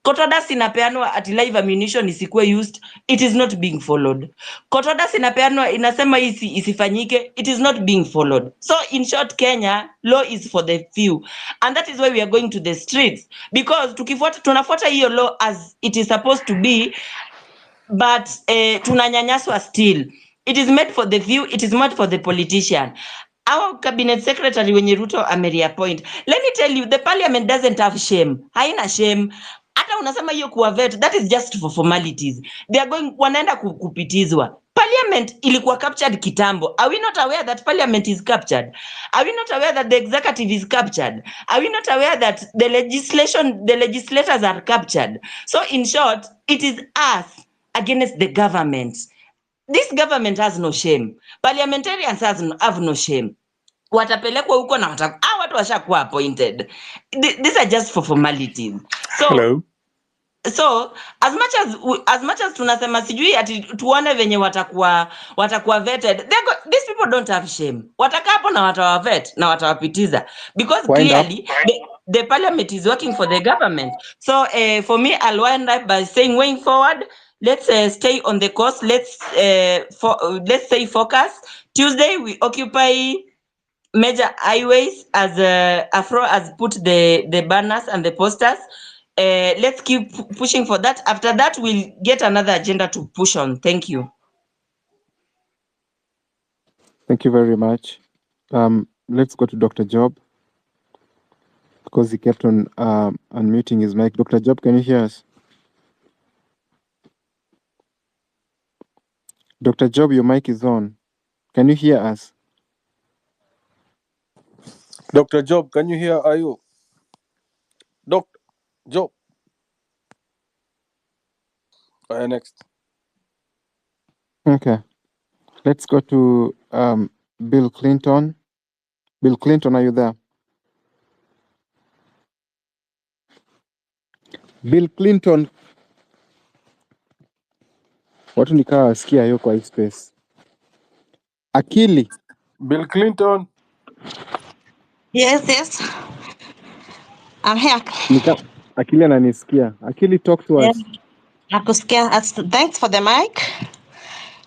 Court orders inapeanwa ati live ammunition isikuwe used, it is not being followed. Court orders inapeanwa inasema isifanyike, it is not being followed. So in short, Kenya, law is for the few. And that is why we are going to the streets. Because tunafuata hiyo law as it is supposed to be, but tunanyanyaswa still. It is made for the few, it is made for the politician. Our cabinet secretary wenye Ruto amereappoint. Let me tell you, the parliament doesn't have shame. Haina shame. Hata unasema hiyo kuwa vet, that is just for formalities. They are going, wanaenda kupitizwa. Parliament ilikuwa captured kitambo. Are we not aware that parliament is captured? Are we not aware that the executive is captured? Are we not aware that the legislators are captured? So in short, it is us against the government. This government has no shame. Parliamentarians have no shame. Watapelekwa huko na watu washakuwa appointed. These are just for formalities. So Hello. So as much as tunasema sijui ati tuone venye watakuwa vetted, these people don't have shame. Watakaa hapo na watawavet na watawapitiza, because Wind up. clearly the parliament is working for the government. So for me, I'll wind up by saying, going forward, let's stay on the course. Let's stay focused. Tuesday we occupy major highways, as Afro has put the banners and the posters. Let's keep pushing for that. After that, we'll get another agenda to push on. Thank you. Thank you very much. Let's go to Dr. Job, because he kept on unmuting his mic. Dr. Job, can you hear us? Dr. Job, your mic is on. Can you hear us? Dr. Job, can you hear Ayu? Dr. Job. Next. Okay. Let's go to Bill Clinton. Bill Clinton, are you there? Bill Clinton. Watu nikawa wasikia hiyo kwa hii space. Akili. Bill Clinton. Yes. I'm here. Akili ananisikia. Akili, talk to us. Nakusikia. Thanks for the mic.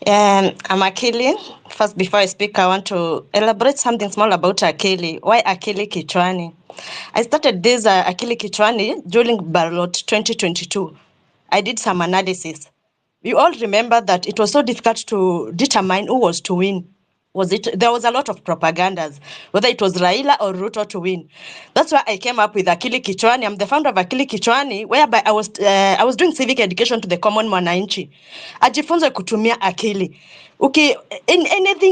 I'm Akili. First, before I speak, I want to elaborate something small about Akili. Why Akili Kichwani? I started this Akili Kichwani during ballot 2022. I did some analysis. You all remember that it was so difficult to determine who was to win. there was a lot of propagandas, whether it was Raila or Ruto to win. That's why I came up with Akili Kichwani. I'm the founder of Akili Kichwani, whereby I was doing civic education to the common mwananchi. Ajifunze kutumia akili. Okay, in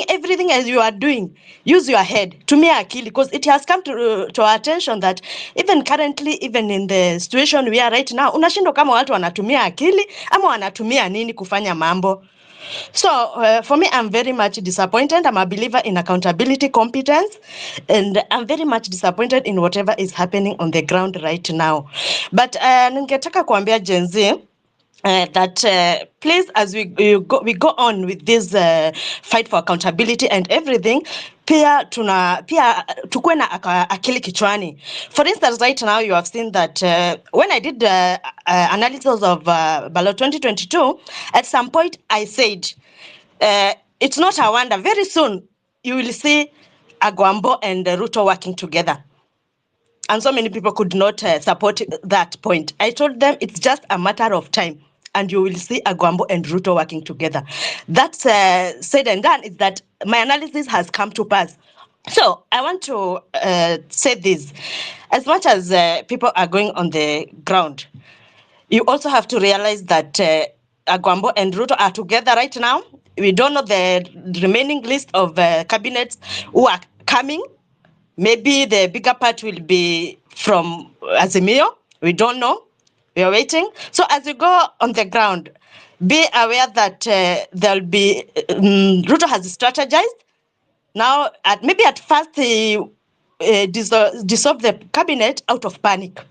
everything as you are doing, use your head, tumia akili, because it has come to our attention that even currently, even in the situation we are right now, unashindwa kama watu wanatumia akili ama wanatumia nini kufanya mambo. So for me, I'm very much disappointed. I'm a believer in accountability, competence, and I'm very much disappointed in whatever is happening on the ground right now. But ningetaka kuambia Gen Z, that please, as we go on with this fight for accountability and everything, pia tukue na akili kichwani. For instance, right now you have seen that when I did analysis of ballot 2022, at some point I said, it's not a wonder, very soon you will see Agwambo and Ruto working together. And so many people could not support that point. I told them it's just a matter of time, and you will see Agwambo and Ruto working together. That's said and done, is that my analysis has come to pass. So I want to say this. As much as people are going on the ground, you also have to realize that Agwambo and Ruto are together right now. We don't know the remaining list of cabinets who are coming. Maybe the bigger part will be from Azimio. We don't know. We are waiting. So as you go on the ground, be aware that there'll be, Ruto has strategized. Now, maybe at first he dissolved the cabinet out of panic.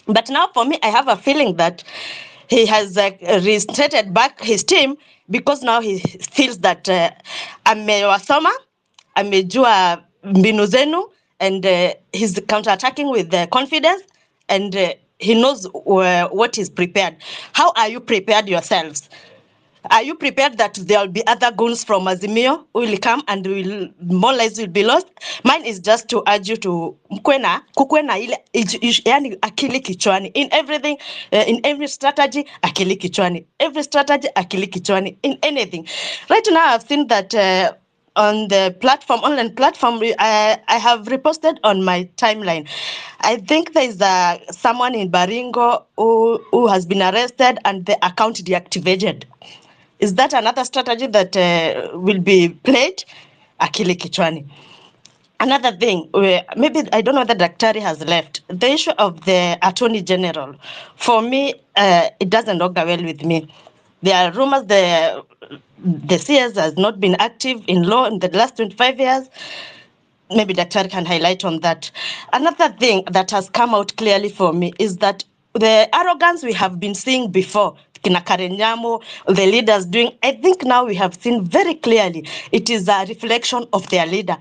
But now for me, I have a feeling that he has restated back his team because now he feels that amewasoma, amejua mbinu zenu, and he's counterattacking with confidence, and he knows what is prepared. How are you prepared yourselves? Are you prepared that there will be other goons from Azimio who will come and more lives will be lost? Mine is just to urge you to kukwena ile yani akili kichwani in everything, in every strategy akili kichwani, every strategy akili kichwani, in anything. Right now I've seen that on the platform, online platform, I have reposted on my timeline. I think there is someone in Baringo who has been arrested and the account deactivated. Is that another strategy that will be played? Akili kichwani. Another thing, maybe I don't know whether Daktari has left. The issue of the Attorney General, for me, it doesn't go well with me. There are rumors the CS has not been active in law in the last 25 years. Maybe Daktari can highlight on that. Another thing that has come out clearly for me is that the arrogance we have been seeing before, Kina Karenyamo, the leaders doing, I think now we have seen very clearly it is a reflection of their leader.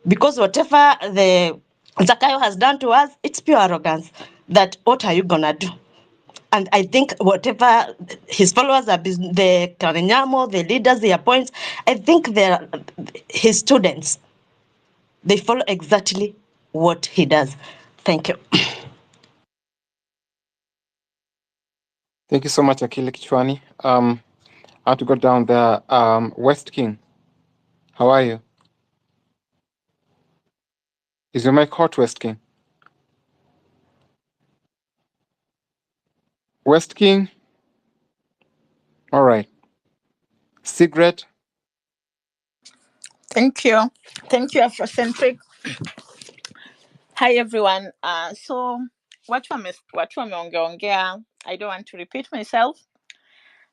Because whatever the Zakayo has done to us, it's pure arrogance. That what are you gonna do? And I think whatever his followers are, the Karenyamo, the leaders he appoints, I think they're his students. They follow exactly what he does. Thank you. Thank you so much, Akili Kichwani. I have to go down there. West King, how are you? Is your mic hot, West King? West King? All right. Cigarette? Thank you. Thank you, Afrocentric. Hi, everyone. So watu wameongeongea, I don't want to repeat myself,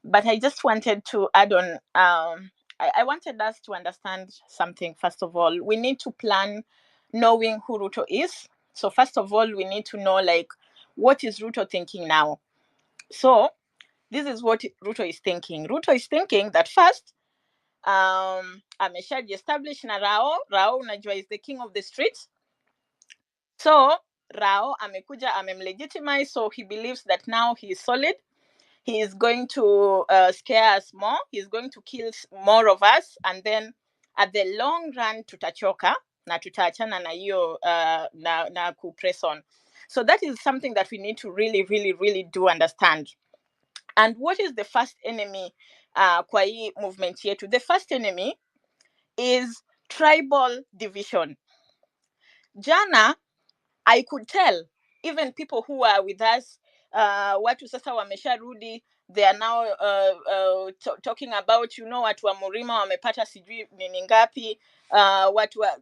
but I just wanted to add on. I wanted us to understand something. First of all, we need to plan knowing who Ruto is. So first of all, we need to know, like, what is Ruto thinking now? So this is what Ruto is thinking. Ruto is thinking that first, ameshaji establish na Rao unajua is the king of the streets. So Rao amekuja amemlegitimize, so he believes that now he is solid. He is going to scare us more. He's going to kill more of us, and then at the long run tutachoka na tutaachana na hiyo na ku press on. So that is something that we need to really do understand. And what is the first enemy kwa hii movement yetu? The first enemy is tribal division. Jana, I could tell even people who are with us, watu sasa wamesharudi, they are now talking about, you know, watu wa Murima wamepata sijui nini ngapi, watu wa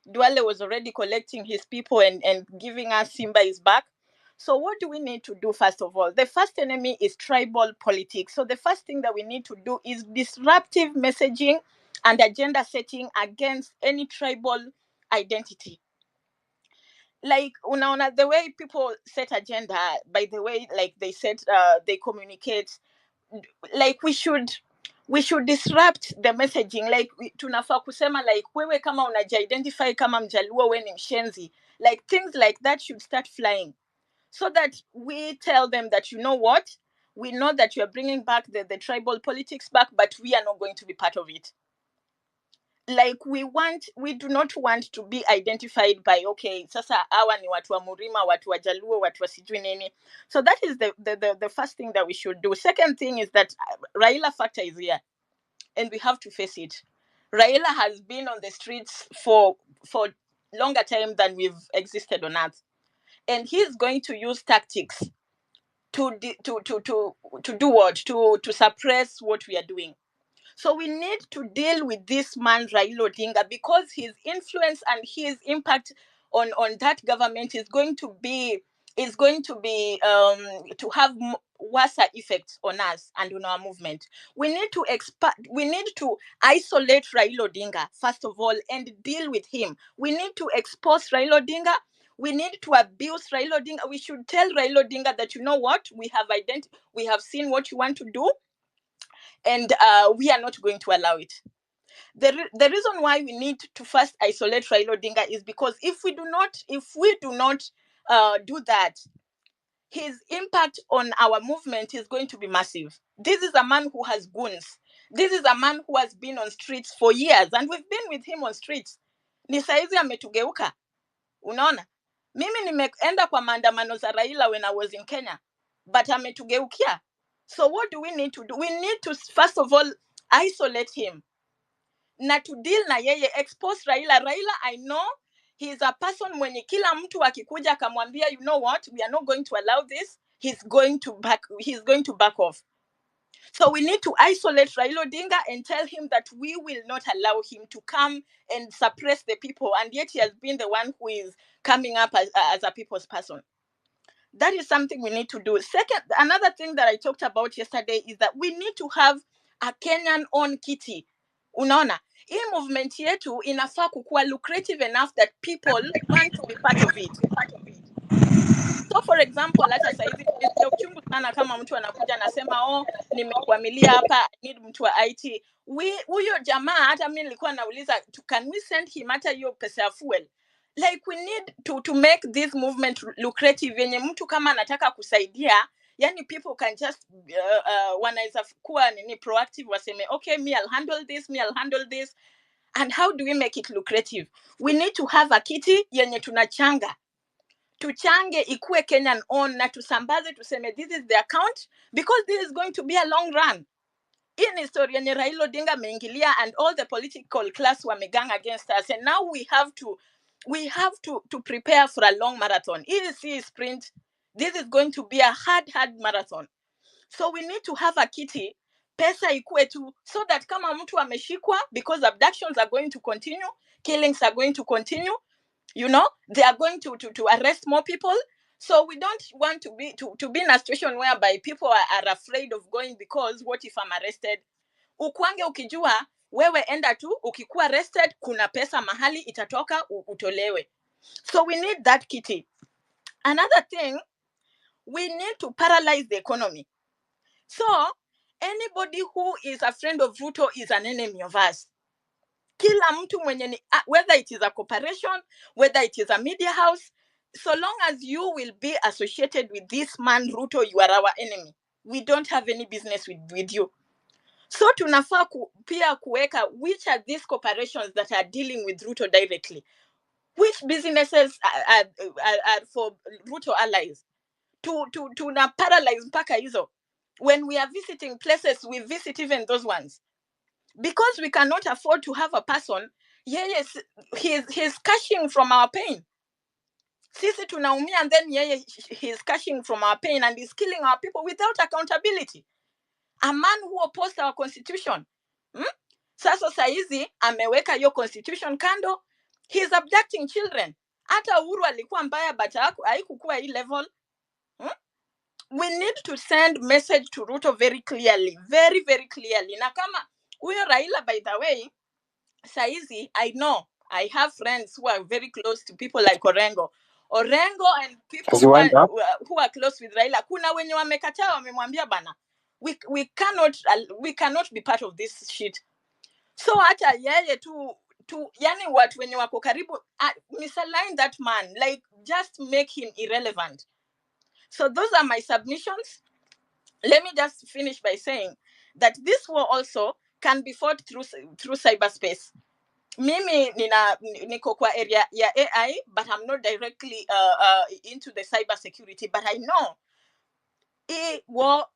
Duale was already collecting his people and giving us Simba is back. So what do we need to do first of all? The first enemy is tribal politics. So the first thing that we need to do is disruptive messaging and agenda setting against any tribal identity. Like unaona, the way people set agenda, by the way, like they said, they communicate, like we should disrupt the messaging. Like tunafaa kusema like wewe kama unaji-identify kama Mjaluo we ni mshenzi, like things like that should start flying, so that we tell them that, you know what, we know that you are bringing back the tribal politics back, but we are not going to be part of it. Like we do not want to be identified by, okay, sasa hawa ni watu wa Murima, watu wa Jaluo, watu wa sijui nini. So that is the first thing that we should do. Second thing is that Raila factor is here, and we have to face it. Raila has been on the streets for longer time than we've existed on earth, and he's going to use tactics to do what, to suppress what we are doing. So we need to deal with this man Raila Odinga, because his influence and his impact on that government is going to be to have worse effects on us and on our movement. We need to isolate Raila Odinga first of all and deal with him. We need to expose Raila Odinga. We need to abuse Raila Odinga. We should tell Raila Odinga that, you know what, we have seen what you want to do, and we are not going to allow it. The reason why we need to first isolate Raila Odinga is because if we do not do that, his impact on our movement is going to be massive. This is a man who has goons. This is a man who has been on streets for years, and we've been with him on streets. Ni saizi ametugeuka. Unaona? Mimi nimeenda kwa maandamano za Raila when I was in Kenya, but ametugeukia. So what do we need to do? We need to first of all isolate him. Na to deal na yeye, expose Raila. I know he is a person mwenye kila mtu akikuja akamwambia, you know what, we are not going to allow this, he's going to back off. So we need to isolate Raila Odinga and tell him that we will not allow him to come and suppress the people, and yet he has been the one who is coming up as a people's person. That is something we need to do. Second, another thing that I talked about yesterday is that we need to have a Kenyan own kitty. Unaona, hii movement yetu inafaa kukuwa lucrative enough that people want to be part of it. So for example, hata saizi nimesikia uchungu sana kama mtu anakuja anasema, nimekwamilia hapa, I need mtu wa IT. Huyo jamaa hata mimi nilikuwa nauliza, can we send him hata hiyo pesa ya fuel? Like we need to make this movement lucrative, yenye mtu kama anataka kusaidia, yani people can just wanaweza kuwa proactive, waseme okay, me I'll handle this. And how do we make it lucrative? We need to have a kitty yenye tunachanga. Tuchange ikue Kenyan own, na tusambaze, tuseme this is the account, because this is going to be a long run. Hii ni story yenye Raila Odinga ameingilia, and all the political class wamegang against us, and now we have to prepare for a long marathon. Hii si sprint. This is going to be a hard marathon. So we need to have a kitty, pesa ikue tu, so that kama mtu ameshikwa, because abductions are going to continue, killings are going to continue, you know, they are going to arrest more people. So we don't want to be in a situation whereby people are afraid of going, because what if I'm arrested? Ukwange ukijua wewe enda tu, ukikuwa arrested kuna pesa mahali itatoka utolewe. So we need that kitty. Another thing, we need to paralyze the economy. So anybody who is a friend of RUTO is an enemy of us. Kila mtu mwenye ni, whether it is a corporation, whether it is a media house, so long as you will be associated with this man RUTO, you are our enemy. We don't have any business with you. So tunafaa pia kuweka which are these corporations that are dealing with RUTO directly. Which businesses are for RUTO allies? To paralyze mpaka hizo. When we are visiting places, we visit even those ones. because we cannot afford to have a person, yes, he's cashing from our pain. Sisi tunaumia, and then he's cashing from our pain and he's killing our people without accountability. A man who opposed our constitution. Sasa saizi ameweka hiyo constitution kando, he's abducting children. Hata Uhuru alikuwa mbaya, but haikukuwa hii level. We need to send message to Ruto very clearly, very very clearly. Na kama huyo Raila, by the way, saizi I know I have friends who are very close to people like Orengo and people who are close with Raila. Kuna wenye wamekataa, wamemwambia bana, we cannot be part of this shit. So hata yeye tu yani watu wenye wako karibu misalign that man, like just make him irrelevant. So those are my submissions. Let me just finish by saying that this war also can be fought through cyberspace. Mimi niko kwa area ya AI, but I'm not directly into the cyber security, but I know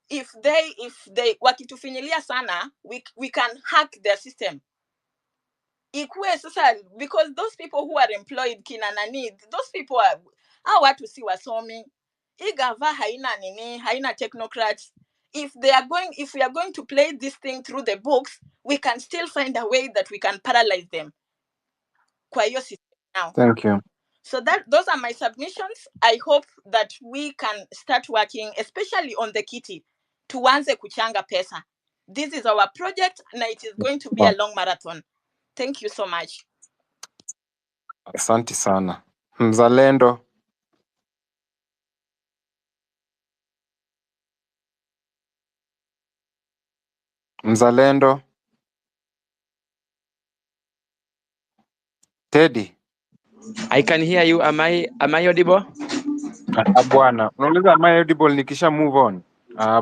if they wakitufinyilia sana, we can hack their system. Ikue sasa, because those people who are employed kina nani, those people are watu si wasomi. Igava haina technocrats. If we are going to play this thing through the books, we can still find a way that we can paralyze them. Kwa hiyo system now. Thank you. So those are my submissions. I hope that we can start working, especially on the kitty, tuanze kuchanga pesa. This is our project, and it is going to be a long marathon. Thank you so much. Asante sana. Mzalendo. Mzalendo. Teddy. I can hear you. Am I audible? Bwana. Unauliza am I audible nikisha move on?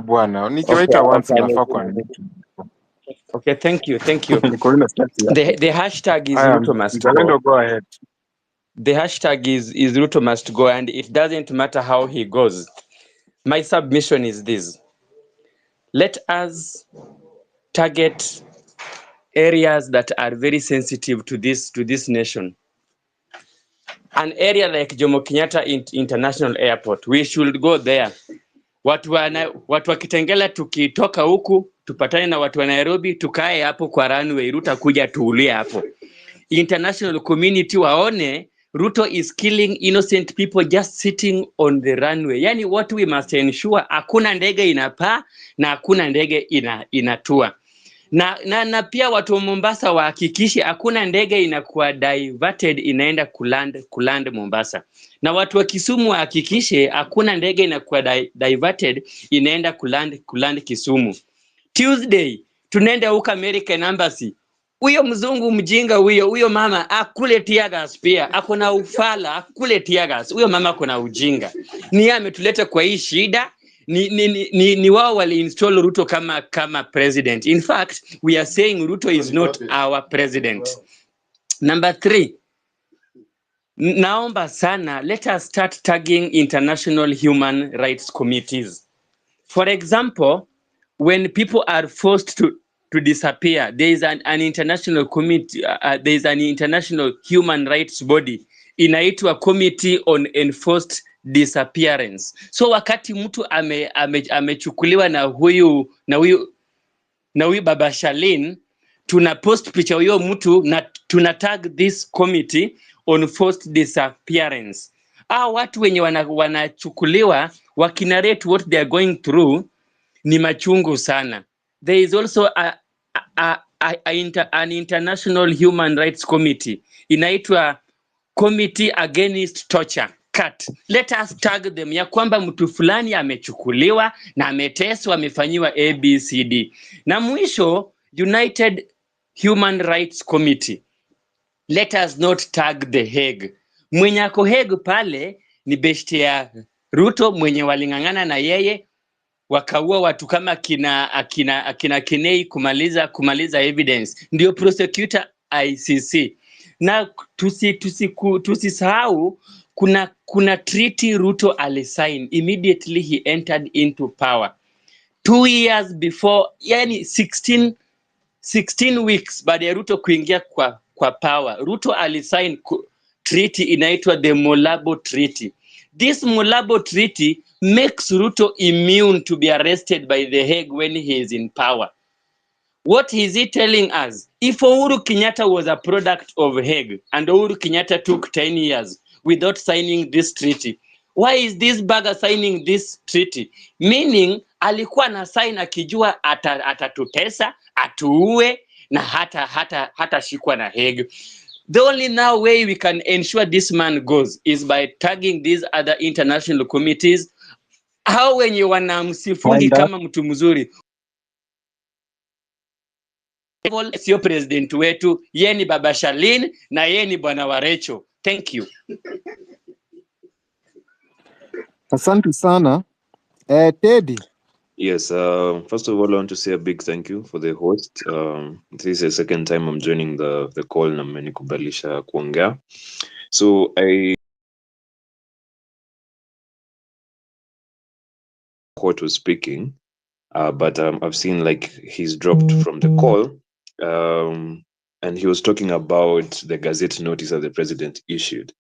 Bwana. Nikiwaita once nafaa kwa nini? Okay, thank you. The hashtag is Ruto must Mzalendo, go ahead. The hashtag is Ruto must go, and it doesn't matter how he goes. My submission is this: let us target areas that are very sensitive to this nation. An area like Jomo Kenyatta International Airport, we should go there. Watu wa Kitengela tukitoka huku tupatane na watu wa Nairobi, tukae hapo kwa runway, Ruto kuja tuulie hapo. International community waone Ruto is killing innocent people just sitting on the runway. Yani what we must ensure, hakuna ndege inapaa na hakuna ndege inatua. Na pia watu wa Mombasa wahakikishe hakuna ndege inakuwa diverted inaenda kuland Mombasa. Na watu wa Kisumu wahakikishe hakuna ndege inakuwa diverted inaenda kuland Kisumu. Tuesday tunaenda huko American Embassy. Huyo mzungu mjinga huyo mama akule tiagas pia. Akona ufala akule tiagas. Huyo mama akona ujinga. Ni ametuleta kwa hii shida. Ni wao wali install Ruto kama president. In fact, we are saying Ruto is not our president. Number 3. Naomba sana, let us start tagging international human rights committees. For example, when people are forced to disappear, there is an international committee, there is an international human rights body inaitwa Committee on Enforced Disappearance. So wakati mtu amechukuliwa na huyu Baba Shalin, tuna post picha huyo mtu na tuna tag this Committee on Forced Disappearance. Watu wenye wanachukuliwa wakinarrate what they are going through ni machungu sana. There is also an international human rights committee inaitwa Committee Against Torture, CAT. Let us tag them ya kwamba mtu fulani amechukuliwa na ameteswa, amefanyiwa ABCD. Na mwisho, United Human Rights Committee. Let us not tag the Hague. Mwenye ako Hague pale ni beshte ya Ruto, mwenye walingangana na yeye wakaua watu kama akina Kinei kumaliza evidence. Ndio prosecutor ICC. Na tusisahau kuna treaty Ruto alisign immediately he entered into power. 2 years before, yani 16 16 weeks baada ya Ruto kuingia kwa power, Ruto alisign treaty inaitwa the Malabo Treaty. This Malabo Treaty makes Ruto immune to be arrested by the Hague when he is in power. What is he telling us? If Uhuru Kenyatta was a product of Hague and Uhuru Kenyatta took 10 years without signing this treaty, why is this bagger signing this treaty? Meaning, alikuwa na sign akijua atatutesa, atuue, na hata shikwa na Hague. The only now way we can ensure this man goes is by tagging these other international committees. Hao wenye wanamsifungi kama mtu mzuri. Sio president wetu, yeye ni Baba Shalin na yeye ni Bwana Warecho. Thank you. Asante sana. Teddy. Yes, first of all, I want to say a big thank you for the host. This is the second time I'm joining the call na mmenikubalisha kuongea. So Court was speaking, but I've seen like he's dropped from the call, and he was talking about the Gazette notice that the president issued.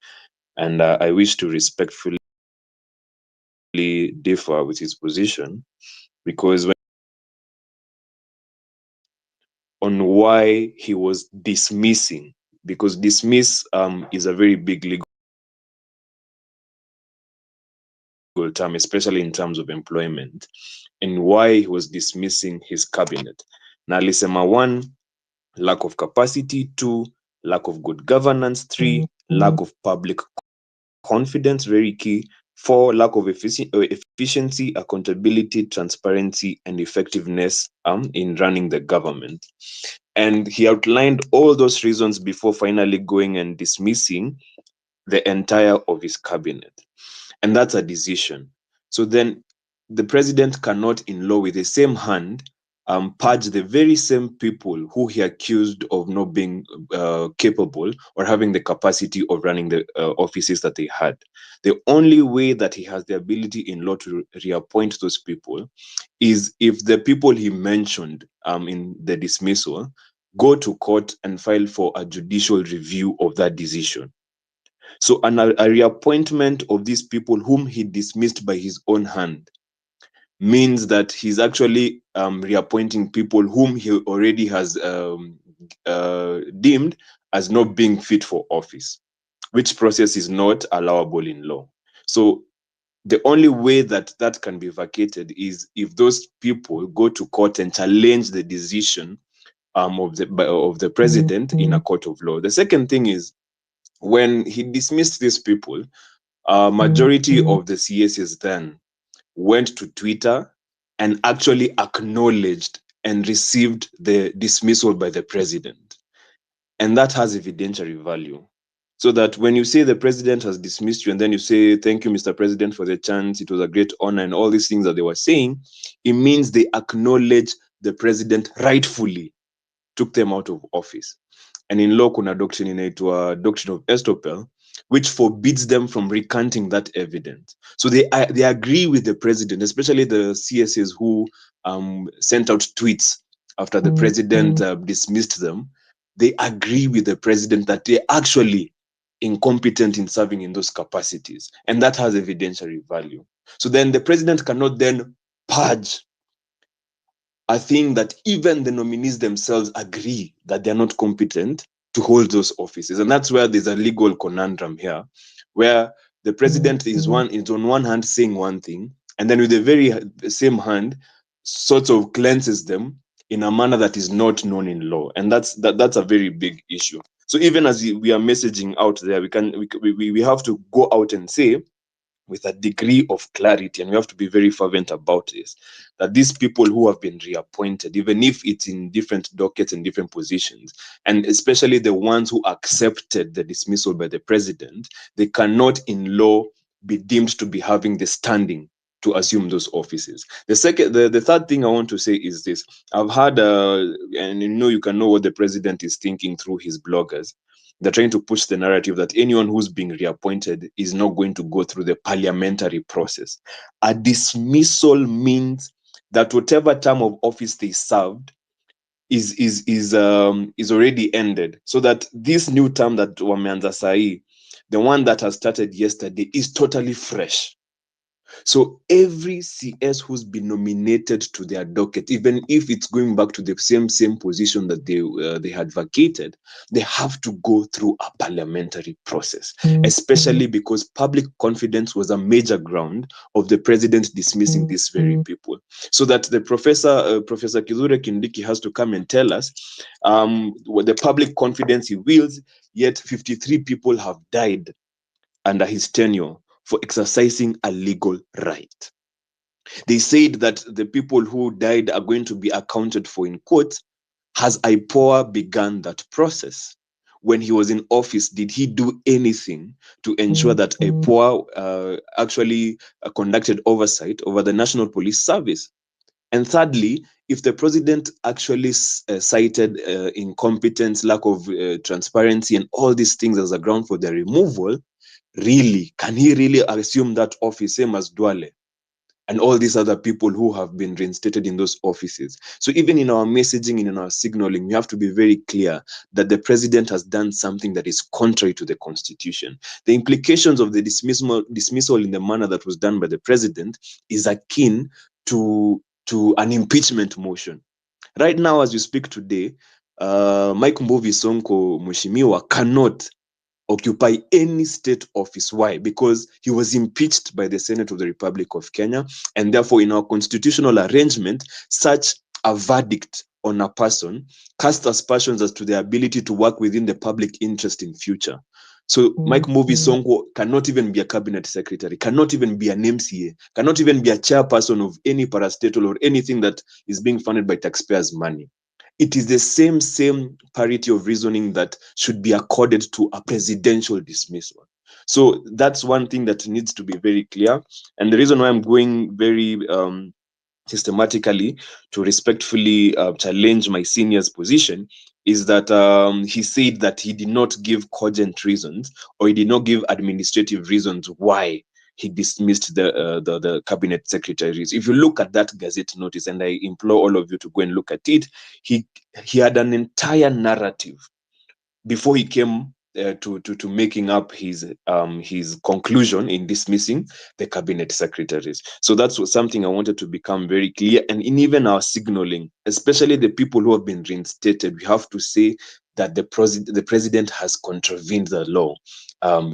And I wish to respectfully differ with his position, because on why he was dismissing, because dismiss is a very big legal term, especially in terms of employment, and why he was dismissing his cabinet. Now, alisema 1, lack of capacity; 2, lack of good governance; 3, lack of public confidence, very key; 4, lack of efficiency, accountability, transparency, and effectiveness in running the government. And he outlined all those reasons before finally going and dismissing the entire of his cabinet. And that's a decision. So then the president cannot, in law, with the same hand, purge the very same people who he accused of not being capable or having the capacity of running the offices that they had. The only way that he has the ability in law to reappoint those people is if the people he mentioned in the dismissal go to court and file for a judicial review of that decision. So a reappointment of these people whom he dismissed by his own hand means that he's actually reappointing people whom he already has deemed as not being fit for office, which process is not allowable in law. So the only way that that can be vacated is if those people go to court and challenge the decision of the president in a court of law. The second thing is, when he dismissed these people, majority of the CSs then went to Twitter and actually acknowledged and received the dismissal by the president. And that has evidentiary value. So that when you say the president has dismissed you and then you say, thank you, Mr. President, for the chance, it was a great honor, and all these things that they were saying, it means they acknowledge the president rightfully took them out of office. And in law, kuna doctrine inaitwa doctrine of estoppel, which forbids them from recanting that evidence. So they agree with the president, especially the CSAs who sent out tweets after the president dismissed them. They agree with the president that they're actually incompetent in serving in those capacities. And that has evidentiary value. So then the president cannot then purge a thing that even the nominees themselves agree that they're not competent to hold those offices. And that's where there's a legal conundrum here, where the president is on one hand saying one thing, and then with the very same hand sort of cleanses them in a manner that is not known in law. And that's a very big issue. So even as we are messaging out there, we have to go out and say, with a degree of clarity, and we have to be very fervent about this, that these people who have been reappointed, even if it's in different dockets and different positions, and especially the ones who accepted the dismissal by the president, they cannot in law be deemed to be having the standing to assume those offices. The third thing I want to say is this. I've had, and you can know what the president is thinking through his bloggers. They're trying to push the narrative that anyone who's being reappointed is not going to go through the parliamentary process. A dismissal means that whatever term of office they served, is already ended, so that this new term that wameanza sahi, the one that has started yesterday, is totally fresh. So every CS who's been nominated to their docket, even if it's going back to the same position that they had vacated, they have to go through a parliamentary process, especially because public confidence was a major ground of the president dismissing these very people. So that the Professor Kithure Kindiki has to come and tell us what the public confidence he wields, yet 53 people have died under his tenure for exercising a legal right. They said that the people who died are going to be accounted for in court. Has IPOA begun that process? When he was in office, did he do anything to ensure that IPOA actually conducted oversight over the National Police Service? And thirdly, if the president actually cited incompetence, lack of transparency, and all these things as a ground for their removal, really, can he really assume that office, same as Dwale and all these other people who have been reinstated in those offices? So even in our messaging and in our signaling, we have to be very clear that the president has done something that is contrary to the constitution. The implications of the dismissal in the manner that was done by the president is akin to an impeachment motion. Right now, as we speak today, Mike Mbuvi Sonko Mheshimiwa cannot occupy any state office. Why? Because he was impeached by the Senate of the Republic of Kenya, and therefore in our constitutional arrangement, such a verdict on a person casts aspersions as to their ability to work within the public interest in future. So Mike Mbuvi Sonko cannot even be a cabinet secretary, cannot even be an MCA, cannot even be a chairperson of any parastatal or anything that is being funded by taxpayers' money. It is the same parity of reasoning that should be accorded to a presidential dismissal. So that's one thing that needs to be very clear. And the reason why I'm going very systematically to respectfully challenge my senior's position is that he said that he did not give cogent reasons, or he did not give administrative reasons why he dismissed the cabinet secretaries. If you look at that Gazette notice, and I implore all of you to go and look at it, he had an entire narrative before he came to making up his conclusion in dismissing the cabinet secretaries. So that's something I wanted to become very clear. And in even our signaling, especially the people who have been reinstated, we have to say that the president has contravened the law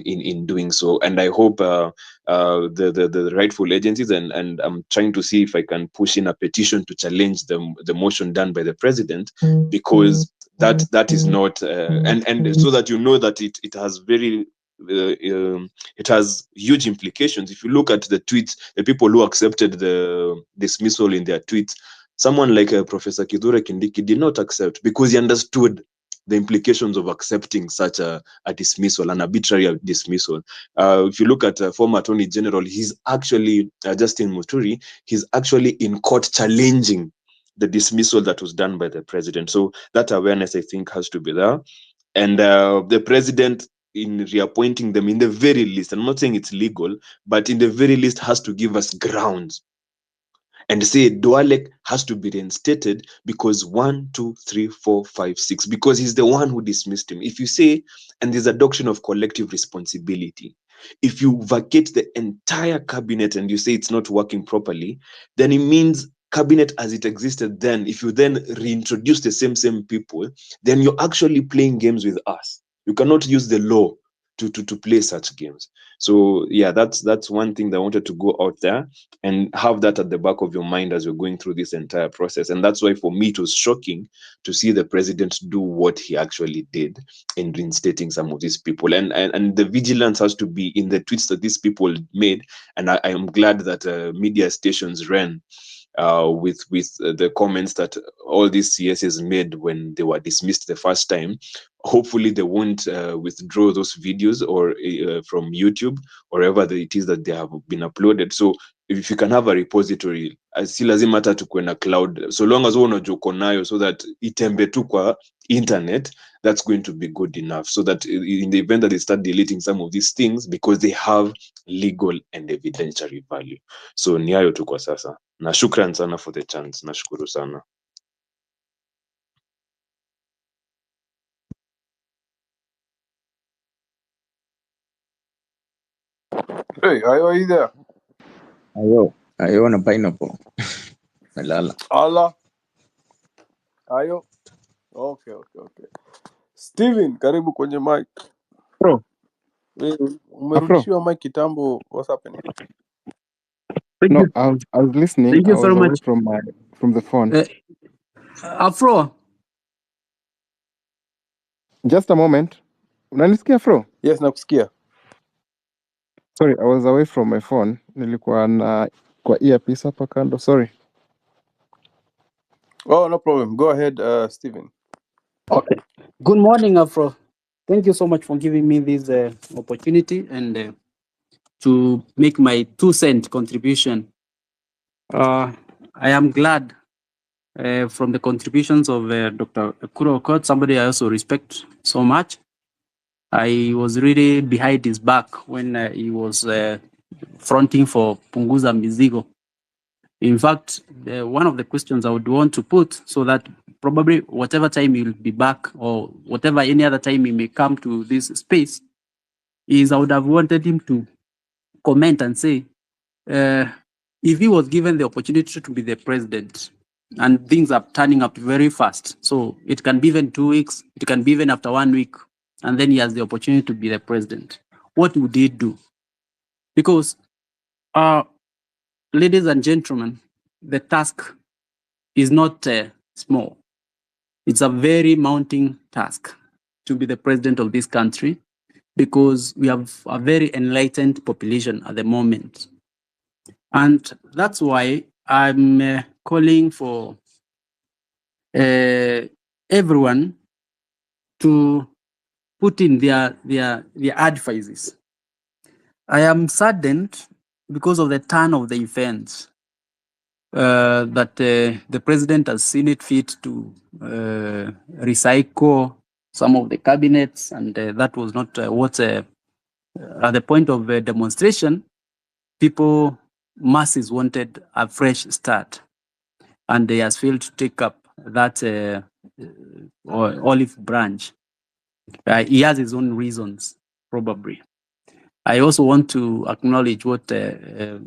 in doing so. And I hope the rightful agencies, and I'm trying to see if I can push in a petition to challenge the motion done by the president, because that is not and so that you know that it has very it has huge implications. If you look at the tweets, the people who accepted the dismissal in their tweets, someone like Professor Kithure Kindiki did not accept, because he understood the implications of accepting such a dismissal, an arbitrary dismissal. If you look at former Attorney General, he's actually, Justin Muturi, he's actually in court challenging the dismissal that was done by the president. So that awareness, I think, has to be there. And the president, in reappointing them, in the very least, I'm not saying it's legal, but in the very least has to give us grounds and say Dualek has to be reinstated because 1, 2, 3, 4, 5, 6, because he's the one who dismissed him. If you say, and there's a doctrine of collective responsibility, if you vacate the entire cabinet and you say it's not working properly, then it means cabinet as it existed then, if you then reintroduce the same people, then you're actually playing games with us. You cannot use the law to play such games. So yeah, that's one thing that I wanted to go out there and have that at the back of your mind as you're going through this entire process. And that's why for me it was shocking to see the president do what he actually did in reinstating some of these people. And the vigilance has to be in the tweets that these people made. And I am glad that media stations ran with the comments that all these CSs made when they were dismissed the first time. Hopefully they won't withdraw those videos or from YouTube or wherever it is that they have been uploaded. So if you can have a repository, si lazima hata tukuwe na cloud, so long as unajua uko nayo, so that itembe tu kwa internet, that's going to be good enough, so that in the event that they start deleting some of these things, because they have legal and evidentiary value. So ni hayo tu kwa sasa, na shukran sana for the chance. Nashukuru sana. Hey, are you there? Ayo na pineapple. Malala. Allah. Ayo. Okay. Steven, karibu kwenye mic. Bro, Afro. Umerudishiwa mic kitambo. What's happening? Thank No, you. I was listening. Thank I you was very away much. from the phone. Afro, Just a moment. Unanisikia Afro? Yes, nakusikia. Sorry, I was away from my phone. Nilikuwa na kwa earpiece hapa kando. Sorry. Oh, no problem. Go ahead, Steven. okay. Good morning, Afro. Thank you so much for giving me this opportunity and to make my 2-cent contribution. I am glad from the contributions of Dr. Kuro Okot, somebody I also respect so much. I was really behind his back when he was fronting for Punguza Mizigo. In fact, one of the questions I would want to put, so that probably whatever time he'll be back or whatever any other time he may come to this space, is I would have wanted him to comment and say, if he was given the opportunity to be the president, and things are turning up very fast, so it can be even 2 weeks, it can be even after 1 week, and then he has the opportunity to be the president, what would he do? Because, ladies and gentlemen, the task is not small. It's a very mounting task to be the president of this country because we have a very enlightened population at the moment. And that's why I'm calling for everyone to put in their advices. I am saddened because of the turn of the events that the president has seen it fit to recycle some of the cabinets, and that was not what at the point of demonstration, masses wanted a fresh start, and he has failed to take up that olive branch. He has his own reasons, probably. I also want to acknowledge what the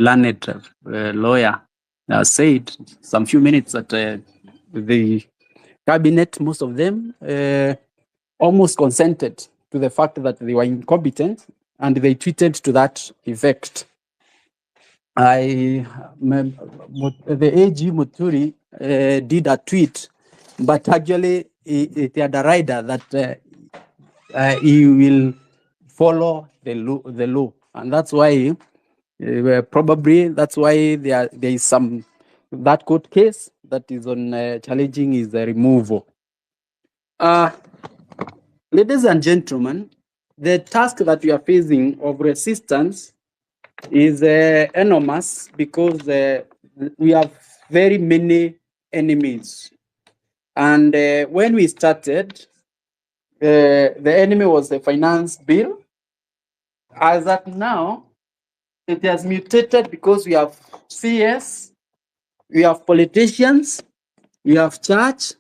learned lawyer said some few minutes that the cabinet, most of them, almost consented to the fact that they were incompetent, and they tweeted to that effect. The AG Muturi did a tweet, but actually he had a rider that he will follow the law, and that's why probably that's why there is some that court case that is on challenging his removal. Ladies and gentlemen, the task that we are facing of resistance is enormous because we have very many enemies. And when we started, the enemy was the finance bill. As at now, it has mutated because we have CS, we have politicians, we have church,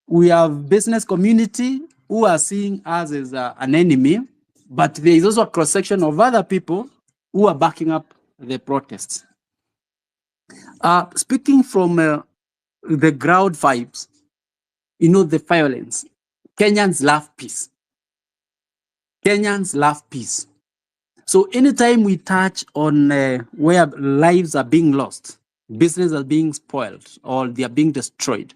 we have business community who are seeing us as an enemy, but there is also a cross-section of other people who are backing up the protests. Speaking from the ground vibes, the violence, Kenyans love peace. Kenyans love peace. So anytime we touch on where lives are being lost, business are being spoiled, or they are being destroyed,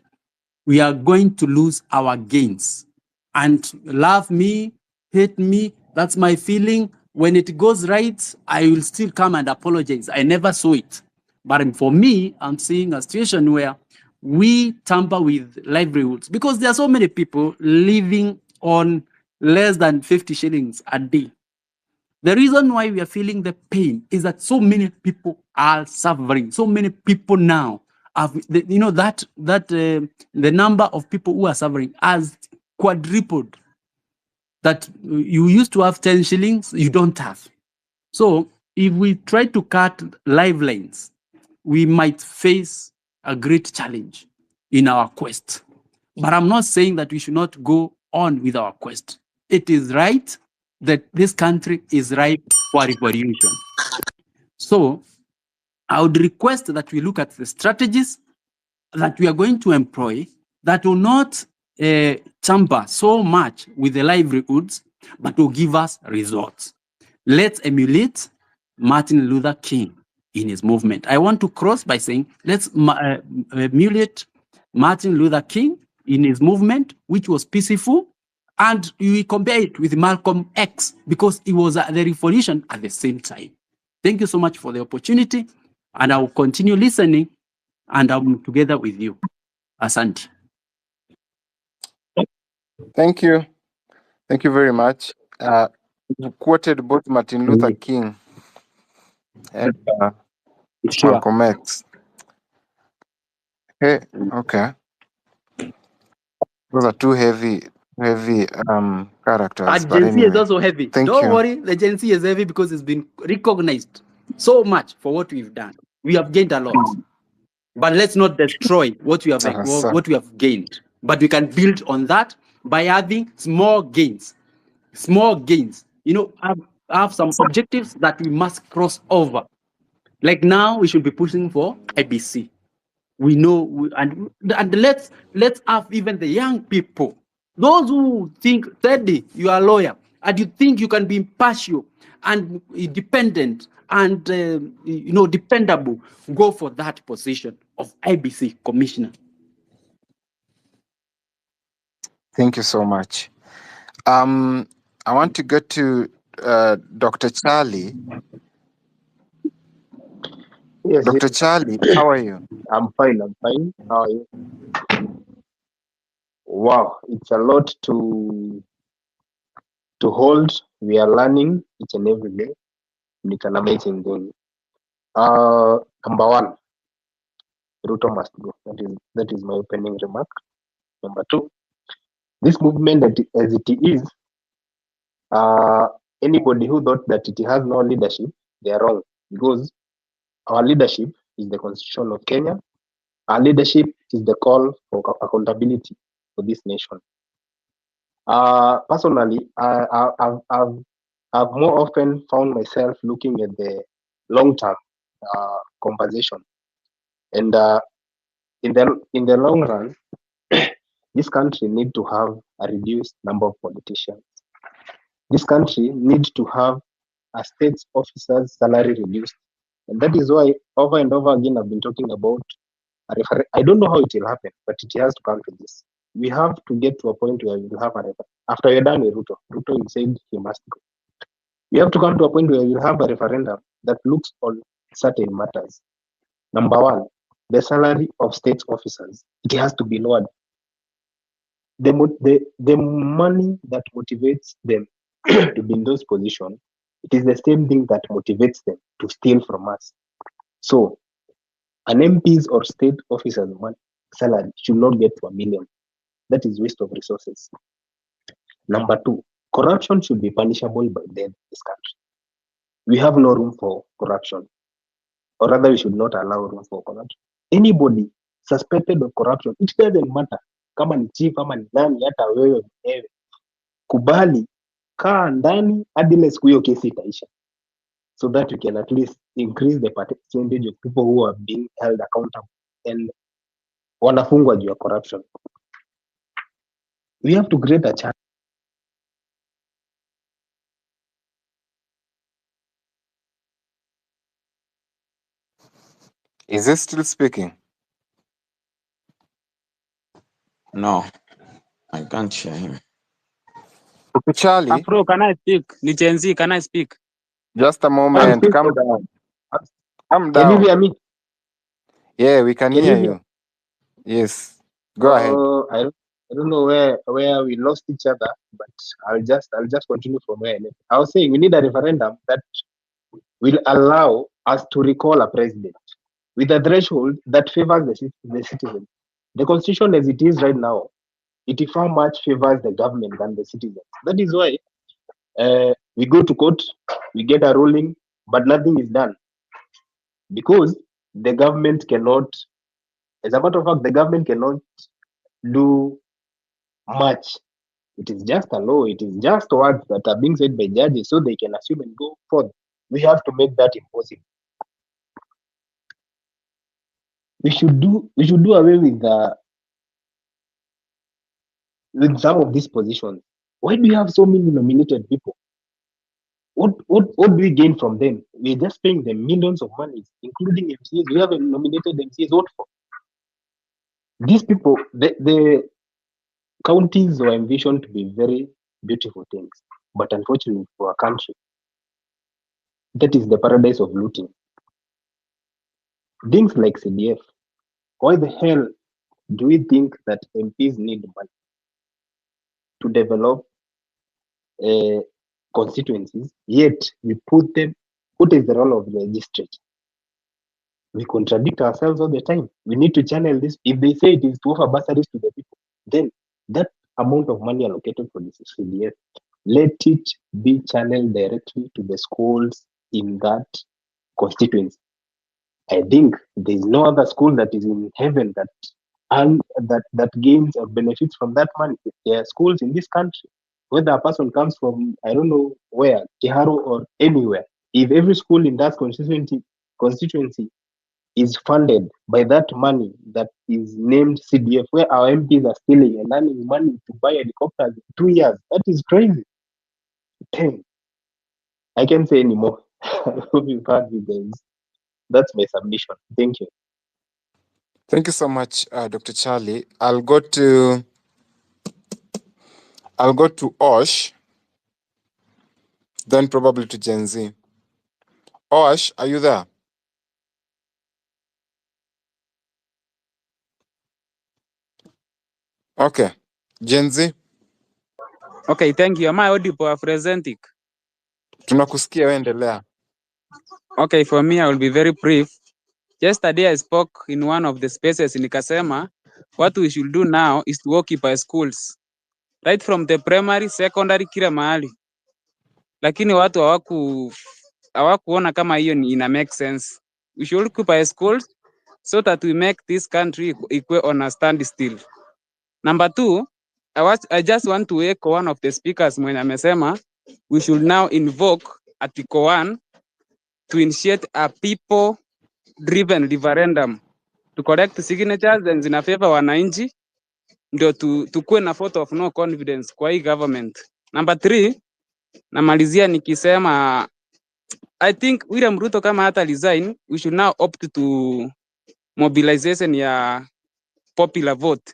we are going to lose our gains. And love me, hate me, that's my feeling. When it goes right, I will still come and apologize. I never saw it. But for me, I'm seeing a situation where we tamper with livelihoods because there are so many people living on less than 50 shillings a day. The reason why we are feeling the pain is that so many people are suffering. So many people now have, the number of people who are suffering has quadrupled. That you used to have 10 shillings, you don't have. So if we try to cut lifelines, we might face a great challenge in our quest. But I'm not saying that we should not go on with our quest. It is right that this country is ripe for revolution. So I would request that we look at the strategies that we are going to employ that will not tamper so much with the livelihoods, but will give us results. Let's emulate Martin Luther King in his movement. I want to cross by saying, let's emulate Martin Luther King in his movement, which was peaceful, and we compare it with Malcolm X because it was the revolution at the same time. Thank you so much for the opportunity, and I will continue listening, and I'm together with you. Asante. Thank you. Thank you very much. You quoted both Martin Luther King and Sure. Malcolm X. Okay. Those are two heavy characters. And But Gen Z is anyway, also heavy. thank Don't you. worry, the Gen Z is heavy because it's been recognized so much for what we've done. We have gained a lot. But let's not destroy what we have gained. But we can build on that by having small gains. Small gains. You know, have some objectives that we must cross over. Like now, we should be pushing for IBC. We know, and let's have even the young people, those who think, Teddy, you are a lawyer, and you think you can be impartial and independent and dependable, go for that position of IBC commissioner. Thank you so much. I want to go to Dr. Charlie. Yes, Dr. Charlie, how are you? I'm fine. How are you? Wow, it's a lot to hold. We are learning each and every day. And it's an amazing thing. Number one, RUTO must go. That is my opening remark. Number two, this movement as it is, anybody who thought that it has no leadership, they are wrong. Because our leadership is the Constitution of Kenya. Our leadership is the call for accountability for this nation. Personally, I've more often found myself looking at the long-term conversation, and in the long run, this country need to have a reduced number of politicians. This country needs to have a state officer's salary reduced, and that is why over and over again I've been talking about I don't know how it will happen, but it has to come to this. We have to get to a point where we will have a after we're done with Ruto. Ruto said he must go. We have to come to a point where we will have a referendum that looks on certain matters. Number one, the salary of state officers, it has to be lowered. The money that motivates them to be in those positions, it is the same thing that motivates them to steal from us. So an MP's or state officer's salary should not get to $1 million. That is waste of resources. Number two, corruption should be punishable by them in this country. We have no room for corruption, or rather, we should not allow room for corruption. Anybody suspected of corruption, it doesn't matter kama ni chief ama ni nani, hata wewe mwenyewe, kubali, kaa ndani hadi siku hiyo kesi itaisha, so that we can at least increase the percentage of people who are being held accountable and wanafungwa juu ya corruption. We have to create a chance. Is he still speaking? No, I can't share him. Dr. Charlie, Afro, can I speak? Ni Gen Z, can I speak? just a moment. Calm down. Calm Can you down. hear me? Yeah, we can hear you. Yes. Go ahead. I don't know where we lost each other, but I'll just continue from where I left. I was saying we need a referendum that will allow us to recall a president with a threshold that favors the citizen. The constitution as it is right now, it far much favors the government than the citizens. That is why we go to court, we get a ruling, but nothing is done because the government cannot. As a matter of fact, the government cannot do much It is just a law. It is just words that are being said by judges so they can assume and go forth. We have to make that impossible. We should do away with some of these positions. Why do you have so many nominated people? What do we gain from them? We're just paying them millions of money, including MCAs. We have a nominated MCAs. What for? These people, the counties were envisioned to be very beautiful things, but unfortunately for our country, that is the paradise of looting. Things like CDF. Why the hell do we think that MPs need money to develop constituencies? Yet we put them. What is the role of the legislature? We contradict ourselves all the time. We need to channel this. If they say it is to offer bursaries to the people, then that amount of money allocated for this CDF, let it be channeled directly to the schools in that constituency. I think there is no other school that is in heaven that gains or benefits from that money. There are schools in this country, whether a person comes from I don't know where, Kiharo or anywhere. If every school in that constituency is funded by that money that is named CDF, where our MPs are stealing and earning money to buy helicopters in 2 years, that is crazy. Damn. I can't say anymore. I hope you've heard me, guys. That's my submission. Thank you. Thank you so much, Dr. Charlie. I'll go to Osh, then probably to Gen Z. Osh, are you there? Okay. Gen Z. Okay, thank you. Am I audible, presenting? Tunakusikia, endelea. Okay, for me, I will be very brief. Yesterday, I spoke in one of the spaces in Nikasema. What we should do now is to occupy schools, right from the primary, secondary, kila mahali. Lakini watu hawakuona kama hiyo ina make sense. We should occupy schools so that we make this country equal on a standstill. Number two, I just want to echo one of the speakers mwenye amesema we should now invoke Article 1 to initiate a people-driven referendum to collect signatures and zina favor wananchi ndio tukue na vote of no confidence kwa hii government. Number 3, namalizia nikisema I think William Ruto kama hata resign, we should now opt to mobilization ya popular vote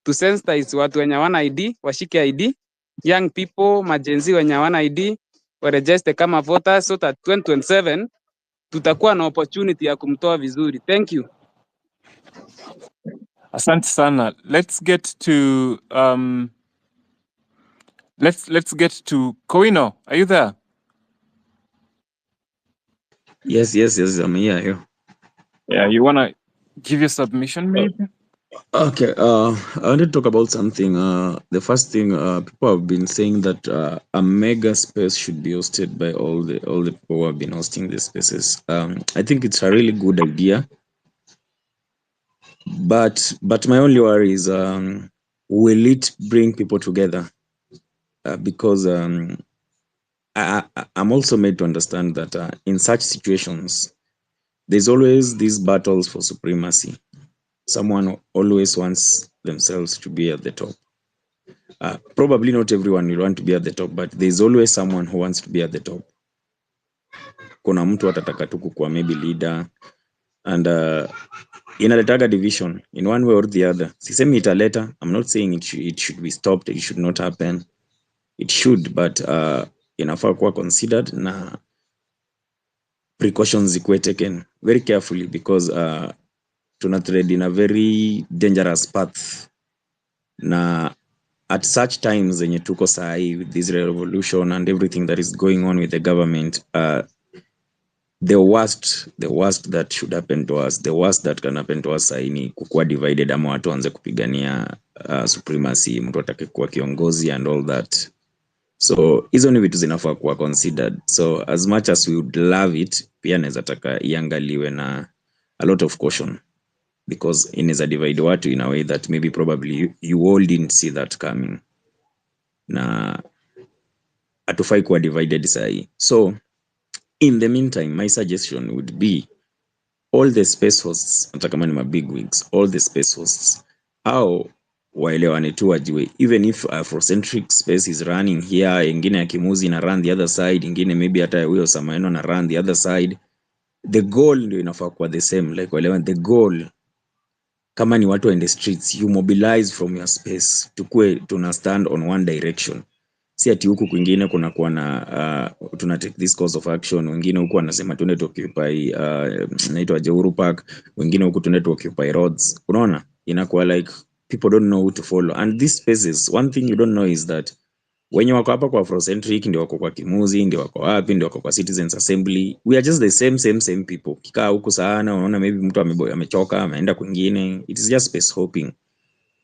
to sensitize watu wenye wana ID washike ID, young people, majenzi wenye wana ID waregister kama voters so that 2027 tutakuwa na opportunity ya kumtoa vizuri. Thank you. Asante sana. Let's get to Koino. Are you there? Yes, I'm here. Yeah, you wanna give your submission, maybe? Okay, I want to talk about something. The first thing, people have been saying that a mega space should be hosted by all the people who have been hosting these spaces. I think it's a really good idea, but my only worry is, will it bring people together? Because I'm also made to understand that in such situations, there's always these battles for supremacy. Someone always wants themselves to be at the top. Probably not everyone will want to be at the top, but there's always someone who wants to be at the top. Kuna mtu atataka tu kukuwa maybe leader, and inaletaga division in one way or the other. Sisemi italeta, I'm not saying it should be stopped, it should not happen. It should, but inafaa kuwa considered na precautions zikuwe taken very carefully, because tuna tread in a very dangerous path. Na at such times zenye tuko sahi with this revolution and everything that is going on with the government, the worst that should happen to us, the worst that can happen to us sahi ni kukua divided, ama watu wanze kupigania supremacy, mtu atake kuwa kiongozi and all that. So hizo ni vitu zinafaa kuwa considered. So as much as we would love it, pia naweza taka iangaliwe na a lot of caution, because inaweza divide watu in a way that maybe probably you all didn't see that coming. na hatufai kuwa divided sahi. So in the meantime, my suggestion would be all the space hosts, hata kama ni big wigs, all the space hosts, au waelewane tu wajue, even if Afrocentric space is running here, ingine ya Kimuzi na run the other side, ingine maybe hata huyo Samaeno na run the other side, the goal ndio inafaa kuwa the same. Like waelewane, the goal kama ni watu in the streets, you mobilize from your space, tukue tuna stand on one direction. Si ati huku kwingine kuna kuwa na tuna take this course of action, wengine huku wanasema tuende to occupy naitwa Uhuru Park, wengine huku tuende to occupy roads. Unaona, inakuwa like people don't know who to follow. And these spaces, one thing you don't know is that wenye wako hapa kwa Afrocentric ndio wako kwa Kimuzi, ndio wako wapi, ndio wako kwa Citizens Assembly. We are just the same people. Kikaa huku sana, unaona maybe mtu amechoka, ameenda kwingine. It is just space hopping.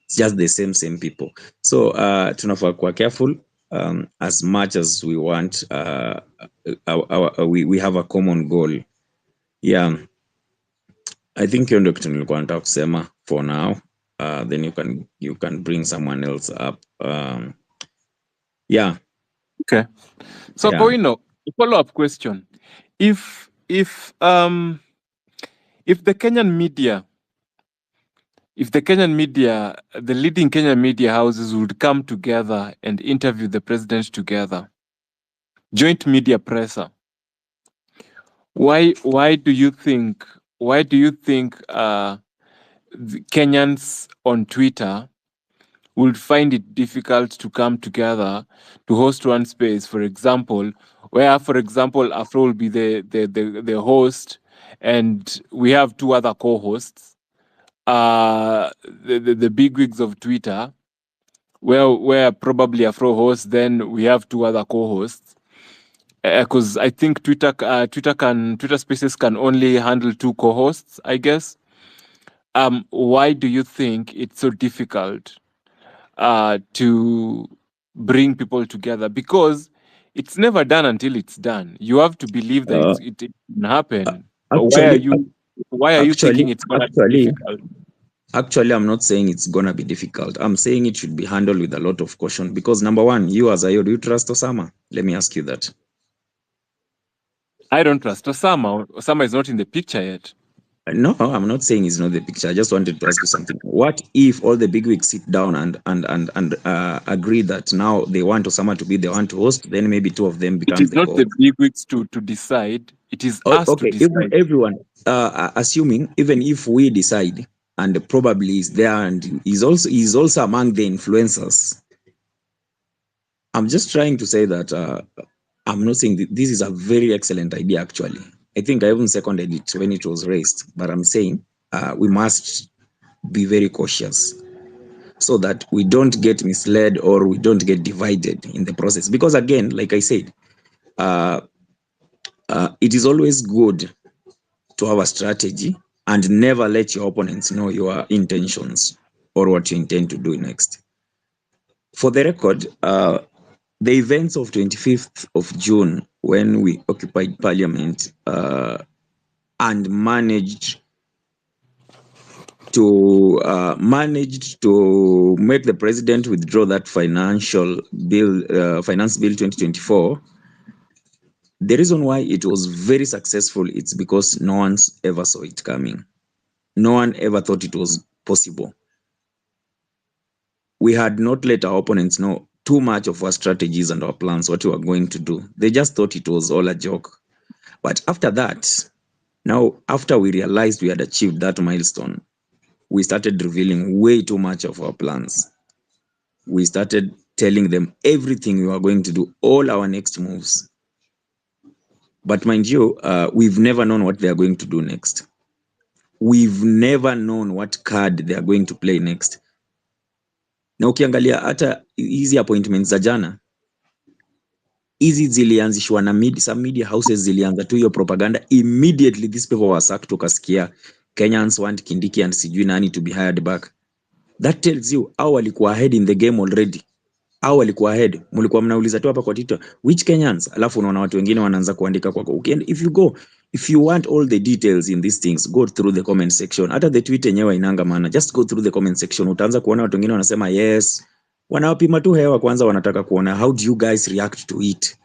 It's just the same people. So tunafaa kuwa careful as much as we want we have a common goal. Yeah. I think hiyo ndio kitu nilikuwa nataka kusema for now. Then you can bring someone else up. Yeah. Okay. So Yeah. Boino, a follow-up question. If the Kenyan media, the leading Kenyan media houses would come together and interview the president together, joint media presser, why do you think the Kenyans on Twitter would find it difficult to come together to host one space, for example, where, for example, Afro will be the host, and we have two other co-hosts, the bigwigs of Twitter, where probably Afro hosts, then we have two other co-hosts, because I think Twitter Spaces can only handle two co-hosts, I guess. Why do you think it's so difficult to bring people together? Because it's never done until it's done. You have to believe that it can happen. Why are you thinking it's gonna be difficult? Actually, I'm not saying it's gonna be difficult. I'm saying it should be handled with a lot of caution. Because number one, you as Ayo, do you trust Osama? Let me ask you that. I don't trust Osama. Osama is not in the picture yet. No, I'm not saying it's not the picture. I just wanted to ask you something. What if all the bigwigs sit down and agree that now they want Osama to be the one to host? Then maybe two of them It becomes is the not the co-host. bigwigs to decide. It is us to Okay, decide. everyone, assuming even if we decide, and probably is there and is also among the influencers. I'm just trying to say that I'm not saying that this is a very excellent idea. Actually, I think I even seconded it when it was raised. But I'm saying we must be very cautious so that we don't get misled or we don't get divided in the process. Because again, like I said, it is always good to have a strategy and never let your opponents know your intentions or what you intend to do next. For the record, the events of 25th of June, when we occupied Parliament and managed to make the president withdraw that finance bill 2024, the reason why it was very successful, it's because no one ever saw it coming. No one ever thought it was possible. We had not let our opponents know too much of our strategies and our plans, what we were going to do. They just thought it was all a joke. But after that, now, after we realized we had achieved that milestone, we started revealing way too much of our plans. We started telling them everything we were going to do, all our next moves. But mind you, we've never known what they are going to do next. We've never known what card they are going to play next. Na ukiangalia hata hizi appointments za jana, hizi zilianzishwa na some media houses zilianza tu hiyo propaganda. Immediately these people were sacked, tukasikia Kenyans want Kindiki and sijui nani to be hired back. That tells you how walikuwa ahead in the game already. How walikuwa ahead. Mulikuwa mnauliza tu hapa kwa Twitter, which Kenyans? Alafu unaona watu wengine wanaanza kuandika kwako. If you want all the details in these things, go through the comment section. Hata the tweet yenyewe inanga maana. Just go through the comment section. Utaanza kuona watu wengine wanasema yes, Wanawapima tu hewa kwanza, wanataka kuona how do you guys react to it.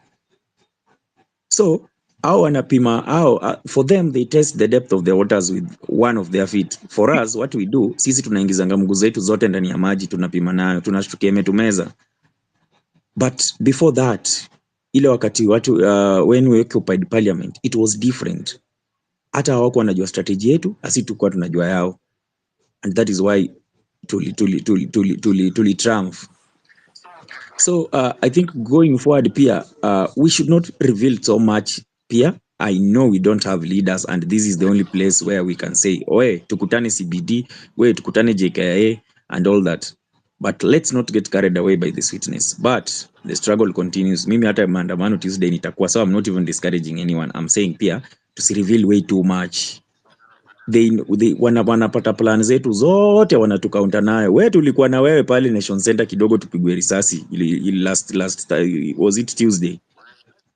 So au wanapima au for them they test the depth of the waters with one of their feet. For us what we do, sisi tunaingizanga mguu zetu zote ndani ya maji, tunapima nayo, tunashtukia imetumeza. But before that, ile wakati watu when we occupied parliament, it was different. Hata hawako wanajua strategy yetu, asi tulikuwa tunajua yao, and that is why tuli triumph. So I think going forward pia we should not reveal so much pia. I know we don't have leaders, and this is the only place where we can say, oe tukutane CBD, we tukutane JKIA and all that. But let's not get carried away by the sweetness. But the struggle continues. Mimi hata maandamano Tuesday nitakuwa, so I'm not even discouraging anyone. I'm saying pia tusireveal way too much. They wanapata plan zetu zote, wanatukaunta nayo. Wewe tulikuwa na wewe pale Nation Center kidogo tupigwe risasi ili last was it Tuesday,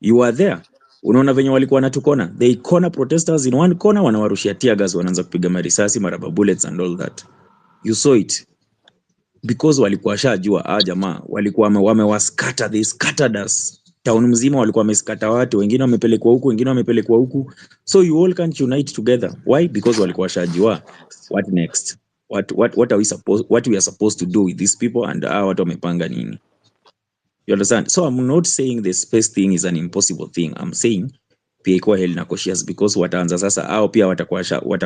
you were there. Unaona venye walikuwa wanatukona, they corner protesters in one corner, wanawarushia tear gas, wanaanza kupiga marisasi, maraba bullets and all that. You saw it because walikuwa shajua jamaa walikuwa wamewaskata, they scattered us. Town mzima walikuwa wameskata watu, wengine wamepelekwa huku, wengine wamepelekwa huku. So you all can't unite together. Why? Because walikuwa shajua what next, what we are supposed to do with these people, and watu wamepanga nini. You understand? So I'm not saying the space thing is an impossible thing. I'm saying pia iko held na cautious, because wataanza sasa au pia watakuwa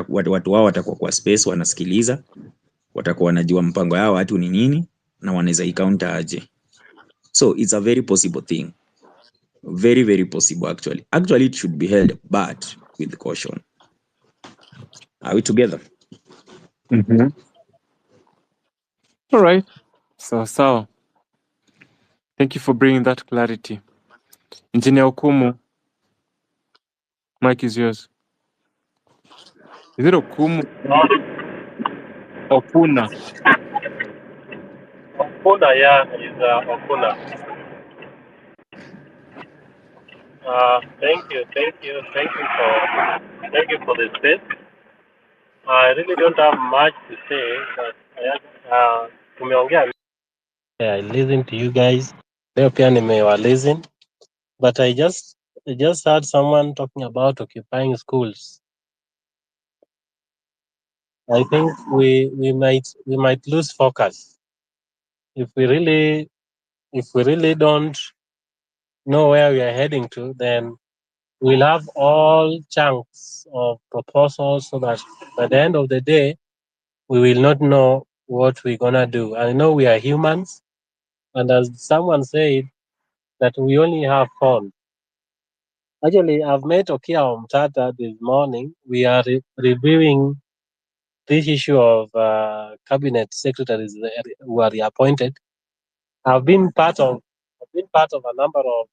watu wao watakuwa kwa space wanasikiliza, watakuwa wanajua mpango yao watu ni nini na wanaweza i-counter aje. So it's a very possible thing, very very possible actually. Actually it should be held, but with caution. Are we together? All right. So thank you for bringing that clarity. Engineer Okumu, mic is yours. Is it Okumu? Okuna. Okuna, yeah, is Okuna. Thank you for the space. I really don't have much to say, but tumeongea. I listen to you guys. Leo pia nimewa listen, but I just heard someone talking about occupying schools. I think we might lose focus if we really don't know where we are heading to. Then we'll have all chunks of proposals, so that by the end of the day, we will not know what we're gonna do. I know we are humans, and as someone said, that we only have fun. Actually, I've met Okia Omtata this morning. We are reviewing this issue of cabinet secretaries who are reappointed. I've been part of a number of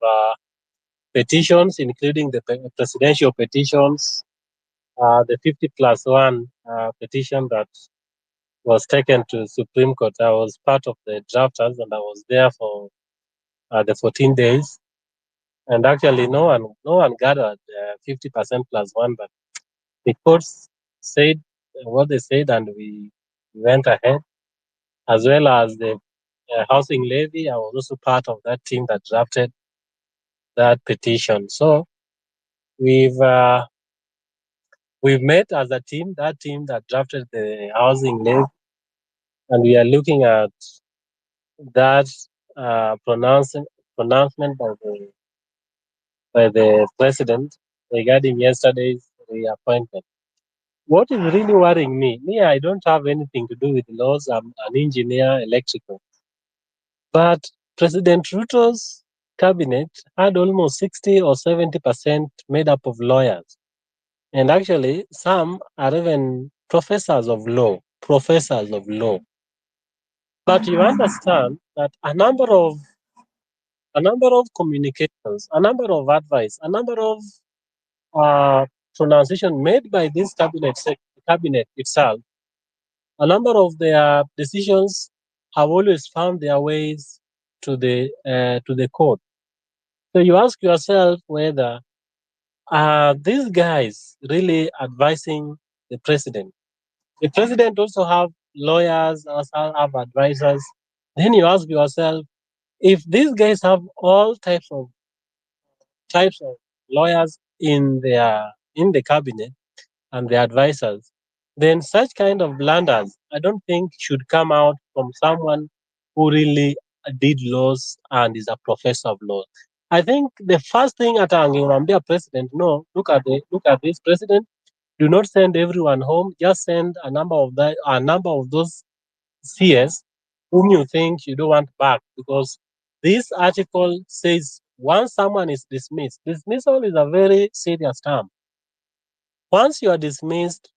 petitions, including the presidential petitions, the 50+1 petition that was taken to Supreme Court. I was part of the drafters, and I was there for the 14 days. And actually, no one gathered 50%+1, but the courts said what they said, and we went ahead, as well as the housing levy. I was also part of that team that drafted that petition. So we've met as a team, that team that drafted the housing levy, and we are looking at that pronouncement by the president regarding yesterday's reappointment. What is really worrying me, I don't have anything to do with laws. I'm an engineer, electrical. But President Ruto's cabinet had almost 60 or 70% made up of lawyers. And actually, some are even professors of law. But you understand that a number of communications, a number of advice, a number of pronunciation made by this cabinet itself, a number of their decisions have always found their ways to the court. So you ask yourself whether these guys really advising the president. The president also have lawyers, also have advisors. Then you ask yourself, if these guys have all types of lawyers in the cabinet and their advisors, then such kind of blunders, I don't think should come out from someone who really did laws and is a professor of law. I think the first thing at Angiwambia president, no, look at this president. Do not send everyone home. Just send a number of those CS whom you think you don't want back, because this article says once someone is dismissed, dismissal is a very serious term. Once you are dismissed,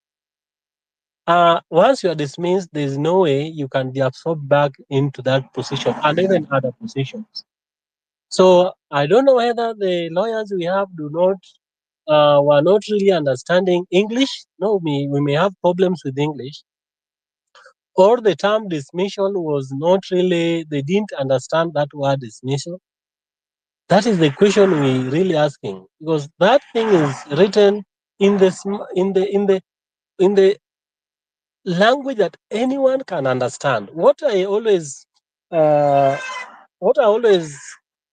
there's no way you can be absorbed back into that position and even other positions. So I don't know whether the lawyers we have were not really understanding English. No, we may have problems with English, or the term dismissal was not really, they didn't understand that word dismissal. That is the question we really asking, because that thing is written in the language that anyone can understand. What I always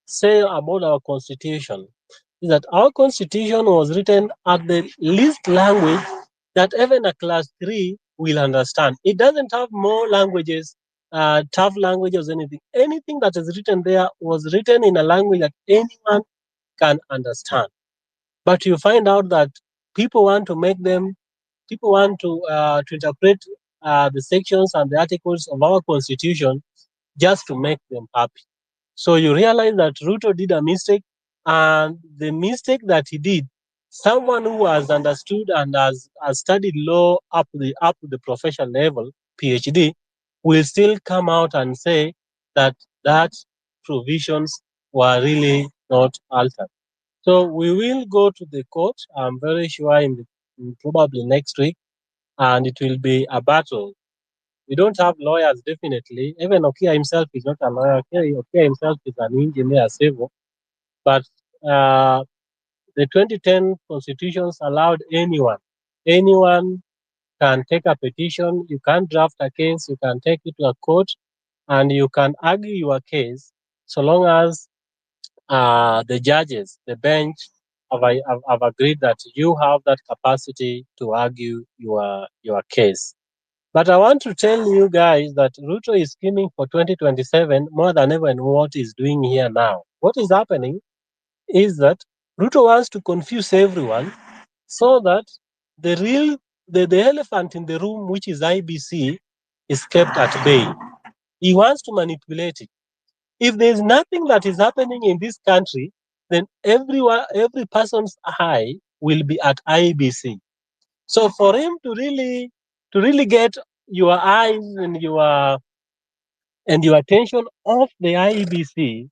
say about our constitution is that our constitution was written at the least language that even a class 3 will understand. It doesn't have more languages, tough languages, anything. Anything that is written there was written in a language that anyone can understand. But you find out that people want to make them, people want to interpret the sections and the articles of our constitution just to make them happy. So you realize that Ruto did a mistake, and the mistake that he did, someone who has understood and has studied law up to the professional level, PhD, will still come out and say that provisions were really not altered. So we will go to the court. I'm very sure in probably next week, and it will be a battle. We don't have lawyers, definitely. Even Okia himself is not a lawyer. Okia himself is an engineer, civil. But the 2010 constitutions allowed anyone can take a petition, you can draft a case, you can take it to a court, and you can argue your case so long as the judges, the bench, have agreed that you have that capacity to argue your case. But I want to tell you guys that Ruto is scheming for 2027 more than even what he's doing here now. What is happening is that Ruto wants to confuse everyone so that the elephant in the room, which is IBC, is kept at bay. He wants to manipulate it. If there's nothing that is happening in this country, then every person's eye will be at IBC. So for him to really get your eyes and your attention off the IEBC,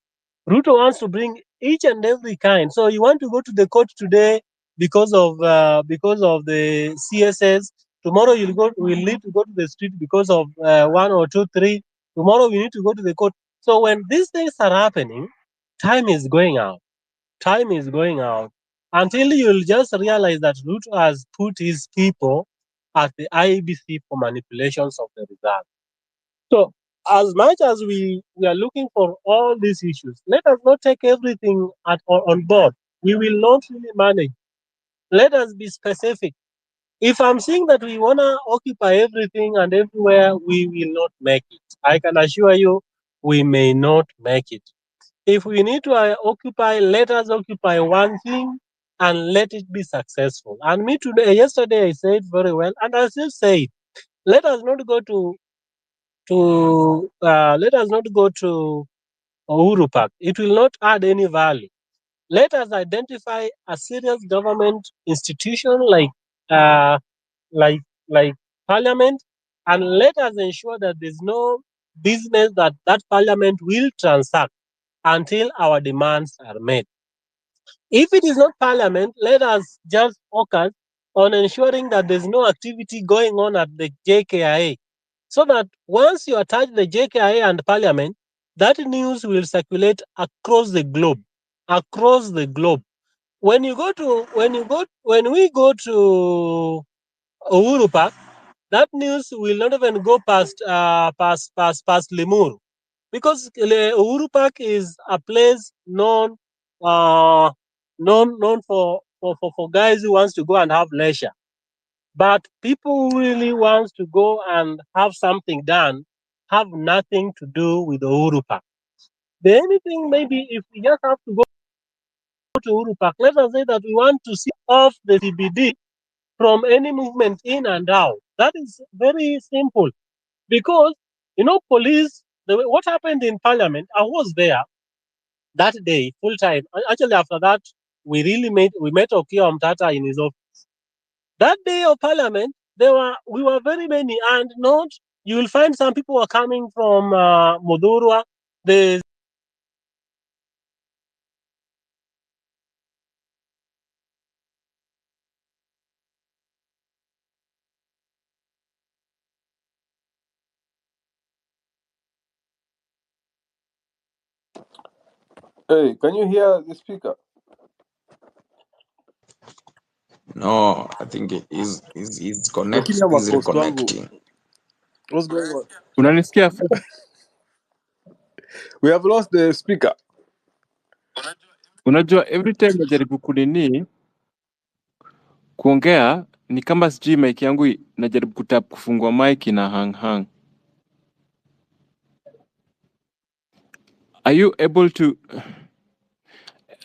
Ruto wants to bring each and every kind. So you want to go to the court today because of the CSS. Tomorrow we'll need to go to the street because of 1 or 2, 3. Tomorrow we need to go to the court. So when these things are happening, time is going out. Time is going out until you'll just realize that Ruto has put his people at the IEBC for manipulations of the result. So as much as we are looking for all these issues, let us not take everything on board. We will not really manage. Let us be specific. If I'm saying that we want to occupy everything and everywhere, we will not make it. I can assure you, we may not make it. If we need to occupy, let us occupy one thing and let it be successful. And me today, yesterday I said very well, and I still say it. Let us not go to Uhuru Park. It will not add any value. Let us identify a serious government institution uh, like like Parliament, and let us ensure that there's no business that Parliament will transact until our demands are met. If it is not Parliament, let us just focus on ensuring that there's no activity going on at the JKIA, so that once you attach the JKIA and Parliament, that news will circulate across the globe. Across the globe. When we go to Uhuru Park, that news will not even go past Limuru. because Uhuru Park is a place known for guys who wants to go and have leisure. But people who really wants to go and have something done have nothing to do with the Uhuru Park. The only thing, maybe if we just have to go to Uhuru Park, let us say that we want to see off the CBD from any movement in and out. That is very simple. Because, police, what happened in Parliament, I was there that day, full time. Actually, after that, we met Okiya Mtata in his office. That day of Parliament, we were very many, and you will find some people were coming from Modurwa. The Hey, can you hear the speaker? No, I think he's Lakini ama host wangu, reconnecting. what's going on? Unanisikia? We have lost the speaker. Unajua every time najaribu kunini kuongea ni kama sijui mic yangu najaribu kutap kufungua mic na hang. Are you able to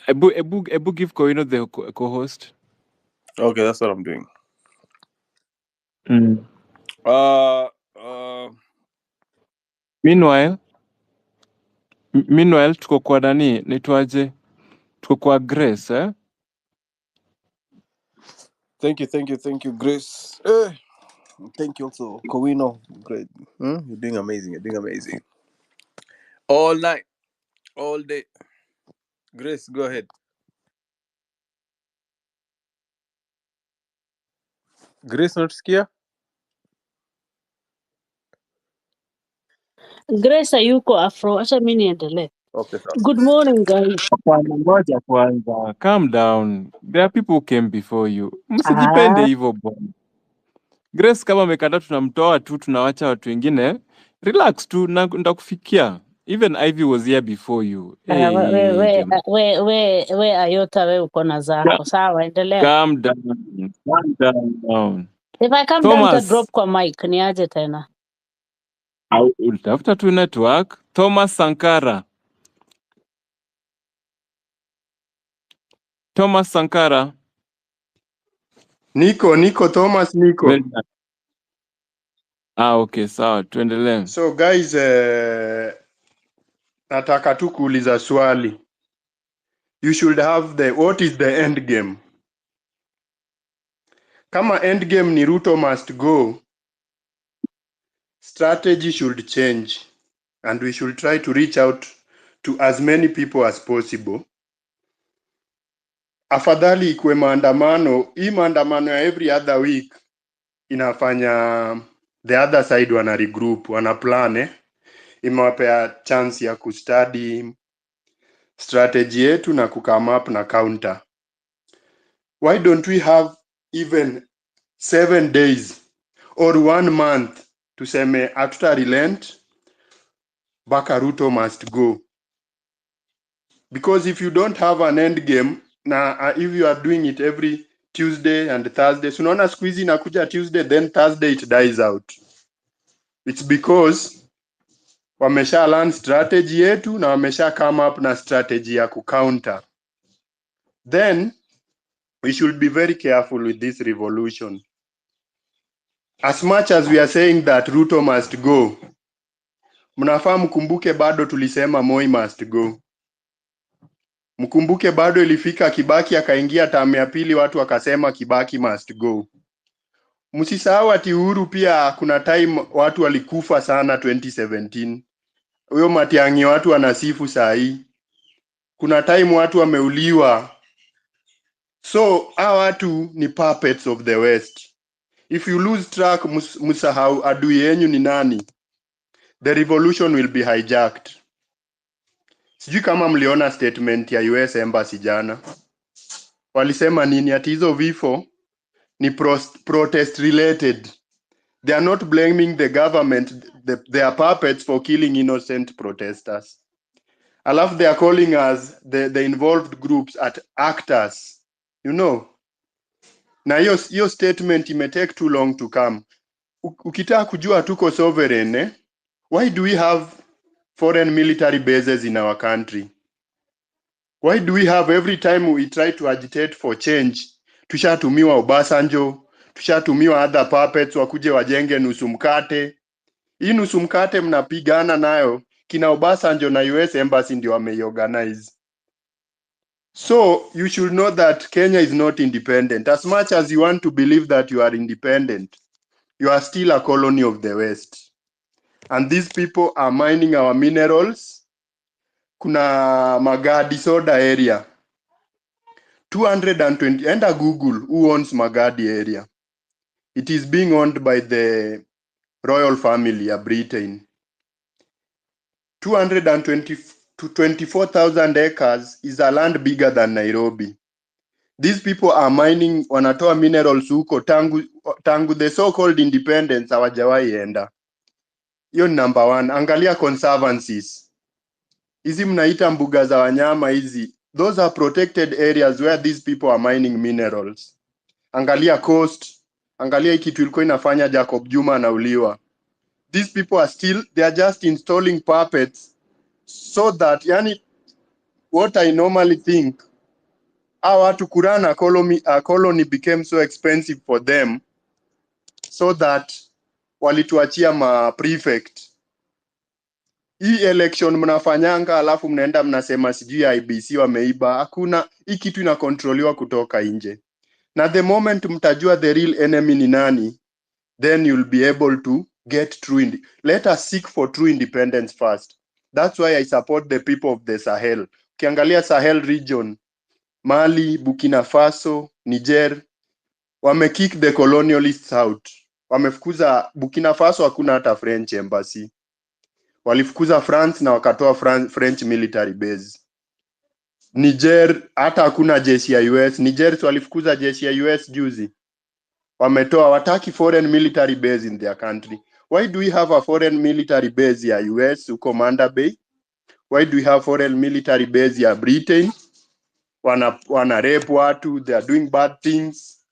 Ebu give Koino the co-host? Okay, that's what I'm doing. Mm. Meanwhile tuko kwa nani naitwaje? Tuko kwa Grace, eh? Thank you, Grace. Thank you also, Kowino. Great. You're doing amazing. All night, all day. Grace, go ahead. Grace, unatusikia? Grace hayuko Afro, acha mimi niendelee. Okay, sir. Good morning guys. Ngoja kwanza. Calm down. There are people who came before you. Msijipende Ah, hivyo bwana. Grace kama amekataa tunamtoa tu, tunawacha watu wengine. Relax tu, ndakufikia. Even Ivy was here before you. Hey, we Ayota, we uko na zako. Sawa, endelea. calm down. If I come down to drop Thomas, kwa mic niaje tena? utafuta tu network. Thomas Sankara. Niko Thomas niko. Well done. Okay, sawa, tuendelee. So guys, nataka tu kuuliza swali. You should have what is the end game? Kama end game ni RUTO must go, strategy should change and we should try to reach out to as many people as possible. Afadhali ikuwe maandamano, hii maandamano ya every other week inafanya the other side wana regroup, wana plan, imewapea chance ya kustudy strategy yetu na kukame up na counter. Why don't we have even 7 days or 1 month tuseme hatuta relent mpaka RUTO must go? Because if you don't have an end game na if you are doing it every Tuesday and Thursday, so unaona siku hizi inakuja Tuesday then Thursday it dies out. It's because wamesha learn strategy yetu na wamesha come up na strategy ya kucounter. Then we should be very careful with this revolution. As much as we are saying that RUTO must go, mnafaa mkumbuke bado tulisema Moi must go. Mkumbuke bado ilifika Kibaki akaingia tamu ya pili, watu wakasema Kibaki must go. Msisahau ati Uhuru pia kuna time watu walikufa sana 2017. Huyo Matiang'i watu wanasifu saa hii. Kuna time watu wameuliwa. So hawa watu ni puppets of the West. If you lose track, msahau adui yenyu ni nani. The revolution will be hijacked. Sijui kama mliona statement ya US Embassy jana. Walisema nini? Ati hizo vifo ni protest related. They are not blaming the government, their puppets, for killing innocent protesters. Alafu they are calling us the involved groups at actors. You know, na hiyo statement may take too long to come. Ukitaka kujua tuko sovereign, why do we have foreign military bases in our country? Why do we have, every time we try to agitate for change, tushatumiwa Obasanjo, tushatumiwa other puppets wakuje wajenge nusu mkate. Hii nusu mkate mnapigana nayo, kina Obasanjo na US Embassy ndio wameiorganize. So you should know that Kenya is not independent. As much as you want to believe that you are independent, you are still a colony of the West. And these people are mining our minerals. Kuna Magadi Soda area. 220, enda Google who owns Magadi area. It is being owned by the royal family of Britain. 220 to 24,000 acres is a land bigger than Nairobi. These people are mining, wanatoa minerals huko tangu the so-called independence hawajawahi enda. Hiyo ni number one. Angalia conservancies. Hizi mnaita mbuga za wanyama hizi. Those are protected areas where these people are mining minerals. Angalia coast. Angalia hii kitu ilikuwa inafanya Jacob Juma anauliwa. These people are still, they are just installing puppets so that, yani, what I normally think, watu kurana colony became so expensive for them, so that walituachia ma prefect. Hii election mnafanyanga alafu mnaenda mnasema sijui IBC wameiba. Hakuna, hii kitu inakontroliwa kutoka nje. Na the moment mtajua the real enemy ni nani, then you'll be able to get true. Let us seek for true independence first. That's why I support the people of the Sahel. Ukiangalia Sahel region, Mali, Burkina Faso, Niger, wamekick the colonialists out. Wamefukuza Burkina Faso, hakuna hata French embassy. Walifukuza France na wakatoa French military base. Niger hata hakuna jeshi ya US. Niger walifukuza jeshi ya US juzi. Wametoa, wataki foreign military base in their country. Why do we have a foreign military base ya US huko Manda Bay? Why do we have foreign military base ya Britain? Wana rape watu, they are doing bad things.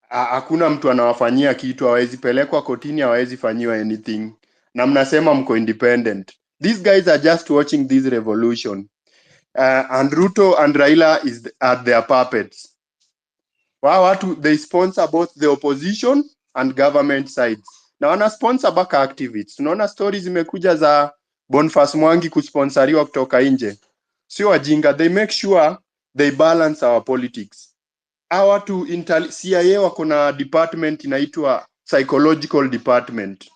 Hakuna mtu anawafanyia kitu, hawezi pelekwa kotini, hawezi fanyiwa anything. Na mnasema mko independent. These guys are just watching this revolution. And RUTO and Raila are their puppets. Wow, watu, they sponsor both the opposition and government sides. Na wana sponsor back activists. Tunaona stories zimekuja za Boniface Mwangi kusponsoriwa kutoka nje. Sio wajinga, they make sure they balance our politics. Hawa watu CIA wako na department inaitwa psychological department.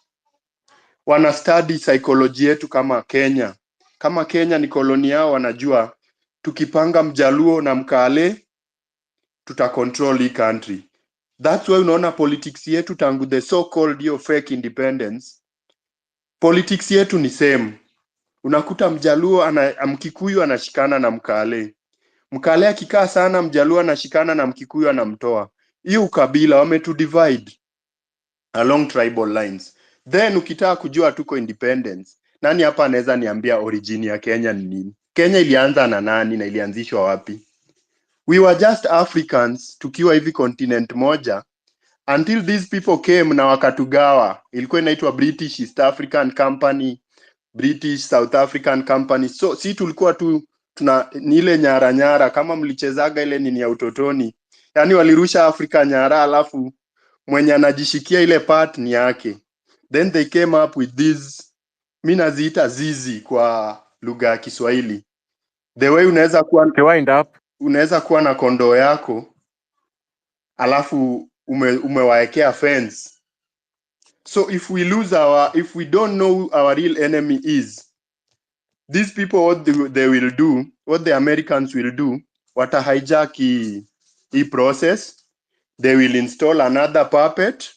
Wana study psychology yetu kama Kenya. Kama Kenya ni koloni yao, wanajua tukipanga Mjaluo na Mkale tuta control hii country. That's why unaona politics yetu tangu the so-called yo fake independence. Politics yetu ni same. Unakuta Mjaluo Mkikuyu anashikana na Mkale. Mkale akikaa sana, Mjaluo anashikana na Mkikuyu anamtoa. Hiyo ukabila wametu divide along tribal lines. Then ukitaka kujua tuko independence, nani hapa anaweza niambia origin ya Kenya ni nini? Kenya ilianza na nani na ilianzishwa wapi? We were just Africans tukiwa hivi continent moja until these people came na wakatugawa. Ilikuwa inaitwa British East African Company, British South African Company. So si tulikuwa tu ni ile nyara kama mlichezaga ile nini ya utotoni. Yaani walirusha Afrika nyara, alafu mwenye anajishikia ile part ni yake. Then they came up with this, mimi naziita zizi kwa lugha ya Kiswahili. The way unaweza kuwa na kondoo yako alafu umewaekea fence. So if we don't know who our real enemy is, these people, what they will do, what the Americans will do, wata hijack hii process. They will install another puppet.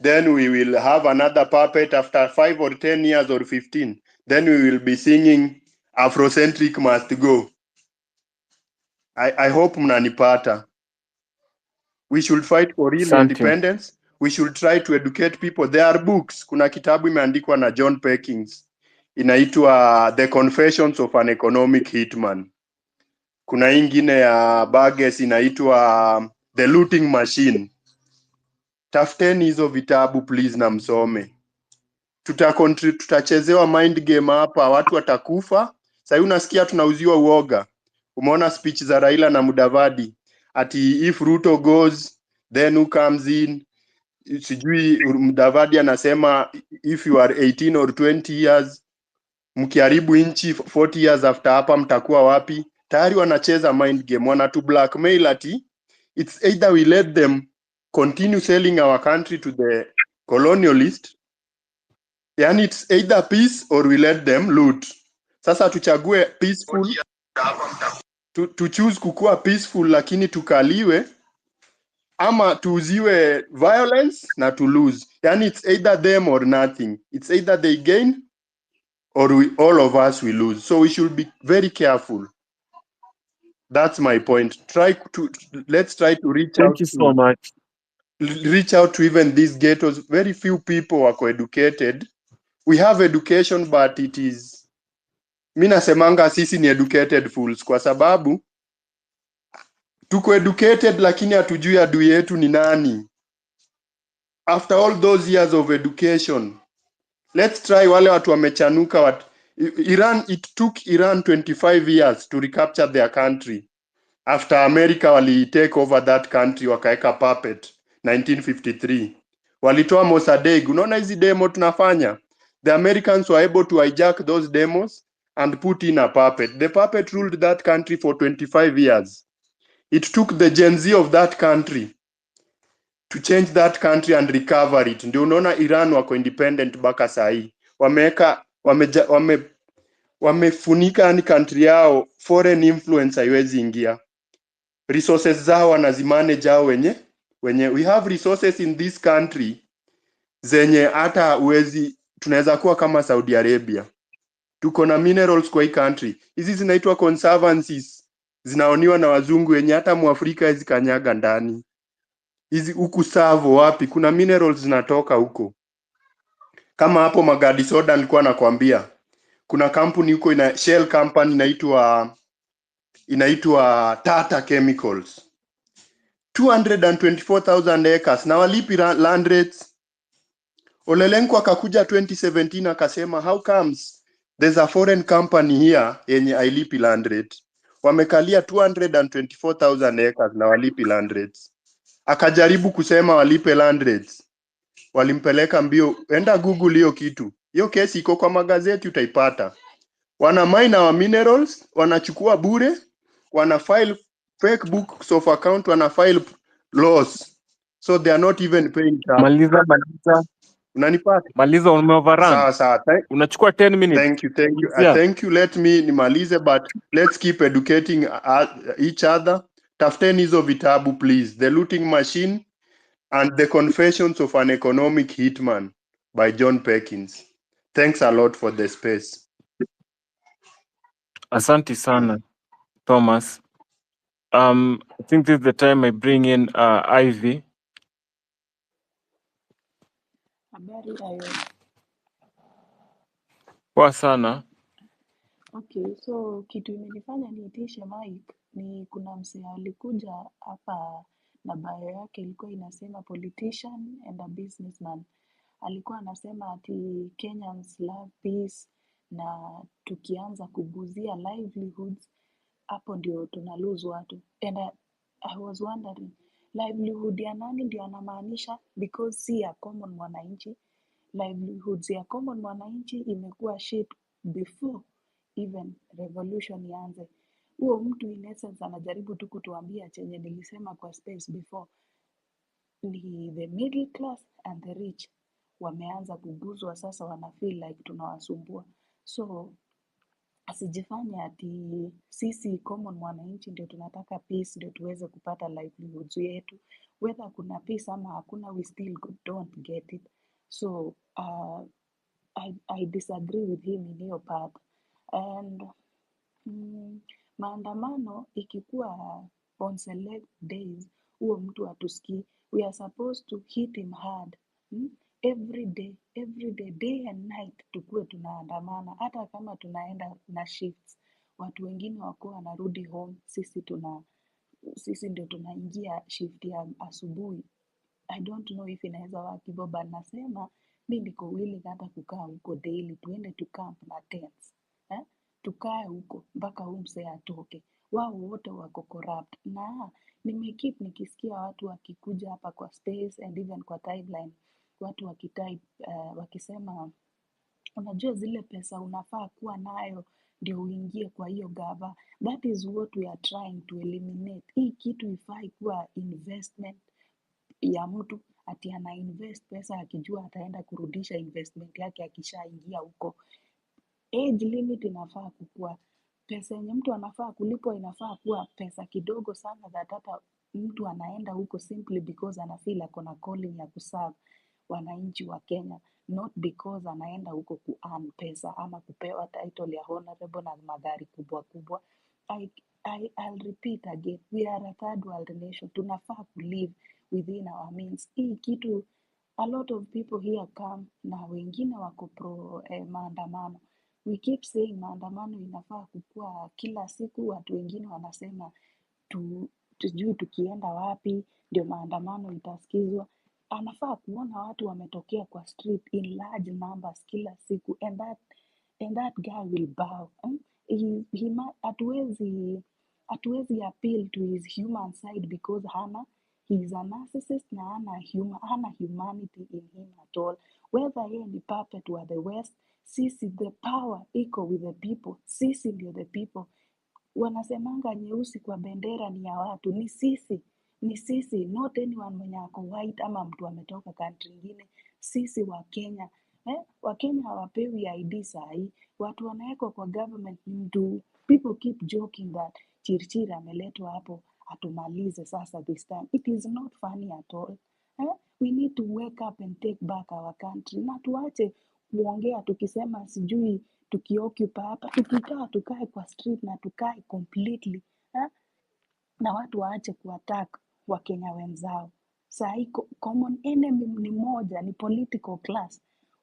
Then we will have another puppet after 5 or 10 years or 15. Then we will be singing Afrocentric must go. I hope mnanipata. We should fight for real independence. we should try to educate people. There are books. Kuna kitabu imeandikwa na John Perkins inaitwa The Confessions of an Economic Hitman. Kuna ingine ya Burgess inaitwa The Looting Machine. Tafuteni hizo vitabu please na msome. Tutachezewa mind game hapa, watu watakufa. Sasa unasikia tunauziwa uoga. Umeona speech za Raila na Mudavadi ati if Ruto goes then who comes in. Sijui Mudavadi anasema if you are 18 or 20 years mkiharibu nchi 40 years after hapa mtakuwa wapi? Tayari wanacheza mind game, wanatu blackmail ati it's either we let them continue selling our country to the colonialist, yani it's either peace or we let them loot. Sasa tuchague peaceful, to choose kukua peaceful lakini tukaliwe, ama tuuziwe violence na to lose. Yani it's either them or nothing. It's either they gain or all of us will lose. So we should be very careful. That's my point. Let's try to reach Thank out you so much. to even these ghettos. Very few people are educated. We have education but it is, mi nasemanga sisi ni educated fools kwa sababu tuko educated lakini hatujui adui yetu ni nani. After all those years of education, let's try wale watu wamechanuka Iran, it took Iran 25 years to recapture their country. After America wali take over that country wakaeka puppet 1953. Walitoa Mossadegh. Unaona hizi demo tunafanya? The Americans were able to hijack those demos and put in a puppet. The puppet ruled that country for 25 years. It took the Gen Z of that country to change that country and recover it. Ndio unaona Iran wako independent mpaka sahi. Wamefunika yani country yao, foreign influence haiwezi ingia. Resources zao wanazimanage hao wenye we have resources in this country zenye hata tunaweza kuwa kama Saudi Arabia. Tuko na minerals kwa hii country. Hizi zinaitwa conservancies. Zinaoniwa na wazungu wenye hata Muafrika hizi kanyaga ndani. Hizi huku Savo wapi kuna minerals zinatoka huko. Kama hapo Magadi Soda nilikuwa nakwambia. Kuna kampuni huko Shell company inaitwa Tata Chemicals. 224,000 acres na walipi land rates. Olelenko akakuja 2017 akasema how comes there's a foreign company here yenye hailipi land rate. Wamekalia 224,000 acres na walipi land rates. Akajaribu kusema walipe land rates. Walimpeleka mbio, enda Google hiyo kitu. Hiyo kesi iko kwa magazeti utaipata. Wana mine our minerals, wanachukua bure, wana file fake books of account, wana file loss. So they are not even paying tax. Maliza. Unanipata? Maliza, umeoverrun. Sawa. Unachukua 10 minutes. Thank you. Thank you. Let me nimalize, but let's keep educating each other. Tafuteni hizo vitabu please. The Looting Machine and The Confessions of an Economic Hitman by John Perkins. Thanks a lot for the space. Asante sana, Thomas. I think this is the time I bring in Ivy. Habari hayo. Poa sana. Okay, so kitu imenifanya niitishe mic ni kuna msee alikuja hapa na bio yake ilikuwa inasema politician and a businessman. Alikuwa anasema ati Kenyans love peace na tukianza kuguzia livelihoods hapo ndio tuna lose watu. And I was wondering livelihood ya nani ndio anamaanisha, because si ya common mwananchi. Livelihoods ya common mwananchi imekuwa shit before even revolution ianze. Huo mtu in essence anajaribu tu kutuambia chenye nilisema kwa space before, ni the middle class and the rich wameanza kuguzwa sasa, wana feel like tunawasumbua. So asijifanye ati sisi common mwananchi ndio tunataka peace ndio tuweze kupata livelihoods yetu. Whether kuna peace ama hakuna, we still don't get it. So I disagree with him in hiyo part. And maandamano ikikuwa on select days huo mtu hatusikii. We are supposed to hit him hard. Every day, day and night tukue tunaandamana, hata kama tunaenda na shifts, watu wengine wako wanarudi home, sisi ndio tunaingia shift ya asubuhi. I don't know if inaweza work hivyo, but nasema mi niko willing hata kukaa huko daily, tuende tu camp na tents, tukae huko mpaka huyu msee atoke. Wao wote wako corrupt, na nimekeep nikisikia watu wakikuja hapa kwa space and even kwa timeline, watu wakisema unajua zile pesa unafaa kuwa nayo ndio uingie kwa hiyo gava. That is what we are trying to eliminate. Hii kitu ifai kuwa investment ya mtu ati ana invest pesa akijua ataenda kurudisha investment yake akishaingia huko. Age limit inafaa kukua, pesa yenye mtu anafaa kulipwa inafaa kuwa pesa kidogo sana, that hata mtu anaenda huko simply because anafeel ako na calling ya kuserve wananchi wa Kenya, not because anaenda huko ku earn pesa ama kupewa title ya honorable na magari kubwa kubwa. I'll repeat again, we are a third world nation, tunafaa kulive within our means. Hii kitu, a lot of people here come na wengine wako pro maandamano. We keep saying maandamano inafaa kukua kila siku, watu wengine wanasema tujui tukienda wapi ndio maandamano itasikizwa. Anafaa kuona watu wametokea kwa street in large numbers kila siku, and that guy will bow. Hatuwezi appeal to his human side because he is a narcissist na hana humanity in him at all. Whether yeye ni puppet wa the West, sisi the power iko with the people, sisi ndio the people. Wanasemanga nyeusi kwa bendera ni ya watu, ni sisi, not anyone mwenye ako white ama mtu ametoka country ingine. Sisi wa Kenya, Wakenya hawapewi ID sahi, watu wanawekwa kwa government ni mtu. People keep joking that Chirchir ameletwa hapo atumalize sasa this time. It is not funny at all. We need to wake up and take back our country, na tuache kuongea tukisema sijui tukioccupy hapa, tukae kwa street na tukae completely, na watu waache kuattack Wakenya wenzao. Sahi common enemy ni moja, ni political class.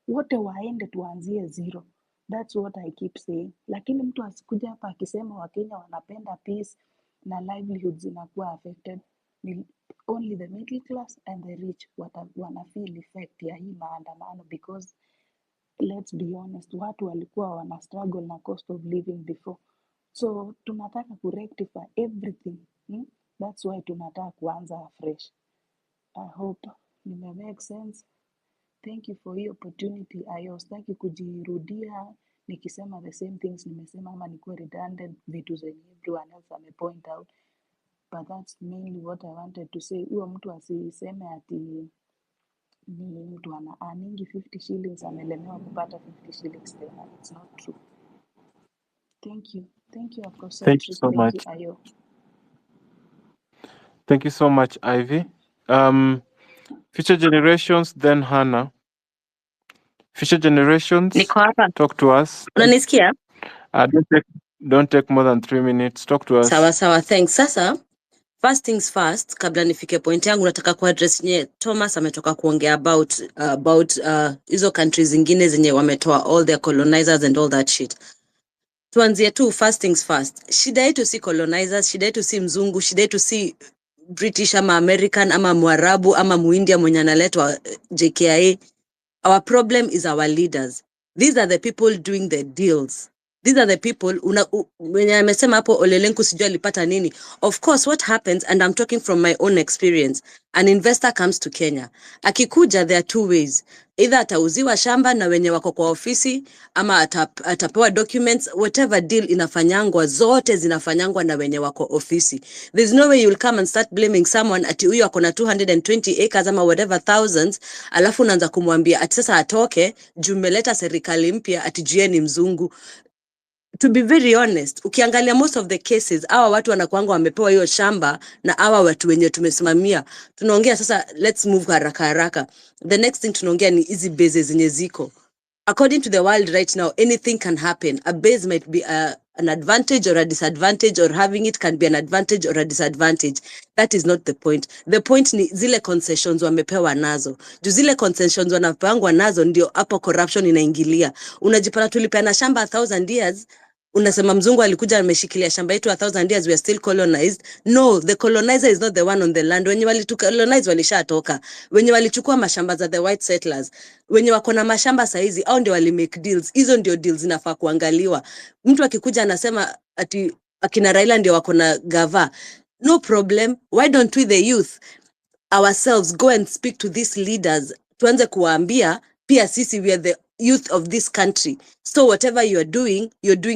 Wote waende tuanzie zero. That's what I keep saying. Lakini mtu asikuja hapa akisema Wakenya wanapenda peace na livelihoods zinakuwa affected. Ni only the middle class and the rich wana feel effect ya hii maandamano, because let's be honest, watu walikuwa wana struggle na cost of living before. So tunataka kurectify everything. That's why tunataka kuanza afresh. I hope make sense. Thank you for your opportunity. Sitaki kujirudia nikisema the same things nimesema ama nikuwe redundant vitu zenye everyone else point out, but that's mainly what I wanted to say. Huyo mtu asiseme ati ni mtu ana earningi 50 shillings amelemewa kupata 50 shillings tena. It's not true. Thank you Thank you Afrocentric. so Thank much. you Ayo. Thank you so much, Ivy. Future generations, then Hannah. Future generations, Niko hapa. talk to us. Unanisikia? Don't take more than 3 minutes. Talk to us. Sawa, thanks. Sasa, first things first, kabla nifike point yangu nataka kuaddress nye Thomas ametoka kuongea about hizo countries zingine zenye wametoa all their colonizers and all that shit. Tuanzie tu first things first. Shida yetu si colonizers, shida yetu si mzungu, shida yetu si British ama American ama Mwarabu ama Muindia mwenye analetwa JKIA. Our problem is our leaders. These are the people doing the deals. These are the people mwenye amesema hapo Olelenku sijui alipata nini. Of course, what happens, and I'm talking from my own experience, an investor comes to Kenya. Akikuja, there are two ways. Either atauziwa shamba na wenye wako kwa ofisi, ama atapewa documents. Whatever deal inafanyangwa, zote zinafanyangwa na wenye wako ofisi. There's no way you'll come and start blaming someone ati huyu ako na 220 acres ama whatever thousands, alafu unaanza kumwambia ati sasa atoke juu mmeleta serikali mpya ati juu ni mzungu. To be very honest, ukiangalia most of the cases, hawa watu wanakuanga wamepewa hiyo shamba na hawa watu wenye tumesimamia. Tunaongea sasa, let's move haraka. The next thing tunaongea ni hizi bases zenye ziko. According to the world right now, anything can happen. A base might be an advantage or a disadvantage, or having it can be an advantage or a disadvantage. That is not the point. The point ni zile concessions wamepewa nazo. Juu zile concessions wanapangwa nazo ndio hapo corruption inaingilia. Unajipata tulipeana shamba 1000 years, unasema mzungu alikuja ameshikilia shamba yetu 1000 years, we are still colonized. No, the colonizer is not the one on the land. Wenye walitucolonize walishatoka. Wenye walichukua mashamba za the white settlers, wenye wako na mashamba saizi au ndio wali make deals. Hizo ndio deals zinafaa kuangaliwa. Mtu akikuja anasema ati akina Raila ndio wako na gava, no problem. Why don't we the youth ourselves go and speak to these leaders, tuanze kuwaambia pia sisi we are the youth of this country, so whatever you're doing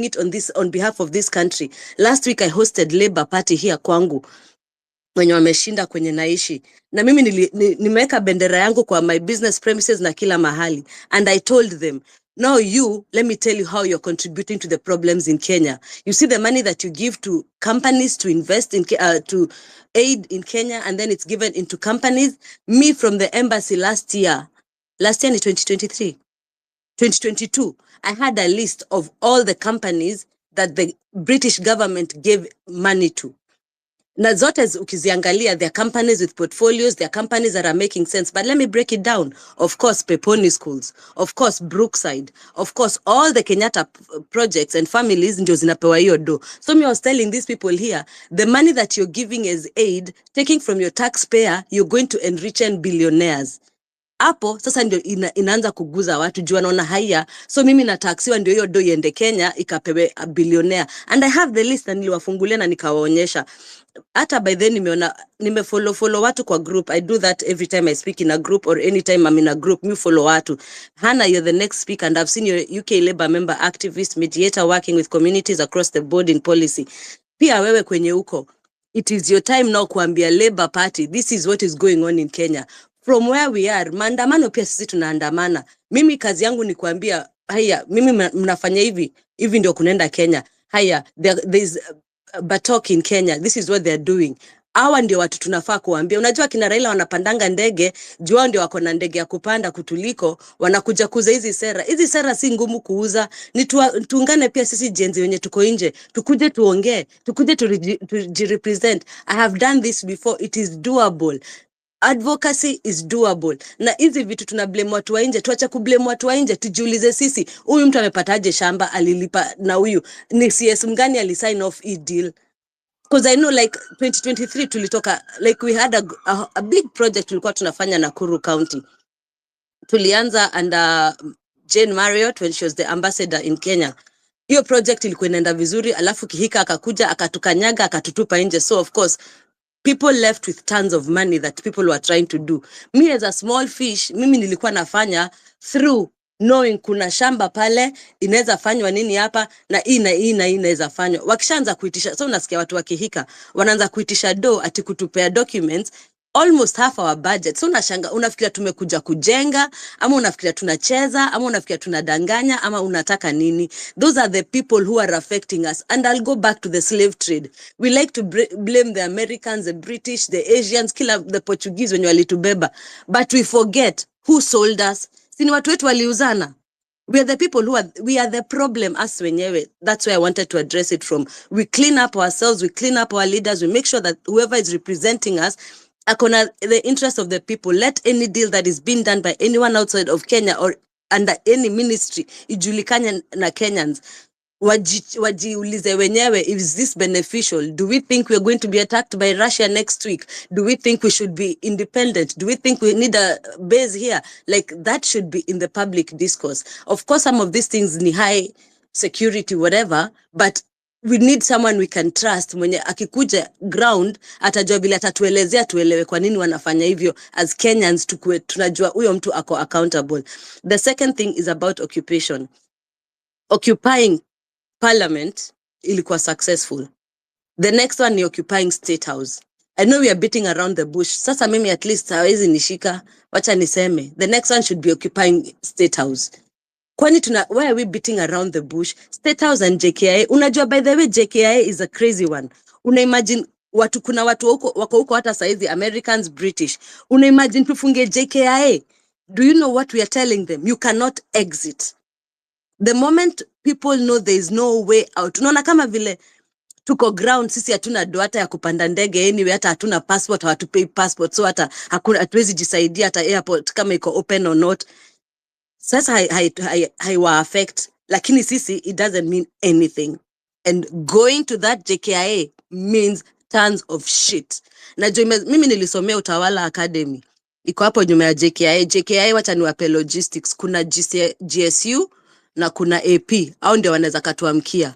it on behalf of this country. Last week I hosted Labour Party here kwangu wenye wameshinda kwenye naishi, na mimi nimeweka bendera yangu kwa my business premises na kila mahali, and I told them, now let me tell you how you're contributing to the problems in Kenya. You see the money that you give to companies to invest in, to aid in Kenya, and then it's given into companies. Me from the embassy last year in 2022, I had a list of all the companies that the British government gave money to. Na zote ukiziangalia, they're companies with portfolios, they're companies that are making sense. But let me break it down. Of course, Peponi schools, of course, Brookside, of course, all the Kenyatta projects and families ndio zinapewa hiyo do. So me was telling these people here, the money that you're giving as aid, taking from your taxpayer, you're going to enrich billionaires. Hapo sasa ndio inaanza kuguza watu juu wanaona haya, so mimi nataxiwa ndio hiyo do iende Kenya ikapewe a billionaire. And I have the list, na niliwafungulia na nikawaonyesha. Hata by then nimefollow watu kwa group. I do that every time I speak in a group, or anytime I'm in a group, me follow watu. Hannah, you're the next speaker, and I've seen you're UK Labour member, activist, mediator, working with communities across the board in policy. Pia wewe kwenye uko, it is your time now kuambia Labour Party, this is what is going on in Kenya. From where we are, maandamano pia sisi tunaandamana. Mimi kazi yangu ni kuambia, haya, mimi mnafanya hivi ndio kunaenda Kenya. Haya, there's Batok in Kenya, this is what they're doing. Hawa ndio watu tunafaa kuambia. Unajua kina Raila wanapandanga ndege, juu ndio wako na ndege ya kupanda kutuliko, wanakuja kuuza hizi sera. Hizi sera si ngumu kuuza, ni tuungane pia sisi jenzi wenye tuko nje, tukuje tuongee, tukuje tujirepresent. I have done this before, it is doable. Advocacy is doable. Na hizi vitu tunablame watu wa nje, tuacha kublame watu wa nje, tujiulize sisi, huyu mtu amepataje shamba, alilipa na huyu ni CS mgani alisign off hii deal? Because I know like 2023 tulitoka, like we had a big project tulikuwa tunafanya Nakuru County. Tulianza under Jane Marriott when she was the ambassador in Kenya. Hiyo project ilikuwa inaenda vizuri, alafu Kihika akakuja akatukanyaga akatutupa nje. So of course people left with tons of money that people were trying to do. Me as a small fish, mimi nilikuwa nafanya through knowing kuna shamba pale, inaweza fanywa nini hapa, na hii inaweza fanywa. Wakishaanza kuitisha, so unasikia watu wa Kihika wanaanza kuitisha ati kutupea documents almost half our budget. So unashanga, unafikiria tumekuja kujenga, ama unafikiria tunacheza, ama unafikiria tunadanganya, ama unataka nini? Those are the people who are affecting us. And I'll go back to the slave trade. We like to blame the Americans, the British, the Asians, the Portuguese when walitubeba. But we forget who sold us. Sini watu wetu waliuzana. We are the people we are the problem us wenyewe. That's why I wanted to address it from. We clean up ourselves, we clean up our leaders, we make sure that whoever is representing us akona the interest of the people. Let any deal that is being done by anyone outside of Kenya or under any ministry ijulikane na Kenyans. Wajiulize wenyewe, is this beneficial? Do we think we're going to be attacked by Russia next week? Do we think we should be independent? Do we think we need a base here? Like that should be in the public discourse. Of course, some of these things ni high security, whatever, but we need someone we can trust. Mwenye akikuja ground atajua vile atatuelezea, tuelewe kwa nini wanafanya hivyo. As Kenyans tunajua huyo mtu ako accountable. The second thing is about occupation. Occupying Parliament ilikuwa successful. The next one ni occupying State House. I know we are beating around the bush. Sasa mimi at least hawezi nishika, wacha niseme. The next one should be occupying State House. Kwani why are we beating around the bush? State House and JKIA. Unajua by the way JKIA is a crazy one. Unaimagine kuna watu wako huko hata saizi, Americans, British. Unaimagine tufunge JKIA. Do you know what we are telling them? You cannot exit. The moment people know there is no way out, unaona kama vile tuko ground, sisi hatuna do hata ya kupanda ndege anyway, hata hatuna passport, hawatupei passport, so hata hatuwezi jisaidia hata airport kama iko open or not. Sasa haiwa affect, lakini sisi it doesn't mean anything, and going to that JKIA means tons of shit. Na mimi nilisomea Utawala Academy, iko hapo nyuma ya JKIA. JKIA wacha niwape logistics, kuna GSU na kuna AP, au ndio wanaweza katuamkia.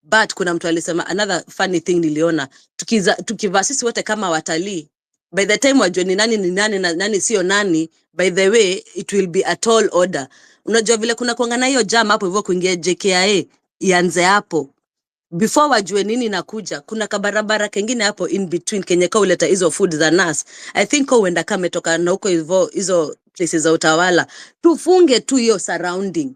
But kuna mtu alisema another funny thing niliona, tukivaa sisi wote kama watalii, by the time wajue ni nani na nani sio nani, by the way it will be a tall order. Unajua vile kuna kuangana hiyo jam hapo hivyo kuingia JKIA, ianze hapo before wajue nini nakuja. Kuna kabarabara kengine hapo in between kenye kwa uleta hizo food za nas. I think kwa uenda kama metoka na huko hivyo hizo places za Utawala, tufunge tu hiyo surrounding.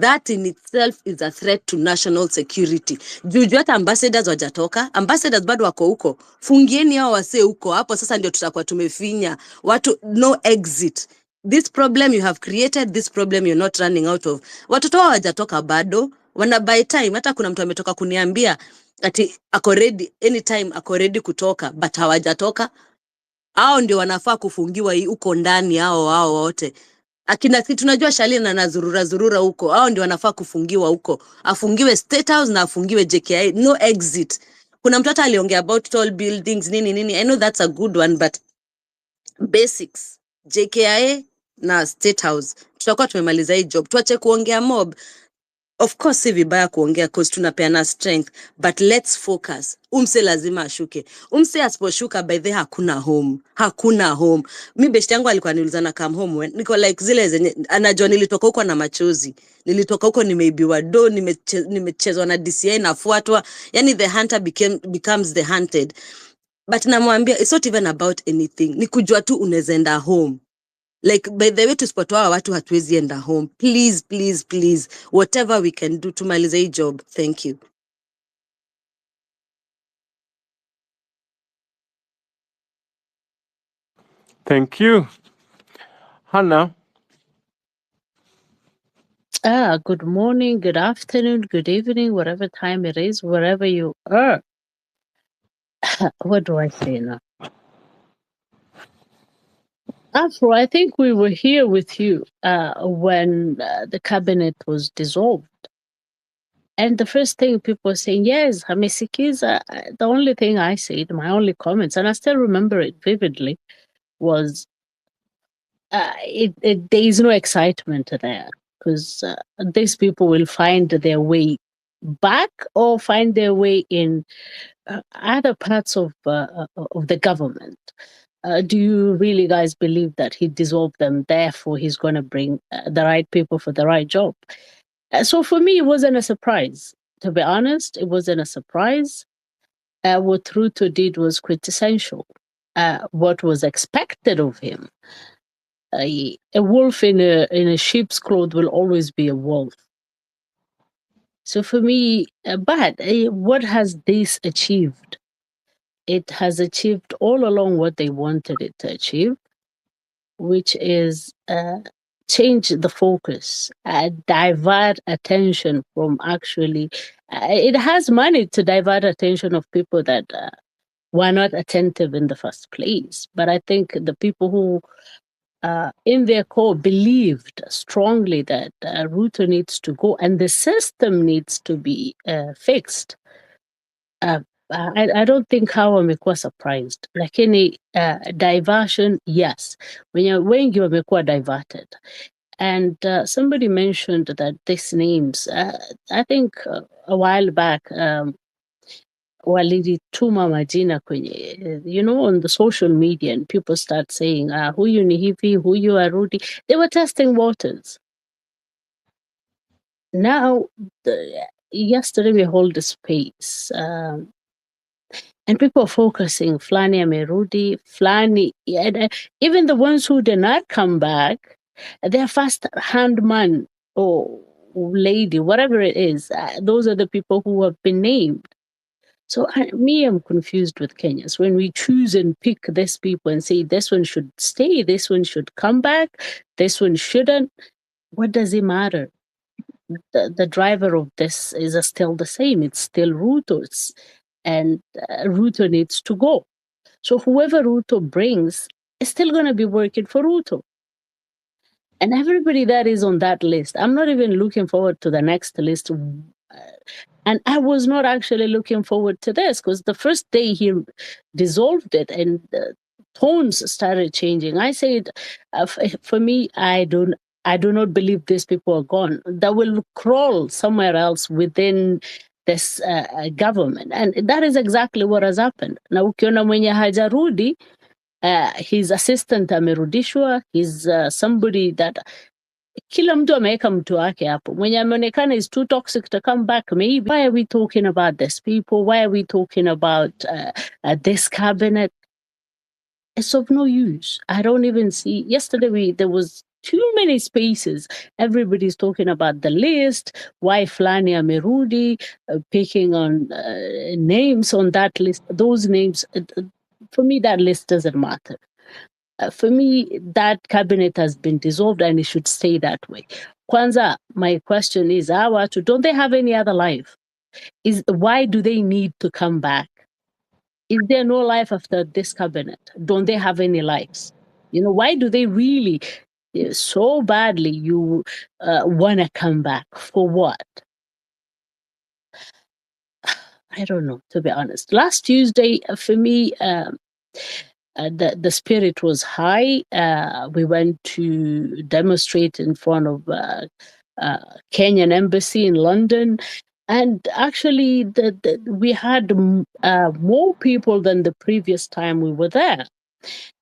That in itself is a threat to national security. Juju hata ambassadors wajatoka, ambassadors bado wako huko. Fungieni hao wase huko, hapo sasa ndio tutakuwa tumefinya. Watu, no exit. This problem you have created, this problem you're not running out of. Watoto wao wajatoka bado, wana by time. Hata kuna mtu ametoka kuniambia ati ako ready, anytime ako ready kutoka, but hawajatoka. Hao ndio wanafaa kufungiwa huko ndani, hao wote. Akina tunajua Shalina na zurura huko, hao ndio wanafaa kufungiwa huko. Afungiwe State House na afungiwe JKIA, no exit. Kuna mtu hata aliongea about tall buildings nini. I know that's a good one, but basics, JKIA na State House, tutakuwa tumemaliza hii job. Tuache kuongea mob. Of course si vibaya kuongea cause tunapeana strength, but let's focus. Umse lazima ashuke. Umse asiposhuka by the hakuna home. Mi beshte yangu alikuwa niuliza na come home when niko like zile zenye anajua nilitoka huko na machozi. Nilitoka huko nimeibiwa do, nimechezwa na DCI nafuatwa. Yani the hunter becomes the hunted. But namwambia it's not even about anything. Ni kujua tu unaweza enda home. Like, by the way, tusipotoa watu hatuwezi enda home. Please, whatever we can do to maliza hii job. Thank you. Thank you. Hannah. Good morning, good afternoon, good evening, whatever time it is, wherever you are. What do I say now? Afro, I think we were here with you when the cabinet was dissolved. And the first thing people were saying, yes, Hamesikiza, the only thing I said, my only comments, and I still remember it vividly, was there is no excitement there, because these people will find their way back or find their way in other parts of the government. Do you really guys believe that he dissolved them, therefore he's going to bring the right people for the right job? So for me, it wasn't a surprise. To be honest, it wasn't a surprise. What RUTO did was quintessential. What was expected of him. A wolf in a sheep's cloth will always be a wolf. So for me, but what has this achieved? It has achieved all along what they wanted it to achieve, which is change the focus, divert attention from actually, it has money to divert attention of people that were not attentive in the first place. But I think the people who in their core believed strongly that RUTO needs to go and the system needs to be fixed. I don't think how wamekuwa surprised, lakini diversion, yes, wengi wamekuwa diverted. And somebody mentioned that these names, I think a while back, walituma majina kwenye, on the social media, and people start saying, huyu ni hivi, huyu arudi. They were testing waters. Now, yesterday we hold the space, and people are focusing, Flani amerudi, Flani, even the ones who did not come back, they're first-hand man or lady, whatever it is, those are the people who have been named. So I'm confused with Kenyans. When we choose and pick these people and say this one should stay, this one should come back, this one shouldn't, what does it matter? the driver of this is still the same. It's still RUTO, and RUTO needs to go. So whoever RUTO brings is still going to be working for RUTO. And everybody that is on that list, I'm not even looking forward to the next list. And I was not actually looking forward to this, because the first day he dissolved it and the tones started changing, I said, for me, I do not believe these people are gone. They will crawl somewhere else within this government. And that is exactly what has happened. Na ukiona mwenye hajarudi, his assistant amerudishwa, he's somebody that kila mtu ameweka mtu wake hapo. Mwenye ameonekana is too toxic to come back, maybe. Why are we talking about these people? Why are we talking about this cabinet? It's of no use. I don't even see. Yesterday, there was too many spaces. Everybody's talking about the list, why Flani Amerudi, picking on names on that list. Those names, for me, that list doesn't matter. For me, that cabinet has been dissolved and it should stay that way. Kwanza, my question is, don't they have any other life? Why do they need to come back? Is there no life after this cabinet? Don't they have any lives? Why do they really so badly you want to come back? For what? I don't know, to be honest. Last Tuesday, for me, the spirit was high. We went to demonstrate in front of Kenyan embassy in London, and actually, we had more people than the previous time we were there,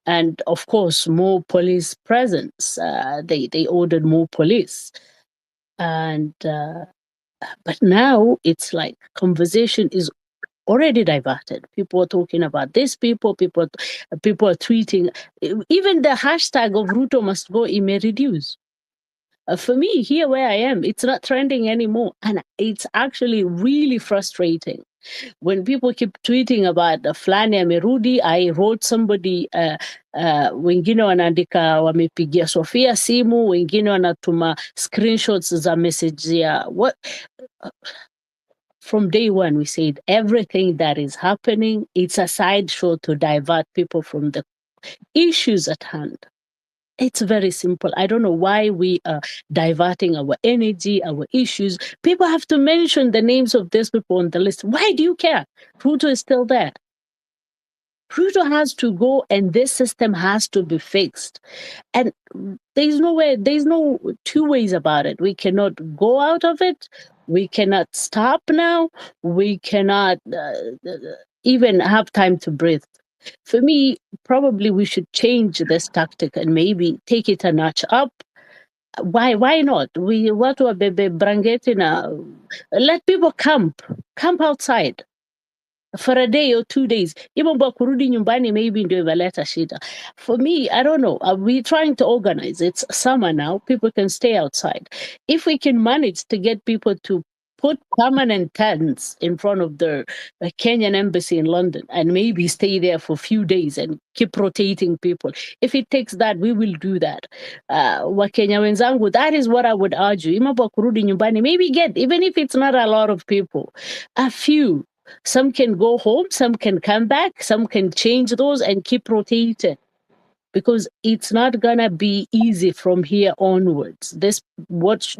and of course, more police presence. They ordered more police, and but now it's like conversation is already diverted. People are talking about this. People are tweeting. Even the hashtag of RUTO must go, it may reduce. For me, here where I am, it's not trending anymore. And it's actually really frustrating. When people keep tweeting about Flani amerudi, I wrote somebody, wengine wanaandika wamepigia Sofia simu, wengine wanatuma screenshots za message ya what. From day one, we said everything that is happening, it's a sideshow to divert people from the issues at hand. It's very simple. I don't know why we are diverting our energy, our issues. People have to mention the names of these people on the list. Why do you care? RUTO is still there. RUTO has to go, and this system has to be fixed. And there's no two ways about it. We cannot go out of it. We cannot stop now. We cannot even have time to breathe. For me, probably we should change this tactic and maybe take it a notch up. Why not? Watu wabebe brangeti na let people camp outside for a day or 2 days. Even kurudi nyumbani maybe ndio imeleta shida. For me, I don't know. We're trying to organize. It's summer now. People can stay outside. If we can manage to get people to put permanent tents in front of the Kenyan embassy in London and maybe stay there for a few days and keep rotating people. If it takes that, we will do that. Wakenya wenzangu, that is what I would argue. Imaba kurudi nyumbani, maybe get, even if it's not a lot of people, a few. Some can go home, some can come back, some can change those and keep rotating. Because it's not gonna be easy from here onwards. This what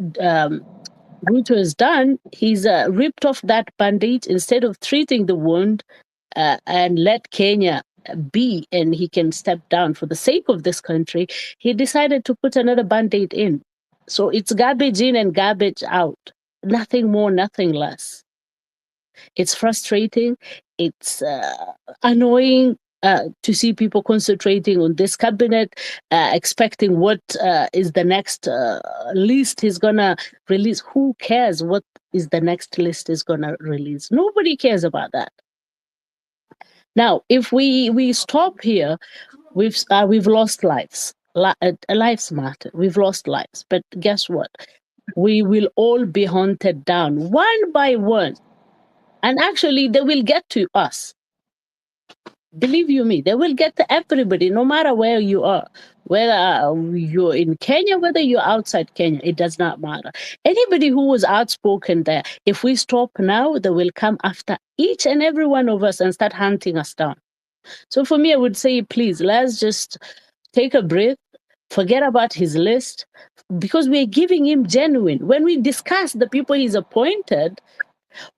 RUTO has done. He's ripped off that band-aid instead of treating the wound and let Kenya be, and he can step down for the sake of this country. He decided to put another band-aid in. So it's garbage in and garbage out. Nothing more, nothing less. It's frustrating. It's annoying to see people concentrating on this cabinet, expecting what is the next list he's gonna release. Who cares what is the next list is gonna release? Nobody cares about that. Now, if we stop here, we've lost lives. Lives matter. We've lost lives, but guess what? We will all be hunted down one by one. And actually, they will get to us. Believe you me, they will get to everybody, no matter where you are. Whether you're in Kenya, whether you're outside Kenya, it does not matter. Anybody who was outspoken there, if we stop now, they will come after each and every one of us and start hunting us down. So for me, I would say, please, let's just take a breath, forget about his list, because we're giving him genuine. When we discuss the people he's appointed,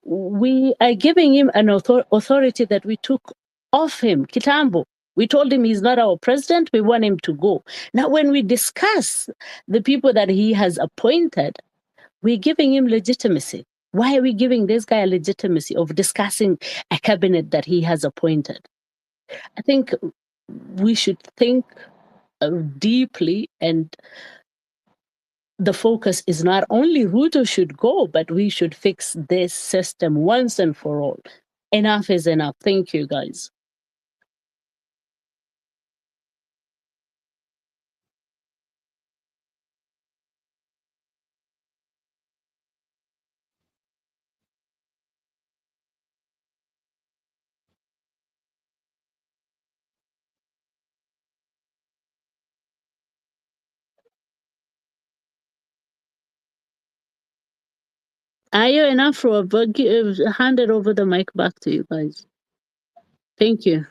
we are giving him an authority that we took off him, Kitambo. We told him he's not our president, we want him to go. Now, when we discuss the people that he has appointed, we're giving him legitimacy. Why are we giving this guy a legitimacy of discussing a cabinet that he has appointed? I think we should think deeply, and the focus is not only RUTO should go, but we should fix this system once and for all. Enough is enough. Thank you, guys. Ayo and Afro, but handed over the mic back to you guys. Thank you.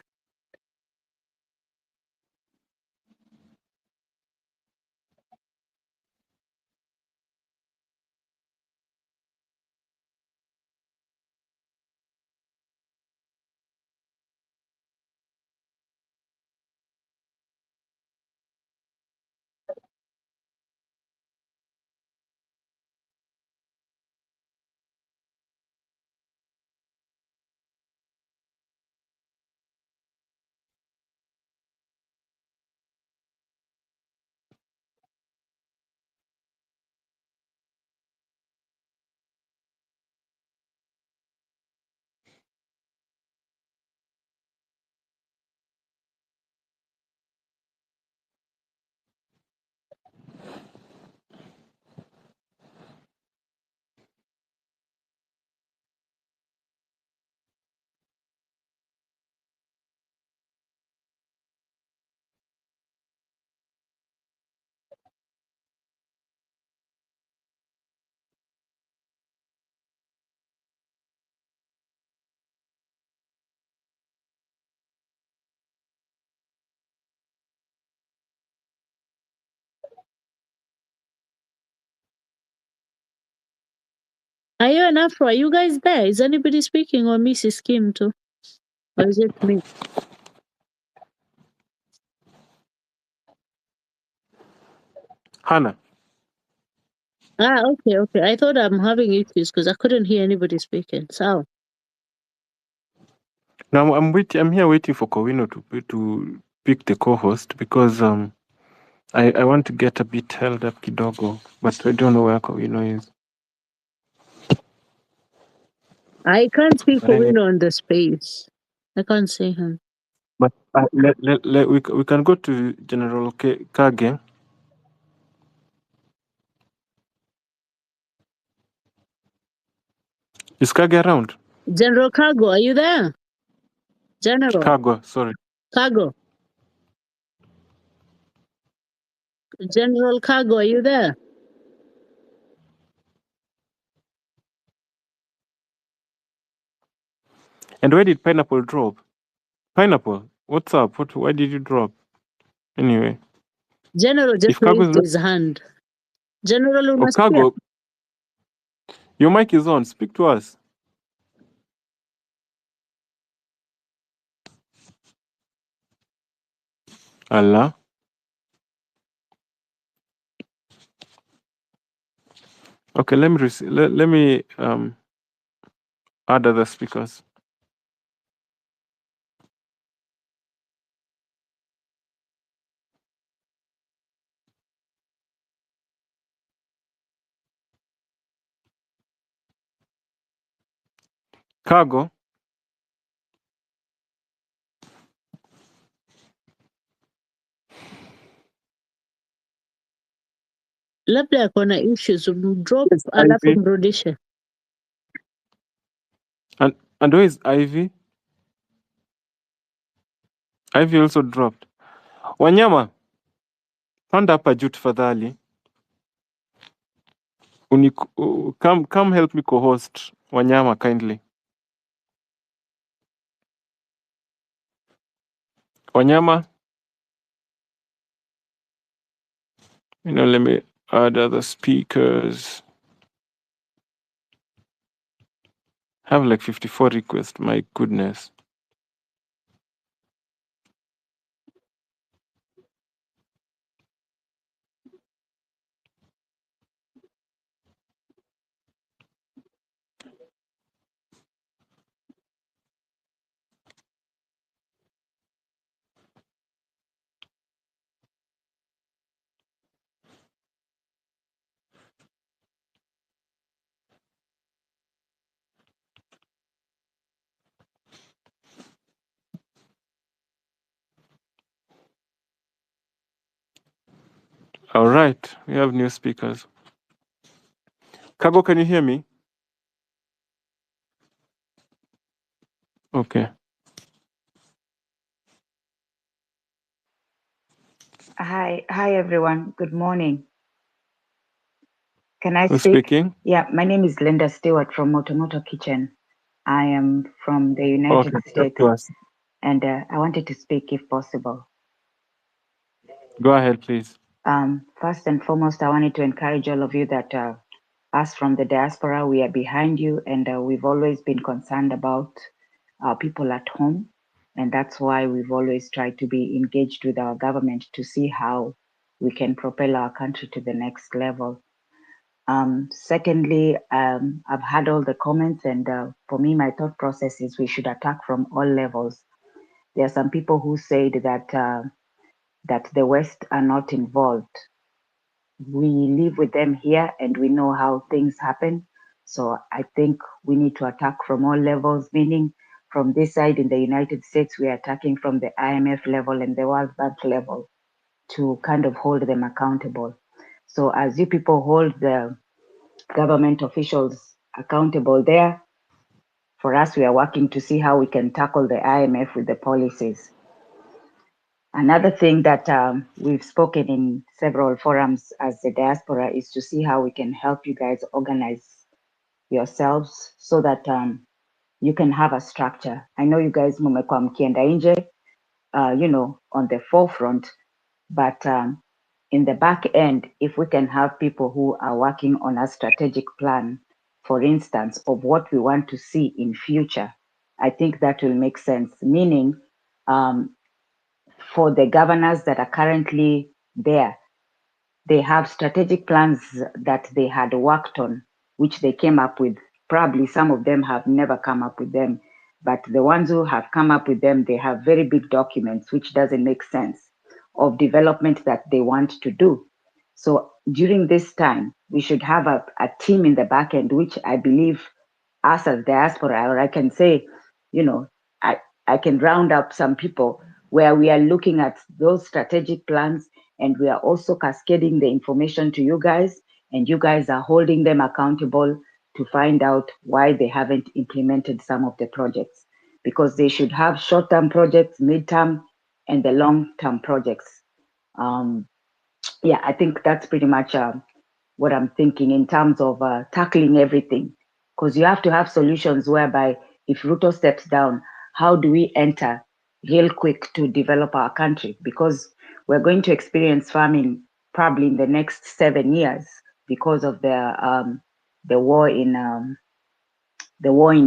Ayo and Afro, are you guys there? Is anybody speaking, or Mrs. Kim too? Or is it me? Hannah. Okay. I thought I'm having issues because I couldn't hear anybody speaking. So Now I'm here waiting for Kowino to pick the co-host because I want to get a bit held up kidogo, but I don't know where Kowino is. I can't see But anyway, Kowino on the space. I can't see him. but we can go to General Kage. Is Kage around? General Cargo, are you there? General Cargo, sorry. Cargo. General Cargo, are you there? And where did Pineapple drop? Pineapple, what's up? Why did you drop? Anyway. General just If Cargo is raised not... his hand. General Oh, unasikia? Cargo, your mic is on. Speak to us. Allah. Okay, let me add other speakers. Cargo. Labda akona issues, drop Yes, alafu Ivy. mrudishe. And where is Ivy? Ivy also dropped. Wanyama, panda hapa juu tafadhali. Come help me co-host Wanyama kindly. Wanyama, let me add other speakers. I have like 54 requests, my goodness. All right, we have new speakers. Kago, can you hear me? Okay. Hi everyone. Good morning. Can I Who's speak? speaking? Yeah, my name is Linda Stewart from Motomoto Kitchen. I am from the United Okay, talk States, to us. and I wanted to speak if possible. Go ahead, please. First and foremost, I wanted to encourage all of you that us from the diaspora, we are behind you, and we've always been concerned about our people at home, and that's why we've always tried to be engaged with our government to see how we can propel our country to the next level. Secondly, I've had all the comments, and for me, my thought process is we should attack from all levels. There are some people who said that the West are not involved. We live with them here, and we know how things happen. So I think we need to attack from all levels, meaning from this side in the United States, we are attacking from the IMF level and the World Bank level to kind of hold them accountable. So as you people hold the government officials accountable there, for us, we are working to see how we can tackle the IMF with the policies. Another thing that we've spoken in several forums as the diaspora is to see how we can help you guys organize yourselves so that you can have a structure. I know you guys mumekuwa mkienda nje, on the forefront, but in the back end, if we can have people who are working on a strategic plan, for instance, of what we want to see in future, I think that will make sense. Meaning, for the governors that are currently there, they have strategic plans that they had worked on, which they came up with. Probably some of them have never come up with them, but the ones who have come up with them, they have very big documents, which doesn't make sense, of development that they want to do. So during this time, we should have a team in the back end, which I believe us as diaspora, or I can say, I can round up some people where we are looking at those strategic plans, and we are also cascading the information to you guys, and you guys are holding them accountable to find out why they haven't implemented some of the projects, because they should have short-term projects, mid-term, and the long-term projects. I think that's pretty much what I'm thinking in terms of tackling everything, because you have to have solutions whereby if RUTO steps down, how do we enter real quick to develop our country? Because we're going to experience famine probably in the next 7 years because of the war in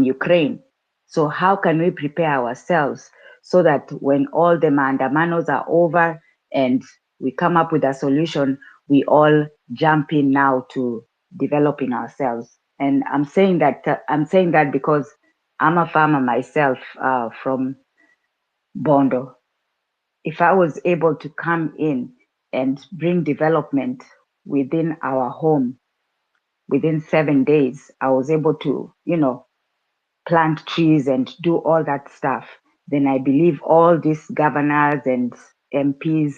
Ukraine. So how can we prepare ourselves so that when all the maandamanos are over and we come up with a solution, we all jump in now to developing ourselves? And I'm saying that because I'm a farmer myself from Bondo. If I was able to come in and bring development within our home within 7 days, I was able to, plant trees and do all that stuff, then I believe all these governors and MPs,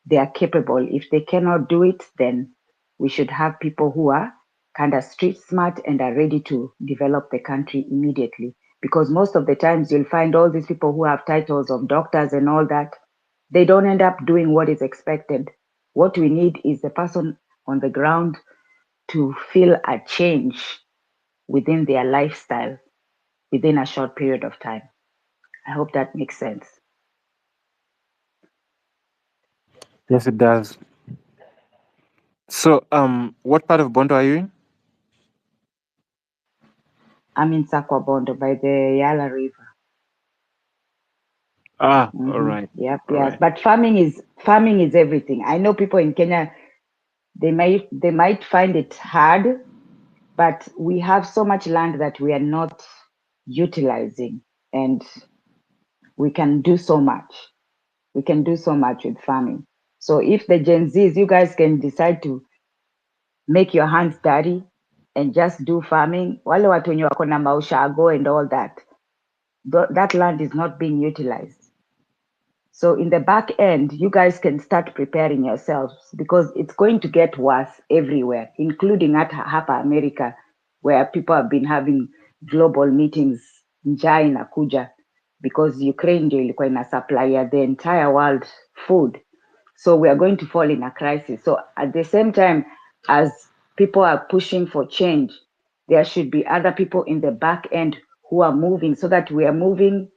they are capable. If they cannot do it, then we should have people who are kind of street smart and are ready to develop the country immediately. because most of the times you'll find all these people who have titles of doctors and all that, they don't end up doing what is expected. What we need is the person on the ground to feel a change within their lifestyle within a short period of time. I hope that makes sense. Yes, it does. So, what part of Bondo are you in? I'm in Sakwa Bondo by the Yala River. Ah, all right. Yep, All yeah. right. But farming is everything. I know people in Kenya, they might find it hard, but we have so much land that we are not utilizing, and we can do so much. We can do so much with farming. So if the Gen Zs, you guys can decide to make your hands dirty and just do farming, wale watu wenye wako na maushago and all that, that land is not being utilized. So in the back end, you guys can start preparing yourselves, because it's going to get worse everywhere, including at Hapa America, where people have been having global meetings, njaa inakuja, because Ukraine ndio ilikuwa ina supply the entire world food. So we are going to fall in a crisis. So at the same time as people are pushing for change, there should be other people in the back end who are moving, so that we are moving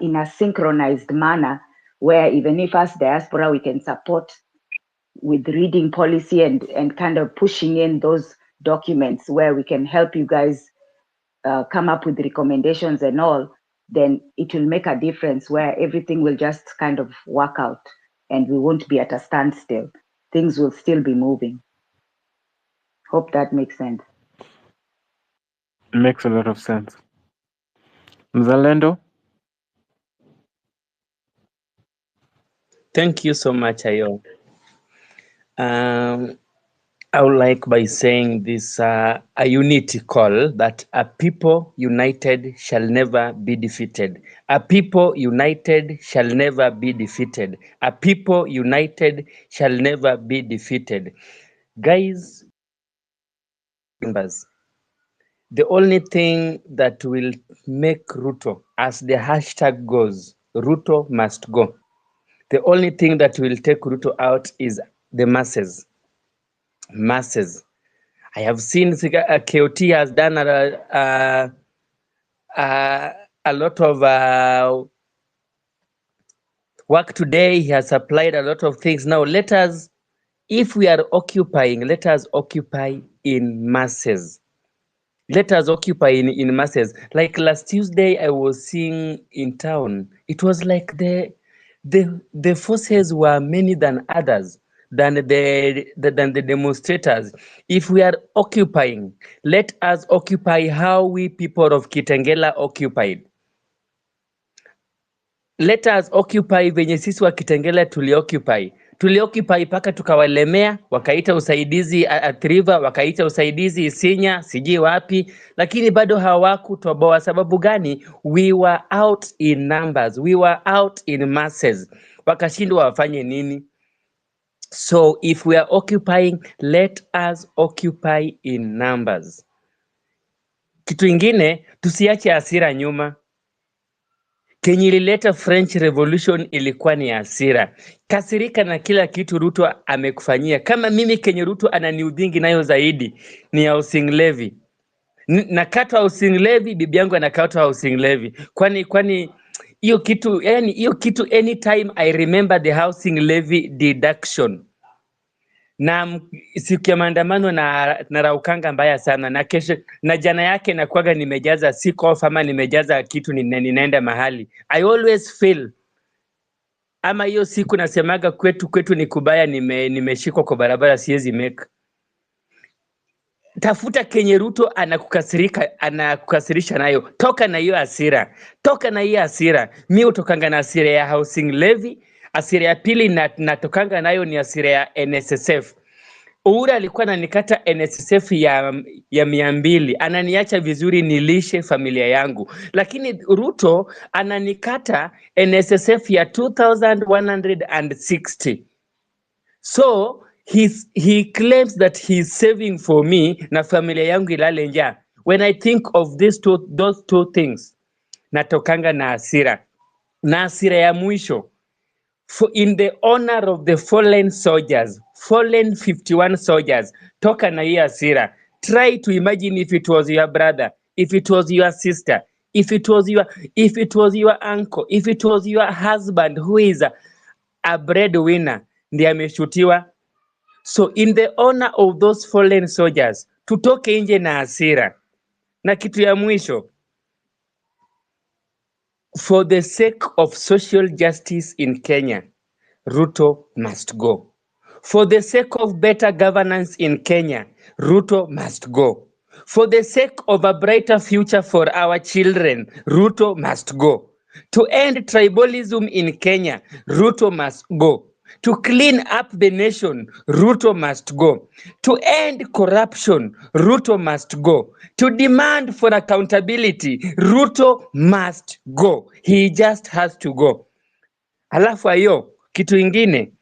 in a synchronized manner, where even if as diaspora we can support with reading policy and kind of pushing in those documents where we can help you guys come up with recommendations and all, then it will make a difference, where everything will just kind of work out and we won't be at a standstill. Things will still be moving. Hope that makes sense. Makes a lot of sense. Mzalendo? Thank you so much, Ayo. I would like by saying this a unity call that a people united shall never be defeated. A people united shall never be defeated. A people united shall never be defeated. Guys, members, the only thing that will make RUTO, as the hashtag goes, RUTO must go. The only thing that will take RUTO out is the masses. Masses. I have seen KOT has done a lot of work today. He has applied a lot of things. Now let us, if we are occupying, let us occupy in masses. Let us occupy in masses. Like last Tuesday, I was seeing in town, it was like the forces were many than others, than the demonstrators. If we are occupying, let us occupy how we people of Kitengela occupied. Let us occupy venye sisi wa Kitengela tulioccupy paka tukawalemea, wakaita usaidizi Athi River, wakaita usaidizi Isinya, sijui wapi, lakini bado hawakutoboa. Sababu gani? We were out in numbers, we were out in masses, wakashindwa wafanye nini? So if we are occupying, let us occupy in numbers. Kitu ingine, tusiache hasira nyuma. Kenye ilileta French Revolution ilikuwa ni hasira. Kasirika na kila kitu Ruto amekufanyia. Kama mimi kenye Ruto ananiudhingi nayo zaidi ni housing levy. Nakatwa housing levy, bibi yangu anakatwa housing levy. Kwani hiyo kitu, yani hiyo kitu, anytime I remember the housing levy deduction, na siku ya maandamano na raukanga mbaya sana, na kesho na jana yake nakuaga nimejaza sick off ama nimejaza kitu ninaenda mahali. I always feel, ama hiyo siku nasemaga kwetu ni kubaya, nimeshikwa kwa barabara siwezi make. Tafuta kenye Ruto anakukasirisha nayo, toka na hiyo hasira, toka na hiyo hasira. Mimi utokanga na hasira ya housing levy. Hasira ya pili natokanga nayo ni hasira ya NSSF. Uhuru alikuwa ananikata NSSF ya 200, ananiacha vizuri nilishe familia yangu, lakini Ruto ananikata NSSF ya 2160. So he claims that he's saving for me na familia yangu ilale njaa. When I think of those two things, natokanga na hasira. Na hasira ya mwisho, in the honor of the fallen soldiers, fallen 51 soldiers, toka na hii hasira. Try to imagine if it was your brother, if it was your sister, if it was your uncle, if it was your husband who is a breadwinner, ndiye ameshutiwa. So in the honor of those fallen soldiers, tutoke nje na hasira. Na kitu ya mwisho, for the sake of social justice in Kenya, RUTO must go. For the sake of better governance in Kenya, RUTO must go. For the sake of a brighter future for our children, RUTO must go. To end tribalism in Kenya, RUTO must go. To clean up the nation, RUTO must go. To end corruption, RUTO must go. To demand for accountability, RUTO must go. He just has to go. Halafu ayo, kitu ingine,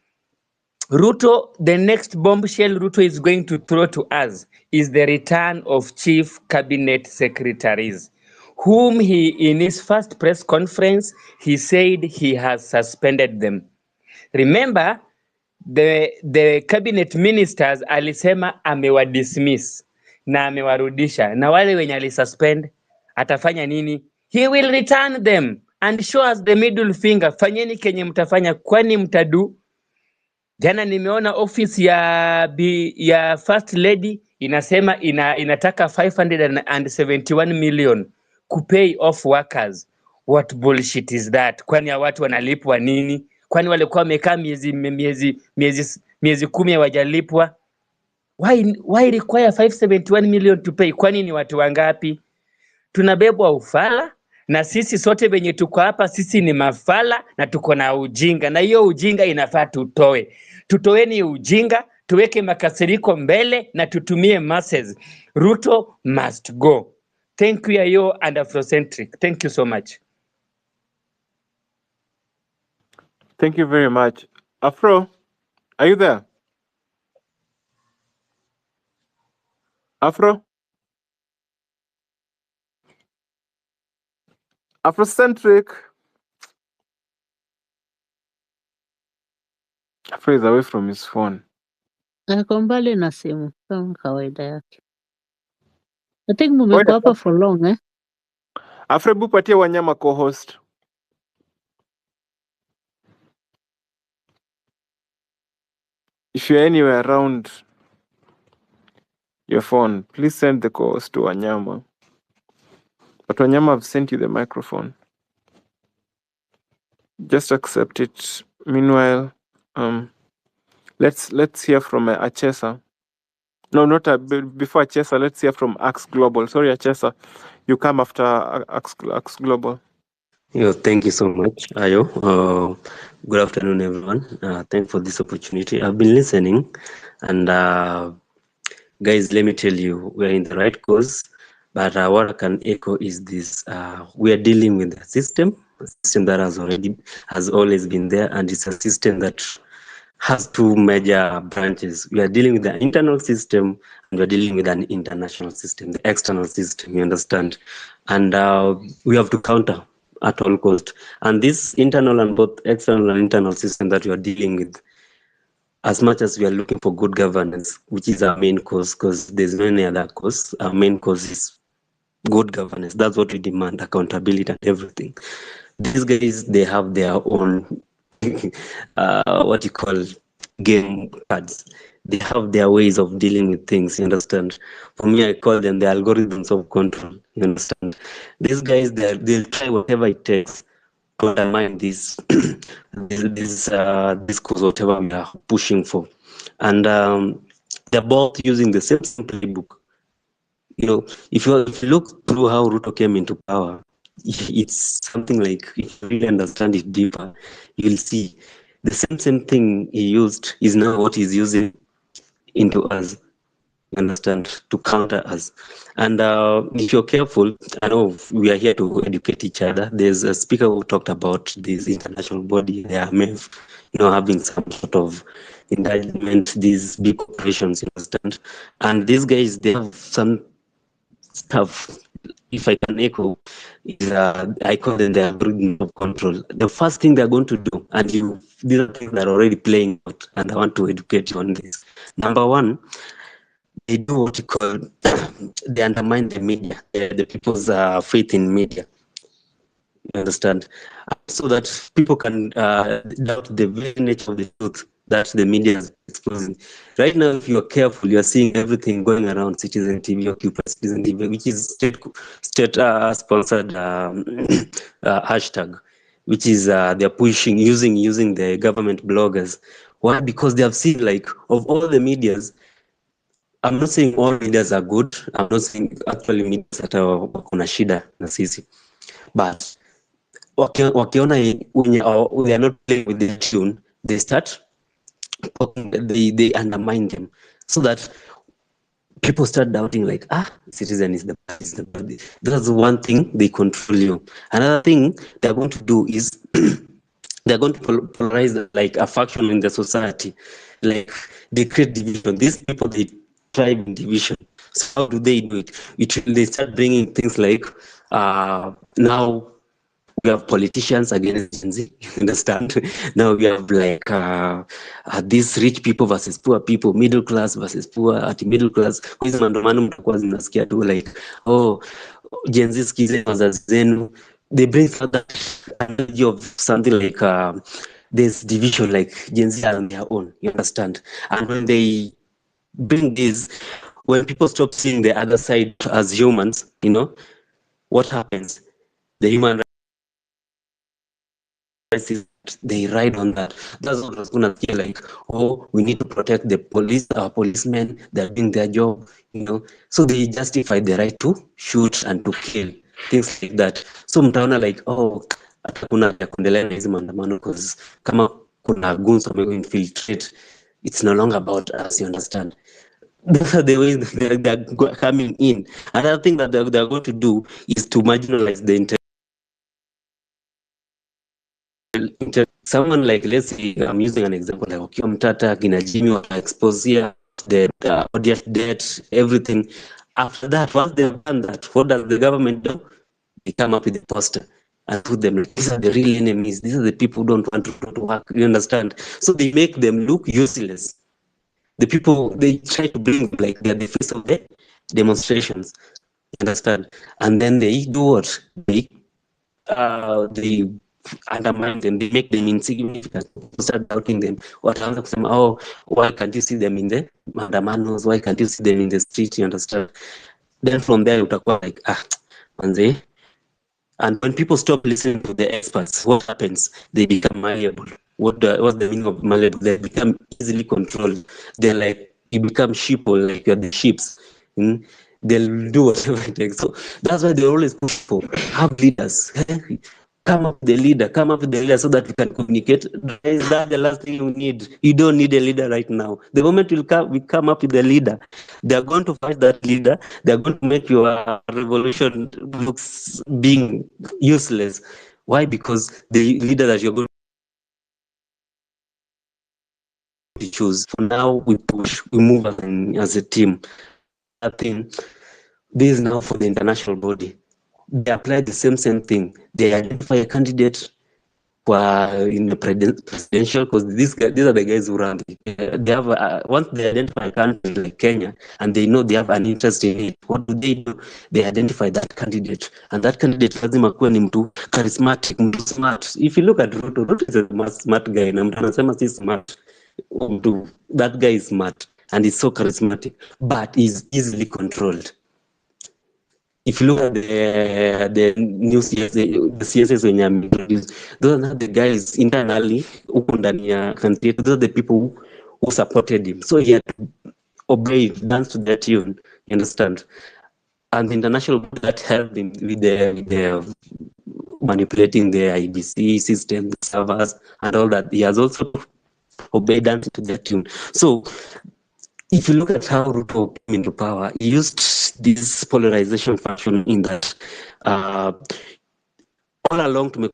RUTO, the next bombshell RUTO is going to throw to us is the return of chief cabinet secretaries, whom he, in his first press conference, he said he has suspended them. Remember, the cabinet ministers alisema amewadismiss na amewarudisha, na wale wenye alisuspend atafanya nini? He will return them and show us the middle finger. Fanyeni kenye mtafanya, kwani mtadu. Jana nimeona office ya first lady inasema inataka 571 million kupay off workers. What bullshit is that? Kwani ya watu wanalipwa nini? Kwani walikuwa wamekaa miezi 10 hawajalipwa? Why require 571 million to pay? Kwani ni watu wangapi? Tunabebwa ufala, na sisi sote venye tuko hapa sisi ni mafala na tuko na ujinga, na hiyo ujinga inafaa tutoe. Tutoeni ujinga, tuweke makasiriko mbele na tutumie masses. RUTO must go. Thank you Ayo and Afrocentric. Thank you so much. Thank you very much. Afro, are you there? Afro? Afrocentric. Afro is away from his phone. Ako mbali na simu kama kawaida yake. I think mumekuwa hapa for long, eh? Afro, hebu patia Wanyama co-host. If you're anywhere around your phone, please send the co-host to Wanyama. But Wanyama, I've sent you the microphone. Just accept it. Meanwhile, let's hear from Achesa. No, not before Achesa. Let's hear from Axe Global. Sorry, Achesa, you come after Axe Global. Yeah, thank you so much, Ayo. Good afternoon, everyone. Thanks for this opportunity. I've been listening, and guys, let me tell you, we're in the right cause. But what I can echo is this: we are dealing with a system that has always been there, and it's a system that has two major branches. We are dealing with the internal system, and we're dealing with an international system, the external system. You understand, and we have to counter at all cost. And this internal and both external and internal system that we are dealing with, as much as we are looking for good governance, which is our main cause, because there's many other causes, our main cause is good governance. That's what we demand, accountability and everything. These guys, they have their own, what you call game cards. They have their ways of dealing with things, you understand? For me, I call them the algorithms of control, you understand? These guys, they'll try whatever it takes to undermine this this cause, whatever we are pushing for. And they're both using the same playbook. You know, if you look through how RUTO came into power, it's something like, if you really understand it deeper, you'll see the same thing he used is now what he's using into us, you understand, to counter us. And if you're careful, I know we are here to educate each other. There's a speaker who talked about this international body, the IMF, you know, having some sort of indictment, these big corporations, you understand. And these guys, they have some stuff if I can echo, is I call them the breeding of control. The first thing they're going to do, and these are things that are already playing out, and I want to educate you on this. Number one, they do what you call they undermine the media, the people's faith in media. You understand? So that people can doubt the very nature of the truth that the media is exposing. Right now, if you are careful, you are seeing everything going around Citizen TV, Occupy Citizen TV, which is state-sponsored hashtag, which is they're pushing, using the government bloggers. Why? Because they have seen, like, of all the medias, I'm not saying all medias are good. I'm not saying actually medias that are kuna shida na sisi, but wakiona they are not playing with the tune, they start they undermine them, so that people start doubting, like, Citizen is the bad. That's one thing, they control you. Another thing they're going to do is they're going to polarize like a faction in the society, like they create division. These people, they thrive in division. So how do they do it? They start bringing things like now we have politicians against Gen Z, you understand? Now we have like these rich people versus poor people, middle class versus poor, at middle class. Kwa hizo maandamano mtakuwa zinasikia tu like, oh, Gen Z skize wazazi zenu. They bring further analogy of something like there's division, like Gen Z are on their own, you understand? And when they bring this, when people stop seeing the other side as humans, you know, what happens? The human they ride on that. That's what I was gonna feel like, oh, we need to protect the police, our policemen, they're doing their job, you know. So they justify the right to shoot and to kill, things like that. So mtaona like, oh, hata kuna ya kuendelea na hizi maandamano, because kama kuna goons wame infiltrate, it's no longer about us, you understand? Those are the ways they're coming in. Another thing that they're going to do is to marginalize the someone like, let's say, I'm using an example like Okiya Mtata, Gina Jimmy, expose here the audience debt, everything. After that, once they've done that, what does the government do? They come up with a poster and put them, these are the real enemies, these are the people who don't want to work, you understand? So they make them look useless. The people, they try to bring them like they're the face of the demonstrations, you understand? And then they do what? They undermine them, they make them insignificant, start doubting them. Wataanza kusema, oh, why can't you see them in the maandamanos, why can't you see them in the street, you understand? Then from there utakuwa like, manze. And when people stop listening to the experts, what happens? They become malleable. What's the meaning of malleable? They become easily controlled. They're like, you become sheep, or like you're the sheeps. They'll do whatever it takes. So that's why they always push for have leaders. Come up with the leader, so that we can communicate. Is that the last thing you need? You don't need a leader right now. The moment we come up with a leader, they're going to fight that leader. They're going to make your revolution looks being useless. Why? Because the leader that you're going to choose, for now, we push, we move as a team. I think this is now for the international body. They apply the same thing. They identify a candidate in the presidential, because these are the guys who run. They have once they identify a country like Kenya and they know they have an interest in it, what do? They identify that candidate, and that candidate lazima kuwe ni mtu charismatic, mtu smart. If you look at Ruto is a smart guy, na mtu anasema si smart. That guy is smart and he's so charismatic, but he's easily controlled. If you look at the new CSS when you introduced, those are not the guys internally huko ndani ya country. Those are the people who supported him. So he had to obey, dance to their tune. You understand? And the international that helped him with the manipulating the IBC system, the servers, and all that. He has also obeyed, dance to their tune. So if you look at how Ruto came into power, he used this polarization fashion in that all along to make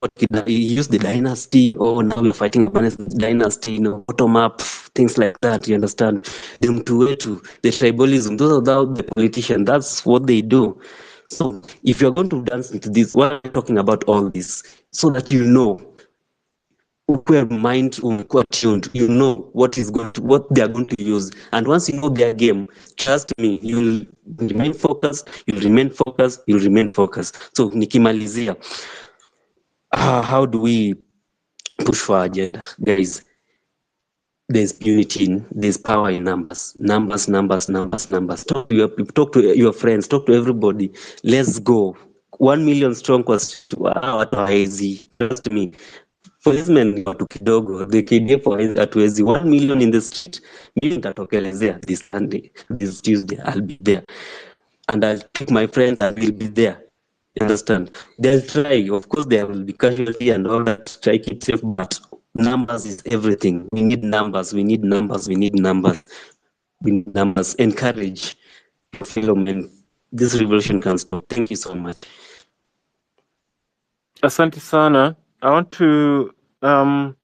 he used the dynasty, now we're fighting against the dynasty, bottom up, things like that, you understand? The mtu wetu, the tribalism, those are the politicians, that's what they do. So if you're going to dance into this, why am I talking about all this? So that you know, your mind umekuwa tuned, you know what they are going to use, and once you know their game, trust me, you'll remain focused. So nikimalizia, how do we push for our agenda, guys? There's unity, there's power in numbers. Talk to your people, talk to your friends, talk to everybody. Let's go. 1 million strong was watu haezi. Trust me. Policemen ni watu kidogo. The KDF hatuwezi. 1 million in the street. Mimi nitatokelezea this Sunday, this Tuesday. I'll be there. And I'll take my friends and we'll be there. You understand? They'll try. Of course, there will be casualty and all that. Try keep safe, but numbers is everything. We need numbers. Encourage your fellow men. This revolution can stop. Thank you so much. Asante sana. I want to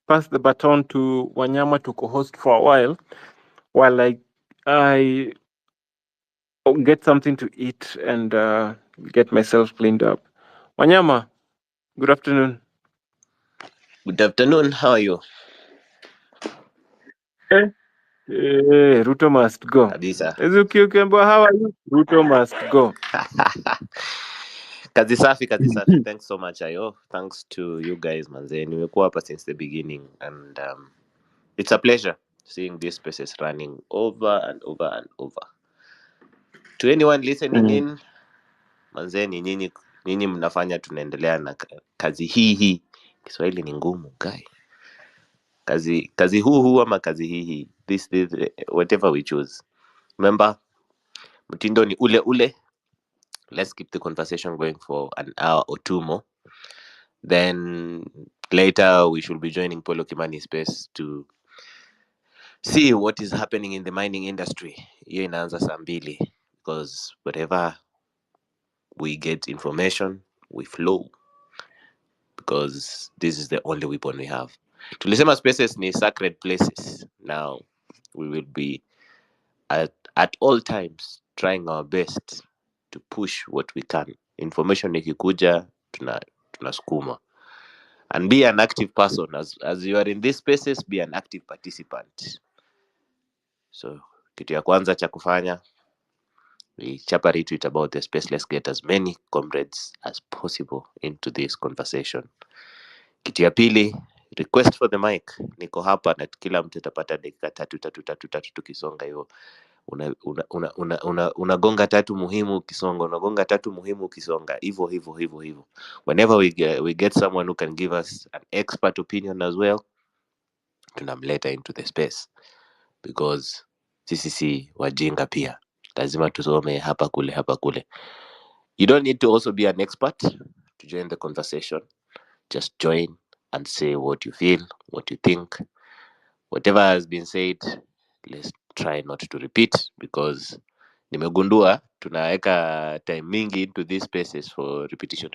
pass the baton to Wanyama to co-host for a while I get something to eat and get myself cleaned up. Wanyama, good afternoon. Good afternoon. How are you? Ruto must go. Kabisa. How are you? Ruto must go. Kazi safi. Thanks so much, Ayo. Thanks to you guys, manze. Nimekuwa hapa since the beginning, and it's a pleasure seeing these spaces running over and over and over. To anyone listening in, manze, ni nyinyi mnafanya tunaendelea na kazi hii. Kiswahili ni ngumu, guy. Kazi huu ama kazi hii. This whatever we choose. Remember, mtindo ni ule. Let's keep the conversation going for an hour or two more. Then later we should be joining Polo Kimani space to see what is happening in the mining industry. Hiyo inaanza saa 2 because whatever we get information, we flow, because this is the only weapon we have. Tulisema spaces ni sacred places. Now we will be at all times trying our best to push what we can. Information ikikuja tunasukuma. And be an active person. As you are in these spaces, be an active participant. So kitu ya kwanza cha kufanya, we chapa retweet about the space. Let's get as many comrades as possible into this conversation. Kitu ya pili, request for the mic. Niko hapa na kila mtu atapata dakika tatu tukisonga hivyo. Unagonga tatu muhimu ukisonga, unagonga tatu muhimu ukisonga, hivyo. Whenever we get someone who can give us an expert opinion as well, tunamleta into the space, because sisi si wajinga pia, lazima tusome hapa kule. You don't need to also be an expert to join the conversation. Just join and say what you feel, what you think. Whatever has been said, let's try not to repeat, because nimegundua tunaweka time mingi into these spaces for repetition.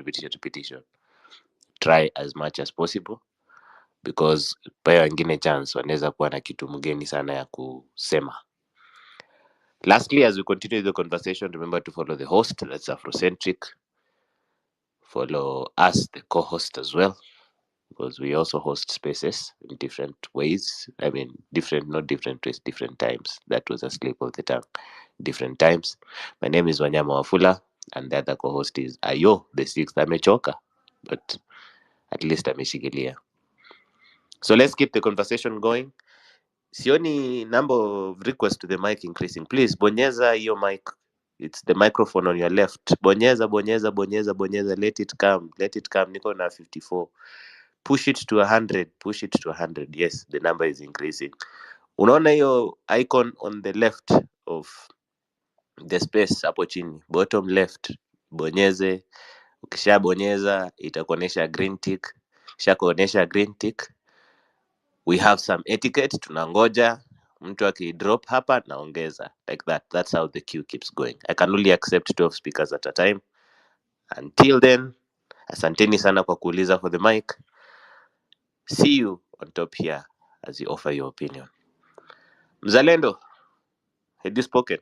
Try as much as possible, because paya wengine chance wanaweza kuwa na kitu mgeni sana ya kusema. Lastly, as we continue the conversation, remember to follow the host. That's Afrocentric. Follow us, the co-host, as well, because we also host spaces in different ways. I mean, not different ways, different times. That was a slip of the tongue. Different times. My name is Wanyama Wafula, and the other co-host is Ayo, the 6th. Amechoka, but at least ameshikilia. So let's keep the conversation going. Sioni number of requests to the mic increasing. Please, bonyeza your mic. It's the microphone on your left. Bonyeza. Let it come. Niko na 54. Push it to 100. Yes, the number is increasing. Unaona hiyo icon on the left of the space hapo chini, bottom left, bonyeze. Ukishabonyeza itakuonesha green tick. Shakuonesha green tick, we have some etiquette. Tunangoja mtu akidrop hapa naongeza, like that. That's how the queue keeps going. I can only accept 12 speakers at a time. Until then, asanteni sana kwa kuuliza for the mic. See you on top here as you offer your opinion. Mzalendo, had you spoken?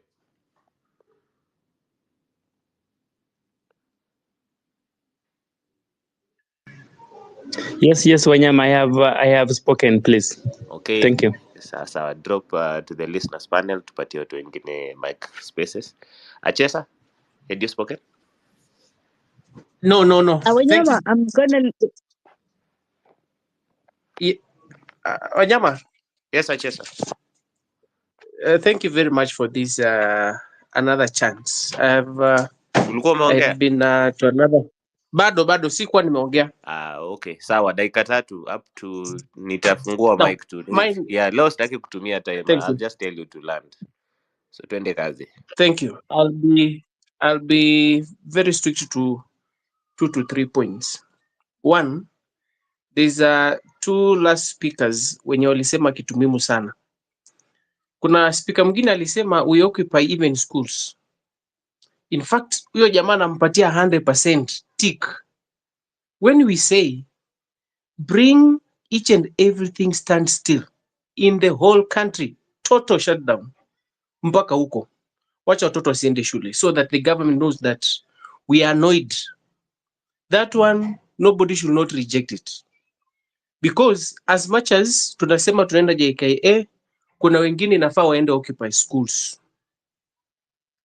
Yes, Wanyama, I have spoken, please. Okay. Thank you. Sasa drop to the listeners panel tupatie watu wengine mic spaces. Achesa, had you spoken? No. Thank you. Wanyama, I'm gonna. Wanyama, Yes, Achesa. thank you very much for this another chance. Ulikuwa umeongea? I've been to another. Bado sikuwa nimeongea. Okay. Sawa, dakika 3 up to nitafungua No, mic to. mine. Yeah, leo sitaki kutumia time. Thank I'll you. just tell you to land. So twende kazi. Thank you. I'll be very strict to 2 to 3 points. One, there's two last speakers wenye walisema kitu muhimu sana. Kuna speaker mwingine alisema we occupy even schools. In fact, huyo jamaa nampatia 100% tick. When we say bring each and everything stand still in the whole country, total shutdown mpaka huko, wacha watoto wasiende shule, so that the government knows that we are annoyed. That one, nobody should not reject it, because as much as tunasema tunaenda JKA, kuna wengine inafaa waende occupy schools.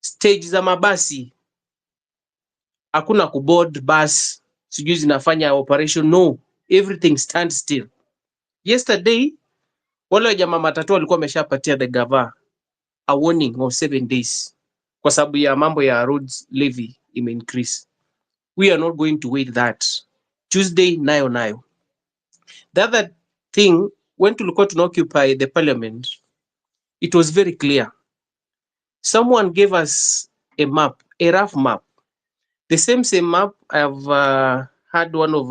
Stage za mabasi hakuna kuboard bus sijui zinafanya operation, no, everything stand still. Yesterday wale jamaa matatu walikuwa wameshapatia the gava a warning of 7 days kwa sababu ya mambo ya roads levy ime increase. We are not going to wait that. Tuesday nayo. The other thing, when tulikuwa tuna occupy the parliament, it was very clear. Someone gave us a map, a rough map. The same map I have had one of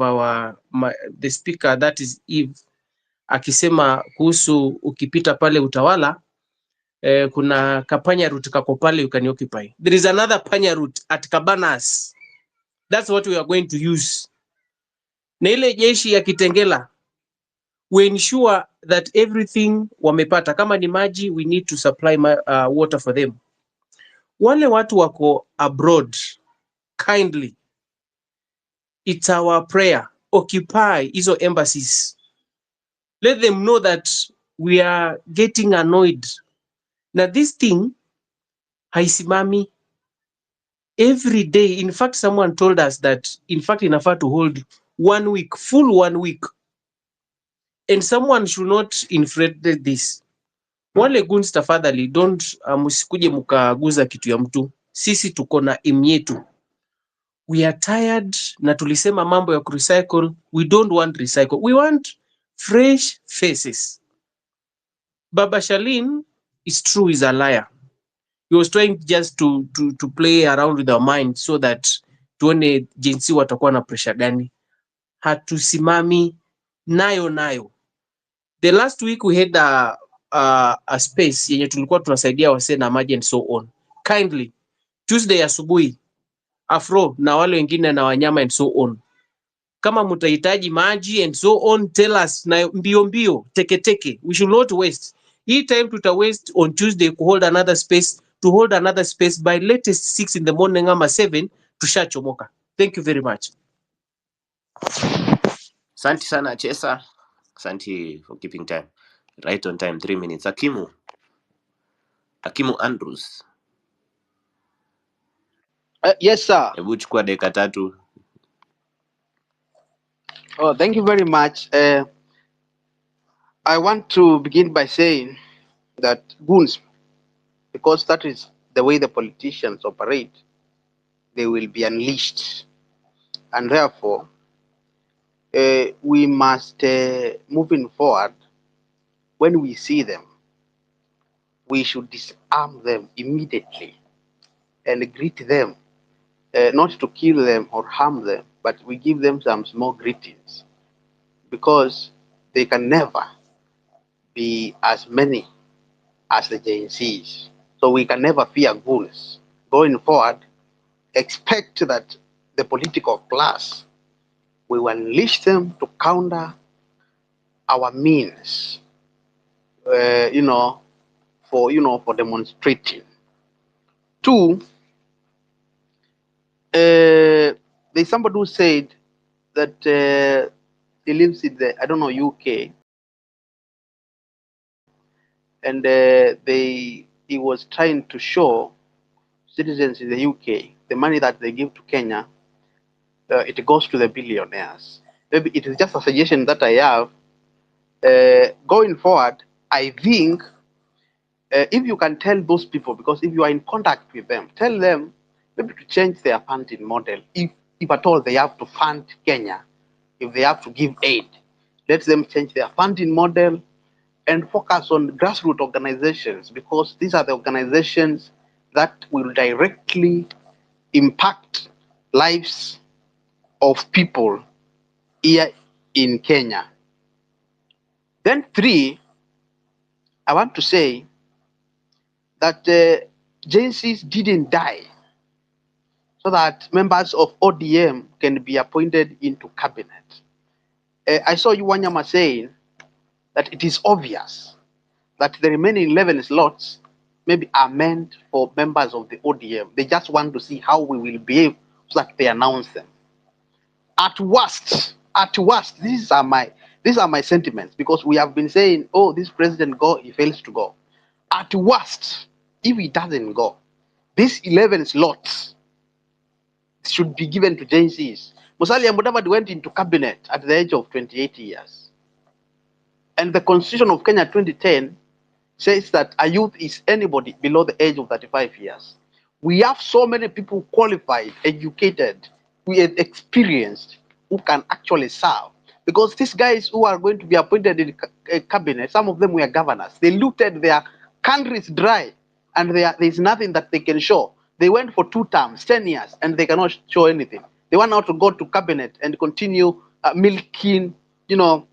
the speaker, that is Eve, akisema kuhusu ukipita pale Utawala, kuna kapanya route kako pale you can occupy. There is another panya route at Cabanas. That's what we are going to use. Na ile jeshi ya Kitengela, we ensure that everything wamepata. Kama ni maji, we need to supply water for them. Wale watu wako abroad, kindly, it's our prayer, occupy hizo embassies. Let them know that we are getting annoyed. Now this thing haisimami every day. In fact, someone told us that in fact inafaa to hold 1 week, full 1 week, and someone should not inflate this. Wale guns tafadhali, don't msikuje mkaguza kitu ya mtu. Sisi tuko na aim yetu. We are tired na tulisema mambo ya kurecycle. We don't want recycle. We want fresh faces. Baba Shalin is true, is a liar. He was trying just to play around with our mind so that tuone jinsi watakuwa na pressure gani. Hatusimami nayo. The last week we had a space yenye tulikuwa tunasaidia wasee na maji and so on. Kindly, Tuesday asubuhi, Afro na wale wengine na wanyama and so on. Kama mtahitaji maji and so on, tell us na mbio, teke. We should not waste. Hii time tuta waste on Tuesday to hold another space by latest 6 in the morning ama 7 tushachomoka. Thank you very much. Asante sana Achesa. Asante for keeping time. Right on time, 3 minutes. Hakimu Andrews. Yes, sir. Hebu chukua dakika 3. Oh, thank you very much. I want to begin by saying that goons, because that is the way the politicians operate, they will be unleashed. And therefore, we must, moving forward, when we see them, we should disarm them immediately and greet them, not to kill them or harm them, but we give them some small greetings, because they can never be as many as the JNCs. So we can never fear goons. Going forward, expect that the political class, we will unleash them to counter our means, for demonstrating. Two, there's somebody who said that he lives in the, I don't know, UK, and he was trying to show citizens in the UK the money that they give to Kenya, it goes to the billionaires. Maybe it is just a suggestion that I have. Going forward, I think if you can tell those people, because if you are in contact with them, tell them maybe to change their funding model. If at all they have to fund Kenya, if they have to give aid, let them change their funding model and focus on grassroots organizations, because these are the organizations that will directly impact lives of people here in Kenya. Then three, I want to say that JCs didn't die so that members of ODM can be appointed into cabinet. I saw you, Wanyama, saying that it is obvious that the remaining 11 slots maybe are meant for members of the ODM. They just want to see how we will behave so that they announce them. At worst, these are my sentiments, because we have been saying, oh, this president go, he fails to go. At worst, if he doesn't go, these 11 slots should be given to Gen Zs. Musalia Mudavadi went into cabinet at the age of 28 years. And the Constitution of Kenya 2010 says that a youth is anybody below the age of 35 years. We have so many people qualified, educated, we are experienced, who can actually serve. Because these guys who are going to be appointed in cabinet, some of them were governors. They looted their countries dry, and there's nothing that they can show. They went for 2 terms, 10 years, and they cannot show anything. They want now to go to cabinet and continue milking, the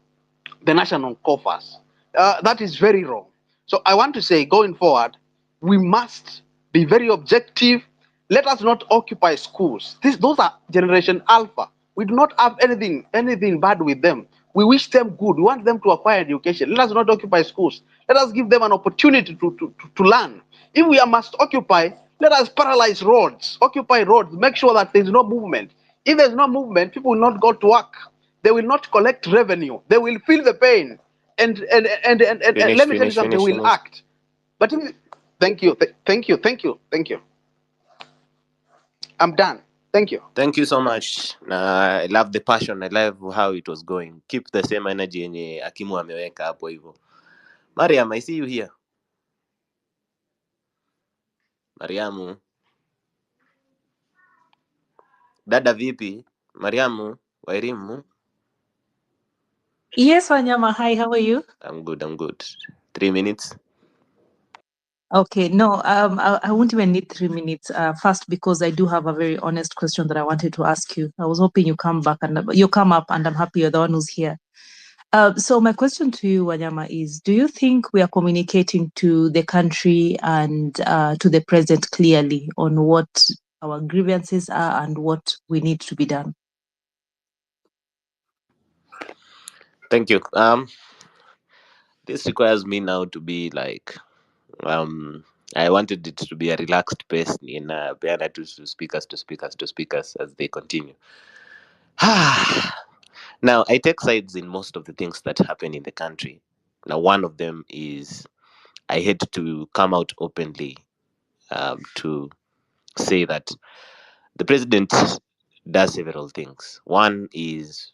national coffers. That is very wrong. So I want to say, going forward, we must be very objective. Let us not occupy schools. Those are Generation Alpha. We do not have anything bad with them. We wish them good. We want them to acquire education. Let us not occupy schools. Let us give them an opportunity to learn. If we must occupy, let us paralyze roads, occupy roads, make sure that there's no movement. If there's no movement, people will not go to work. They will not collect revenue. They will feel the pain. And let me tell you something, they will act. But thank you. I'm done. Thank you. Thank you so much. I love the passion. I love how it was going. Keep the same energy yenye Akimu ameweka hapo hivyo. Mariam, I see you here. Mariamu. Dada vipi? Mariamu, Wairimu. Yes, Wanyama. Hi, how are you? I'm good. 3 minutes. Okay, no, I won't even need 3 minutes. First, because I do have a very honest question that I wanted to ask you. I was hoping you come up, and I'm happy you're the one who's here. So my question to you, Wanyama, is: do you think we are communicating to the country and to the president clearly on what our grievances are and what we need to be done? Thank you. This requires me now to be like, I wanted it to be a relaxed pace in to speakers as they continue. Now, I take sides in most of the things that happen in the country. Now, one of them is I had to come out openly to say that the president does several things. One is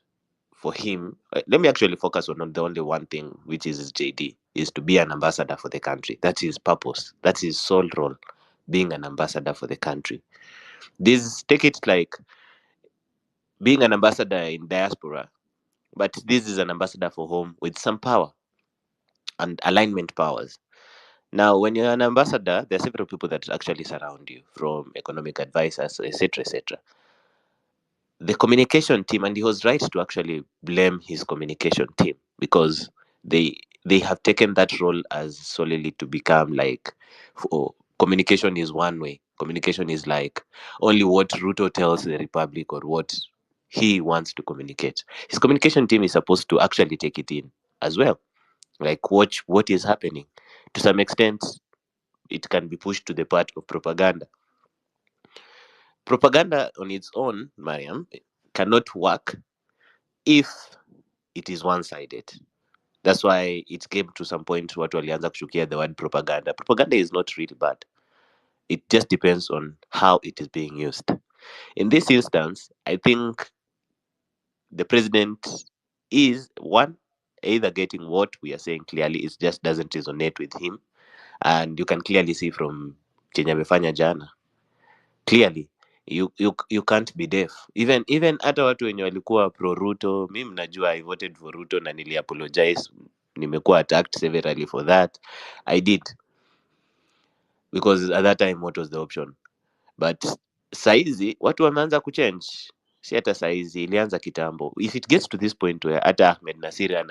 for him, let me actually focus on the only one thing, which is his JD, is to be an ambassador for the country. That's his purpose. That's his sole role, being an ambassador for the country. Take it like being an ambassador in diaspora, but this is an ambassador for home with some power and alignment powers. Now, when you're an ambassador, there are several people that actually surround you, from economic advisors, etc., etc. The communication team, and he was right to actually blame his communication team, because they have taken that role as solely to become like, communication is one way. Communication is like only what RUTO tells the Republic or what he wants to communicate. His communication team is supposed to actually take it in as well, like watch what is happening. To some extent, it can be pushed to the part of propaganda. Propaganda on its own, Mariam, cannot work if it is one-sided. That's why it came to some point watu walianza kushukia the word propaganda. Propaganda is not really bad. It just depends on how it is being used. In this instance, I think the president is one, either getting what we are saying clearly, it just doesn't resonate with him, and you can clearly see from chenye amefanya jana, clearly you can't be deaf. Even hata watu wenye walikuwa pro Ruto, mi mnajua I voted for Ruto na nili apologize, nimekuwa attacked severally for that. I did, because at that time what was the option? But saizi watu wameanza kuchange, si hata saizi, ilianza kitambo. If it gets to this point where hata Ahmed Nasir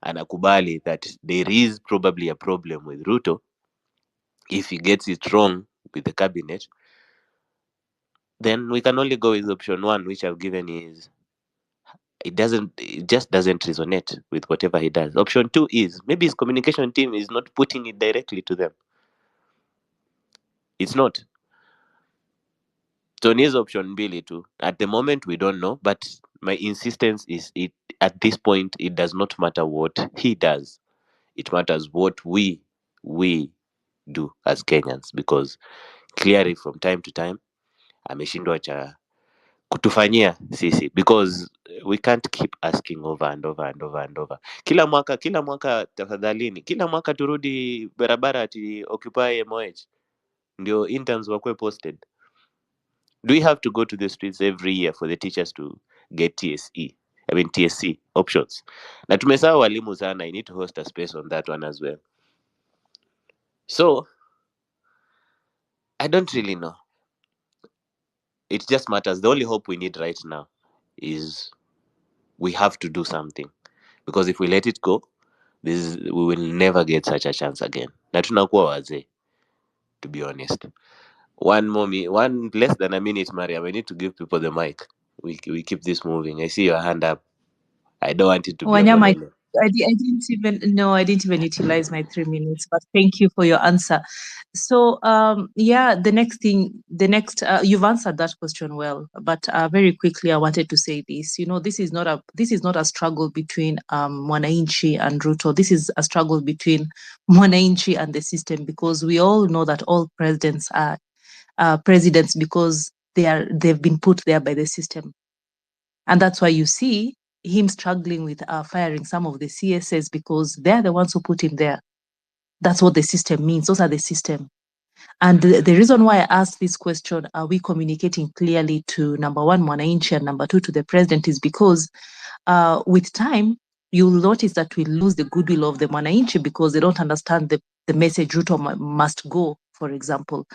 anakubali that there is probably a problem with Ruto, if he gets it wrong with the cabinet, then we can only go with option one, which I've given is it just doesn't resonate with whatever he does. Option two is maybe his communication team is not putting it directly to them. It's not. So needs option mbili tu. At the moment we don't know, but my insistence is it at this point it does not matter what he does. It matters what we do as Kenyans, because clearly from time to time ameshindwa cha kutufanyia sisi, because we can't keep asking over and over and over and over. Kila mwaka tafadhalini, kila mwaka turudi barabara ati occupy MOH ndio interns wakwe posted. Do we have to go to the streets every year for the teachers to get TSC options? Na tumesahau walimu sana. I need to host a space on that one as well. So I don't really know. It just matters. The only hope we need right now is we have to do something, because if we let it go, we will never get such a chance again. Na tunakuwa wazee, to be honest. One less than a minute, Mariam. We need to give people the mic. We keep this moving. I see your hand up. I don't want it to be a Wanyama, monologue. I didn't even utilize my 3 minutes, but thank you for your answer. So, yeah, the next, you've answered that question well, but very quickly, I wanted to say this. You know, this is not a struggle between Mwananchi and Ruto. This is a struggle between Mwananchi and the system, because we all know that all presidents are presidents because they've been put there by the system. And that's why you see him struggling with firing some of the CSS, because they're the ones who put him there. That's what the system means. Those are the system. And the reason why I asked this question, are we communicating clearly to number one, Mwananchi, and number two, to the president, is because with time, you'll notice that we lose the goodwill of the Mwananchi because they don't understand the message Ruto must go, for example.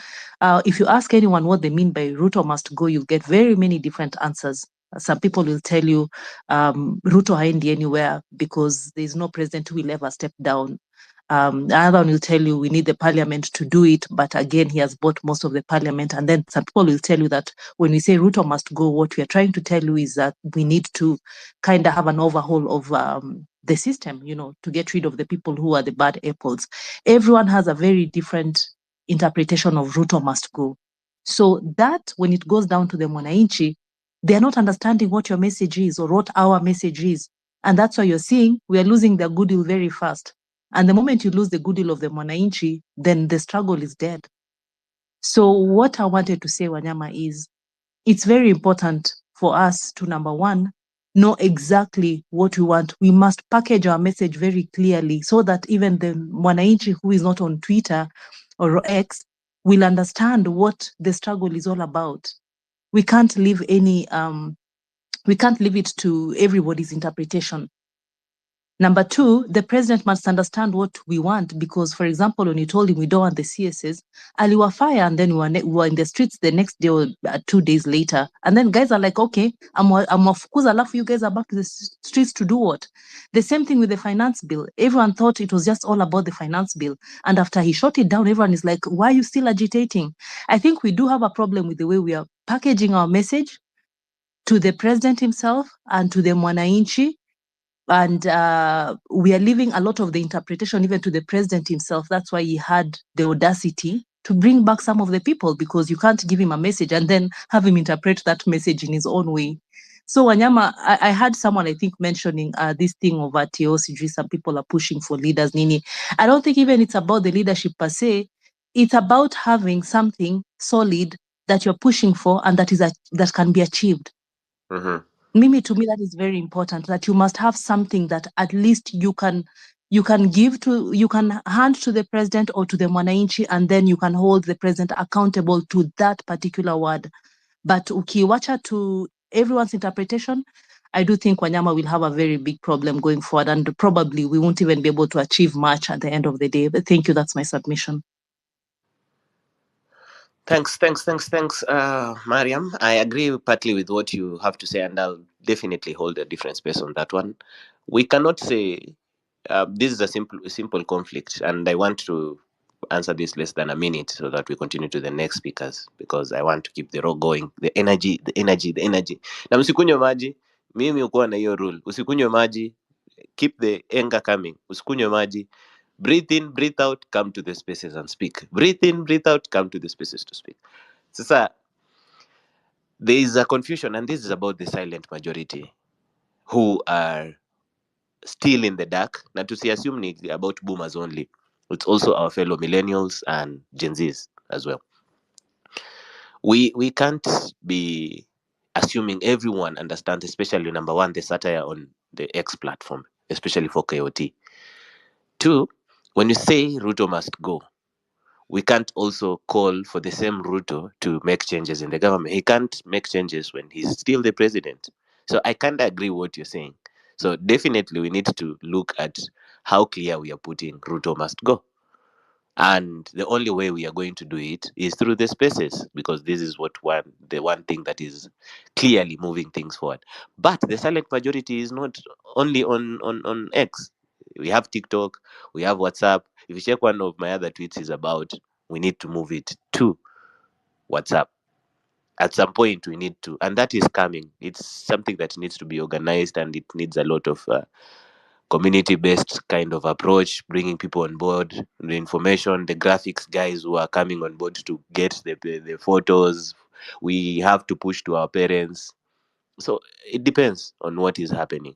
If you ask anyone what they mean by Ruto must go, you'll get very many different answers. Some people will tell you Ruto haendi anywhere because there's no president who will ever step down. Another one will tell you we need the parliament to do it, but again, he has bought most of the parliament. And then some people will tell you that when we say Ruto must go, what we are trying to tell you is that we need to kind of have an overhaul of the system, you know, to get rid of the people who are the bad apples. Everyone has a very different interpretation of Ruto must go. So that when it goes down to the Mwananchi, they're not understanding what your message is or what our message is. And that's why you're seeing we are losing their goodwill very fast. And the moment you lose the goodwill of the Mwananchi, then the struggle is dead. So what I wanted to say, Wanyama, is it's very important for us to, number one, know exactly what we want. We must package our message very clearly so that even the Mwananchi who is not on Twitter or X will understand what the struggle is all about. We can't leave we can't leave it to everybody's interpretation. Number two, the president must understand what we want, because, for example, when you told him we don't want the CSS, aliwa fire, and then we were in the streets the next day or 2 days later. And then guys are like, okay, I'm of course, you guys are back to the streets to do what? The same thing with the finance bill. Everyone thought it was just all about the finance bill. And after he shot it down, everyone is like, why are you still agitating? I think we do have a problem with the way we are packaging our message to the president himself and to the Mwananchi. And we are leaving a lot of the interpretation even to the president himself. That's why he had the audacity to bring back some of the people, because you can't give him a message and then have him interpret that message in his own way. So Wanyama, I heard someone I think mentioning this thing of RTO, some people are pushing for leaders, Nini. I don't think even it's about the leadership per se. It's about having something solid that you're pushing for and that can be achieved. Mimi, to me, that is very important, that you must have something that at least you can hand to the president or to the mwananchi, and then you can hold the president accountable to that particular word. But ukiwacha to everyone's interpretation, I do think Wanyama will have a very big problem going forward, and probably we won't even be able to achieve much at the end of the day. But thank you, that's my submission. Thanks, Mariam. I agree partly with what you have to say, and I'll definitely hold a different space on that one. We cannot say this is a simple conflict, and I want to answer this less than a minute so that we continue to the next speakers, because I want to keep the row going. The energy. Na msikunywe maji, mimi ukuwa na hiyo rule. Usikunywe maji, keep the anger coming. Usikunywe maji. Breathe in, breathe out, come to the spaces and speak. Breathe in, breathe out, come to the spaces to speak. Sasa, there is a confusion, and this is about the silent majority who are still in the dark. Na tusiassume ni about boomers only. It's also our fellow millennials and Gen Zs as well. We can't be assuming everyone understands, especially number one, the satire on the X platform, especially for KOT. Two, when you say RUTO must go, we can't also call for the same RUTO to make changes in the government. He can't make changes when he's still the president. So I can't agree with what you're saying. So definitely we need to look at how clear we are putting RUTO must go. And the only way we are going to do it is through the spaces, because this is the one thing that is clearly moving things forward. But the silent majority is not only on X. We have TikTok, we have WhatsApp. If you check one of my other tweets is about, we need to move it to WhatsApp. At some point we need to, and that is coming. It's something that needs to be organized, and it needs a lot of community-based kind of approach, bringing people on board, the information, the graphics guys who are coming on board to get the photos. We have to push to our parents. So it depends on what is happening.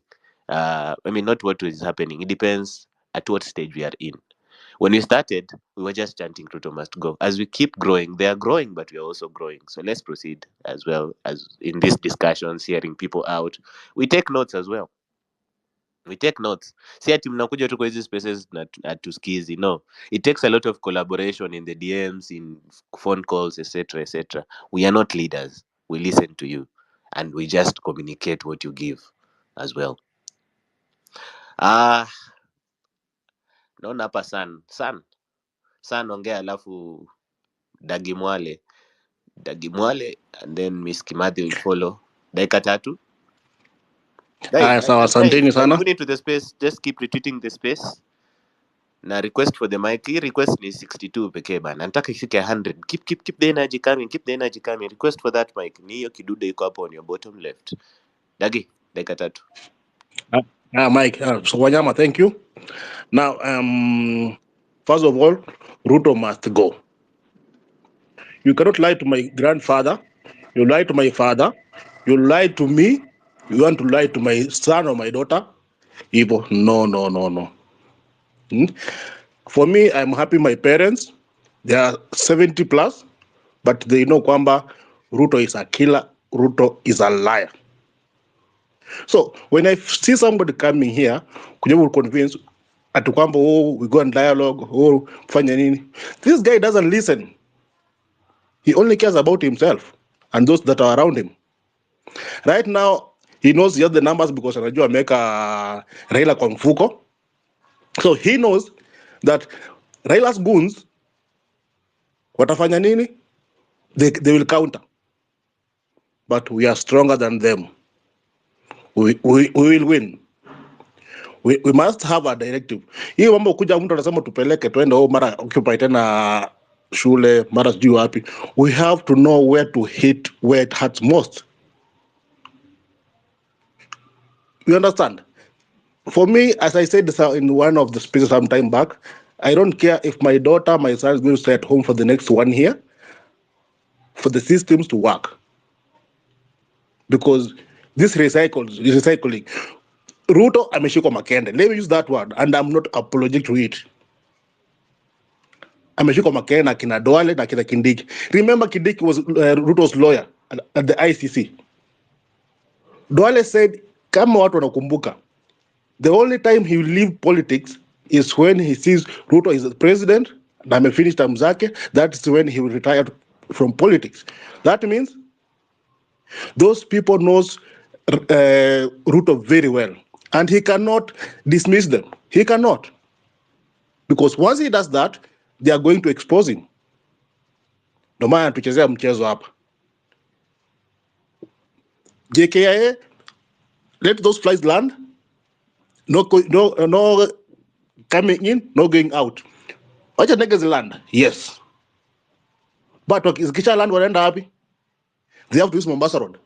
Not what is happening. It depends at what stage we are in. When we started, we were just chanting RUTO must go. As we keep growing, they are growing, but we are also growing. So let's proceed as well as in these discussions, hearing people out. We take notes as well. We take notes. Si ati mnakuja tu kwa hizi spaces na hatusikizi. No, it takes a lot of collaboration in the DMs, in phone calls, etc. We are not leaders. We listen to you, and we just communicate what you give as well. Naona hapa san ongea, alafu Dagi Mwale, and then Miss Kimathi will follow. Dakika tatu. Sawa, asanteni sana. Put into the space, just keep retweeting the space. Na request for the mic. Hii request ni 62 pekee bana. Nataka ifike 100. Keep the energy coming. Keep the energy coming. Request for that mic. Ni hiyo kidude iko hapo on your bottom left. Dagi, dakika tatu. Mike, so Wanyama, thank you. Now, first of all, RUTO must go. You cannot lie to my grandfather. You lie to my father. You lie to me. You want to lie to my son or my daughter? Ibo, no. For me, I'm happy my parents, they are 70 plus, but they know kwamba RUTO is a killer, RUTO is a liar. So when I see somebody coming here, kuja convince ati kwamba we go and dialogue, kufanya nini. This guy doesn't listen. He only cares about himself and those that are around him. Right now, he knows just the numbers because anajua ameweka Raila kwa mfuko. So he knows that Raila's goons watafanya nini? They will counter. But we are stronger than them. We will win. We must have a directive. Hii mambo kuja mtu anasema tupeleke twende mara occupy tena shule mara sijui wapi. We have to know where to hit, where it hurts most. You understand? For me, as I said in one of the speeches some time back, I don't care if my daughter, my son is going to stay at home for the next 1 year for the systems to work. Because This recycling. Ruto ameshikwa makende. Let me use that word, and I'm not apologetic to it. Ameshikwa makende na kina Duale na kina Kindiki. Remember, Kindiki was Ruto's lawyer at the ICC. Duale said, kama watu wanakumbuka, the only time he will leave politics is when he sees Ruto is the president and I'm finished term zake. That's when he will retire from politics. That means those people knows Ruto very well, and he cannot dismiss them. He cannot, because once he does that, they are going to expose him. Ndio maana tuchezea mchezo hapa. JKIA, let those flies land. No coming in, no going out. Wacha niggas land, yes. But ikisha land wanaenda wapi? They have to use Mombasa Road.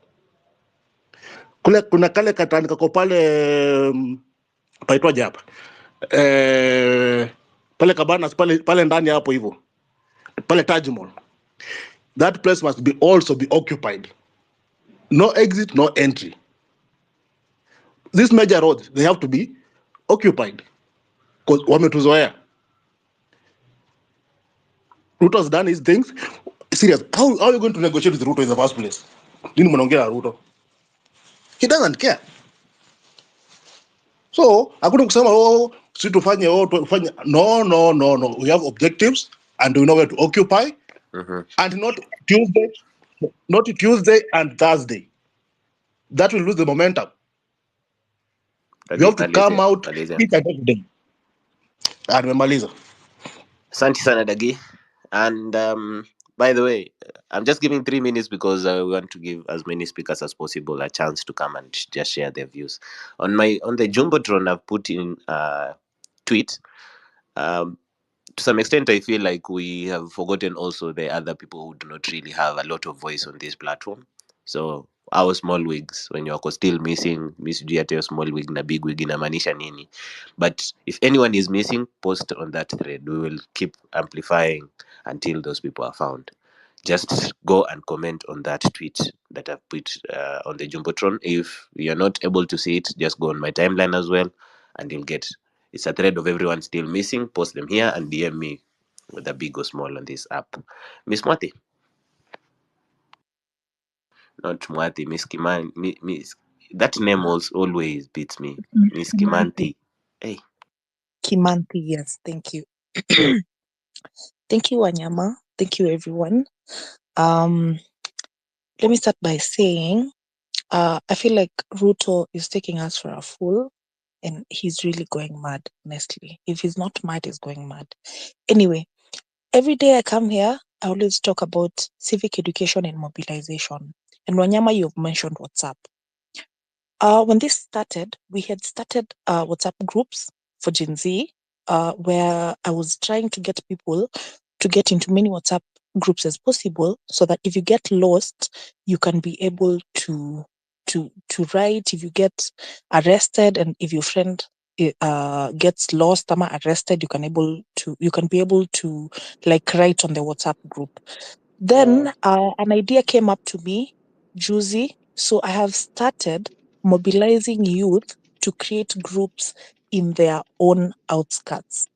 Kule kuna kale katani kako pale paitwaje hapa? Pale Cabanas pale ndani hapo hivyo. Pale Taj Mall. That place must be also be occupied. No exit, no entry. These major roads, they have to be occupied. Because wametuzoea. Ruto has done his things. Serious. How are you going to negotiate with Ruto in the first place? Nini mnaongea na Ruto? He doesn't care. So, hakuna kusema si tufanye tufanye. No. We have objectives and we know where to occupy, and not Tuesday and Thursday. That will lose the momentum. We have to come out each and every day. And memaliza. Asante sana Dagi. And by the way, I'm just giving 3 minutes because I want to give as many speakers as possible a chance to come and just share their views. On the Jumbotron, I've put in a tweet. To some extent, I feel like we have forgotten also the other people who do not really have a lot of voice on this platform. So our small wigs, when you're still missing, Miss Giate small wig na big wig inamaanisha nini. But if anyone is missing, post on that thread. We will keep amplifying until those people are found. Just go and comment on that tweet that I've put on the Jumbotron. If you're not able to see it, just go on my timeline as well, and you'll get. It's a thread of everyone still missing. Post them here and DM me whether big or small on this app. Miss Mwati. Not Mwati, Miss Kiman. Miss, that name always beats me. Miss Kimanti. Hey. Kimanti, yes, thank you. Thank you, Wanyama. Thank you, everyone. Let me start by saying, I feel like Ruto is taking us for a fool, and he's really going mad, honestly. If he's not mad, he's going mad. Anyway, every day I come here, I always talk about civic education and mobilization. And Wanyama, you've mentioned WhatsApp. When this started, we had started WhatsApp groups for Gen Z, where I was trying to get people to get into many WhatsApp groups as possible, so that if you get lost, you can be able to write. If you get arrested, and if your friend gets lost or arrested, you can be able to like write on the WhatsApp group. Then an idea came up to me, juicy. So I have started mobilizing youth to create groups in their own outskirts,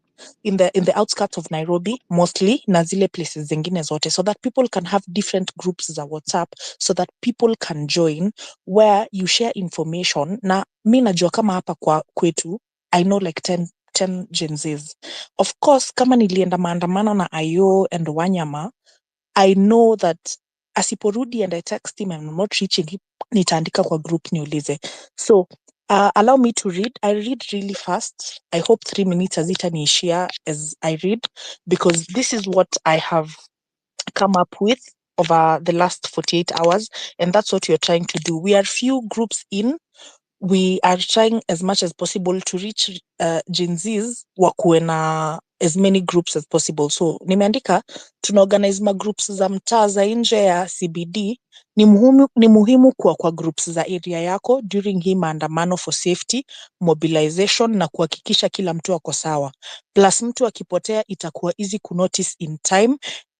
in the outskirts of Nairobi, mostly na zile places zingine zote, so that people can have different groups za WhatsApp, so that people can join, where you share information. Na mi najua kama hapa kwa kwetu, I know like 10 Gen Zs. Of course, kama nilienda maandamano na Ayo and Wanyama, I know that asiporudi and I text him and I'm not reaching him, nitaandika kwa group niulize. So allow me to read. I read really fast. I hope 3 minutes hazitaniishia as I read, because this is what I have come up with over the last 48 hours, and that's what we're trying to do. We are few groups in. We are trying as much as possible to reach Gen Zs wakuwe na as many groups as possible. So nimeandika tunaorganize ma groups za mtaa za nje ya CBD. Ni muhimu kwa groups za area yako during hii maandamano for safety, mobilization na kuhakikisha kila mtu ako sawa. Plus mtu akipotea itakuwa easy kunotice in time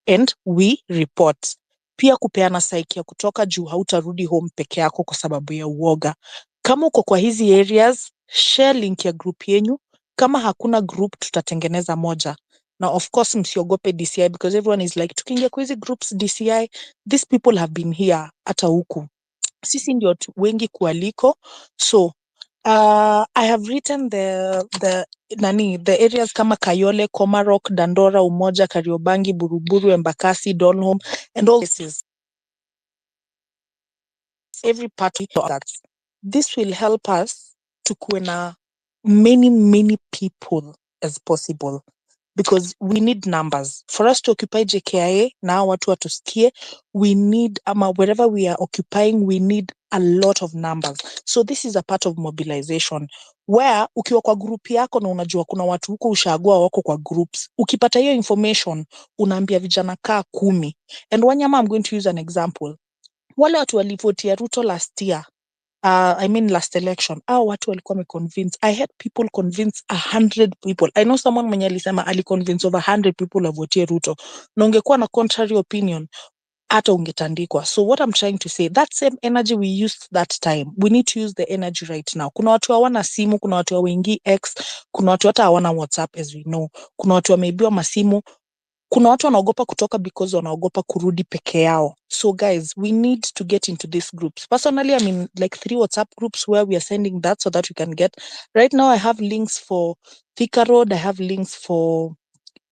and we report. pia kupeana saiki ya kutoka juu hautarudi home peke yako kwa sababu ya uoga. Kama uko kwa hizi areas, share link ya group yenyu. Kama hakuna group, tutatengeneza moja. Na of course msiogope DCI because everyone is like, tukiingia kwa hizi groups DCI, these people have been here hata huku. Sisi ndio wengi kualiko. So I have written the areas kama Kayole, Komarok, Dandora, Umoja, Kariobangi, Buruburu, Embakasi, Donholm, and all places. Every party that this will help us to kuena many people as possible, because we need numbers for us to occupy JKIA. Now watu watusikie, we need wherever we are occupying, we need a lot of numbers. So this is a part of mobilization where ukiwa kwa group yako na unajua kuna watu huko ushagua wako kwa groups, ukipata hiyo information unaambia vijana kaa 10. And Wanyama, I'm going to use an example. Wale watu walivotia Ruto last year, last election, watu walikuwa wameconvince. I had people convince 100 people. I know someone mwenye alisema aliconvince over 100 people wavotie Ruto. Na ungekuwa na contrary opinion, hata ungetandikwa. So what I'm trying to say, that same energy we used that time, we need to use the energy right now. Kuna watu hawana simu, kuna watu hawaingii X, kuna watu hata hawana WhatsApp as we know. Kuna watu wameibiwa masimu. Kuna watu wanaogopa kutoka because wanaogopa kurudi peke yao. So guys, we need to get into these groups. Personally, I'm in like 3 WhatsApp groups where we are sending that so that we can get. Right now, I have links for Thika Road. I have links for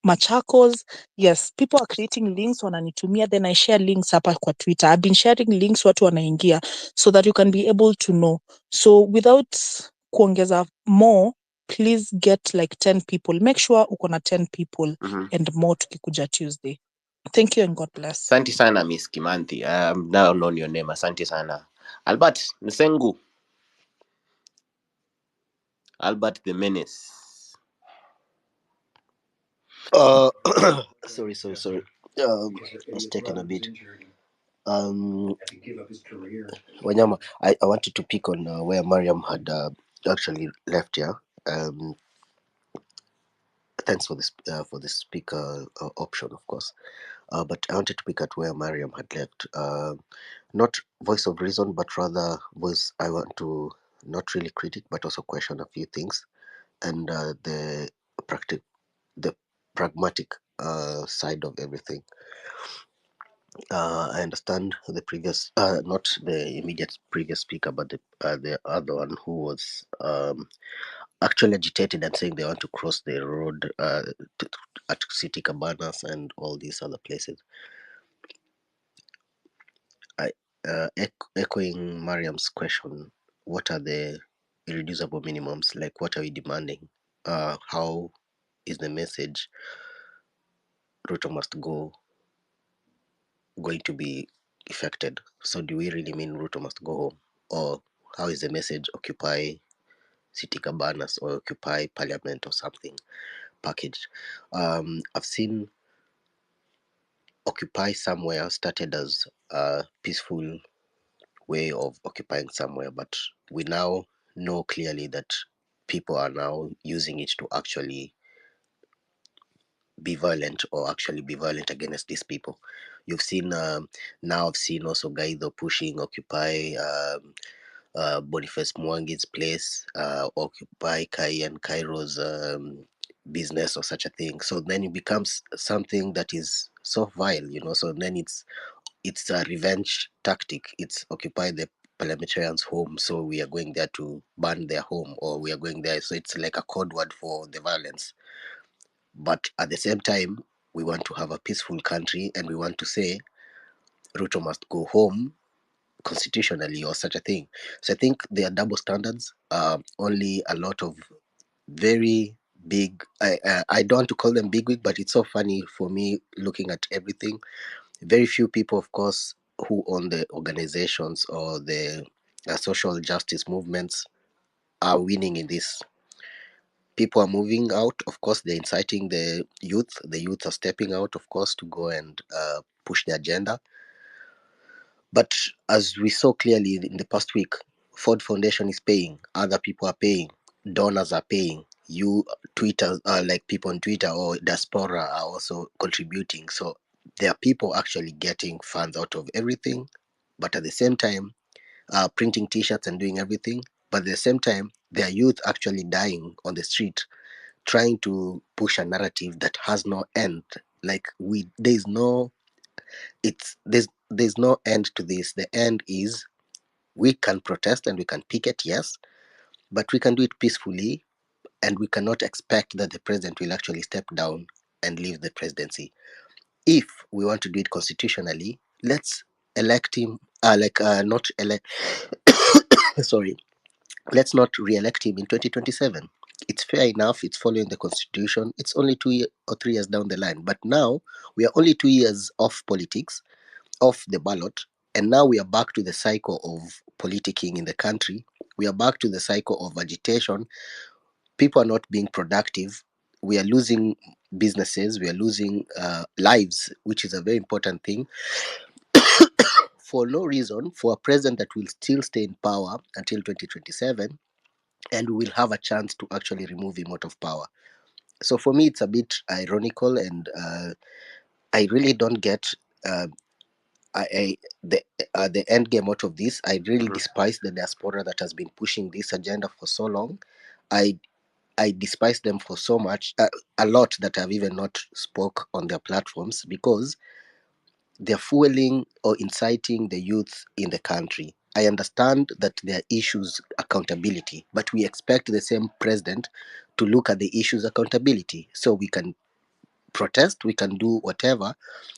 Machakos. Yes, people are creating links, wananitumia, then I share links hapa kwa Twitter. I've been sharing links watu wanaingia so that you can be able to know. So without kuongeza more, please get like 10 people. Make sure uko na 10 people and more tukikuja Tuesday. Thank you and God bless. Asante sana Miss Kimanthi. I'm now known your name. Asante sana. Albert Nsengu. Albert the Menace. Sorry. I was taking a bit. Wanyama, I wanted to pick on where Mariam had actually left here. Thanks for this for the speaker option, of course. But I wanted to pick at where Mariam had left. Not voice of reason, but rather voice. I want to not really critic, but also question a few things, and the pragmatic side of everything. I understand the previous, not the immediate previous speaker, but the other one who was actually agitated and saying they want to cross the road at City Cabanas and all these other places. I echoing Mariam's question, what are the irreducible minimums? Like, what are we demanding? How is the message Ruto must go going to be affected? So do we really mean Ruto must go home? Or how is the message occupy City Cabanas or occupy Parliament or something packaged? I've seen occupy somewhere started as a peaceful way of occupying somewhere, but we now know clearly that people are now using it to actually be violent or actually be violent against these people. You've seen now I've seen also Gaido pushing occupy Boniface Mwangi's place, occupy Kai and Cairo's business or such a thing. So then it becomes something that is so vile, so then it's a revenge tactic. It's occupy the parliamentarians' home, so we are going there to burn their home, or we are going there. So it's like a code word for the violence. But at the same time, we want to have a peaceful country, and we want to say Ruto must go home constitutionally or such a thing. So I think there are double standards. Only a lot of very big, I don't want to call them bigwig, but it's so funny for me looking at everything. Very few people, of course, who own the organizations or the social justice movements are winning in this. People are moving out. Of course, they're inciting the youth. The youth are stepping out, of course, to go and push the agenda. But as we saw clearly in the past week, Ford Foundation is paying. Other people are paying. Donors are paying. You Twitter, like people on Twitter or diaspora are also contributing. So there are people actually getting funds out of everything, but at the same time, printing T-shirts and doing everything. But at the same time, there are youth actually dying on the street, trying to push a narrative that has no end. Like there's no, there's no end to this. The end is we can protest and we can picket, yes, but we can do it peacefully, and we cannot expect that the president will actually step down and leave the presidency. If we want to do it constitutionally, let's elect him. Not elect. Sorry, let's not re-elect him in 2027. It's fair enough. It's following the constitution. It's only 2 or 3 years down the line. But now we are only 2 years off politics, off the ballot, and now we are back to the cycle of politicking in the country. We are back to the cycle of agitation. People are not being productive. We are losing businesses. We are losing lives, which is a very important thing, for no reason, for a president that will still stay in power until 2027, and we will have a chance to actually remove him out of power. So for me, it's a bit ironical, and I really don't get the end game out of this. I really despise the diaspora that has been pushing this agenda for so long. I despise them for so much, a lot, that I've even not spoke on their platforms, because they're fueling or inciting the youth in the country. I understand that there are issues accountability, but we expect the same president to look at the issues accountability. So we can protest, we can do whatever,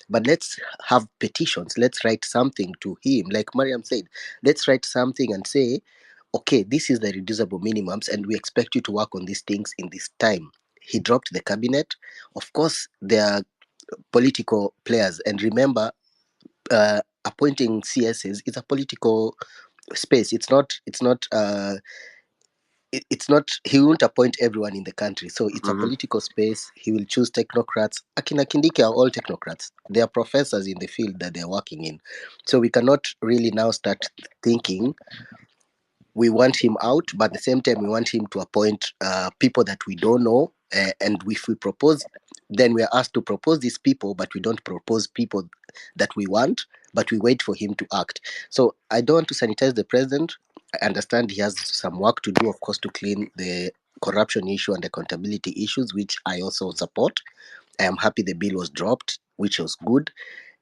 but let's have petitions. Let's write something to him, like Mariam said. Let's write something and say, okay, this is the reducible minimums, and we expect you to work on these things in this time. He dropped the cabinet. Of course, there are political players, and remember, appointing CSs is a political space. It's not, he won't appoint everyone in the country, so it's a political space. He will choose technocrats. Akina Kindiki are all technocrats. They are professors in the field that they're working in. So we cannot really now start thinking we want him out, but at the same time we want him to appoint people that we don't know, and if we propose, then we are asked to propose these people, but we don't propose people that we want, but we wait for him to act. So I don't want to sanitize the president. I understand he has some work to do, of course, to clean the corruption issue and accountability issues, which I also support. I am happy the bill was dropped, which was good.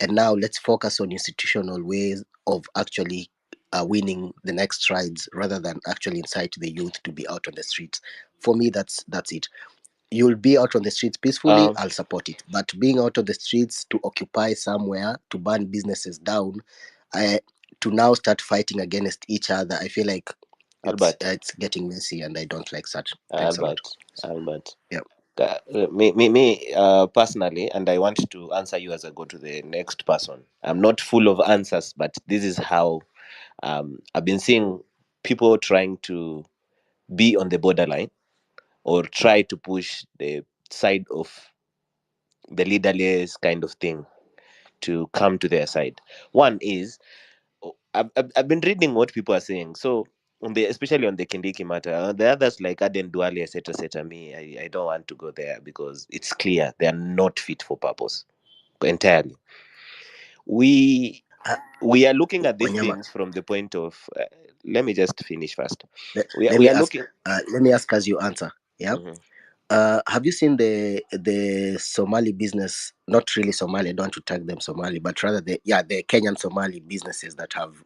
And now let's focus on institutional ways of actually winning the next strides, rather than actually incite the youth to be out on the streets. For me, that's it. You'll be out on the streets peacefully, I'll support it. But being out on the streets to occupy somewhere, to burn businesses down, to now start fighting against each other, I feel like it's getting messy, and I don't like such. Thanks a lot. Albert. Yeah. Me, personally, and I want to answer you as I go to the next person. I'm not full of answers, but this is how I've been seeing people trying to be on the borderline or try to push the side of the leaderless kind of thing to come to their side. One is, I've been reading what people are saying. So on the, especially on the Kindiki matter, the others like Aden Duale, etc., etc. Me, I don't want to go there because it's clear they are not fit for purpose entirely. We are looking at these Wanyama, things from the point of. Let me just finish first. let, We let we me are ask. looking. Let me ask as you answer. Yeah. Mhm. Have you seen the Somali business? Not really Somali. I don't want to tag them Somali, but rather the Kenyan Somali businesses that have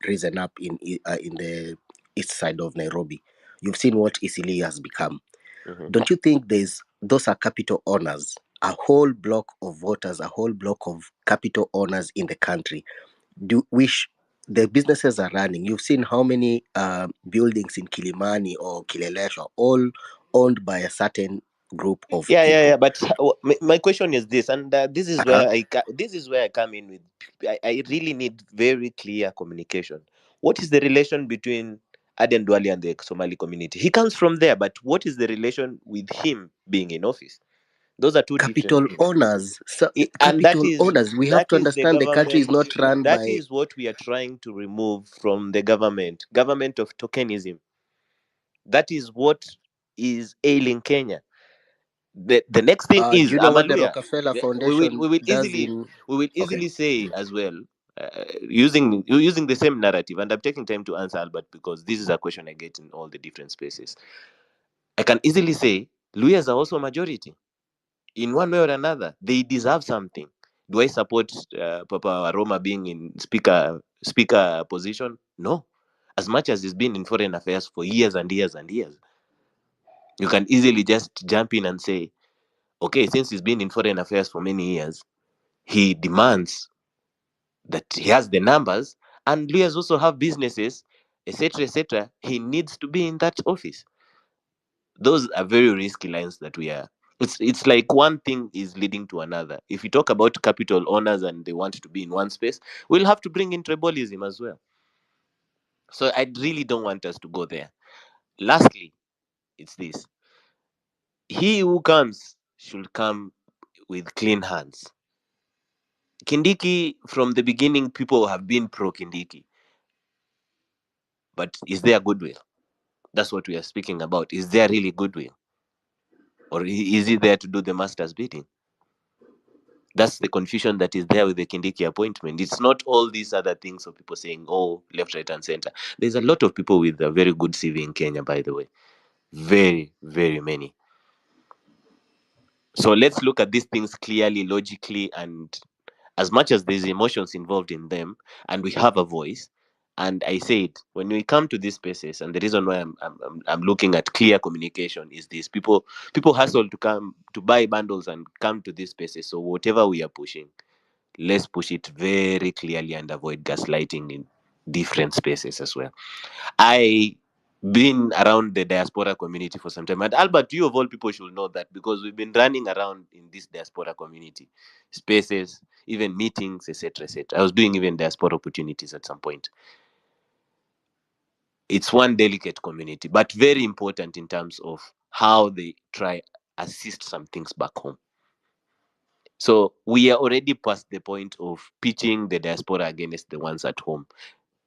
risen up in the east side of Nairobi. You've seen what Isili has become. Mhm. Don't you think those are capital owners? A whole block of voters, a whole block of capital owners in the country. Do wish the businesses are running? You've seen how many buildings in Kilimani or Kilelesha are all owned by a certain group of people. But my question is this, and this is Uh-huh. where this is where I come in with. I really need very clear communication. What is the relation between Aden Duale and the Somali community? He comes from there, but what is the relation with him being in office? Those are two different Capital things. owners. So, And capital owners. We have to the understand the country is government. not run That by is what we are trying to remove from the government of tokenism. That is what is ailing Kenya. The next thing Do is you know what the Amaluya. Rockefeller We Foundation will does in? Okay. easily say as well, using the same narrative, and I'm taking time to answer Albert because this is a question I get in all the different spaces. I can easily say Luyas are also majority in one way or another. They deserve something. Do I support Papa Roma being in speaker position? No. As much as he's been in foreign affairs for years and years and years, you can easily just jump in and say, okay, since he's been in foreign affairs for many years, he demands that he has the numbers, and lawyers also have businesses, etc., etc. He needs to be in that office. Those are very risky lines that we are. It's like one thing is leading to another. If you talk about capital owners and they want to be in one space, we'll have to bring in tribalism as well. So I really don't want us to go there. Lastly, it's this: he who comes should come with clean hands. Kindiki, from the beginning, people have been pro Kindiki. But is there goodwill? That's what we are speaking about. Is there really goodwill? Or is he there to do the master's bidding? That's the confusion that is there with the Kindiki appointment. It's not all these other things of people saying, oh, left, right, and center. There's a lot of people with a very good CV in Kenya, by the way. Very, very many. So let's look at these things clearly, logically, and as much as there's emotions involved in them, and we have a voice. And I said, when we come to these spaces, and the reason why I'm looking at clear communication is this: people hustle to come to buy bundles and come to these spaces. So whatever we are pushing, let's push it very clearly and avoid gaslighting in different spaces as well. I been around the diaspora community for some time, and Albert, you of all people should know that because we've been running around in this diaspora community spaces, even meetings, etc., etc. I was doing even diaspora opportunities at some point. It's one delicate community, but very important in terms of how they try assist some things back home. So we are already past the point of pitching the diaspora against the ones at home.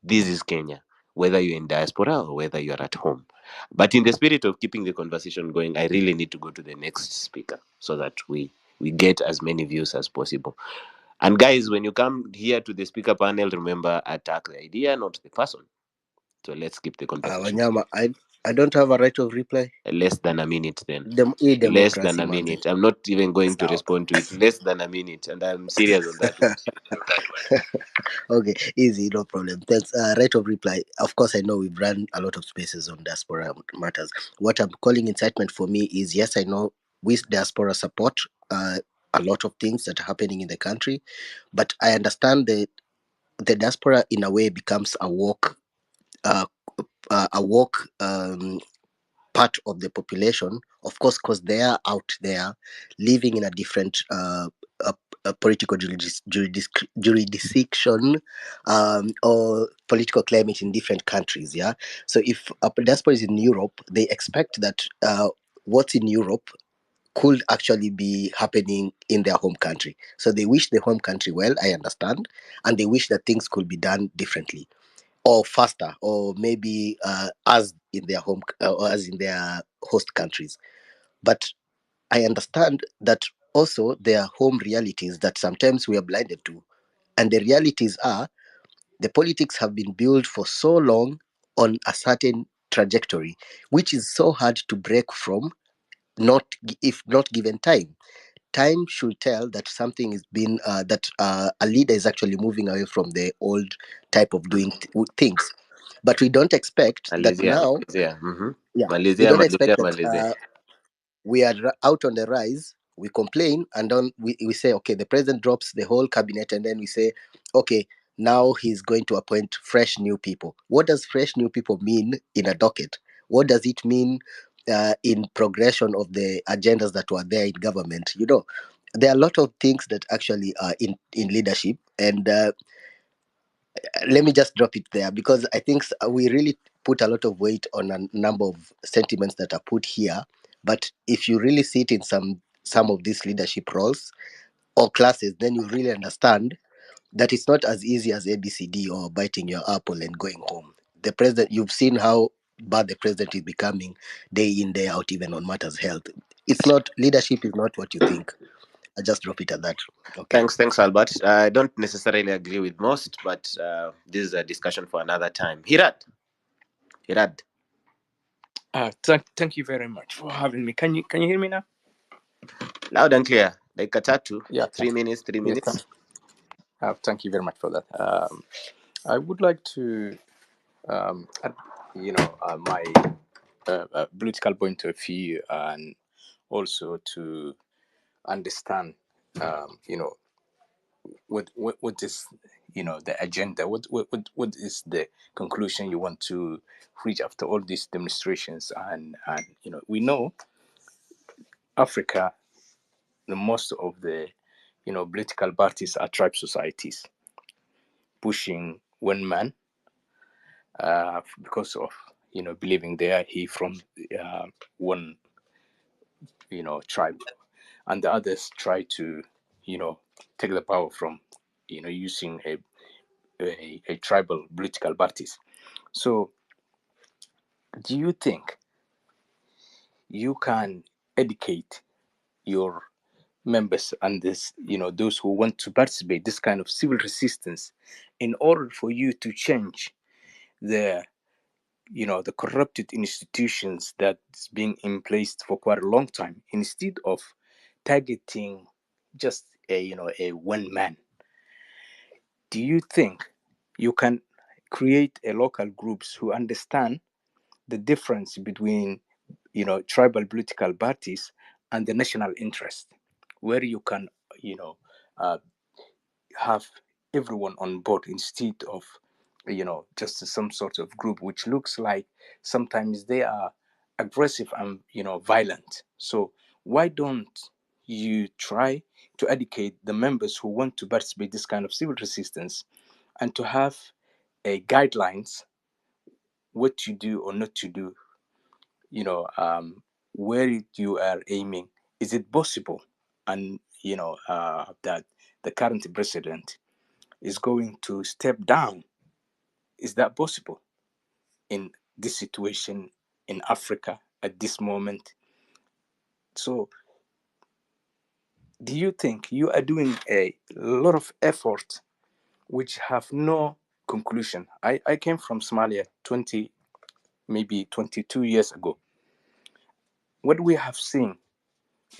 This is Kenya, whether you're in diaspora or whether you're at home. But in the spirit of keeping the conversation going, I really need to go to the next speaker so that we get as many views as possible. And guys, when you come here to the speaker panel, remember, attack the idea, not the person. So let's keep the conversation. Wanyama, I don't have a right of reply. Less than a minute then. Democracy, Less than a man. minute. I'm not even going to respond to it. Less than a minute. And I'm serious on that one. Okay, easy, no problem. Thanks. Right of reply. Of course, I know we've run a lot of spaces on diaspora matters. What I'm calling incitement for me is, yes, I know we diaspora support a lot of things that are happening in the country, but I understand that the diaspora in a way becomes a woke part of the population, of course, because they are out there living in a different political jurisdiction or political climate in different countries. Yeah. So if a diaspora is in Europe, they expect that what's in Europe could actually be happening in their home country. So they wish the home country well, I understand, and they wish that things could be done differently or faster, or maybe as in their home or as in their host countries. But I understand that also there are home realities that sometimes we are blinded to, and the realities are the politics have been built for so long on a certain trajectory, which is so hard to break from, not if not given time. Time should tell that something is been that a leader is actually moving away from the old type of doing things, but we don't expect that now. Yeah, we don't expect that we are out on the rise. We complain and then we say, okay, the president drops the whole cabinet, and then we say, okay, now he's going to appoint fresh new people. What does fresh new people mean in a docket? What does it mean in progression of the agendas that were there in government? You know, there are a lot of things that actually are in leadership, and let me just drop it there because I think we really put a lot of weight on a number of sentiments that are put here. But if you really sit in some of these leadership roles or classes, then you really understand that it's not as easy as ABCD or biting your apple and going home. The president, you've seen how bad the president is becoming day in, day out, even on matters health. It's not, leadership is not what you think. I just drop it at that. Okay. Thanks, Albert. I don't necessarily agree with most, but this is a discussion for another time. Hirad. Thank you very much for having me. Can you hear me now? Loud and clear. Like Katatu. Yeah. 3 minutes. Yes, thank you very much for that. I would like to, add, my political point of view, and also to understand, what is, the agenda. What is the conclusion you want to reach after all these demonstrations? And we know Africa, the most of the political parties are tribe societies pushing one man, because of believing they are he from one tribe, and the others try to take the power from using a tribal political parties. So do you think you can educate your members and this those who want to participate this kind of civil resistance in order for you to change the the corrupted institutions that's been in place for quite a long time, instead of targeting just a one man? Do you think you can create a local groups who understand the difference between tribal political parties and the national interest, where you can uh, have everyone on board, instead of just some sort of group which looks like sometimes they are aggressive and violent? So why don't you try to educate the members who want to participate this kind of civil resistance, and to have a guidelines what to do or not to do, where you are aiming? Is it possible? And that the current president is going to step down. Is that possible in this situation in Africa at this moment? So do you think you are doing a lot of effort which have no conclusion? I came from Somalia maybe 22 years ago. What we have seen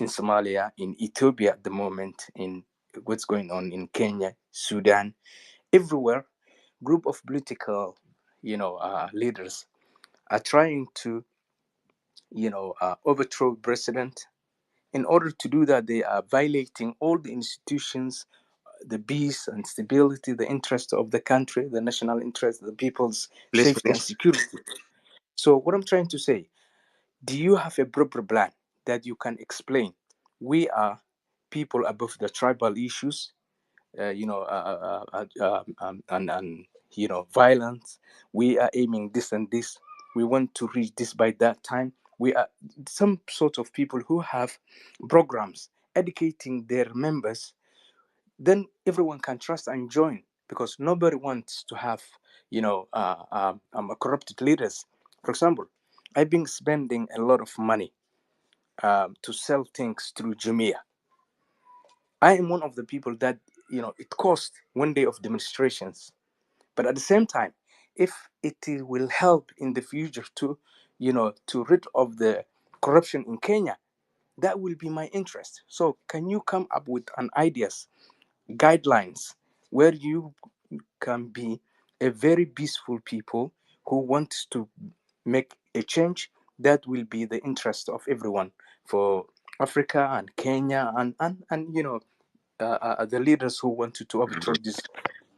in Somalia, in Ethiopia at the moment, in what's going on in Kenya, Sudan, everywhere, group of political, leaders are trying to, overthrow president. In order to do that, they are violating all the institutions, the peace and stability, the interest of the country, the national interest, the people's Please safety and finish. security. So what I'm trying to say, do you have a proper plan that you can explain? We are people above the tribal issues, and violence. We are aiming this and this. We want to reach this by that time. We are some sort of people who have programs educating their members. Then everyone can trust and join, because nobody wants to have a corrupted leaders. For example, I've been spending a lot of money to sell things through Jumia. I am one of the people that it cost one day of demonstrations, but at the same time, if it will help in the future to rid of the corruption in Kenya, that will be my interest. So can you come up with an ideas, guidelines, where you can be a very peaceful people who wants to make a change that will be the interest of everyone, for Africa and Kenya, and the leaders who wanted to overthrow this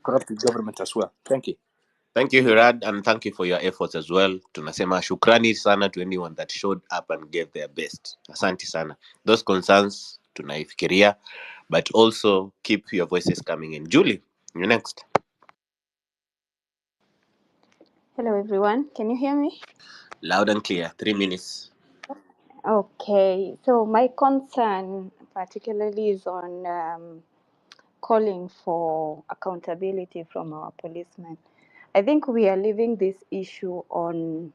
corrupted government as well. Thank you. Thank you, Hirad, and thank you for your efforts as well. Tunasema shukrani sana to anyone that showed up and gave their best. Asante sana. Those concerns tunaifikiria, but also keep your voices coming in. Julie, you next. Hello, everyone. Can you hear me? Loud and clear. 3 minutes. Okay. So my concern particularly is on calling for accountability from our policemen. I think we are leaving this issue on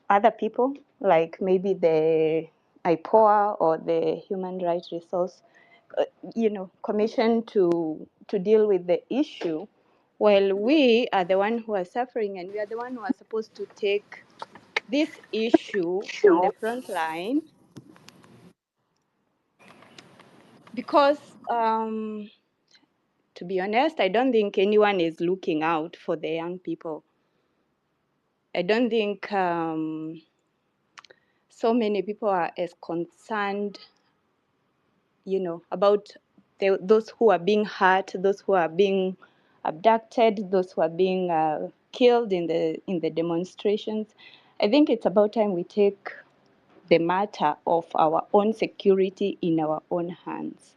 other people, like maybe the IPOA or the Human Rights Resource, Commission to deal with the issue, while we are the one who are suffering, and we are the one who are supposed to take this issue on the front line, because to be honest, I don't think anyone is looking out for the young people. I don't think so many people are as concerned, about those who are being hurt, those who are being abducted, those who are being killed in the demonstrations. I think it's about time we take the matter of our own security in our own hands.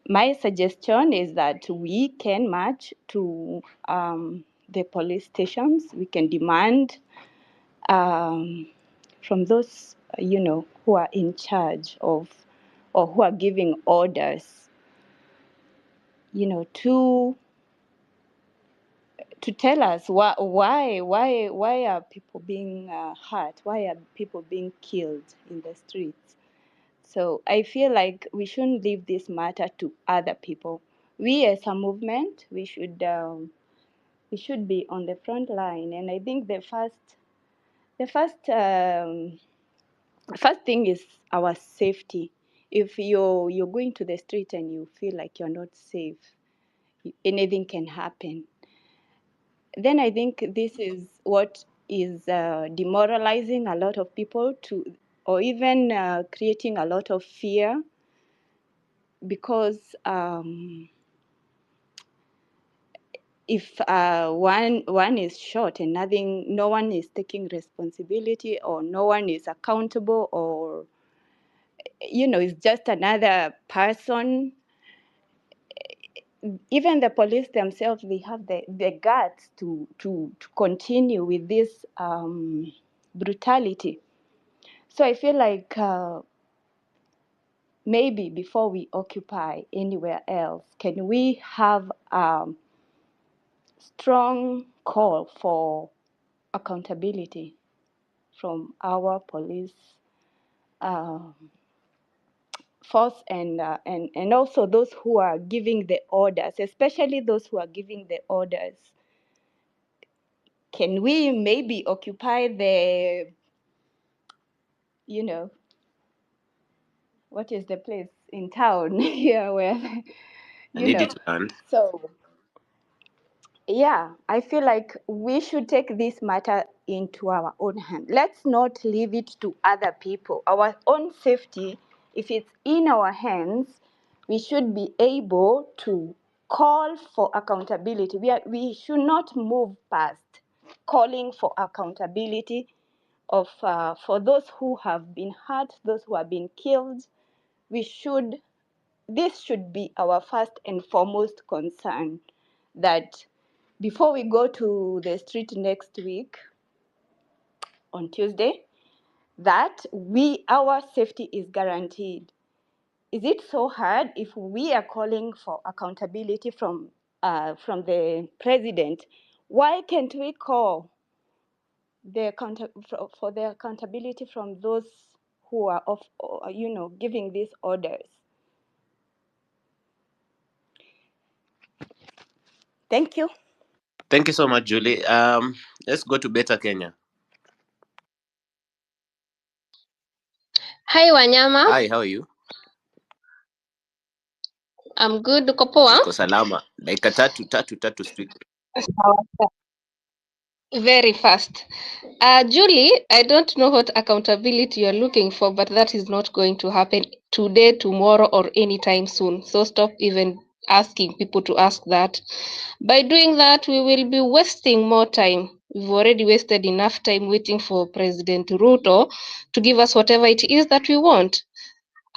My suggestion is that we can march to the police stations. We can demand from those, who are in charge of, or who are giving orders, to tell us why are people being hurt? Why are people being killed in the streets? So I feel like we shouldn't leave this matter to other people. We as a movement, we should be on the front line. And I think the first thing is our safety. If you're going to the street and you feel like you're not safe, anything can happen. Then I think this is what is demoralizing a lot of people or even creating a lot of fear, because if one is shot and no one is taking responsibility, or no one is accountable, or it's just another person. Even the police themselves, they have the guts to continue with this brutality. So I feel like maybe before we occupy anywhere else, can we have a strong call for accountability from our police force, and also those who are giving the orders, especially those who are giving the orders. Can we maybe occupy the, what is the place in town here where, I need it land. So yeah, I feel like we should take this matter into our own hand. Let's not leave it to other people. Our own safety, if it's in our hands, we should be able to call for accountability. We should not move past calling for accountability of for those who have been hurt, those who have been killed. This should be our first and foremost concern, that before we go to the street next week on Tuesday, that our safety is guaranteed. Is it so hard if we are calling for accountability from the president? Why can't we call for the accountability from those who are giving these orders? Thank you. Thank you so much, Julie. Let's go to Beta Kenya. Hi Wanyama. Hi, how are you? I'm good. Uko poa? Niko salama. Dakika tatu strict. Very fast. Julie, I don't know what accountability you're looking for, but that is not going to happen today, tomorrow, or anytime soon. So stop even asking people to ask that. By doing that, we will be wasting more time. We've already wasted enough time waiting for President Ruto to give us whatever it is that we want.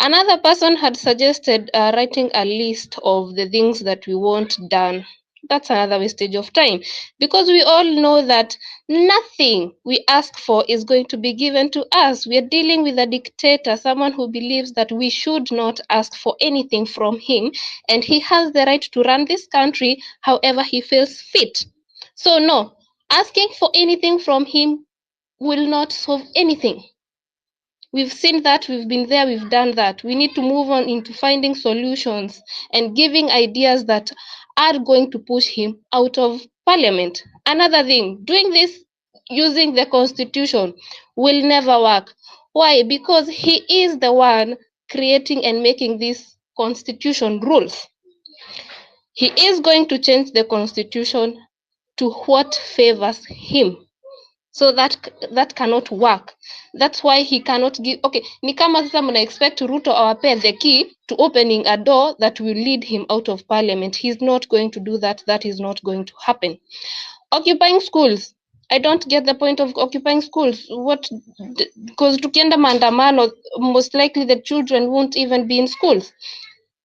Another person had suggested writing a list of the things that we want done. That's another wastage of time, because we all know that nothing we ask for is going to be given to us. We are dealing with a dictator, someone who believes that we should not ask for anything from him, and he has the right to run this country however he feels fit. So no, asking for anything from him will not solve anything. We've seen that, we've been there, we've done that. We need to move on into finding solutions and giving ideas that are going to push him out of parliament. Another thing, doing this using the constitution will never work. Why? Because he is the one creating and making these constitution rules. He is going to change the constitution to what favors him. So that cannot work. That's why he cannot give. Okay, ni kama sasa mna expect Ruto awape the key to opening a door that will lead him out of parliament. He's not going to do that. That is not going to happen. Occupying schools. I don't get the point of occupying schools. What? Because tukienda maandamano, most likely the children won't even be in schools.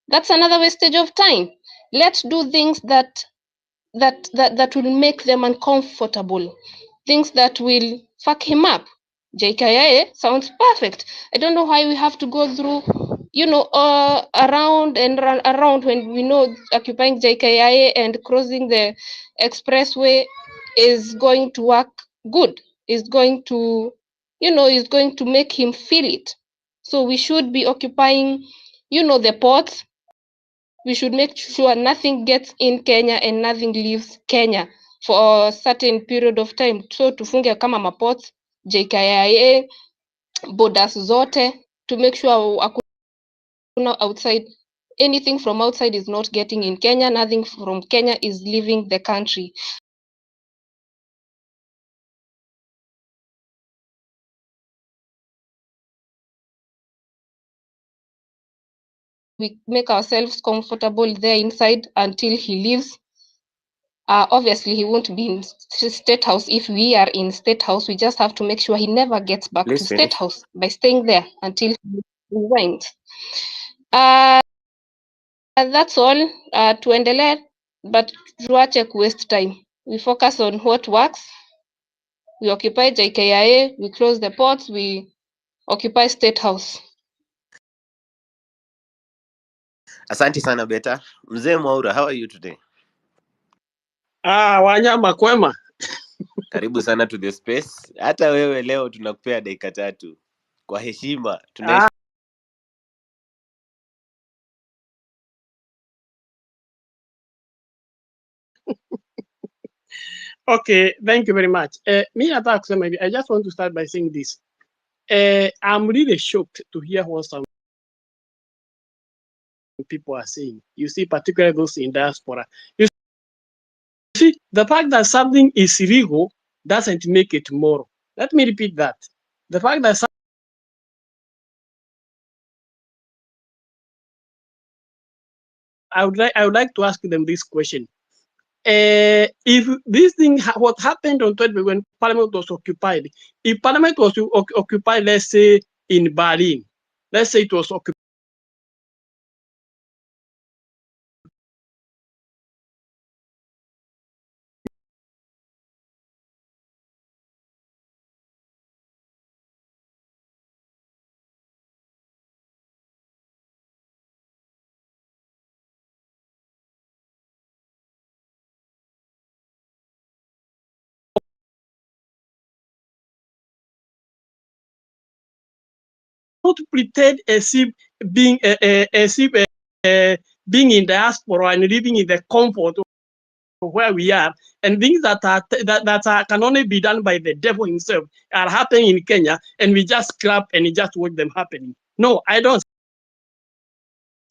That's another wastage of time. Let's do things that will make them uncomfortable, things that will fuck him up. JKIA sounds perfect. I don't know why we have to go through, around and run around when we know occupying JKIA and crossing the expressway is going to work good. Is going to, is going to make him feel it. So we should be occupying, the ports. We should make sure nothing gets in Kenya and nothing leaves Kenya for a certain period of time. So tufunge kama maports, JKIA, borders zote, to make sure hakuna outside, anything from outside is not getting in Kenya, nothing from Kenya is leaving the country. We make ourselves comfortable there inside until he leaves. Obviously, he won't be in State House if we are in State House. We just have to make sure he never gets back Please to State finish. House by staying there until he went. That's all. Tuendelee, but tuache waste time. We focus on what works. We occupy JKIA, we close the ports, we occupy State House. Asante sana Beta. Mzee Mwaura, how are you today? Wanyama kwema. Karibu sana to the space. Hata wewe leo tunakupea dakika 3 kwa heshima. Okay, thank you very much. Me, I just want to start by saying this. I'm really shocked to hear what some people are saying. You see, particularly those in diaspora. You see, the fact that something is illegal doesn't make it moral. Let me repeat that. The fact that I would like to ask them this question. If this thing, what happened on 20 when Parliament was occupied, if Parliament was occupied, let's say in Berlin, let's say it was occupied. Not pretend as if being being in diaspora and living in the comfort of where we are, and things that can only be done by the devil himself are happening in Kenya, and we just clap and just watch them happening. No, I don't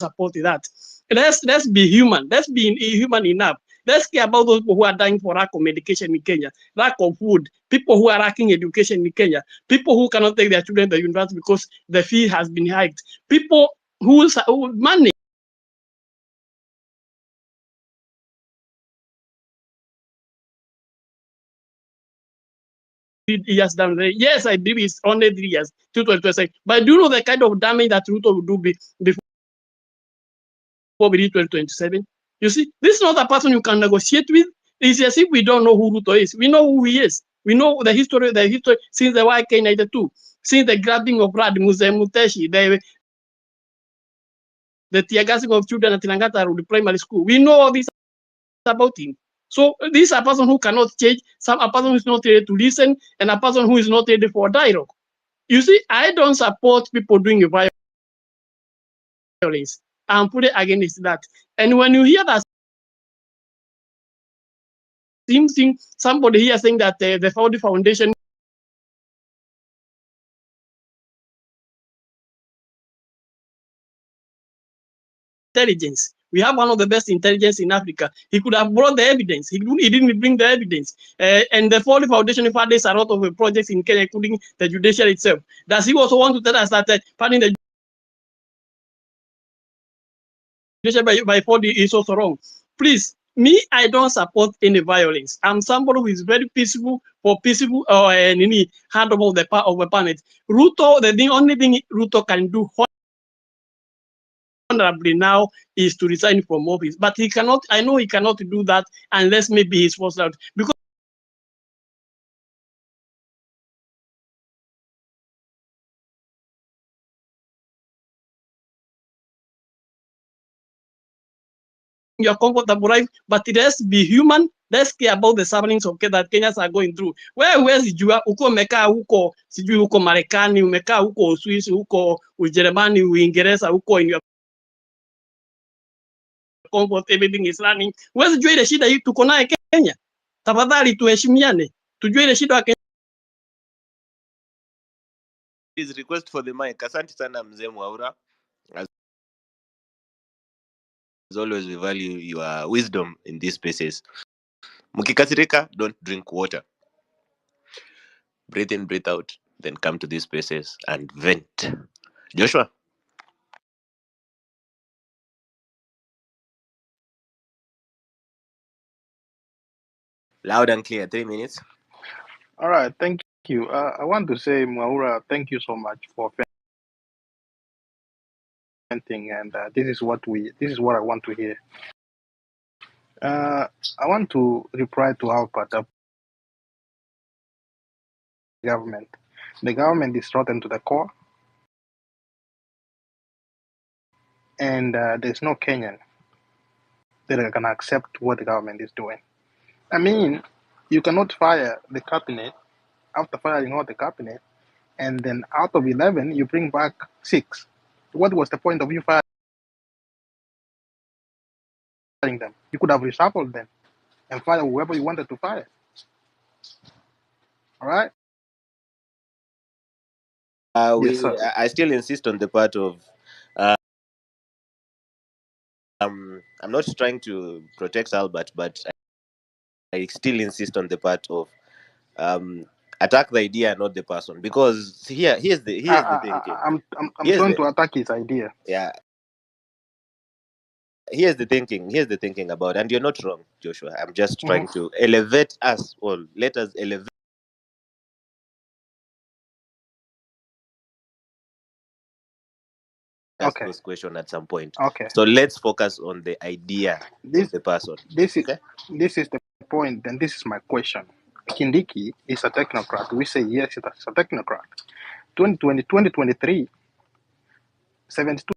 support that. Let's be human. Let's be human enough. Let's care about those people who are dying for lack of medication in Kenya, lack of food, people who are lacking education in Kenya, people who cannot take their children to the university because the fee has been hiked, people who money. Years down there. Yes, I believe it's only 3 years, 2026. But do you know the kind of damage that RUTO will do before we reach 2027? You see, this is not a person you can negotiate with. It's as if we don't know who RUTO is. We know who he is. We know the history since the YK92, since the grabbing of Rad Muteshi, the tear gassing of children at Langata Road Primary School. We know all this about him. So this is a person who cannot change, a person who is not ready to listen, and a person who is not ready for dialogue. You see, I don't support people doing violence. I'm fully against that. And when you hear that same thing, somebody here saying that the Saudi Foundation intelligence. We have one of the best intelligence in Africa. He could have brought the evidence. He didn't bring the evidence. And the Ford Foundation, in fact, there's a lot of projects in Kenya, including the judiciary itself. Does he also want to tell us that funding the judiciary by Ford is also wrong? Please, me, I don't support any violence. I'm somebody who is very peaceful, and any hand over the power of the planet. RUTO, the only thing RUTO can do honorably now is to resign from office, but he cannot. I know he cannot do that unless maybe he's forced out, because you're comfortable, right? But let's be human. Let's care about the sufferings of that Kenyans are going through. Where's Jua? Uko umekaa huko, sijui huko Marekani, umekaa huko Uswisi, huko Ujerumani, Uingereza, huko in your comfort, everything is running. Where's Jua ile shida hii tuko naye Kenya? Tafadhali tuheshimiane. Tujue ile shida wa Kenya. His request for the mic. Asante sana mzee Mwaura. As always, we value your wisdom in these spaces. Mukikasirika, don't drink water. Breathe in, breathe out, then come to these spaces and vent. Joshua? Loud and clear, 3 minutes. All right, thank you. I want to say, Mwaura, thank you so much for venting, and this is what I want to hear. I want to reply to Alpert. Government. The government is rotten to the core, and there's no Kenyan that can accept what the government is doing. I mean, you cannot fire the cabinet after firing all the cabinet, and then out of 11, you bring back 6. What was the point of you firing them? You could have reshuffled them and fire whoever you wanted to fire. All right? Yes, sir. I still insist on the part of I'm not trying to protect Albert, but I still insist on the part of attack the idea, not the person, because here's the thinking. I'm trying to attack his idea. Yeah. Here's the thinking about, and you're not wrong, Joshua. I'm just trying to elevate us all. Let us elevate this question at some point. Okay. So let's focus on the idea of the person. This is the point, and this is my question. Kindiki is a technocrat. We say yes, it's a technocrat. 2023, 72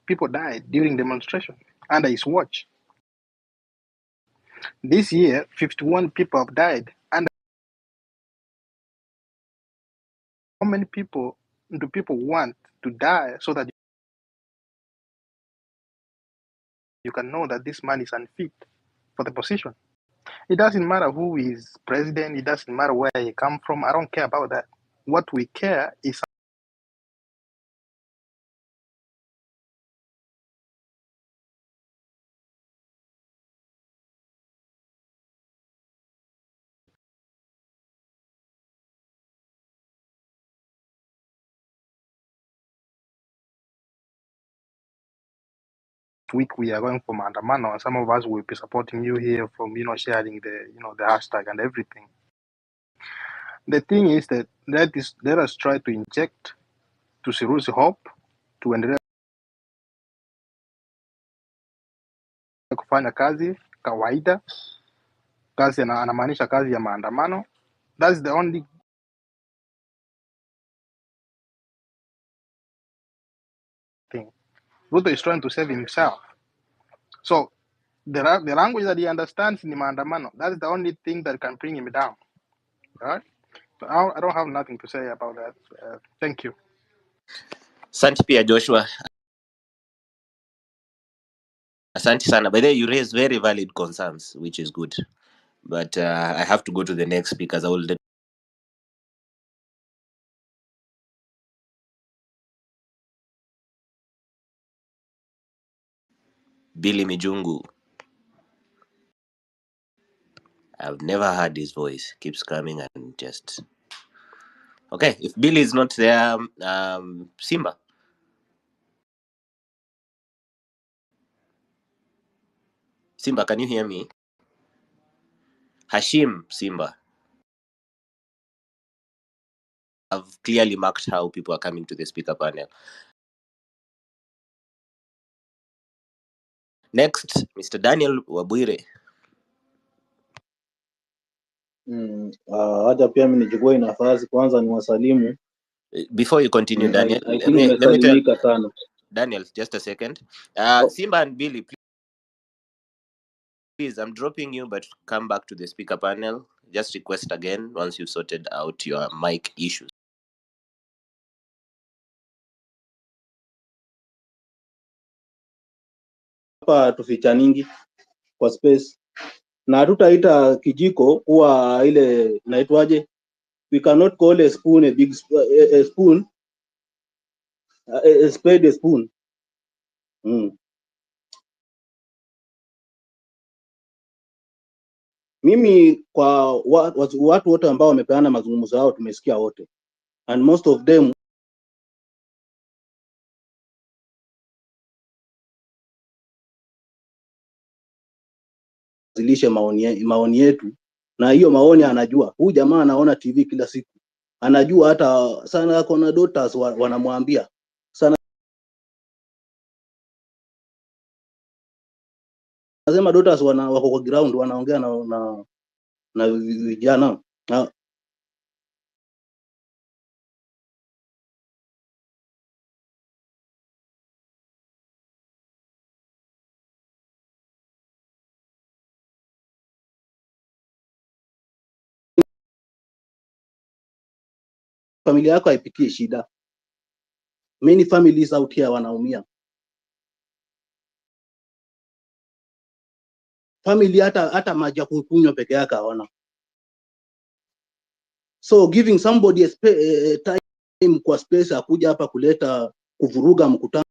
people died during demonstration under his watch. This year, 51 people have died. And how many people do people want to die so that you can know that this man is unfit for the position? It doesn't matter who is president. It doesn't matter where he come from. I don't care about that. What we care is week we are going for Mandamano, and some of us will be supporting you here from sharing the hashtag and everything. The thing is that let us try to inject to Sirusi hope to endelea kufanya kazi kawaida. Kazi anamaanisha kazi ya maandamano. That's the only thing. Ruto is trying to save himself. So the language that he understands ni maandamano. That's the only thing that can bring him down. Right? I don't have nothing to say about that. Thank you. Asante pia Joshua. Asante sana. By the way, you raise very valid concerns, which is good. But I have to go to the next speakers. I will Billy Mijungu. I've never heard his voice. Keeps coming and just... Okay, if Billy is not there, Simba. Simba, can you hear me? Hashim Simba. I've clearly marked how people are coming to the speaker panel. Next, Mr. Daniel Wabwire. Hata pia mimi nichukue nafasi kwanza niwasalimu. Before you continue, Daniel, I let think me tell nimesalimika sana. Daniel, just a second. Simba and Billy, please, I'm dropping you, but come back to the speaker panel. Just request again once you've sorted out your mic issues. Hapa tufichaningi kwa space na hatutaita kijiko kuwa ile naitwaje, we cannot call a spoon a big a spoon a spade a spoon. Mimi kwa watu wote ambao wamepeana mazungumzo yao tumesikia wote, and most of them zilishe maoni yetu, na hiyo maoni anajua huyu jamaa, anaona TV kila siku, anajua hata sana ako na daughters wanamwambia sana, nasema daughters wako kwa ground wanaongea na vijana na familia yako haipitie shida. Many families out here wanaumia. Family hata maji ya kunywa peke yake hawana. So giving somebody a time kwa space akuja hapa kuleta kuvuruga mkutano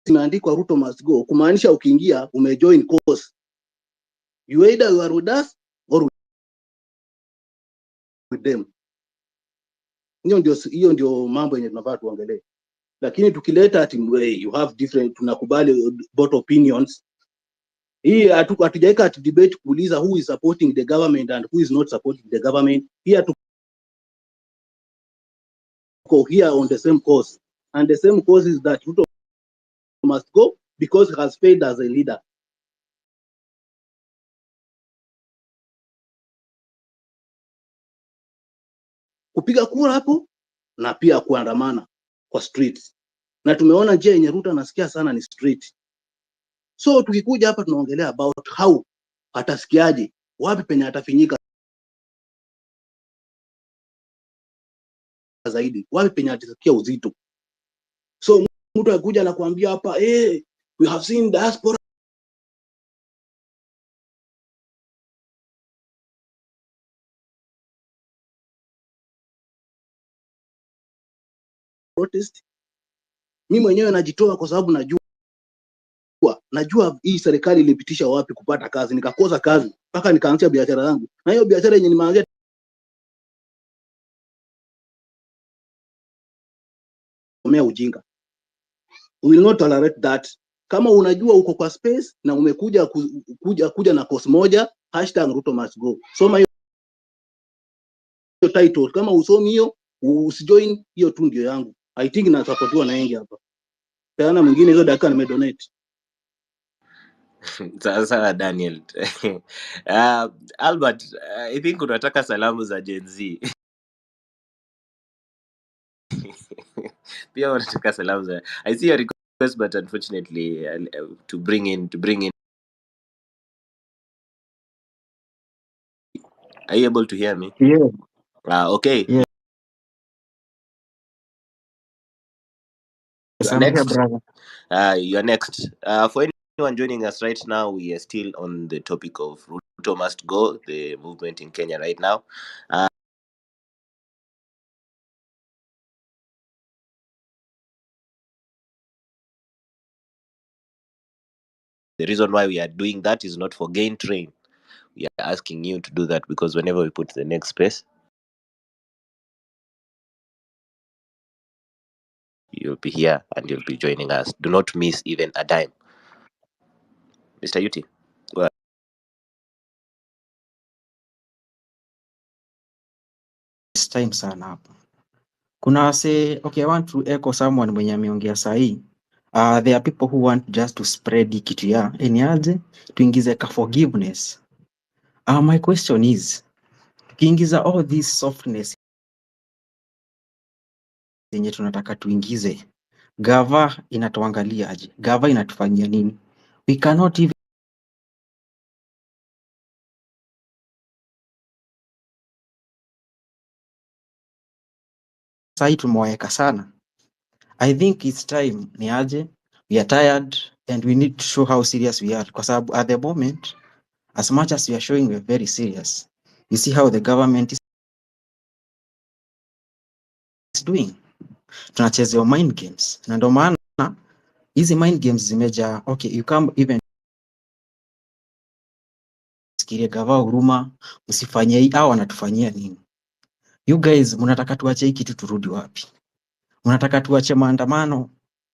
imeandikwa RUTO must go, kumaanisha ukiingia umejoin cause. You either you are with us or with them. Hiyo ndio mambo yenye tunafaa tuongelee. Lakini tukileta ati you have different, tunakubali both opinions. Hii hatujaweka ati debate kuuliza who is supporting the government and who is not supporting the government. Here tuko here on the same cause, and the same cause is that RUTO must go because he has failed as a leader. Kupiga kura hapo na pia kuandamana kwa streets, na tumeona njia yenye RUTO anasikia sana ni street. So tukikuja hapa tunaongelea about how atasikiaje, wapi penye atafinyika zaidi, wapi penye atasikia uzito. So mtu akuja na kuambia hapa we have seen diaspora protest. Mimi mwenyewe najitoa kwa sababu najua hii serikali ilipitisha wapi kupata kazi, nikakosa kazi mpaka nikaanzia biashara yangu, na hiyo biashara yenye nimeanzia kumea ujinga. We will not tolerate that. Kama unajua uko kwa space na umekuja kuja na cause moja, #RUTO must go. Soma hiyo title, kama usomi hiyo usijoin hiyo tu ndio yangu. I think na supportiwa na wengi hapa. Tena mwingine hizo dakika nimedonate. Sasa Daniel. Albert, I think unataka salamu za Gen Z. Pia unataka salamu za... I see your request, but unfortunately to bring in Are you able to hear me? Yeah. Okay. Yeah. You are I'm here, next. brother. You are next. For anyone joining us right now, we are still on the topic of RUTO must go, the movement in Kenya right now. The reason why we are doing that is not for gain train. We are asking you to do that because whenever we put the next space, you'll be here and you'll be joining us. Do not miss even a dime. Mr. Yuti. Go ahead. It's time sana hapa. Kuna wase, okay, I want to echo someone mwenye ameongea sahi. There are people who want just to spread hii kitu ya eniaje tuingize ka forgiveness. My question is, tukiingiza all this softness yenye tunataka tuingize, gava inatuangalia aje? Gava inatufanyia nini? We cannot even sahi tumeweka sana. I think it's time ni aje, we are tired and we need to show how serious we are kwa sababu at the moment as much as we are showing we are very serious, you see how the government is doing. Tunachezea mind games na ndio maana hizi mind games zimejaa. Okay, you come even sikirie gava huruma, msifanyie hii, hao wanatufanyia nini? You guys mnataka tuache hiki kitu turudi wapi? Mnataka tuache maandamano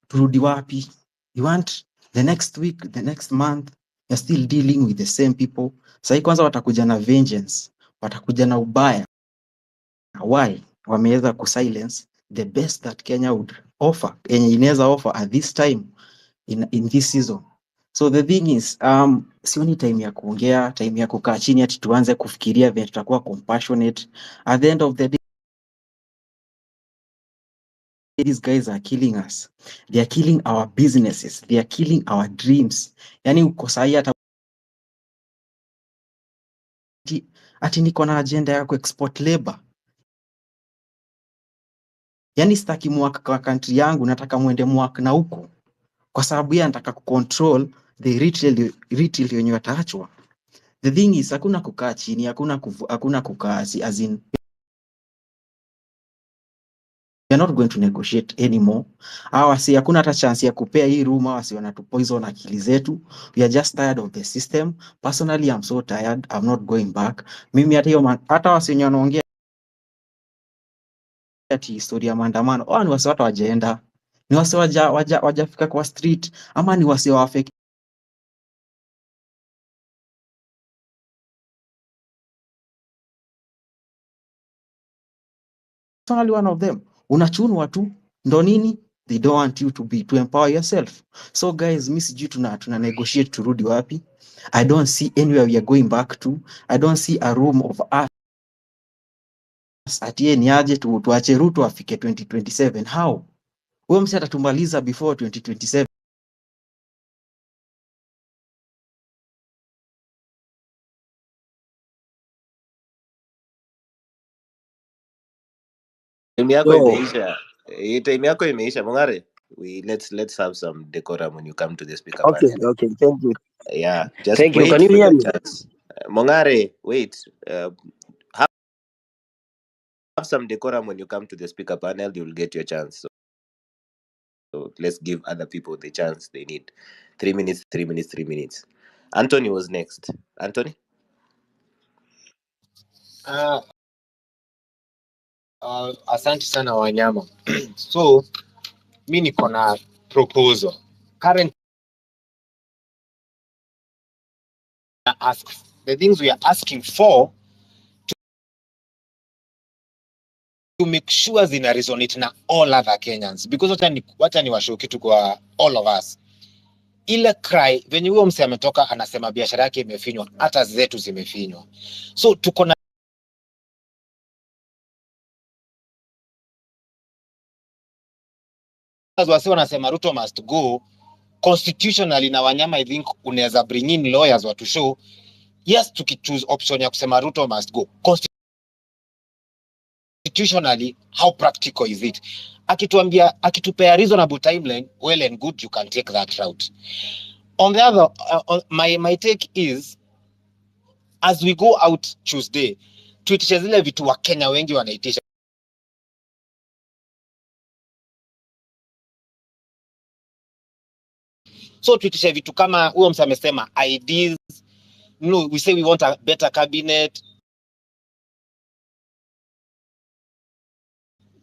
turudi wapi? You want the next week, the next month, you're still dealing with the same people. Sasa kwanza watakuja na vengeance, watakuja na ubaya. Why? Wameweza kusilence the best that Kenya would offer, yenye inaweza offer at this time in this season. So the thing is, sioni time ya kuongea, time ya kukaa chini ati tuanze kufikiria vile tutakuwa compassionate. At the end of the day, these guys are killing us. They are killing our businesses. They are killing our dreams. Yani uko sahi hata ati niko na agenda ya ku-export labor. Yani sitaki mwaka kwa country yangu, nataka muende mwaka na huko. Kwa sababu yeye anataka kucontrol the retail yenye wataachwa. The thing is, hakuna kukaa chini, hakuna kukaa as in we are not going to negotiate anymore. Si hakuna hata chance ya kupea hii room, si wanatupoison akili zetu. We are just tired of the system. Personally, I'm so tired. I'm not going back. Mimi hata wasi wenye wanaongea ati historia ya maandamano, ni wasi watu wajaenda. Ni wasi wajafika kwa street, ama ni wasi wafeki. Personally, one of them. Unachunwa tu. Ndo nini? They don't want you to empower yourself. So guys, mi sijui tuna negotiate turudi wapi. I don't see anywhere we are going back to. I don't see a room of us. Atie ni aje tuache RUTO afike 2027. How? Huyo msi atatumaliza before 2027. Time yako So, imeisha. Time yako imeisha. Mongare, let's have some decorum when you come to the speaker okay, panel. thank you. Yeah, just Thank you. wait Can you for hear your me? chance. Mongare, wait. Have some decorum when you come to the speaker panel. You'll get your chance. So let's give other people the chance they need. 3 minutes, 3 minutes, 3 minutes. Anthony was next. Anthony? Asante sana Wanyama. So mi niko na proposal. Current asks the things we are asking for to make sure zina resonate na all other Kenyans, because wacha ni washow kitu kwa all of us. Ile cry venye huyo mse ametoka anasema biashara yake imefinywa, hata zetu zimefinywa. So tuko na wasi wanasema RUTO must go constitutionally, na Wanyama I think unaweza bring in lawyers watu show yes, tukichoose option ya kusema Ruto must go, constitutionally how practical is it? Akituambia, akitupea reasonable timeline, well and good, you can take that route. On the other, my take is, as we go out Tuesday, tuitishe zile vitu wa Kenya wengi wanaitisha. So tuitishe vitu kama huyo msa amesema ideas, no, we say we want a better cabinet,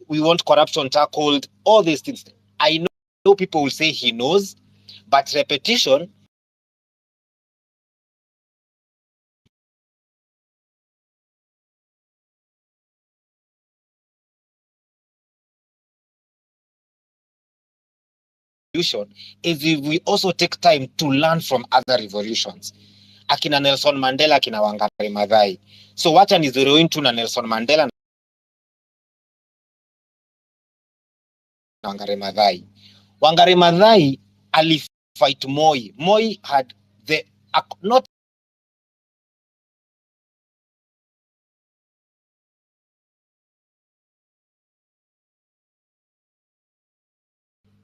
we want corruption tackled, all these things. I know people will say he knows, but repetition is if we also take time to learn from other revolutions. Akina Nelson Mandela, akina Wangari Maathai. So wacha ni zero into na Nelson Mandela na Wangari Maathai. Wangari Maathai alifight Moi. Moi had the not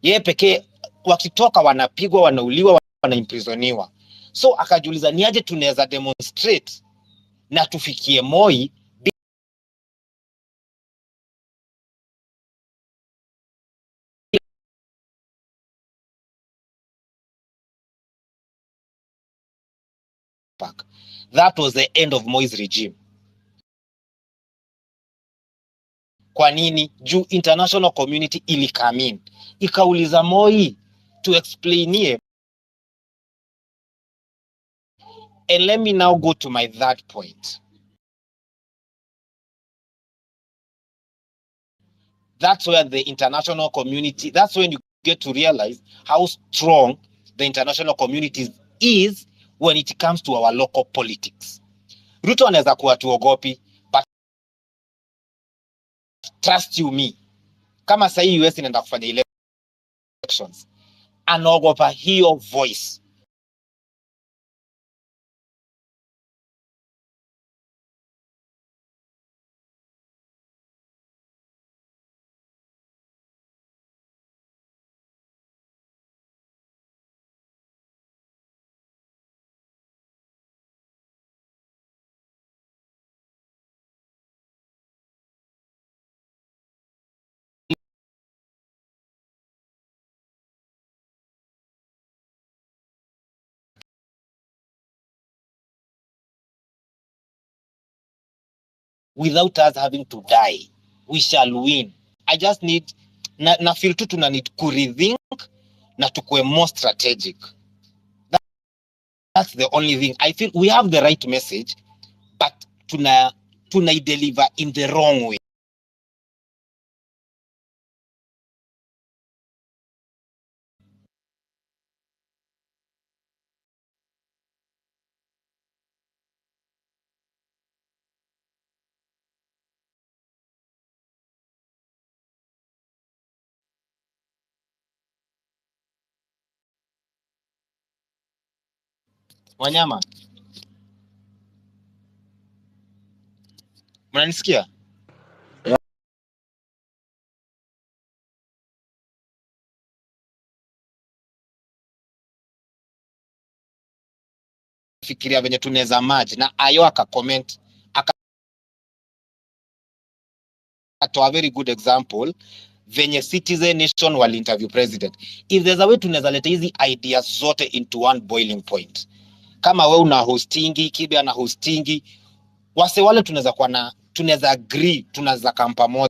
yeye pekee, wakitoka wanapigwa, wanauliwa, wanaimprisoniwa. So akajiuliza ni aje tunaweza demonstrate na tufikie Moi back. That was the end of Moi's regime. Kwa nini? Juu international community ili come in, ikauliza Moi to explain here. And let me now go to my third point. That's where the international community, that's when you get to realize how strong the international community is when it comes to our local politics. Ruto anaweza kuwa tuogopi, but trust you me, kama sahi US inaenda kufanya elections, anaogopa hiyo voice. Without us having to die, we shall win. I just need na feel tu tuna need to rethink na tukue more strategic. That's the only thing. I feel we have the right message, but tuna deliver in the wrong way. Wanyama, mnanisikia? Fikiria venye tunaweza merge na ayo comment akatoa a very good example venye Citizen Nation wali interview president. If there's a way tunaweza leta hizi ideas zote into one boiling point, kama we una hostingi, Kibe ana hostingi, wase wale tunaweza kuwa na, tunaweza agree, tunaweza come pamoja.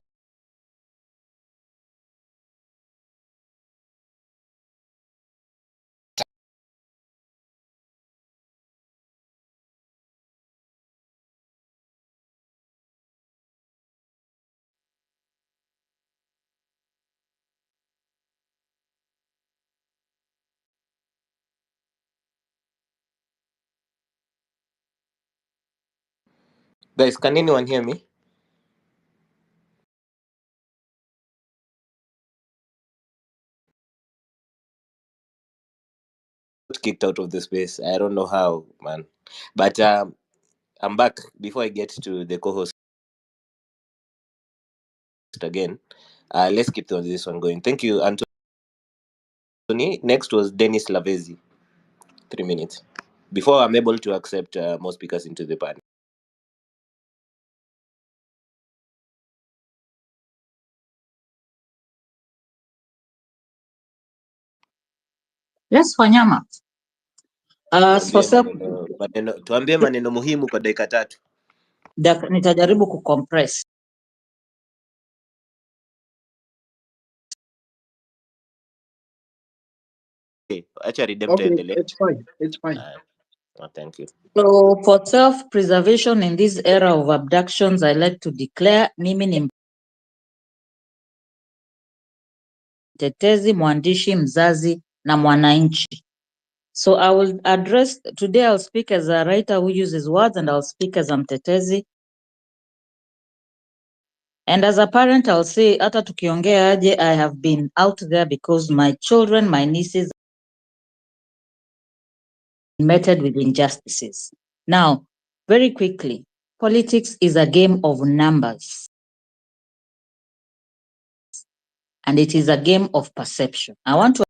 Guys, can anyone hear me? Kicked out of the space. I don't know how, man. But I'm back. Before I get to the co-host again, let's keep this one going. Thank you, Anthony. Next was Dennis Lavezi. 3 minutes. Before I'm able to accept more speakers into the panel. Yes, Wanyama. Tuambie maneno muhimu kwa dakika 3. Nitajaribu kucompress. Okay, acha Redemptor endelee. It's fine. It's fine. Thank you. So for self-preservation in this era of abductions, I like to declare mimi ni mtetezi, mwandishi, mzazi na mwananchi. So I will address, today I'll speak as a writer who uses words and I'll speak as a mtetezi. And as a parent, I'll say, hata tukiongea aje, I have been out there because my children, my nieces, meted with injustices. Now, very quickly, politics is a game of numbers. And it is a game of perception. I want to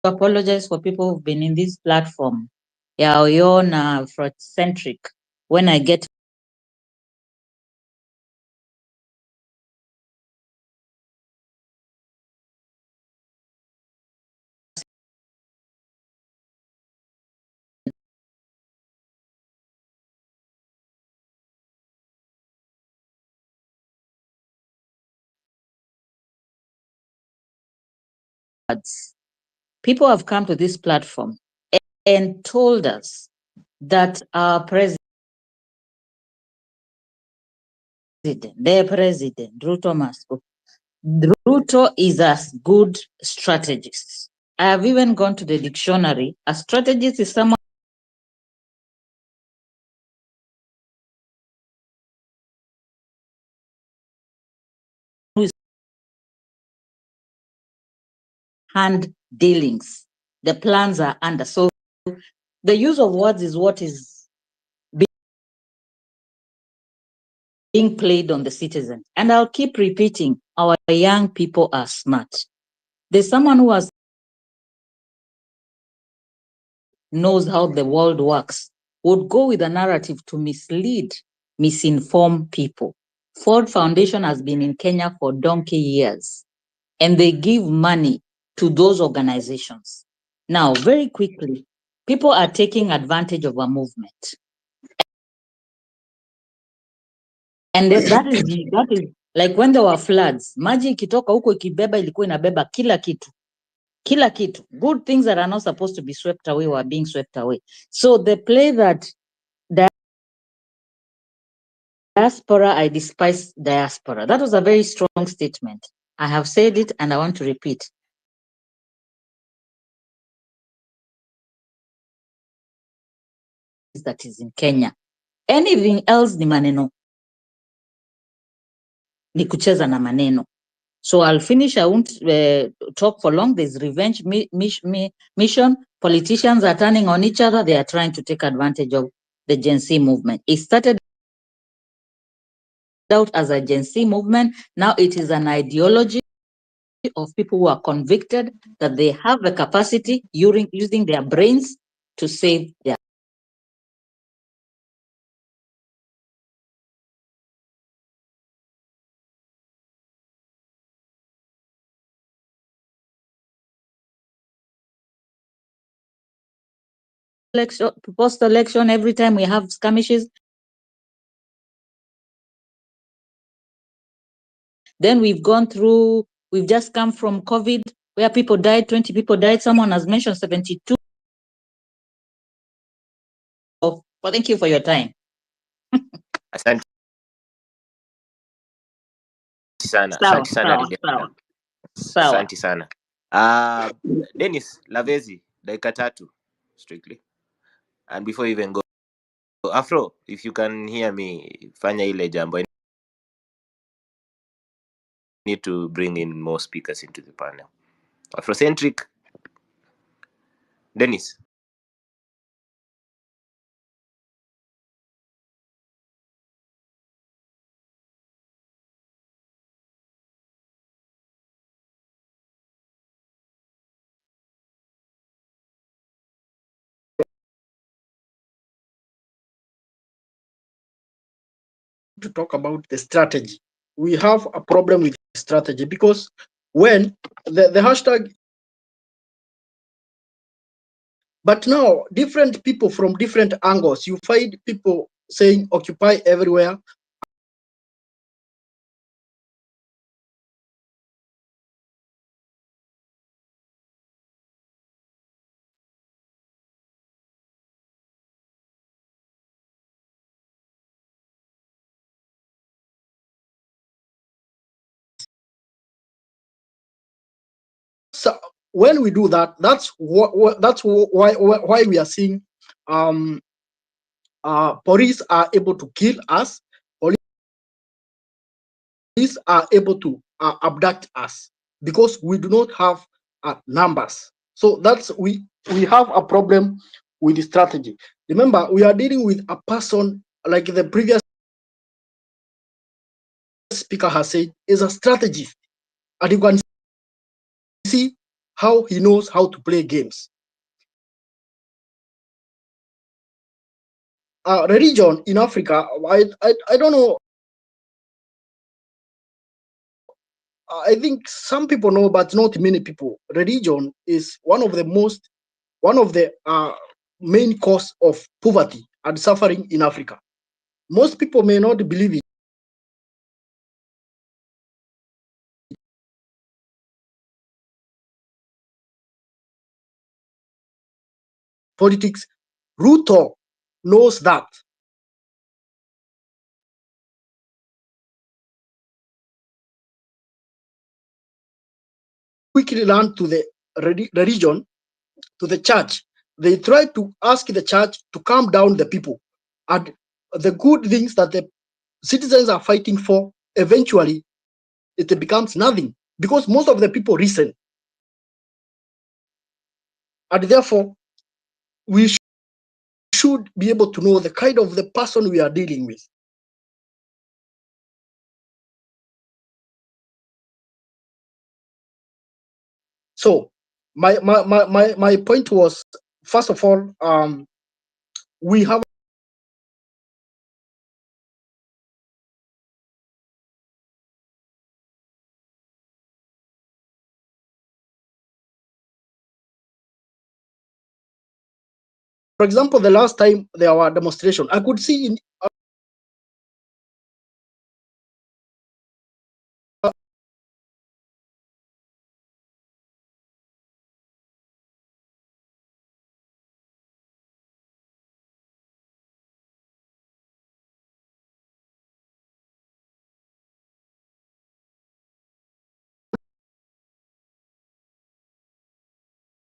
apologize for people who've been in this platform. Yeah, Oyo na Afrocentric. When I get people have come to this platform and told us that our president, their president, RUTO must go. RUTO is a good strategist. I have even gone to the dictionary. A strategist is someone who is hand dealings. The plans are under. So the use of words is what is being played on the citizen. And I'll keep repeating, our young people are smart. There's someone who knows how the world works, would go with a narrative to mislead, misinform people. Ford Foundation has been in Kenya for donkey years, and they give money to those organizations. Now, very quickly, people are taking advantage of a movement. And that is like when there were floods, maji ikitoka huko ikibeba ilikuwa inabeba kila kitu. Kila kitu. Good things that are not supposed to be swept away were being swept away. So the play that diaspora, I despise diaspora. That was a very strong statement. I have said it and I want to repeat. That is in Kenya. Anything else ni maneno. Ni kucheza na maneno. So I'll finish. I won't talk for long. There's revenge mission. Politicians are turning on each other. They are trying to take advantage of the Gen Z movement. It started out as a Gen Z movement. Now it is an ideology of people who are convicted that they have the capacity using their brains to save their election, post-election, every time we have skirmishes. Then we've just come from COVID, where people died, 20 people died. Someone has mentioned 72. Well, thank you for your time. Asante sana. Asante sana Redemptor. Asante sana. Dennis Lavezi, dakika 3 strictly. And before you even go, Afro, if you can hear me, fanya ile jambo. I need to bring in more speakers into the panel. Afrocentric. Dennis. to talk about the strategy. We have a problem with strategy because when the hashtag, but now different people from different angles, you find people saying occupy everywhere. So when we do that, that's why we are seeing police are able to kill us. Police are able to abduct us because we do not have numbers. So that's we have a problem with the strategy. Remember, we are dealing with a person like the previous speaker has said, is a strategist, and you can see how he knows how to play games. Religion in Africa, I don't know. I think some people know, but not many people. Religion is one of the main cause of poverty and suffering in Africa. Most people may not believe it. Politics, RUTO knows that. Quickly learn to the religion, to the church. They try to ask the church to calm down the people. And the good things that the citizens are fighting for, eventually, it becomes nothing because most of the people listen. And therefore, we should be able to know the kind of the person we are dealing with. So my point was, first of all, we have for example, the last time there were demonstrations, I could see in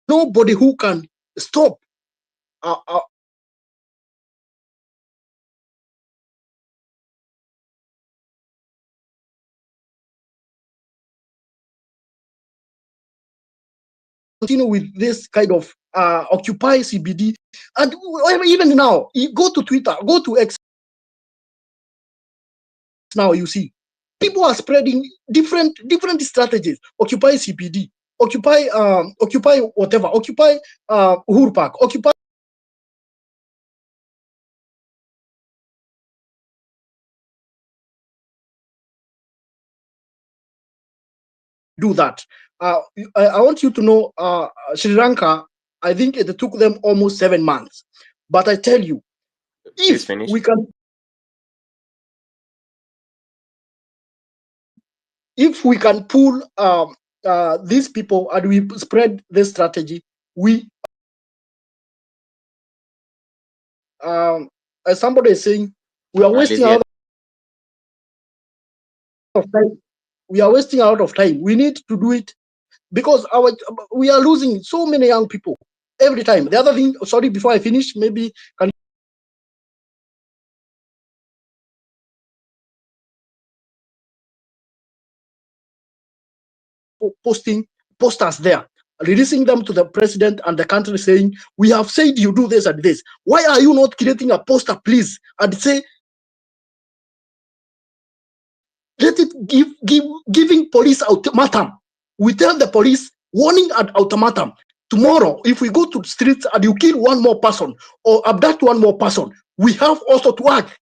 nobody who can stop continue with this kind of occupy CBD. And even now, you go to Twitter, go to X now, you see people are spreading different strategies. Occupy CBD, occupy whatever, occupy Uhuru Park, occupy do that. I want you to know, Sri Lanka, I think it took them almost 7 months. But I tell you, if we can, pull these people and we spread this strategy, we, as somebody is saying, we are wasting out of time. We are wasting a lot of time. We need to do it because we are losing so many young people every time. The other thing, sorry, before I finish, maybe can posting posters there, releasing them to the president and the country, saying, we have said you do this and this. Why are you not creating a poster, please, and say, let it giving police ultimatum. We tell the police, warning and ultimatum. Tomorrow, if we go to the streets and you kill one more person or abduct one more person, we have also to act.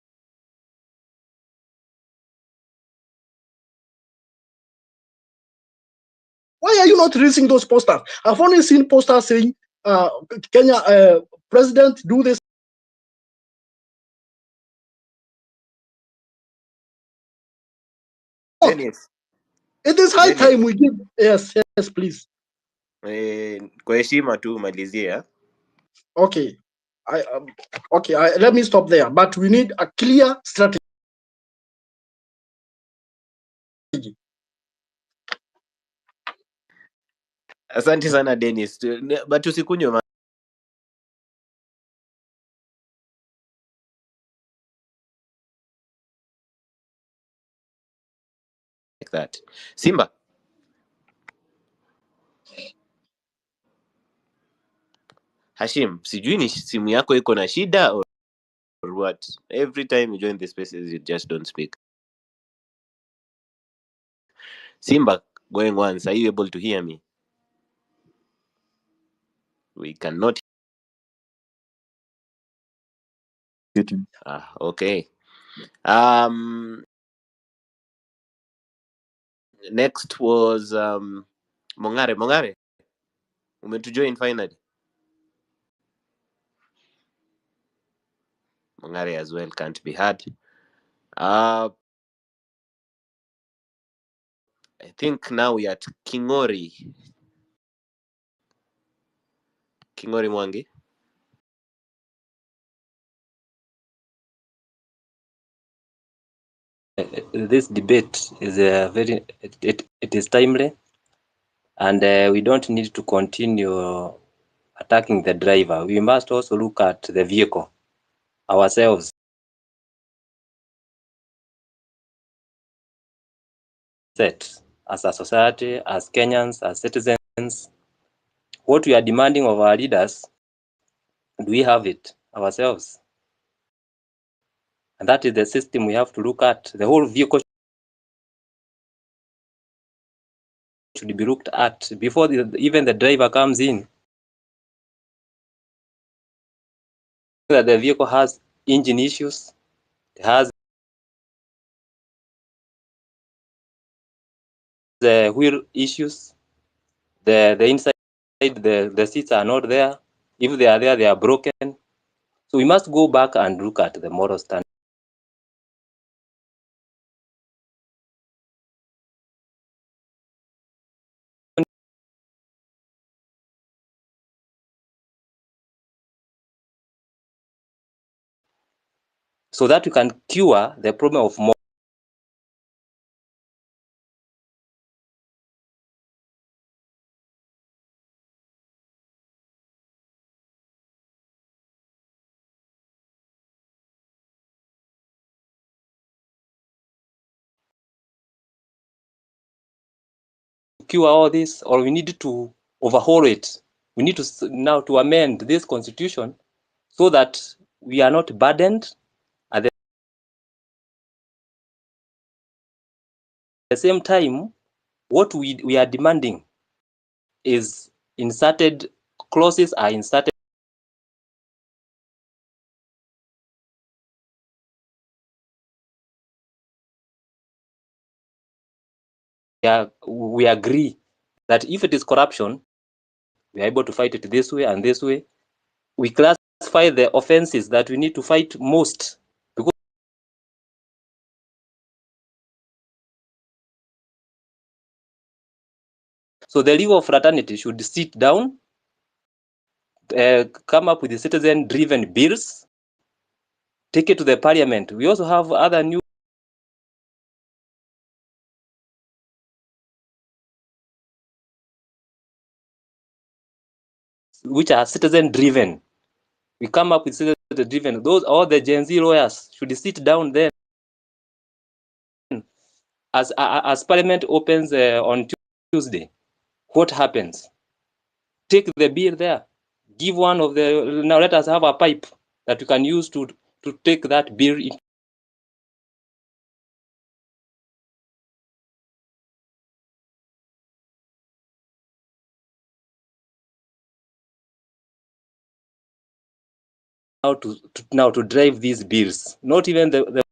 Why are you not releasing those posters? I've only seen posters saying, Kenya president, do this. Dennis, It is high Dennis, time we give. Yes, yes, please. kwa heshima tu umalizie. Okay, let me stop there. But we need a clear strategy. Asante sana Dennis, but usikunywe like that. Simba, Hashim, sijui ni simu yako iko na shida or what? Every time you join the spaces you just don't speak. Simba, going once, are you able to hear me? We cannot. Okay. Next was Mongare, umetujoin finally. Mongare as well can't be heard. I think now we are at Kingori Mwangi. This debate is it is timely, and we don't need to continue attacking the driver. We must also look at the vehicle ourselves. Set as a society, as Kenyans, as citizens, what we are demanding of our leaders, do we have it ourselves? And that is the system we have to look at. The whole vehicle should be looked at before even the driver comes in. That the vehicle has engine issues, it has the wheel issues, the inside, the seats are not there. If they are there, they are broken. So we must go back and look at the moral standard. So that you can cure the problem of more. Cure all this, or we need to overhaul it. We need to now to amend this constitution so that we are not burdened. At the same time, what we are demanding is inserted, clauses are inserted we agree that if it is corruption, we are able to fight it this way and this way. We classify the offenses that we need to fight most, because so the legal fraternity should sit down, come up with the citizen-driven bills, take it to the parliament. We also have other new which are citizen-driven. We come up with citizen-driven. Those all the Gen Z lawyers should sit down then. As parliament opens on Tuesday, what happens? Take the bill there. Give one of the, now let us have a pipe that you can use to take that bill in. Now to drive these bills, not even the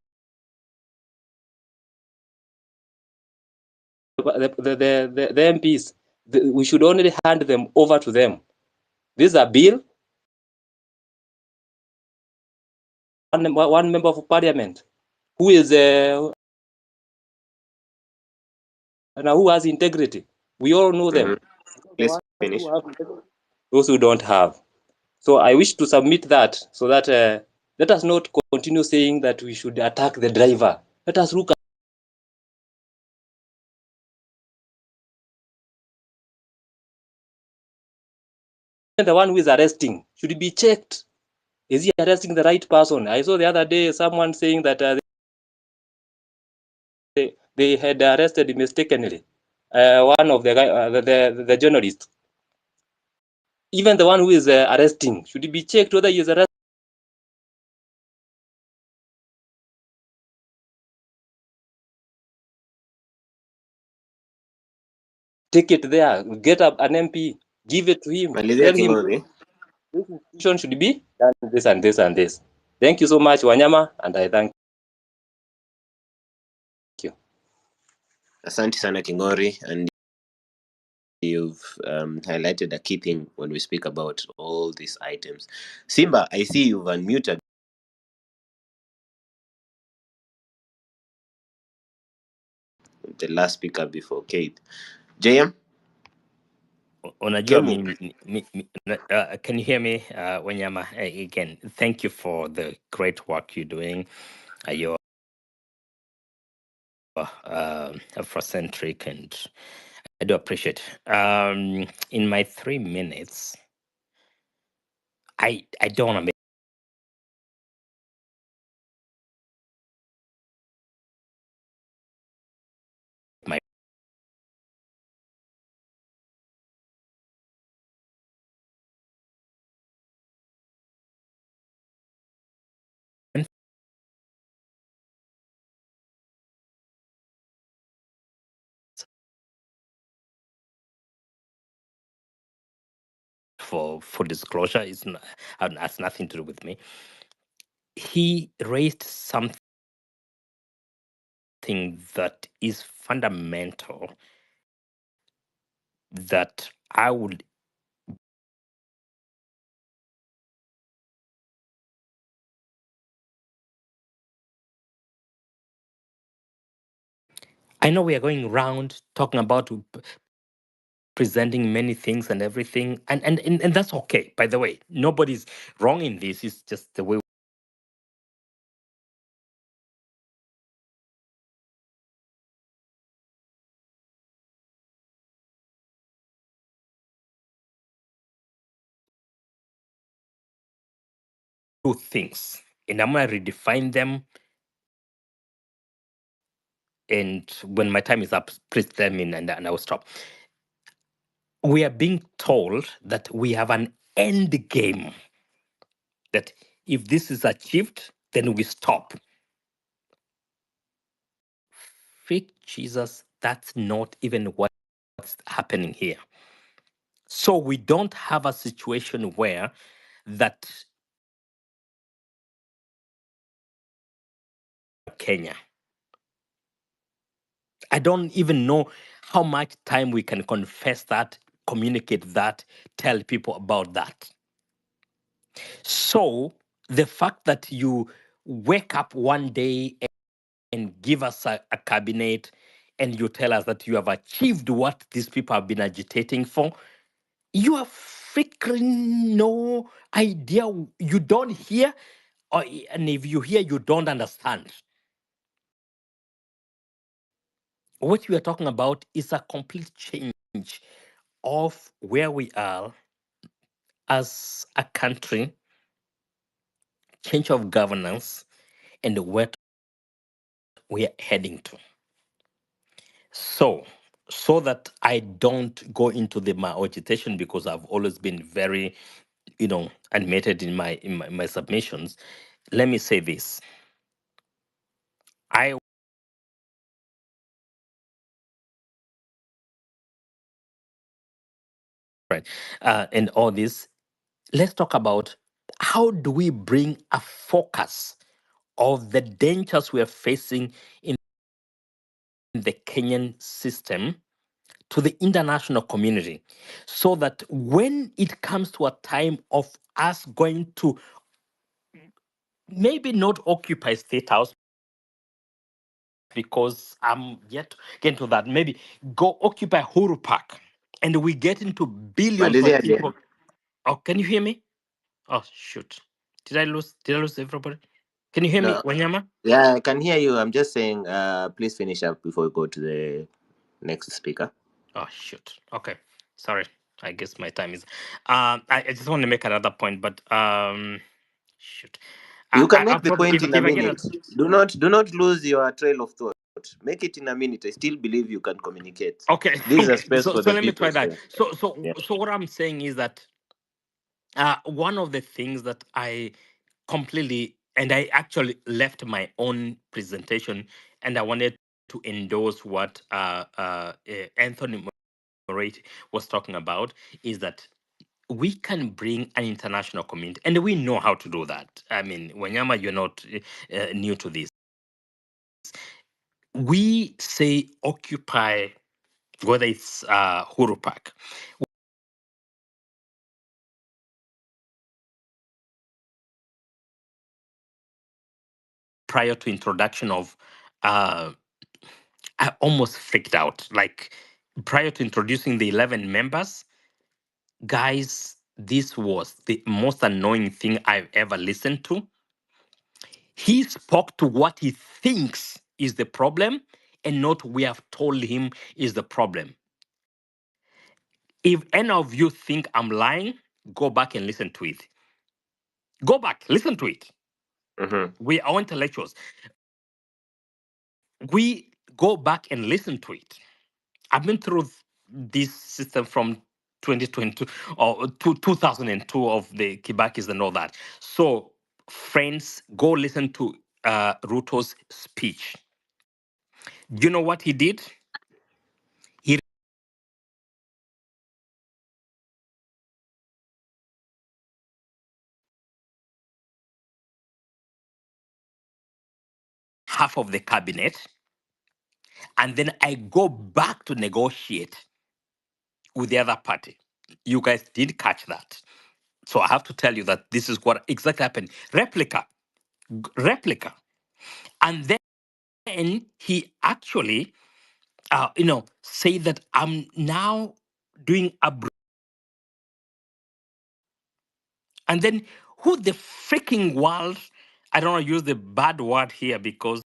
MPs. we should only hand them over to them. This is a bill. One member of parliament who is who has integrity. We all know them. Please finish. Those who don't have. So I wish to submit that so that let us not continue saying that we should attack the driver. Let us look at the one who is arresting. Should he be checked? Is he arresting the right person? I saw the other day someone saying that they had arrested mistakenly one of the guy, the journalist. Even the one who is arresting, should he be checked whether he is arrested? Take it there, get up an MP, give it to him, Malizia tell him Kingori. this institution should be done this and this and this. Thank you so much, Wanyama, and I thank you. Asante sana Kingori, and you've highlighted a key thing when we speak about all these items. Simba, I see you've unmuted. The last speaker before Kate. JM? Unajua Kemu. can you hear me, Wanyama? Again, thank you for the great work you're doing. You're Afrocentric, and I do appreciate. In my 3 minutes, I don't want to make my for full disclosure, it's not, has nothing to do with me. He raised something that is fundamental that I would I know we are going around talking about presenting many things and everything, and that's okay. By the way, nobody's wrong in this. It's just the way we do things, and I'm gonna redefine them. And when my time is up, please tell me, and I will stop. We are being told that we have an end game. That if this is achieved, then we stop. Freak Jesus, that's not even what's happening here. So we don't have a situation where that Kenya. I don't even know how much time we can confess that, communicate that, tell people about that. So the fact that you wake up one day and give us a cabinet and you tell us that you have achieved what these people have been agitating for, you have freaking no idea. You don't hear, and if you hear, you don't understand. What we are talking about is a complete change of where we are as a country, change of governance, and where we are heading to. So that I don't go into my agitation, because I've always been very, animated in my submissions. Let me say this: I right, and all this. Let's talk about how do we bring a focus of the dangers we are facing in the Kenyan system to the international community so that when it comes to a time of us going to maybe not occupy State House, because I'm yet to get into that, maybe go occupy Huru Park and we get into billions of Malizia je. people. Oh, can you hear me? Oh, shoot. Did I lose everybody? Can you hear me, No. Wanyama? Yeah, I can hear you. I'm just saying, please finish up before we go to the next speaker. Oh, shoot. Okay. Sorry. I guess my time is. I just want to make another point, but shoot. You can I'll make the probably point in a if I get minute. Do not lose your trail of thought. Make it in a minute. I still believe you can communicate. okay. This is a space So for the let me people. try that. So, yeah. So what I'm saying is that one of the things that I completely, and I actually left my own presentation, and I wanted to endorse what Anthony Moretti was talking about, is that we can bring an international community, and we know how to do that. I mean, Wanyama, you're not new to this. We say occupy, whether it's Huru Park. Prior to introduction of, I almost freaked out. Like prior to introducing the 11 members, guys, this was the most annoying thing I've ever listened to. He spoke to what he thinks is the problem and not we have told him is the problem. If any of you think I'm lying, go back and listen to it. Go back, listen to it. We are intellectuals. We go back and listen to it. I've been through this system from 2022 or 2002 of the Kibakis and all that. So, friends, go listen to Ruto's speech. You know what he did? He half of the cabinet, and then I go back to negotiate with the other party. You guys did catch that. So I have to tell you that this is what exactly happened. Replica. And then he actually, say that I'm now doing a. And then who the freaking world, I don't want to use the bad word here because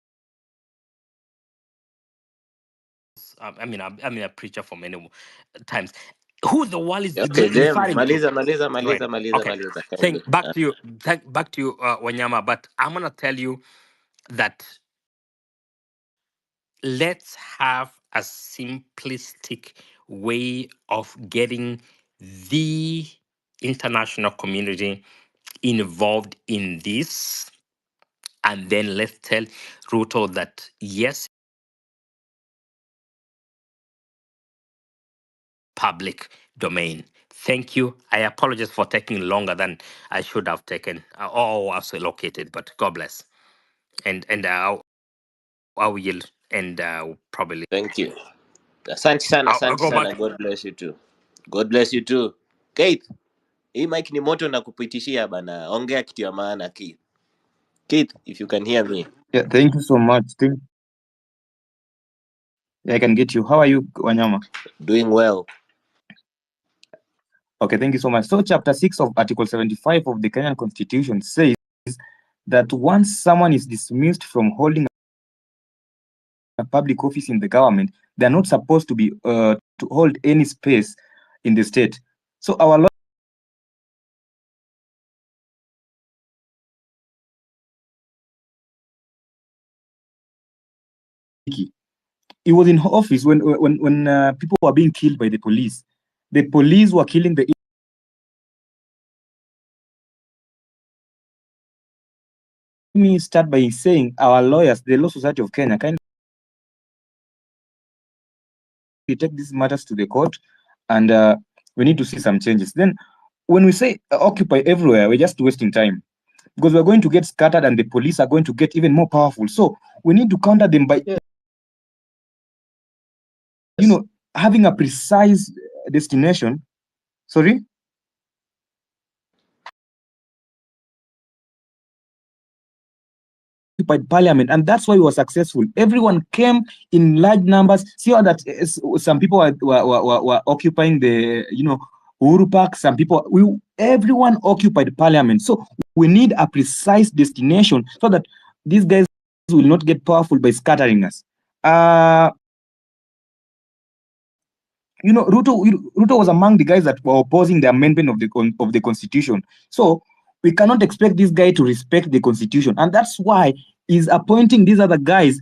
I'm a preacher for many times. Who the world is Okay, James. referring to? Right. Maliza. Okay. Kindly. Back to you, Wanyama. But I'm gonna tell you that let's have a simplistic way of getting the international community involved in this, and then let's tell Ruto that yes, public domain. Thank you. I apologize for taking longer than I should have taken or was allocated, but God bless. And I will yield and probably. Thank you. Asante I'll go sana. back. God bless you too. God bless you too. Keith, hii mic ni moto na kupitishia bana. Ongea kitu ya maana Keith. Keith, if you can hear me. Yeah, thank you so much. Yeah, I can get you. How are you, Wanyama? Doing well. Okay, thank you so much. So chapter 6 of Article 75 of the Kenyan Constitution says that once someone is dismissed from holding a public office in the government, they're not supposed to be to hold any space in the state. So our he was in office when people were being killed by the police. The police were killing the. Let me start by saying our lawyers, the Law Society of Kenya, kindly take these matters to the court, and we need to see some changes. Then, when we say occupy everywhere, we're just wasting time because we're going to get scattered, and the police are going to get even more powerful. So we need to counter them by, having a precise destination. Sorry. Occupied parliament, and that's why we were successful. Everyone came in large numbers. See how that some people were occupying the Uhuru Park. Some people, everyone occupied parliament. So we need a precise destination so that these guys will not get powerful by scattering us. Ruto was among the guys that were opposing the amendment of the constitution. So we cannot expect this guy to respect the constitution, and that's why he's appointing these other guys.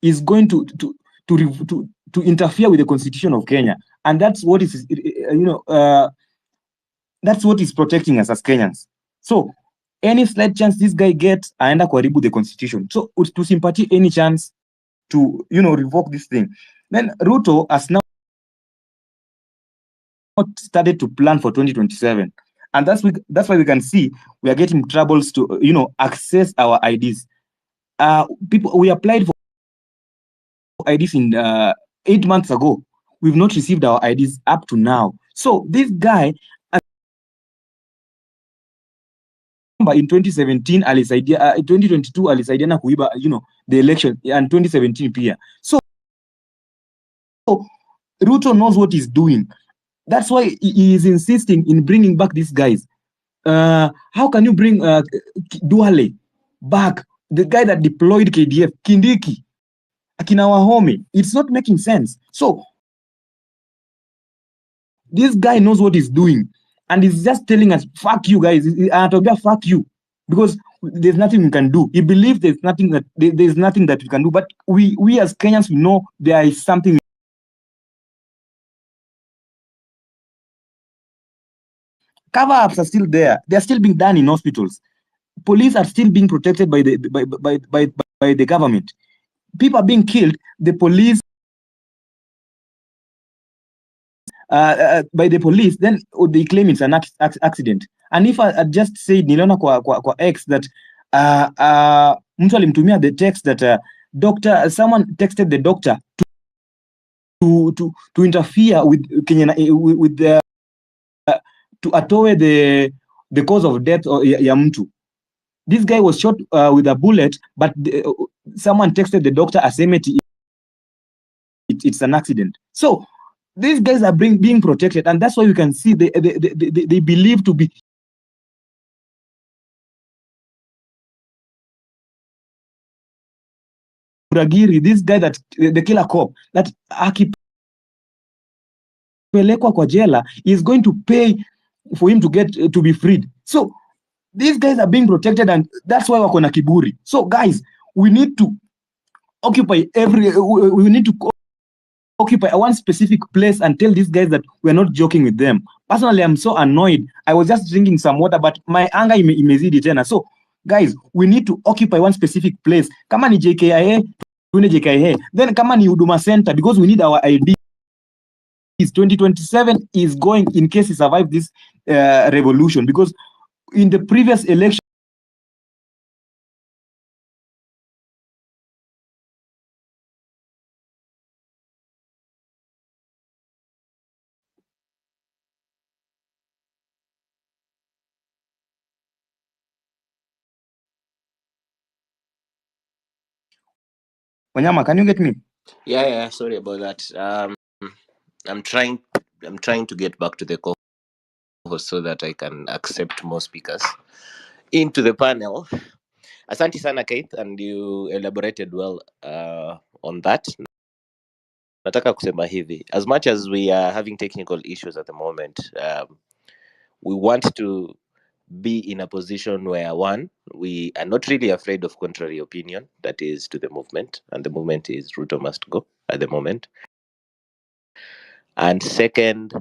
Is going to interfere with the constitution of Kenya, and that's what is that's what is protecting us as Kenyans. So any slight chance this guy gets, aenda kuharibu the constitution. So tusimpatie any chance to revoke this thing. Then Ruto has now started to plan for 2027, and that's why we can see we are getting troubles to access our IDs. People, we applied for IDs in 8 months ago. We've not received our IDs up to now. So this guy in 2017 alisaidia 2022 alisaidia na kuiba the election and 2017 pia. So Ruto knows what he's doing. That's why he is insisting in bringing back these guys. How can you bring Duale back, the guy that deployed KDF, Kindiki, akina Wahome? It's not making sense. So this guy knows what he's doing, and he's just telling us, fuck you guys, fuck you, because there's nothing we can do. He believes there's nothing that we can do, but we as Kenyans, we know there is something. Cover-ups are still there. They're still being done in hospitals. Police are still being protected by the government. People are being killed. The police by the police, then they claim it's an accident. And if I just said niliona kwa X that mtu alimtumia the text that someone texted the doctor to interfere with Kenya with the to atoe the cause of death ya mtu. This guy was shot with a bullet, but someone texted the doctor aseme it's an accident. So these guys are being protected, and that's why we can see they believe to be Uragiri, this guy that the killer cop that akipelekwa kwa jela is going to pay for him to get to be freed. So these guys are being protected, and that's why wako na kiburi. So guys, we need to occupy we need to occupy one specific place and tell these guys that we're not joking with them. Personally, I'm so annoyed. I was just drinking some water, but my anger imezidi tena. So guys, we need to occupy one specific place. Kama ni JKIA, tuende JKIA. Then kama ni Huduma Center, because we need our ID. 2027 is going, in case he survive this revolution, because in the previous election, Wanyama, can you get me? Yeah, sorry about that. I'm trying to get back to the call so that I can accept more speakers into the panel. Asante sana, Keith, and you elaborated well on that. Nataka kusema hivi, as much as we are having technical issues at the moment, we want to be in a position where, one, we are not really afraid of contrary opinion, that is to the movement, and the movement is Ruto must go at the moment. And second,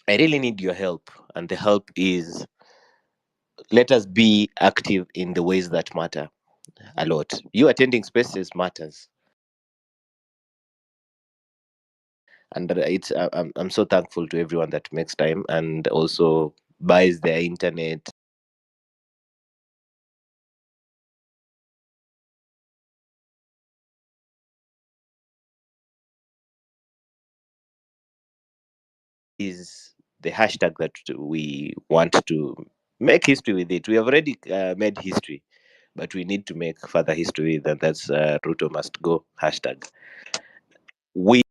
I really need your help, and the help is, let us be active in the ways that matter a lot. You attending spaces matters. And I'm so thankful to everyone that makes time and also buys their internet. Is the hashtag that we want to make history with it. We have already made history, but we need to make further history. That's RUTO must go hashtag. We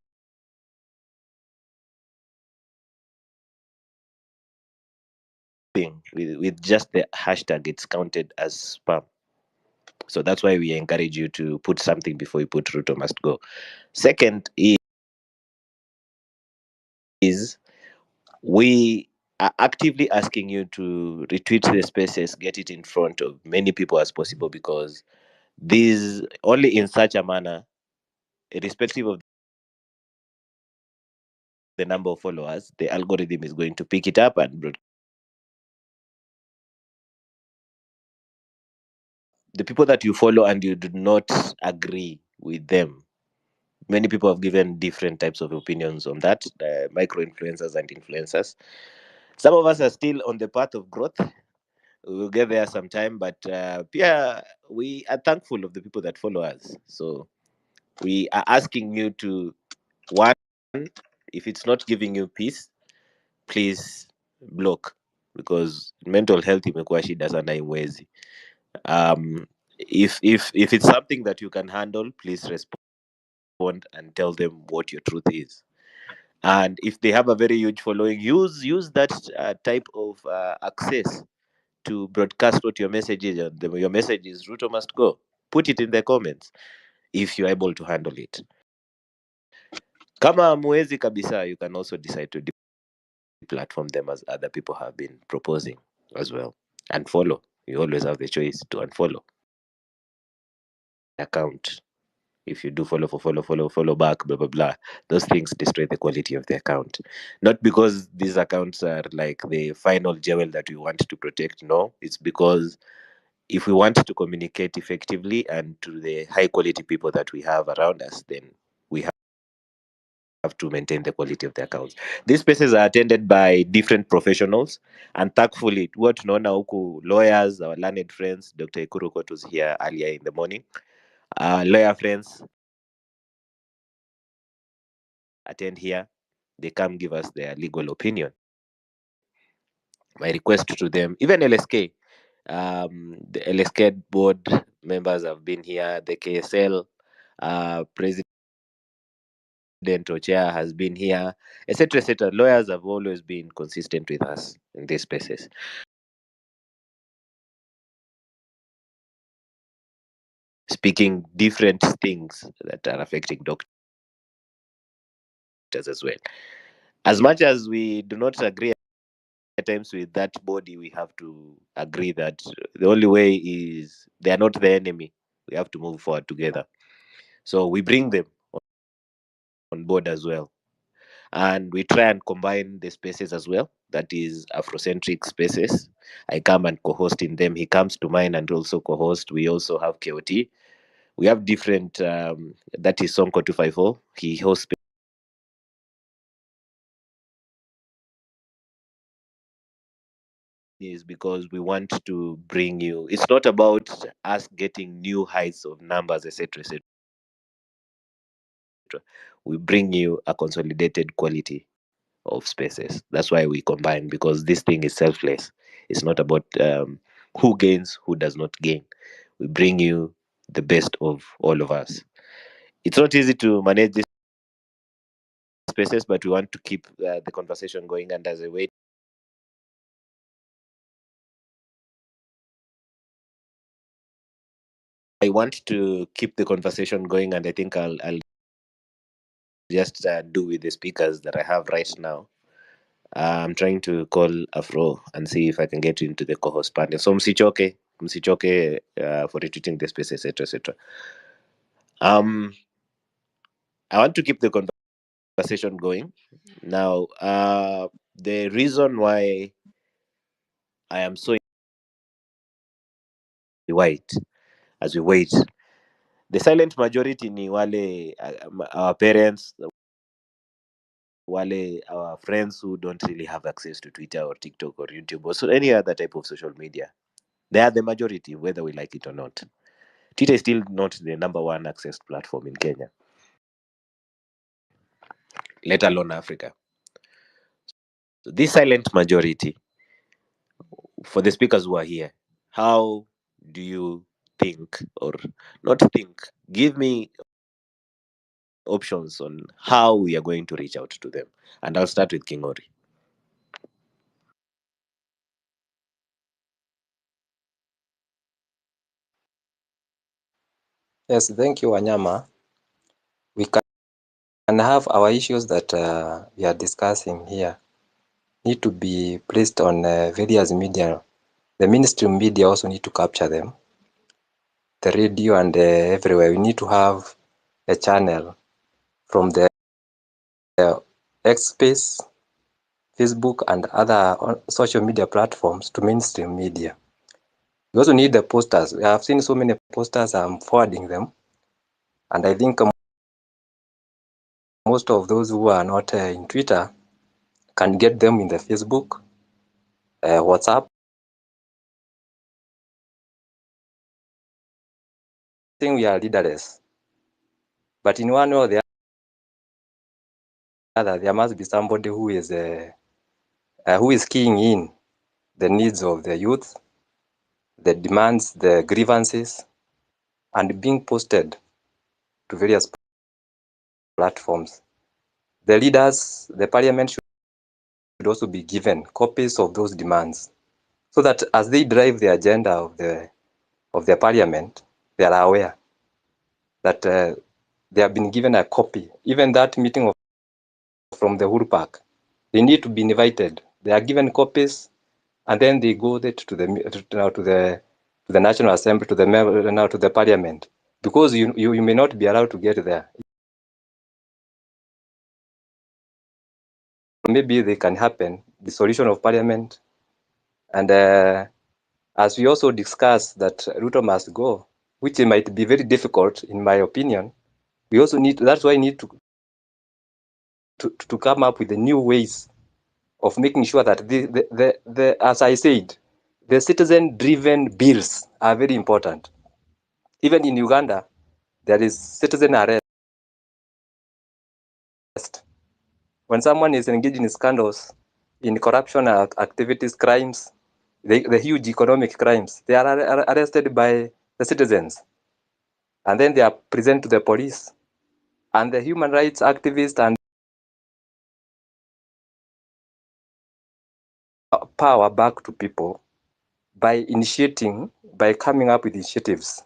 with just the hashtag, it's counted as spam. So that's why we encourage you to put something before you put RUTO must go. Second is we are actively asking you to retweet the spaces, get it in front of many people as possible, because these only in such a manner, irrespective of the number of followers, the algorithm is going to pick it up and broadcast. The people that you follow and you do not agree with them, many people have given different types of opinions on that, micro influencers and influencers. Some of us are still on the path of growth. We will get there sometime, but yeah, we are thankful of the people that follow us. So we are asking you to, one, if it's not giving you peace, please block, because mental health imekuwa shida sana hii mwezi. If it's something that you can handle, please respond and tell them what your truth is. And if they have a very huge following, use that type of access to broadcast what your message is. Your message is RUTO must go. Put it in the comments if you're able to handle it. Kama hamwezi kabisa, you can also decide to platform them as other people have been proposing as well. And follow. You always have the choice to unfollow account. If you do follow back, blah blah blah, those things destroy the quality of the account. Not because these accounts are like the final jewel that we want to protect. No, it's because if we want to communicate effectively and to the high quality people that we have around us, then we have to maintain the quality of the accounts. These spaces are attended by different professionals, and thankfully, what tunaona huku lawyers, our learned friends, Dr. Ikurukot was here earlier in the morning. Lawyer friends attend here. They come give us their legal opinion. My request to them, even LSK, the LSK board members have been here, the KSL president or chair has been here, etc., etc. Lawyers have always been consistent with us in these spaces. Speaking different things that are affecting doctors as well. As much as we do not agree at times with that body, we have to agree that the only way is they are not the enemy. We have to move forward together. So we bring them on board as well. And we try and combine the spaces as well. That is Afrocentric spaces. I come and co-host in them. He comes to mine and also co-host. We also have KOT. We have different, that is Sonko 254. He hosts is because we want to bring you, it's not about us getting new heights of numbers, etc., etc. We bring you a consolidated quality of spaces. That's why we combine, because this thing is selfless. It's not about who gains, who does not gain. We bring you the best of all of us. It's not easy to manage these spaces, but we want to keep the conversation going. And as a way, I want to keep the conversation going, and I think I'll just do with the speakers that I have right now. I'm trying to call Afro and see if I can get into the co-host panel. So msichoke for retweeting the space, etc., etc. I want to keep the conversation going. Now, the reason why I am so white as we wait, the silent majority ni wale our parents, wale our friends who don't really have access to Twitter or TikTok or YouTube or so any other type of social media. They are the majority, whether we like it or not. Twitter is still not the number one accessed platform in Kenya, let alone Africa. So this silent majority, for the speakers who are here, how do you think, or not think, give me options on how we are going to reach out to them? And I'll start with King Ori. Yes, thank you, Wanyama. We can have our issues that we are discussing here need to be placed on various media. The mainstream media also need to capture them. The radio and everywhere. We need to have a channel from the X Space, Facebook, and other social media platforms to mainstream media. We also need the posters. We have seen so many posters. I'm forwarding them, and I think most of those who are not in Twitter can get them in the Facebook, WhatsApp. I think we are leaderless, but in one way or the other, there must be somebody who is keying in the needs of the youth, the demands, the grievances, and being posted to various platforms. The leaders, the parliament should also be given copies of those demands, so that as they drive the agenda of the parliament, they are aware that they have been given a copy. Even that meeting from the Uhuru Park, they need to be invited. They are given copies, and then they go to the National Assembly, to the Parliament, because you may not be allowed to get there. Maybe they can happen, dissolution of Parliament, and as we also discussed that RUTO must go, which might be very difficult in my opinion. We also need, that's why I need to come up with the new ways of making sure that as I said, the citizen-driven bills are very important. Even in Uganda, there is citizen arrest. When someone is engaged in scandals, in corruption activities, crimes, the huge economic crimes, they are arrested by the citizens. And then they are presented to the police. And the human rights activists and power back to people by coming up with initiatives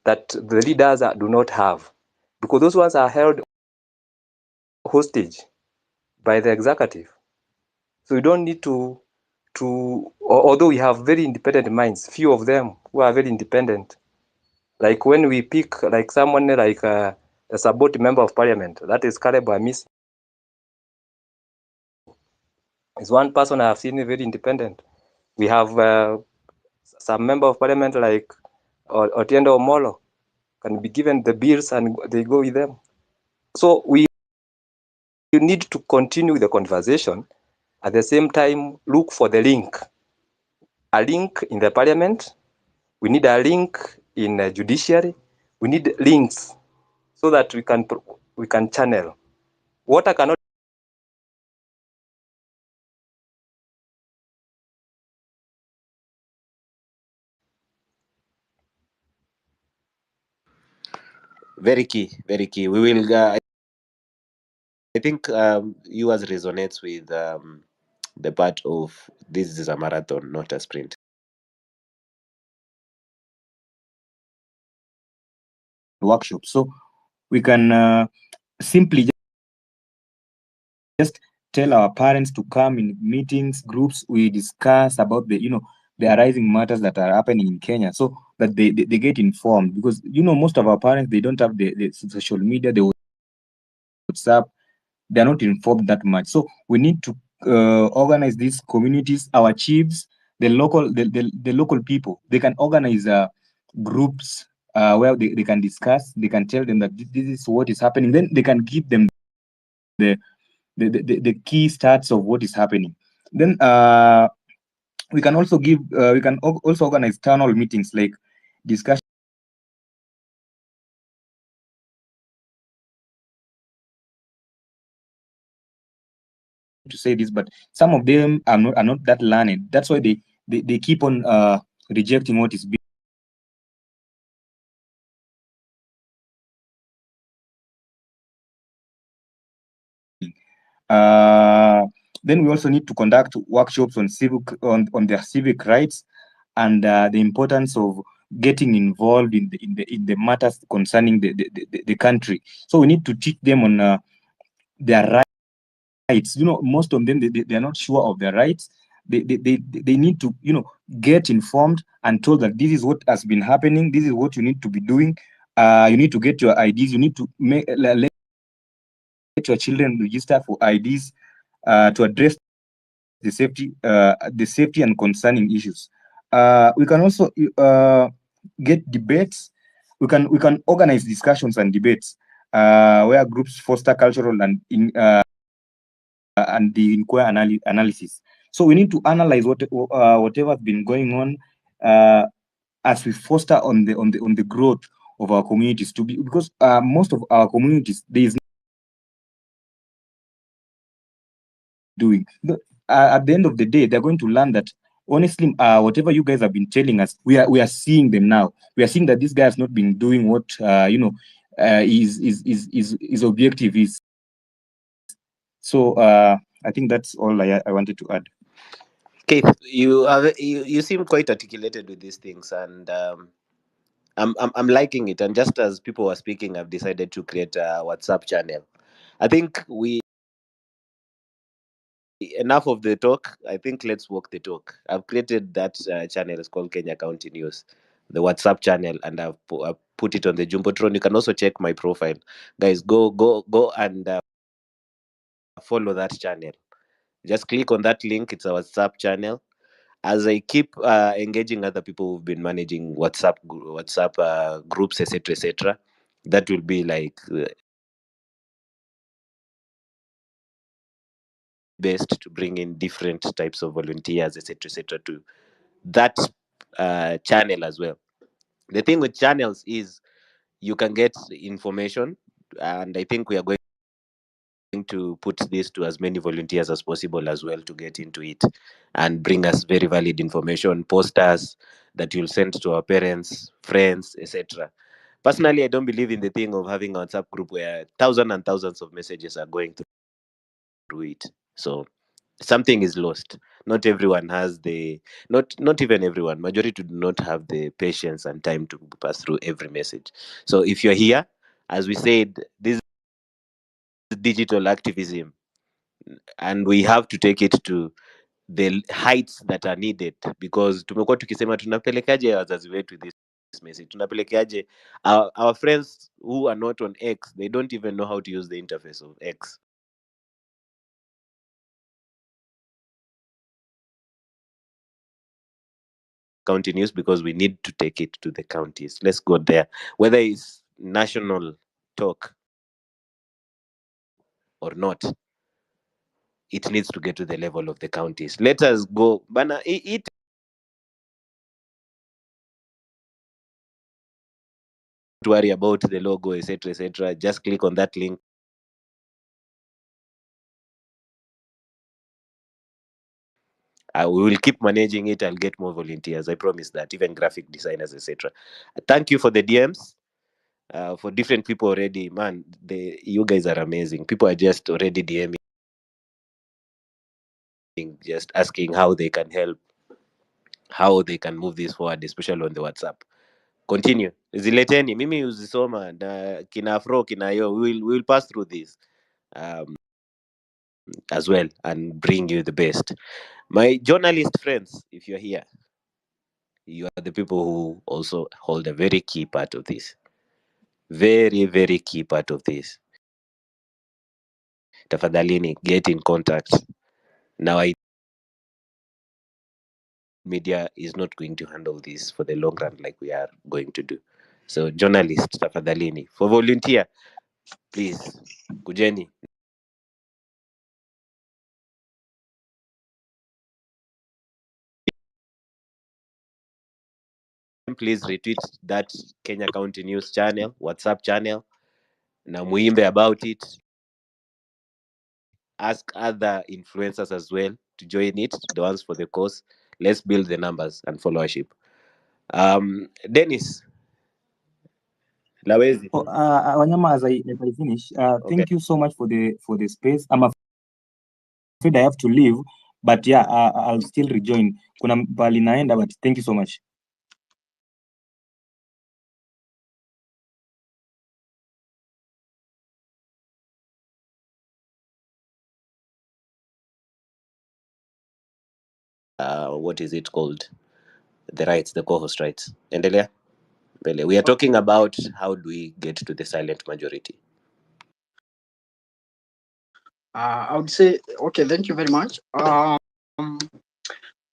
that the leaders do not have. Because those ones are held hostage by the executive. So you don't need to although we have very independent minds, few of them who are very independent. Like when we pick like someone like a Saboti member of parliament, that is Caleb Amis, is one person I have seen very independent. We have some member of parliament like Otiendo Omolo can be given the bills and they go with them. So we need to continue the conversation. At the same time, look for the link. A link in the parliament. We need a link in judiciary. We need links so that we can channel. Water cannot. Very key, very key. We will. I think yours resonates with the part of this is a marathon, not a sprint. Workshop, so we can simply just tell our parents to come in meetings, groups. We discuss about the arising matters that are happening in Kenya, so that they get informed. Because most of our parents, they don't have the social media, the WhatsApp. They're not informed that much. So we need to organize these communities, our chiefs, the local people. They can organize groups where they can discuss. They can tell them that this is what is happening. Then they can give them the the key stats of what is happening. Then we can also also organize town hall meetings, like discussion to say this, but some of them are not that learned. That's why they keep on rejecting what is being. Then we also need to conduct workshops on their civic rights and the importance of getting involved in the matters concerning the country. So we need to teach them on their rights. Most of them they are not sure of their rights. They need to get informed and told that this is what has been happening. This is what you need to be doing. You need to get your IDs. You need to let your children register for IDs to address the safety and concerning issues. We can also get debates. We can organize discussions and debates where groups foster cultural and the inquiry analysis. So we need to analyze whatever has been going on as we foster on the growth of our communities, because most of our communities there is doing. At the end of the day, they're going to learn that honestly, whatever you guys have been telling us, we are seeing them now. We are seeing that this guy has not been doing what his objective is. So I think that's all I wanted to add. Keith, you seem quite articulated with these things, and I'm liking it. And just as people were speaking, I've decided to create a WhatsApp channel. I think enough of the talk. I think let's walk the talk. I've created that channel. It's called Kenya County News, the WhatsApp channel, and I've put it on the Jumbotron. You can also check my profile, guys. Go and follow that channel. Just click on that link. It's a WhatsApp channel. As I keep engaging other people who've been managing WhatsApp groups, etc., that will be like best to bring in different types of volunteers, etc., to that channel as well. The thing with channels is you can get information, and I think we are going to put this to as many volunteers as possible as well to get into it and bring us very valid information, posters that you'll send to our parents, friends, etc. Personally, I don't believe in the thing of having a WhatsApp group where thousands and thousands of messages are going through it. So something is lost. Not everyone has not even everyone, majority do not have the patience and time to pass through every message. So if you're here, as we said, this is digital activism, and we have to take it to the heights that are needed, because tumekuwa tukisema tunapelekaje wazazi wetu this message, tunapelekaje our friends who are not on X, they don't even know how to use the interface of X. County news, because we need to take it to the counties. Let's go there, whether it's national talk or not, it needs to get to the level of the counties. Let us go bana it worry about the logo, etc. Just click on that link. We will keep managing it. I'll get more volunteers, I promise that, even graphic designers, etc. Thank you for the DMs. For different people already, man, you guys are amazing. People are just already DMing, just asking how they can help, how they can move this forward, especially on the WhatsApp. Continue, zileteni, mimi uzisoma na kina Afro kina yo, we will pass through this as well and bring you the best. My journalist friends, if you're here, you are the people who also hold a very key part of this. Very, very key part of this. Tafadhalini, get in contact. Now, media is not going to handle this for the long run like we are going to do. So, journalists, tafadhalini, for volunteer, please, kujeni. please retweet that Kenya County News channel, WhatsApp channel, na muimbe about it. Ask other influencers as well to join it, the ones for the cause. Let's build the numbers and followership. Dennis, Lawezi. Oh, Wanyama, as I finish, Okay. thank you so much for the space. I'm afraid I have to leave, but yeah, I'll still rejoin. Kuna mbali naenda, but thank you so much. What is it called? The rights, the co-host rights. Endelea. We are talking about how do we get to the silent majority. I would say, okay, thank you very much.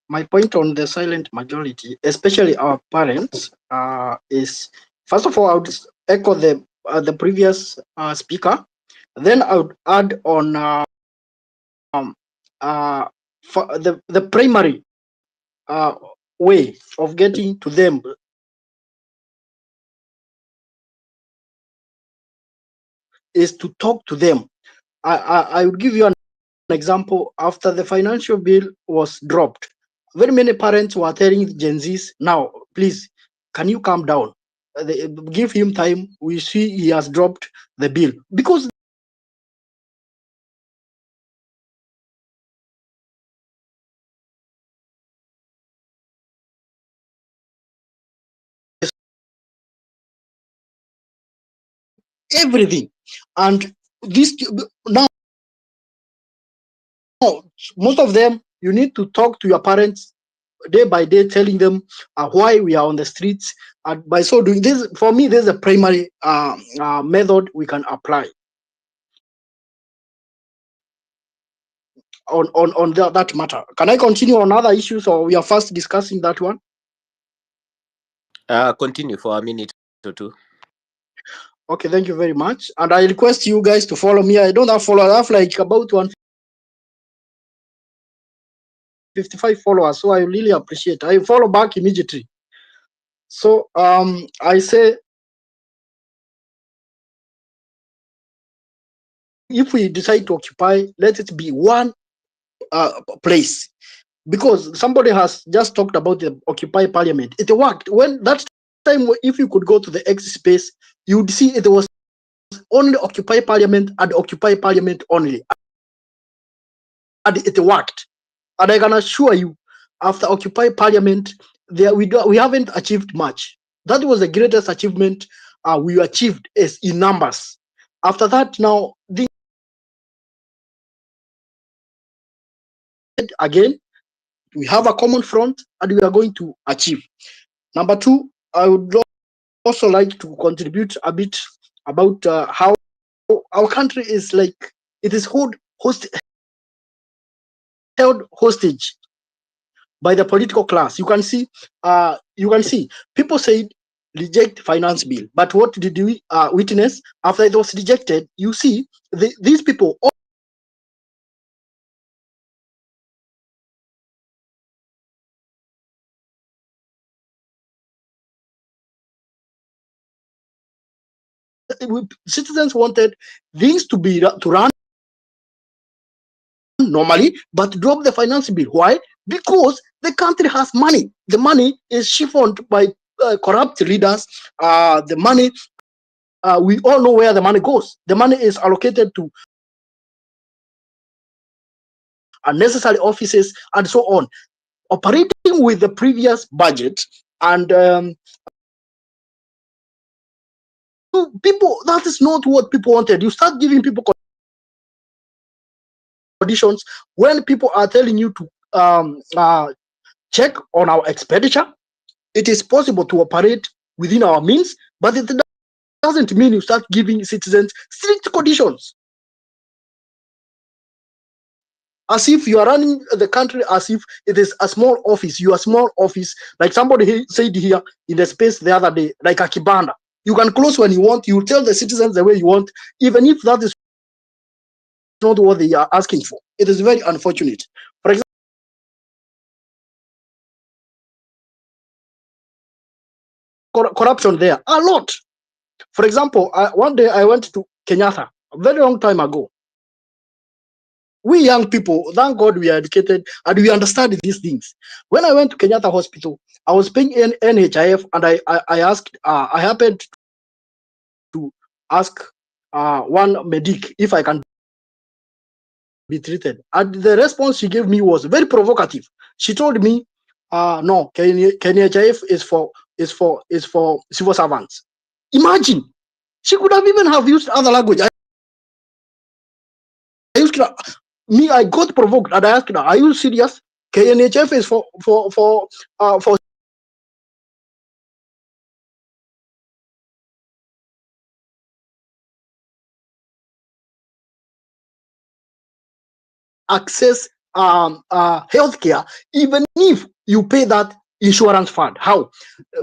My point on the silent majority, especially our parents, is first of all, I would echo the previous speaker. Then I would add on for the primary way of getting to them is to talk to them. I would give you an example. After the financial bill was dropped, very many parents were telling Gen Zs, now, please, can you calm down? Give him time. We see he has dropped the bill. Because everything. And this now, most of them, you need to talk to your parents day by day, telling them why we are on the streets. And by so doing this, for me, there's a primary method we can apply on that matter. Can I continue on other issues, or we are first discussing that one? Continue for a minute or two. Okay, thank you very much. And I request you guys to follow me. I don't have followers. I have like about 155 followers, so I really appreciate. I follow back immediately. So I say, if we decide to occupy, let it be one place. Because somebody has just talked about the Occupy Parliament. It worked. When that time, if you could go to the X space, you would see it was only Occupy Parliament and Occupy Parliament only. And it worked. And I can assure you, after Occupy Parliament, we haven't achieved much. That was the greatest achievement we achieved is in numbers. After that, now, again, we have a common front and we are going to achieve. Number two, I would also like to contribute a bit about how our country is like, it is held hostage by the political class. You can see people said reject finance bill, but what did we witness after it was rejected? You see these people citizens wanted things to run normally, but drop the finance bill. Why? Because the country has money. The money is chiffoned by corrupt leaders. The money, we all know where the money goes. The money is allocated to unnecessary offices and so on. Operating with the previous budget, and people, that is not what people wanted. You start giving people conditions when people are telling you to check on our expenditure. It is possible to operate within our means, but it doesn't mean you start giving citizens strict conditions. As if you are running the country as if it is a small office. You are a small office, like somebody said here in the space the other day, like a kibanda. You can close when you want. You tell the citizens the way you want, even if that is not what they are asking for. It is very unfortunate. For example, corruption there, a lot. For example, one day I went to Kenyatta a very long time ago. We young people, thank God we are educated and we understand these things. When I went to Kenyatta Hospital, I was paying NHIF, and I asked, I happened to ask one medic if I can be treated, and the response she gave me was very provocative. She told me, no, NHIF is for civil servants. Imagine, she could have even have used other language. I got provoked and I asked her, are you serious? KNHF is for access healthcare, even if you pay that insurance fund. How?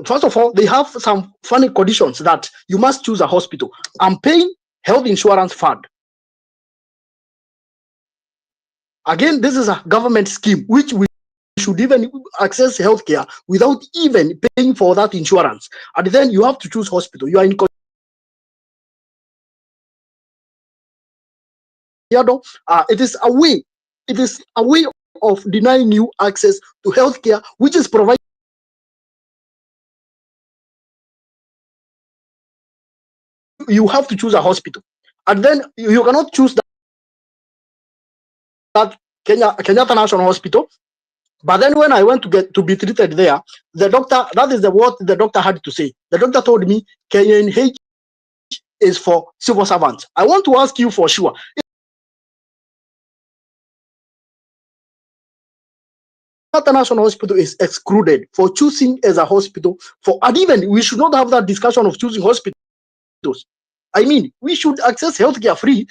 First of all, they have some funny conditions that you must choose a hospital. I'm paying health insurance fund. Again, this is a government scheme which we should even access healthcare without even paying for that insurance. And then you have to choose hospital. You are in it is a way. It is a way of denying you access to healthcare, which is provided. You have to choose a hospital, and then you cannot choose that Kenyatta National Hospital. But then when I went to be treated there, the doctor, that is what the doctor had to say. The doctor told me KNH is for civil servants. I want to ask you for sure. Kenyatta National Hospital is excluded for choosing as a hospital for, and even we should not have that discussion of choosing hospitals. I mean, we should access healthcare free.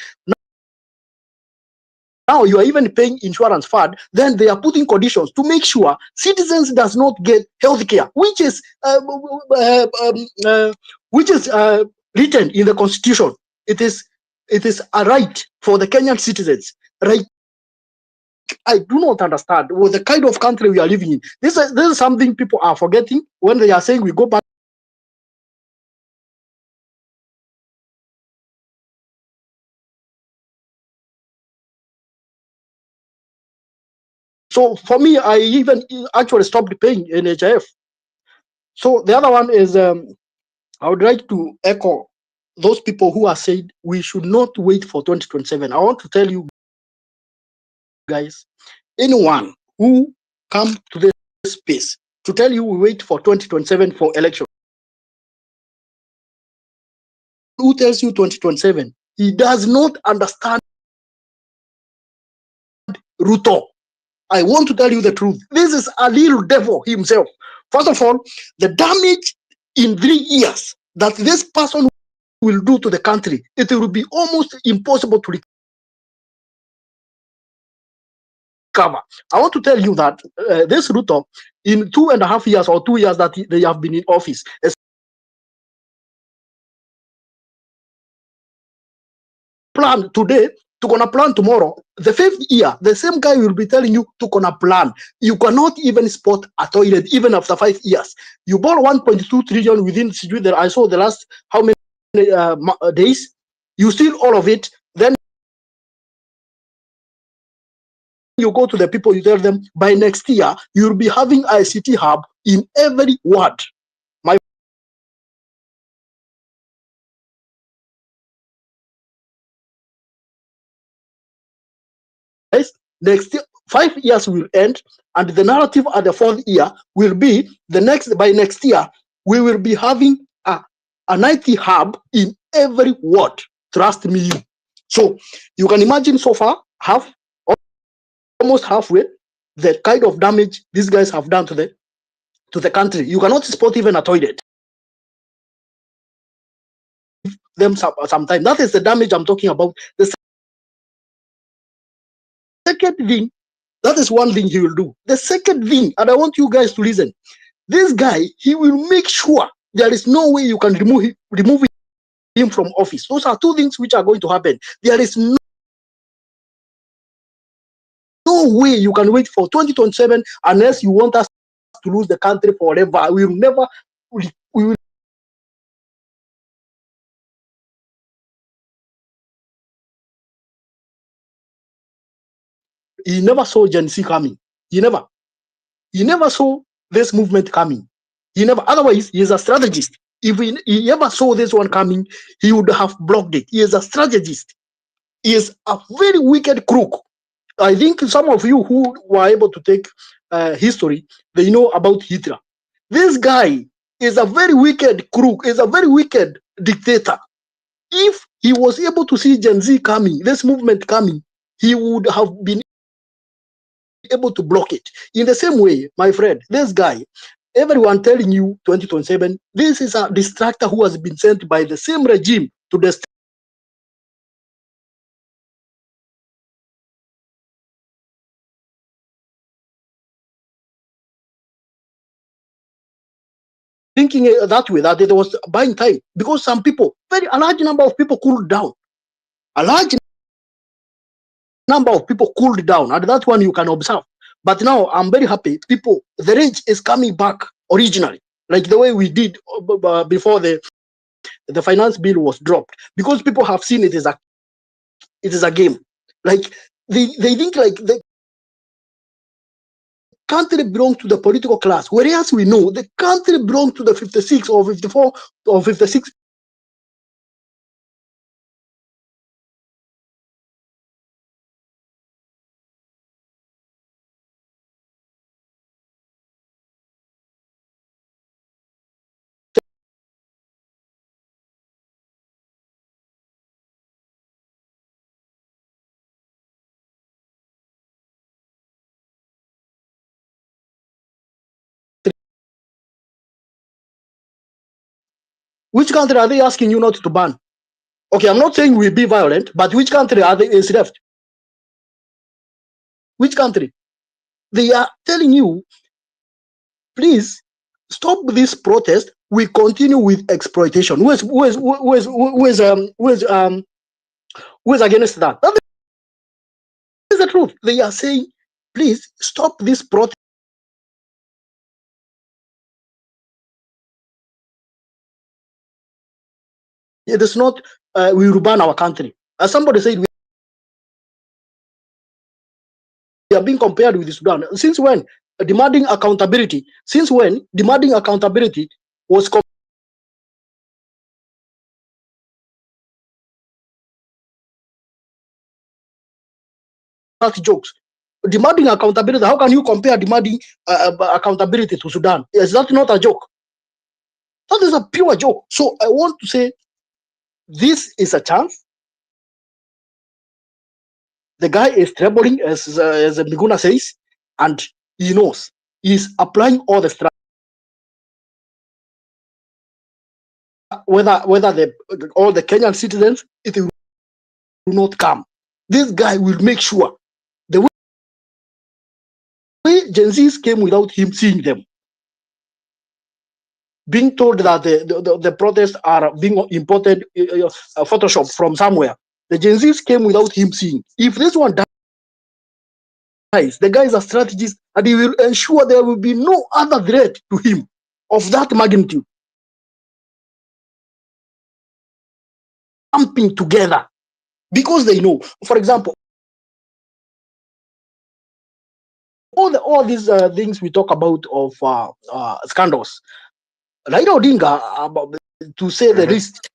Now you are even paying insurance fund. Then they are putting conditions to make sure citizens does not get healthcare, which is written in the constitution. It is a right for the Kenyan citizens. Right? I do not understand the kind of country we are living in. This is something people are forgetting when they are saying we go back. So for me, I even actually stopped paying NHIF. So the other one is I would like to echo those people who are saying we should not wait for 2027. I want to tell you guys, anyone who come to this space to tell you we wait for 2027 for election, who tells you 2027, he does not understand RUTO. I want to tell you the truth. This is a little devil himself. First of all, the damage in 3 years that this person will do to the country, it will be almost impossible to recover. I want to tell you that this RUTO, in 2.5 years or 2 years that they have been in office, is plan today to gonna plan tomorrow. The 5th year, the same guy will be telling you to gonna plan. You cannot even spot a toilet even after 5 years. You bought 1.2 trillion within, I saw the last how many days. You steal all of it. Then you go to the people, you tell them by next year you'll be having ICT hub in every ward. My next 5 years will end, and the narrative at the 4th year will be by next year we will be having an IT hub in every ward. Trust me. So you can imagine so far almost halfway the kind of damage these guys have done to the country. You cannot spot even a toilet. Them sometime. That is the damage I'm talking about. The second thing, that is one thing he will do. The second thing, and I want you guys to listen, this guy, he will make sure there is no way you can remove him from office. Those are 2 things which are going to happen. There is no way you can wait for 2027 unless you want us to lose the country forever. We will he never saw Gen Z coming. He never saw this movement coming. He never. Otherwise, he is a strategist. If he ever saw this one coming, he would have blocked it. He is a strategist. He is a very wicked crook. I think some of you who were able to take history, they know about Hitler. This guy is a very wicked crook, is a very wicked dictator. If he was able to see Gen Z coming, this movement coming, he would have been able to block it. In the same way, my friend, this guy, everyone telling you 2027, this is a distractor who has been sent by the same regime to destroy. Thinking that way, that it was buying time, because some people, a large number of people cooled down. A large number of people cooled down, and that one you can observe. But now I'm very happy. People, the rage is coming back originally, like the way we did before the finance bill was dropped, because people have seen it is a game. Like they think like the country belongs to the political class, whereas we know the country belongs to the 56 or 54 or 56 Which country are they asking you not to ban? Okay, I'm not saying we'll be violent, but which country is left? Which country? They are telling you, please stop this protest. We continue with exploitation. Who is against that? That is the truth. They are saying, please stop this protest. It is not we will ban our country. As somebody said, we are being compared with Sudan. Since when demanding accountability? Since when demanding accountability was not jokes? Demanding accountability. How can you compare demanding accountability to Sudan? Is that not a joke? That is a pure joke. So I want to say, this is a chance. The guy is trembling, as Miguna says, and he knows he's applying all the strategy. Whether all the Kenyan citizens, it will not come. This guy will make sure. The way Gen Zs came without him seeing them, being told that the protests are being imported, Photoshop from somewhere. The Gen Zs came without him seeing. If this one dies, the guy is a strategist, and he will ensure there will be no other threat to him of that magnitude. Camping together, because they know. For example, all these things we talk about of scandals. Raila Odinga, to say the least.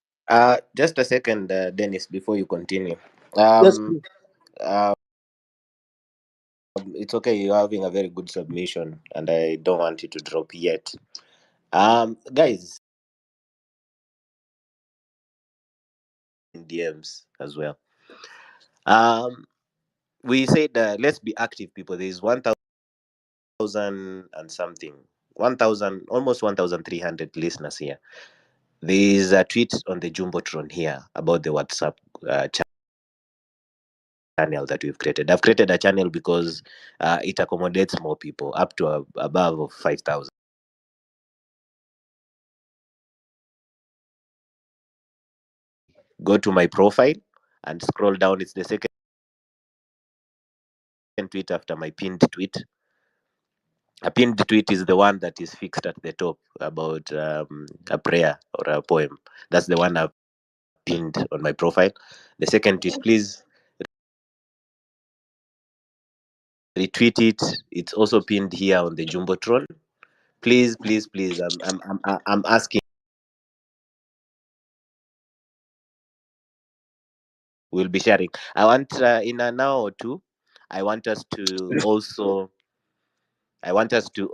Just a second, Dennis, before you continue. Yes, It's okay. You're having a very good submission, and I don't want you to drop yet. Guys, DMs as well. We said let's be active, people. There is 1,000 and something, 1,000, almost 1,300 listeners here. There is a tweet on the Jumbotron here about the WhatsApp channel that we've created. I've created a channel because it accommodates more people, up to above 5,000. Go to my profile and scroll down. It's the second tweet after my pinned tweet. A pinned tweet is the one that is fixed at the top about a prayer or a poem. That's the one I've pinned on my profile. The second tweet, please retweet it. It's also pinned here on the Jumbotron. Please, please, please. I'm asking. We'll be sharing. I want in an hour or two. I want us to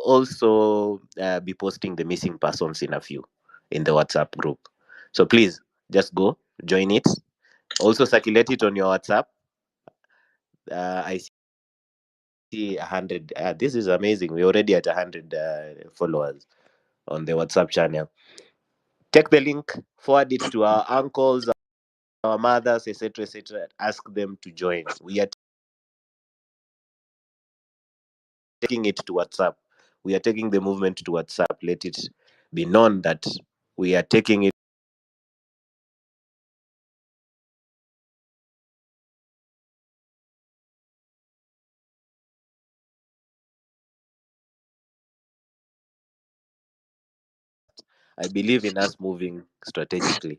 also be posting the missing persons in a few in the WhatsApp group. So please just go join it. Also circulate it on your WhatsApp. I see 100. This is amazing. We're already at 100 followers on the WhatsApp channel. Take the link, forward it to our uncles, our mothers, etc., etc. Ask them to join. We are taking it to WhatsApp. We are taking the movement to WhatsApp. Let it be known that we are taking it. I believe in us moving strategically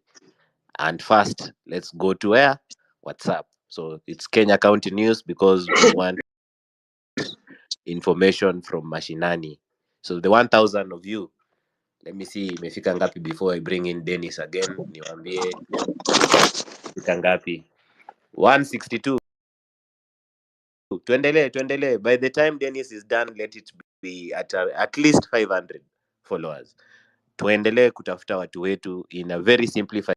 and fast. Let's go to where? WhatsApp. So it's Kenya County News because we want information from mashinani. So the 1,000 of you, let me see imefika ngapi before I bring in Dennis again. Niwaambie imefika ngapi? 162. Tuendelee. By the time Dennis is done, let it be at least 500 followers. Tuendelee kutafuta watu wetu in a very simplified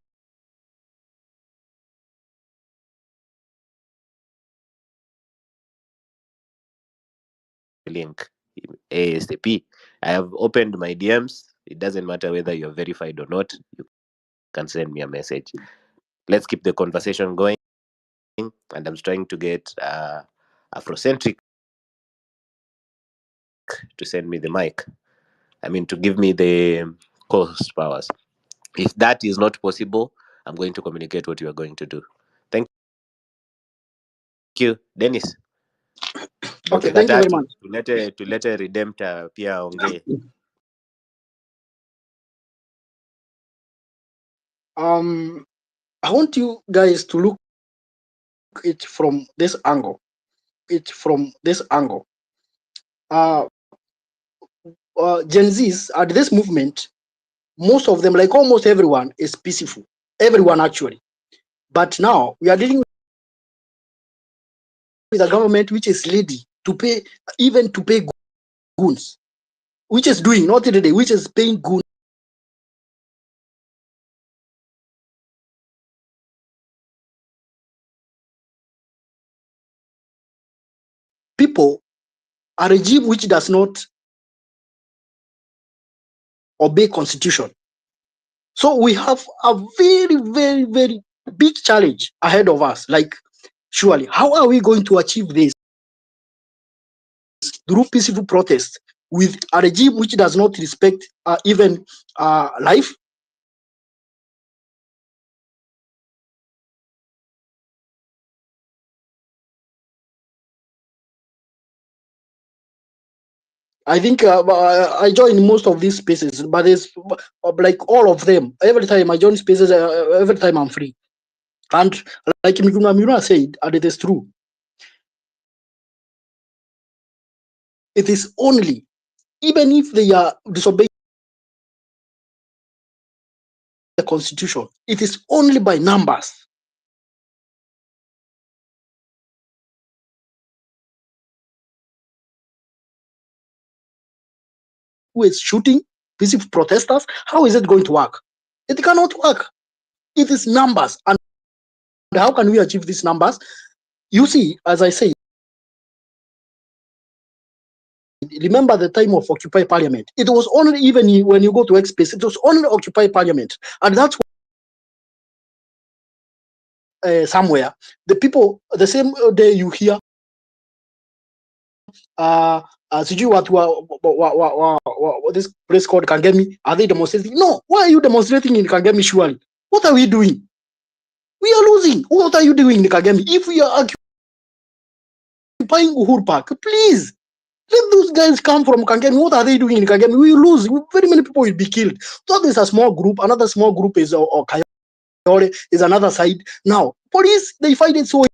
link ASAP. I have opened my DMs. It doesn't matter whether you're verified or not. You can send me a message. Let's keep the conversation going. And I'm trying to get Afrocentric to send me the mic. I mean, to give me the co-host powers. If that is not possible, I'm going to communicate what you are going to do. Thank you, Dennis. Okay, thank you very much. Tulete redemptor pia ongee. I want you guys to look it from this angle. Gen Zs at this movement, most of them, like almost everyone, is peaceful. Everyone actually. But now we are dealing with a government which is ready to pay, even to pay goons, which is doing, not today, which is paying goons. People, a regime which does not obey constitution. So we have a very, very, very big challenge ahead of us. Like, surely, how are we going to achieve this through peaceful protest with a regime which does not respect even life? I think I join most of these spaces, but it's like all of them. Every time I join spaces, every time I'm free. And like Miguna said, and it is true, it is only, even if they are disobeying the constitution, it is only by numbers. Who is shooting peaceful protesters? How is it going to work? It cannot work. It is numbers. And how can we achieve these numbers? You see, as I say, remember the time of Occupy Parliament. It was only, even when you go to X Space, it was only Occupy Parliament. And that's somewhere. The people, the same day you hear, sijui watu this place called Kangemi, are they demonstrating? No. Why are you demonstrating in Kangemi, surely? What are we doing? We are losing. What are you doing in Kagemi? If we are occupying Uhuru Park, please let those guys come from Kagemi. What are they doing in Kagemi? We will lose. Very many people will be killed. So there's a small group. Another small group is Kayore, is another side. Now, police, they find it so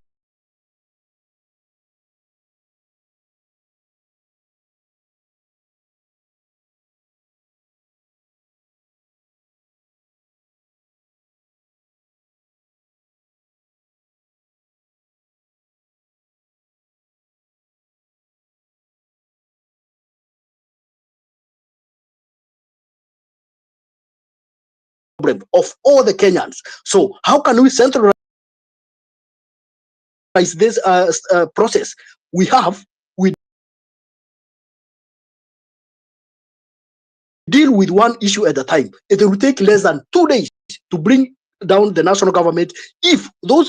of all the Kenyans. So how can we centralize this process? We deal with one issue at a time. It will take less than 2 days to bring down the national government if those